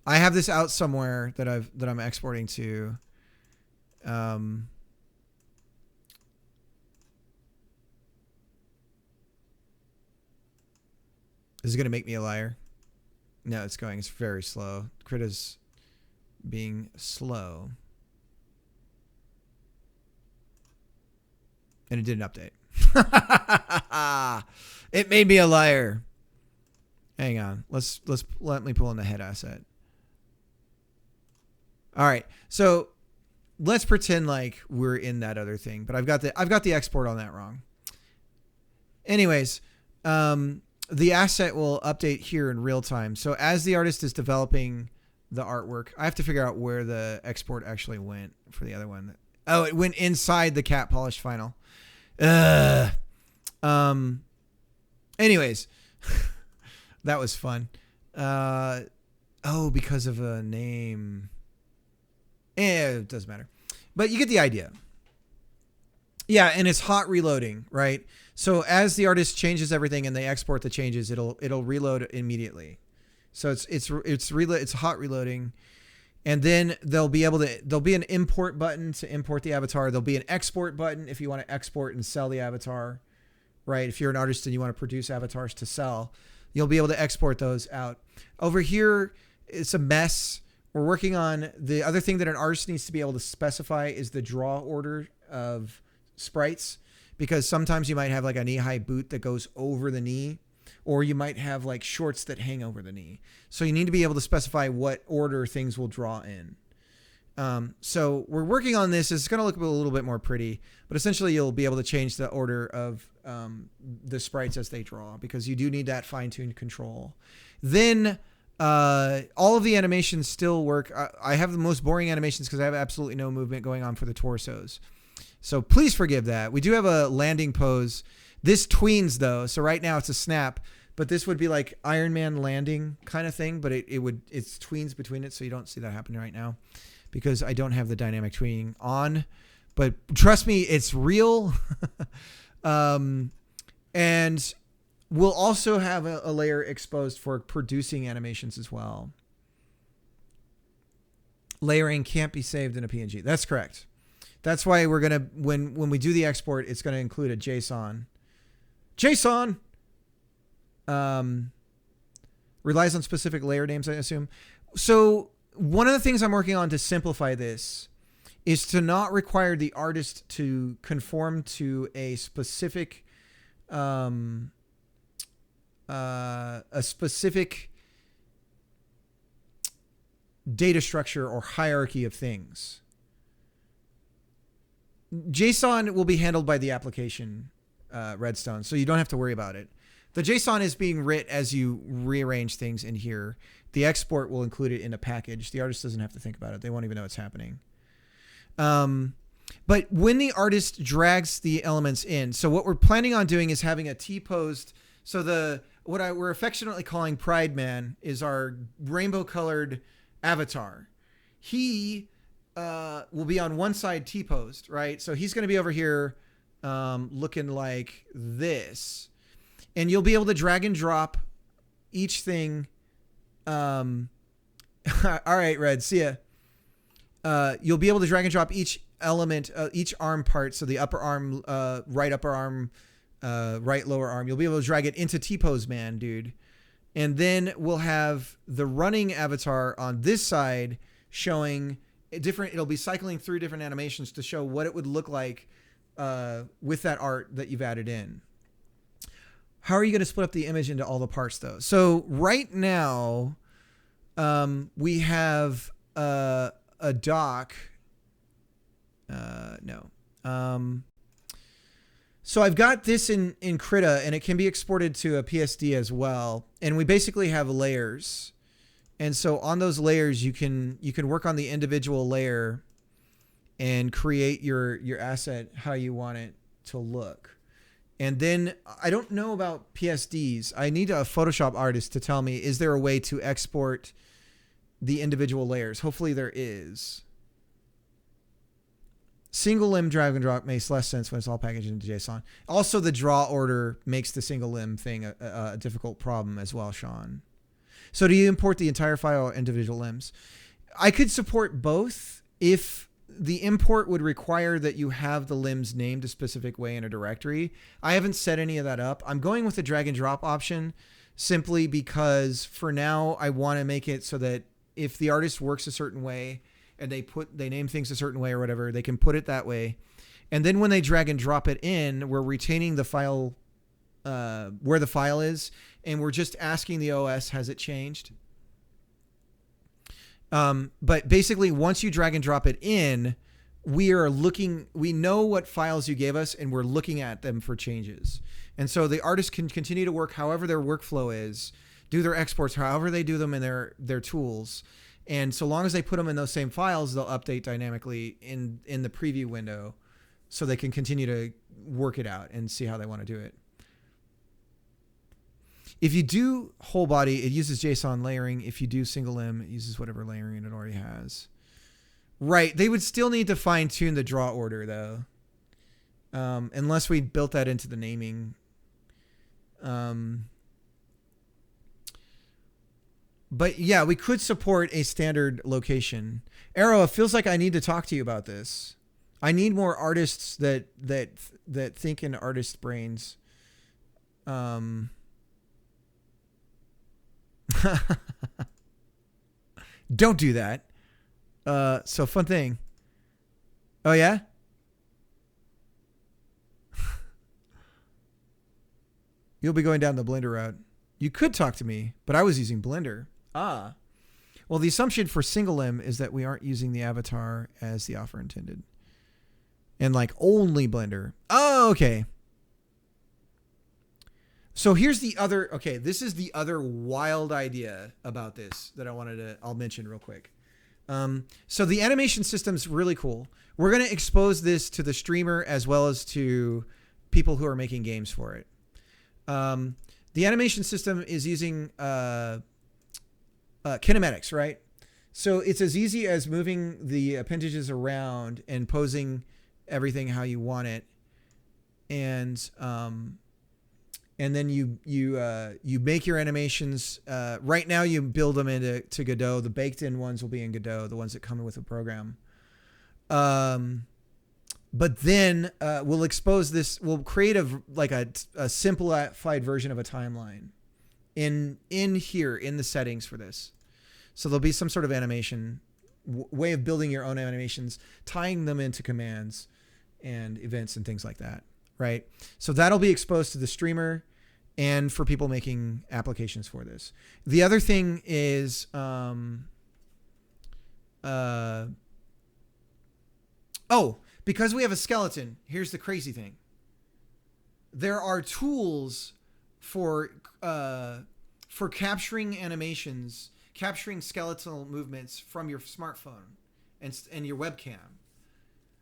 I have this out somewhere that I'm exporting to. Is it going to make me a liar? No, it's going. It's very slow. Krita's being slow. And it did an update. It made me a liar. Hang on. Let me pull in the head asset. All right. So let's pretend like we're in that other thing, but I've got the export on that wrong. Anyways, the asset will update here in real time. So as the artist is developing the artwork, I have to figure out where the export actually went for the other one. Oh, it went inside the cat polished final. Anyways, that was fun. Because of a name. It doesn't matter. But you get the idea. Yeah, and it's hot reloading, right? So as the artist changes everything and they export the changes, it'll reload immediately. So it's hot reloading, and then there'll be an import button to import the avatar. There'll be an export button if you want to export and sell the avatar, right? If you're an artist and you want to produce avatars to sell, you'll be able to export those out. Over here, it's a mess. We're working on the other thing that an artist needs to be able to specify is the draw order of sprites, because sometimes you might have like a knee-high boot that goes over the knee, or you might have like shorts that hang over the knee. So you need to be able to specify what order things will draw in. So we're working on this. It's going to look a little bit more pretty, but essentially you'll be able to change the order of the sprites as they draw, because you do need that fine-tuned control. Then all of the animations still work. I have the most boring animations because I have absolutely no movement going on for the torsos. So please forgive that. We do have a landing pose. This tweens though. So right now it's a snap, but this would be like Iron Man landing kind of thing, but it's tweens between it. So you don't see that happening right now because I don't have the dynamic tweening on, but trust me, it's real. And we'll also have a layer exposed for producing animations as well. Layering can't be saved in a PNG. That's correct. That's why we're going to, when we do the export, it's going to include a JSON. JSON relies on specific layer names, I assume. So one of the things I'm working on to simplify this is to not require the artist to conform to a specific data structure or hierarchy of things. JSON will be handled by the application Redstone, so you don't have to worry about it. The JSON is being writ as you rearrange things in here. The export will include it in a package. The artist doesn't have to think about it. They won't even know it's happening. But when the artist drags the elements in, so what we're planning on doing is having a T-posed So we're affectionately calling Pride Man is our rainbow colored avatar. He will be on one side T-posed, right? So he's going to be over here looking like this. And you'll be able to drag and drop each thing. All right, Red, see ya. You'll be able to drag and drop each element, each arm part. So the upper arm, right upper arm, right lower arm. You'll be able to drag it into T-pose man, dude. And then we'll have the running avatar on this side showing different. It'll be cycling through different animations to show what it would look like with that art that you've added in. How are you going to split up the image into all the parts though? So right now, we have a doc. No. So I've got this in Krita, and it can be exported to a PSD as well. And we basically have layers. And so on those layers, you can work on the individual layer and create your asset how you want it to look. And then I don't know about PSDs. I need a Photoshop artist to tell me, is there a way to export the individual layers? Hopefully there is. Single limb drag and drop makes less sense when it's all packaged into JSON. Also, the draw order makes the single limb thing a difficult problem as well, Sean. So do you import the entire file or individual limbs? I could support both if the import would require that you have the limbs named a specific way in a directory. I haven't set any of that up. I'm going with the drag and drop option simply because for now I want to make it so that if the artist works a certain way and they name things a certain way or whatever, they can put it that way. And then when they drag and drop it in, we're retaining the file where the file is, and we're just asking the OS, has it changed? But basically, once you drag and drop it in, we know what files you gave us, and we're looking at them for changes. And so the artist can continue to work however their workflow is, do their exports however they do them in their tools. And so long as they put them in those same files, they'll update dynamically in the preview window so they can continue to work it out and see how they want to do it. If you do whole body, it uses JSON layering. If you do single limb, it uses whatever layering it already has. Right. They would still need to fine tune the draw order though. Unless we built that into the naming. But yeah, we could support a standard location. Arrow, it feels like I need to talk to you about this. I need more artists that think in artist brains. Don't do that. So fun thing. Oh yeah? You'll be going down the Blender route. You could talk to me, but I was using Blender. Well, the assumption for single limb is that we aren't using the avatar as the offer intended. And like only Blender. Oh, okay. So here's the other, okay, this is the other wild idea about this that I'll mention real quick. So the animation system's really cool. We're going to expose this to the streamer as well as to people who are making games for it. The animation system is using kinematics, right? So it's as easy as moving the appendages around and posing everything how you want it. And then you make your animations. Right now you build them into Godot. The baked in ones will be in Godot, the ones that come in with a program. But then we'll expose this. We'll create a simplified version of a timeline in here in the settings for this. So there'll be some sort of animation way of building your own animations, tying them into commands and events and things like that. Right. So that'll be exposed to the streamer and for people making applications for this. The other thing is, because we have a skeleton, here's the crazy thing. There are tools for capturing animations, capturing skeletal movements from your smartphone and your webcam.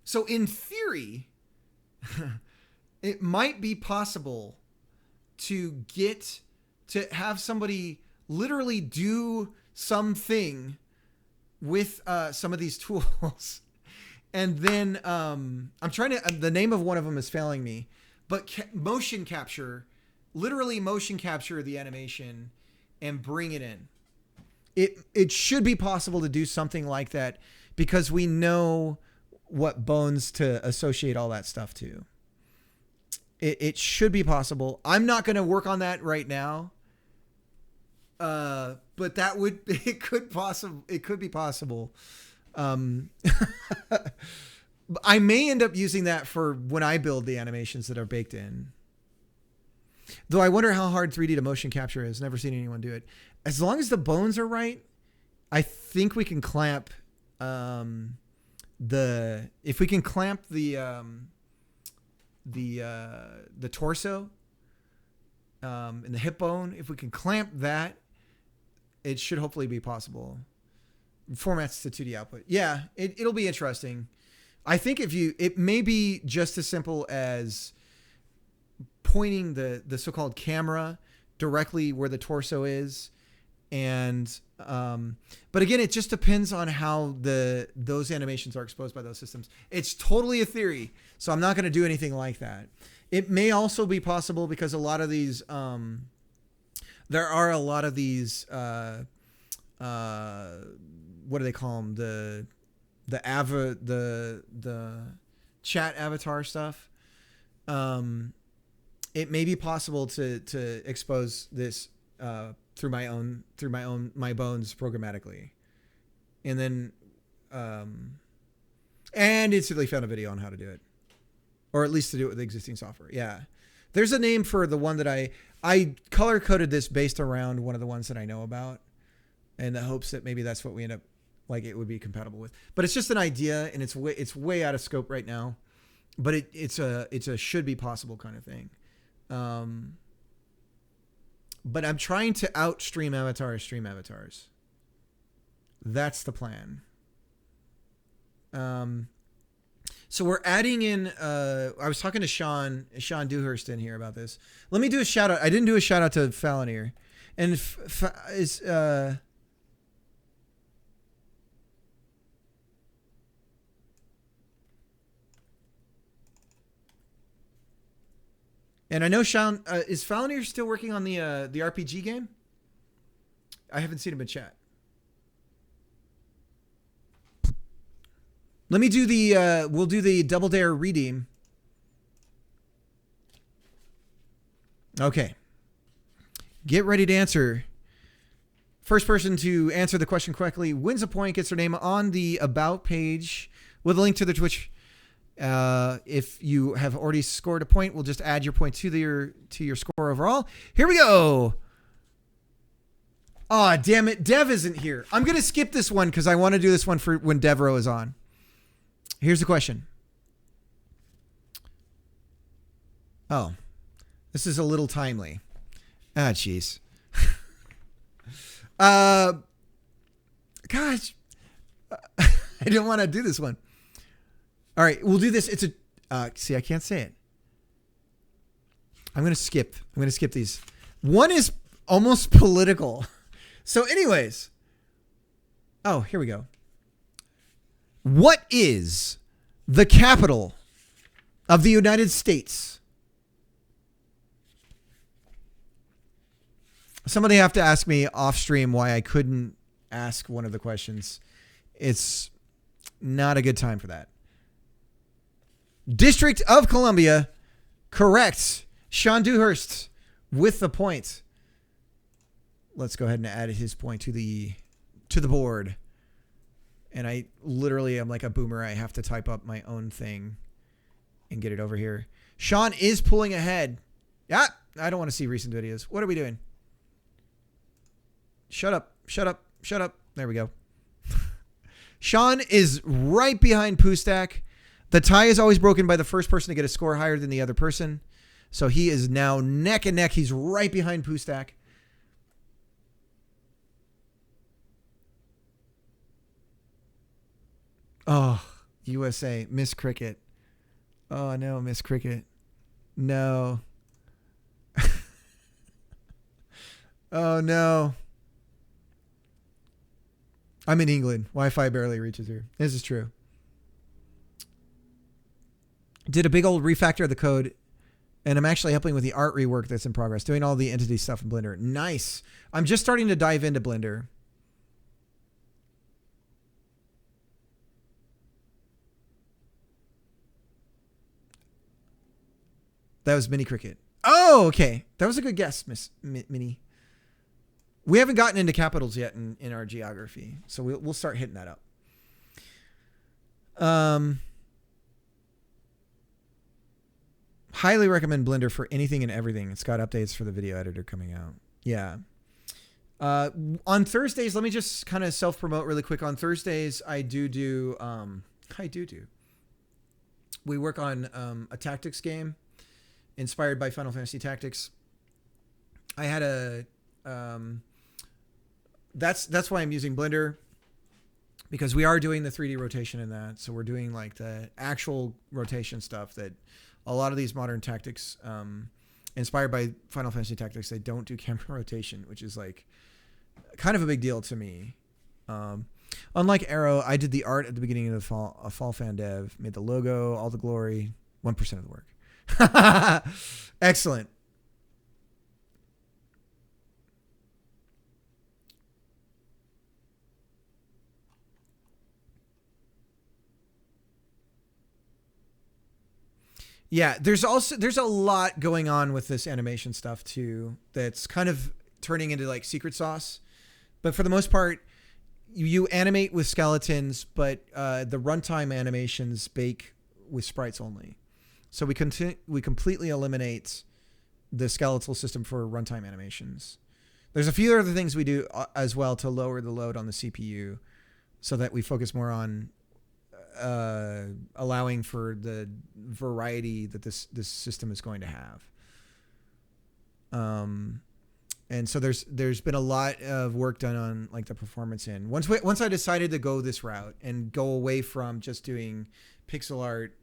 So in theory, it might be possible to have somebody literally do something with some of these tools. And then I'm trying to, the name of one of them is failing me, but motion capture the animation and bring it in. It should be possible to do something like that because we know what bones to associate all that stuff to. It should be possible. I'm not going to work on that right now. But it could be possible. I may end up using that for when I build the animations that are baked in. Though I wonder how hard 3D to motion capture is. Never seen anyone do it. As long as the bones are right, I think we can clamp the torso and the hip bone, if we can clamp that, it should hopefully be possible. Formats to 2D output. Yeah, it'll be interesting. I think it may be just as simple as pointing the so-called camera directly where the torso is. And, but again, it just depends on how those animations are exposed by those systems. It's totally a theory, so I'm not going to do anything like that. It may also be possible because a lot of these, there are a lot of these, what do they call them? The chat avatar stuff. It may be possible to expose this, through my bones programmatically. And then, and instantly found a video on how to do it, or at least to do it with existing software. Yeah. There's a name for the one that I color coded this based around one of the ones that I know about, in the hopes that maybe that's what we end up, like it would be compatible with, but it's just an idea and it's way out of scope right now, but it's a should be possible kind of thing. But I'm trying to stream avatars. That's the plan. So we're adding in, I was talking to Sean Dewhurst in here about this. Let me do a shout out. I didn't do a shout out to Fallonier. And and I know Sean, is Fallonier still working on the RPG game? I haven't seen him in chat. Let me do we'll do the Double Dare redeem. Okay. Get ready to answer. First person to answer the question correctly wins a point, gets their name on the About page with a link to the Twitch. If you have already scored a point, we'll just add your point to your score overall. Here we go. Aw, damn it. Dev isn't here. I'm going to skip this one because I want to do this one for when Devro is on. Here's the question. Oh, this is a little timely. Ah, jeez. Gosh, I don't want to do this one. All right, we'll do this. It's see, I can't say it. I'm going to skip these. One is almost political. So anyways. Oh, here we go. What is the capital of the United States? Somebody have to ask me off stream why I couldn't ask one of the questions. It's not a good time for that. District of Columbia, correct. Sean Dewhurst with the point. Let's go ahead and add his point to the board. And I literally am like a boomer. I have to type up my own thing and get it over here. Sean is pulling ahead. Yeah, I don't want to see recent videos. What are we doing? Shut up. There we go. Sean is right behind Pustak. The tie is always broken by the first person to get a score higher than the other person. So he is now neck and neck. He's right behind Pustak. Oh, USA. Miss Cricket. Oh, no, Miss Cricket. No. Oh no. I'm in England. Wi-Fi barely reaches here. This is true. Did a big old refactor of the code, and I'm actually helping with the art rework that's in progress, doing all the entity stuff in Blender. Nice. I'm just starting to dive into Blender. That was Mini Cricket. Oh, okay. That was a good guess, Miss Mini. We haven't gotten into capitals yet in our geography, so we'll start hitting that up. Highly recommend Blender for anything and everything. It's got updates for the video editor coming out. Yeah. On Thursdays, let me just kind of self-promote really quick. On Thursdays, we work on a tactics game inspired by Final Fantasy Tactics. I had that's why I'm using Blender, because we are doing the 3D rotation in that. So we're doing like the actual rotation stuff that a lot of these modern tactics, inspired by Final Fantasy Tactics, they don't do camera rotation, which is like kind of a big deal to me. Unlike Arrow, I did the art at the beginning of the fall fan dev, made the logo, all the glory, 1% of the work. Excellent. Yeah, there's a lot going on with this animation stuff too that's kind of turning into like secret sauce. But for the most part, you animate with skeletons, but the runtime animations bake with sprites only. So we completely eliminate the skeletal system for runtime animations. There's a few other things we do as well to lower the load on the CPU so that we focus more on allowing for the variety that this system is going to have. And so there's been a lot of work done on like the performance end. Once I decided to go this route and go away from just doing pixel art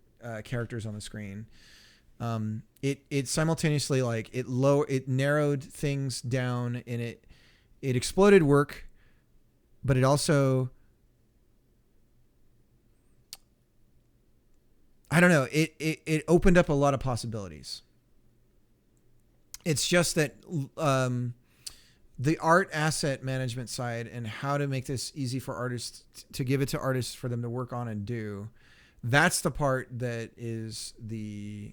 characters on the screen, it simultaneously like it narrowed things down, and it exploded work, but it also, I don't know, it opened up a lot of possibilities. It's just that the art asset management side and how to make this easy for artists to give it to artists for them to work on and do, that's the part that is the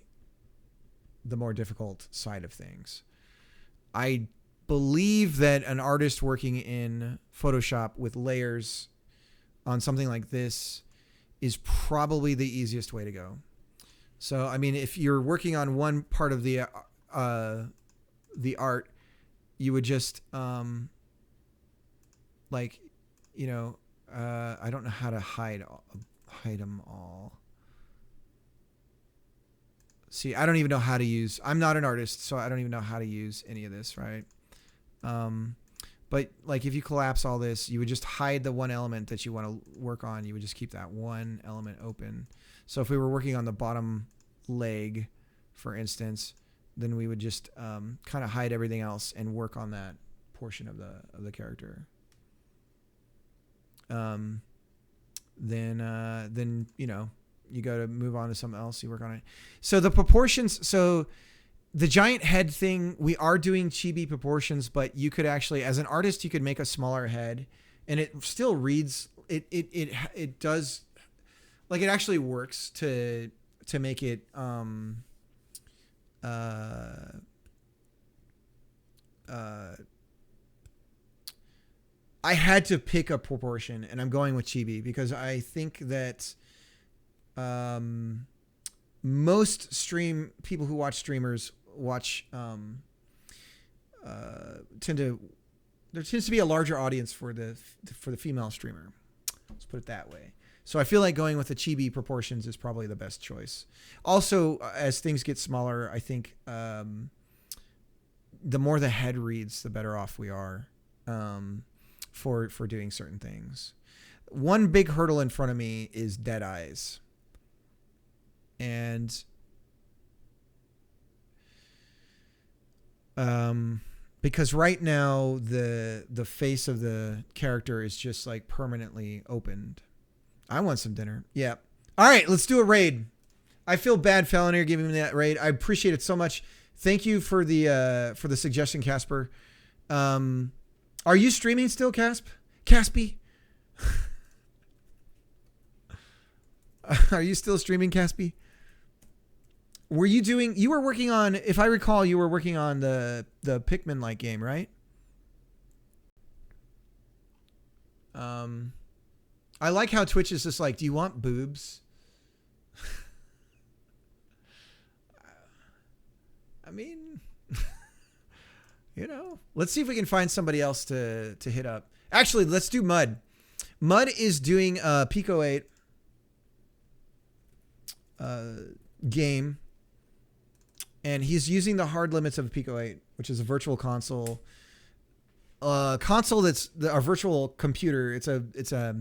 more difficult side of things. I believe that an artist working in Photoshop with layers on something like this is probably the easiest way to go. So, I mean, if you're working on one part of the art, you would just like, you know, I don't know how to hide them all. See, I don't even know how to use, I'm not an artist, so I don't even know how to use any of this, right? But like if you collapse all this, you would just hide the one element that you want to work on. You would just keep that one element open. So if we were working on the bottom leg, for instance, then we would just kind of hide everything else and work on that portion of the character. Then you know, you go to move on to something else, you work on it. So the proportions, so the giant head thing, we are doing chibi proportions, but you could actually, as an artist, you could make a smaller head, and it still reads. It does, like, it actually works to make it I had to pick a proportion, and I'm going with chibi because I think that most people who watch streamers there tends to be a larger audience for the female streamer. Let's put it that way. So I feel like going with the chibi proportions is probably the best choice. Also, as things get smaller, I think the more the head reads, the better off we are for doing certain things. One big hurdle in front of me is dead eyes. And Because right now the face of the character is just like permanently opened. I want some dinner. Yeah. All right, let's do a raid. I feel bad, Felonier, giving me that raid. I appreciate it so much. Thank you for the suggestion, Casper. Are you streaming still, Caspy? Are you still streaming, Caspy? You were working on, if I recall, you were working on the Pikmin-like game, right? I like how Twitch is just like, do you want boobs? I mean, let's see if we can find somebody else to hit up. Actually, let's do Mud. Mud is doing a Pico 8 game, and he's using the hard limits of Pico 8, which is a virtual console. Console that's a virtual computer. It's a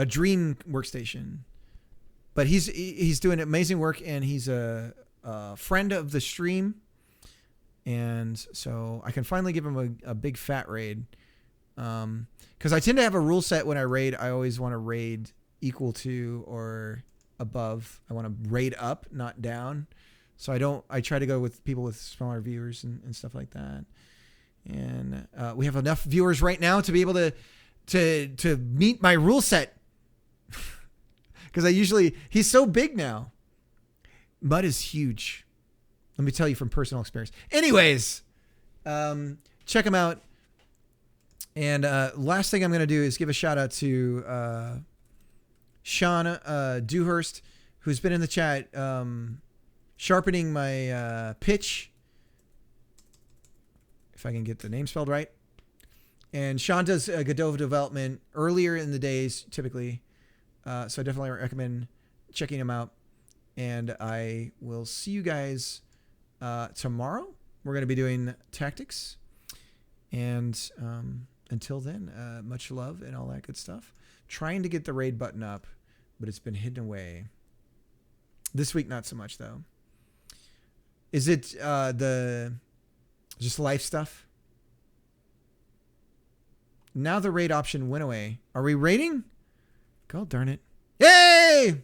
dream workstation. But he's doing amazing work, and he's a friend of the stream, and so I can finally give him a big fat raid. Because I tend to have a rule set when I raid. I always want to raid equal to or above. I want to raid up, not down. So I try to go with people with smaller viewers and stuff like that. And we have enough viewers right now to be able to meet my rule set. Because he's so big now. Mud is huge. Let me tell you from personal experience. Anyways, check him out. And last thing I'm going to do is give a shout out to Sean Dewhurst, who's been in the chat sharpening my pitch. If I can get the name spelled right. And Sean does Godot development earlier in the days, typically. So I definitely recommend checking him out. And I will see you guys tomorrow. We're going to be doing tactics. And until then, much love and all that good stuff. Trying to get the raid button up, but it's been hidden away. This week, not so much, though. Is it just life stuff? Now the raid option went away. Are we raiding? God darn it. Yay!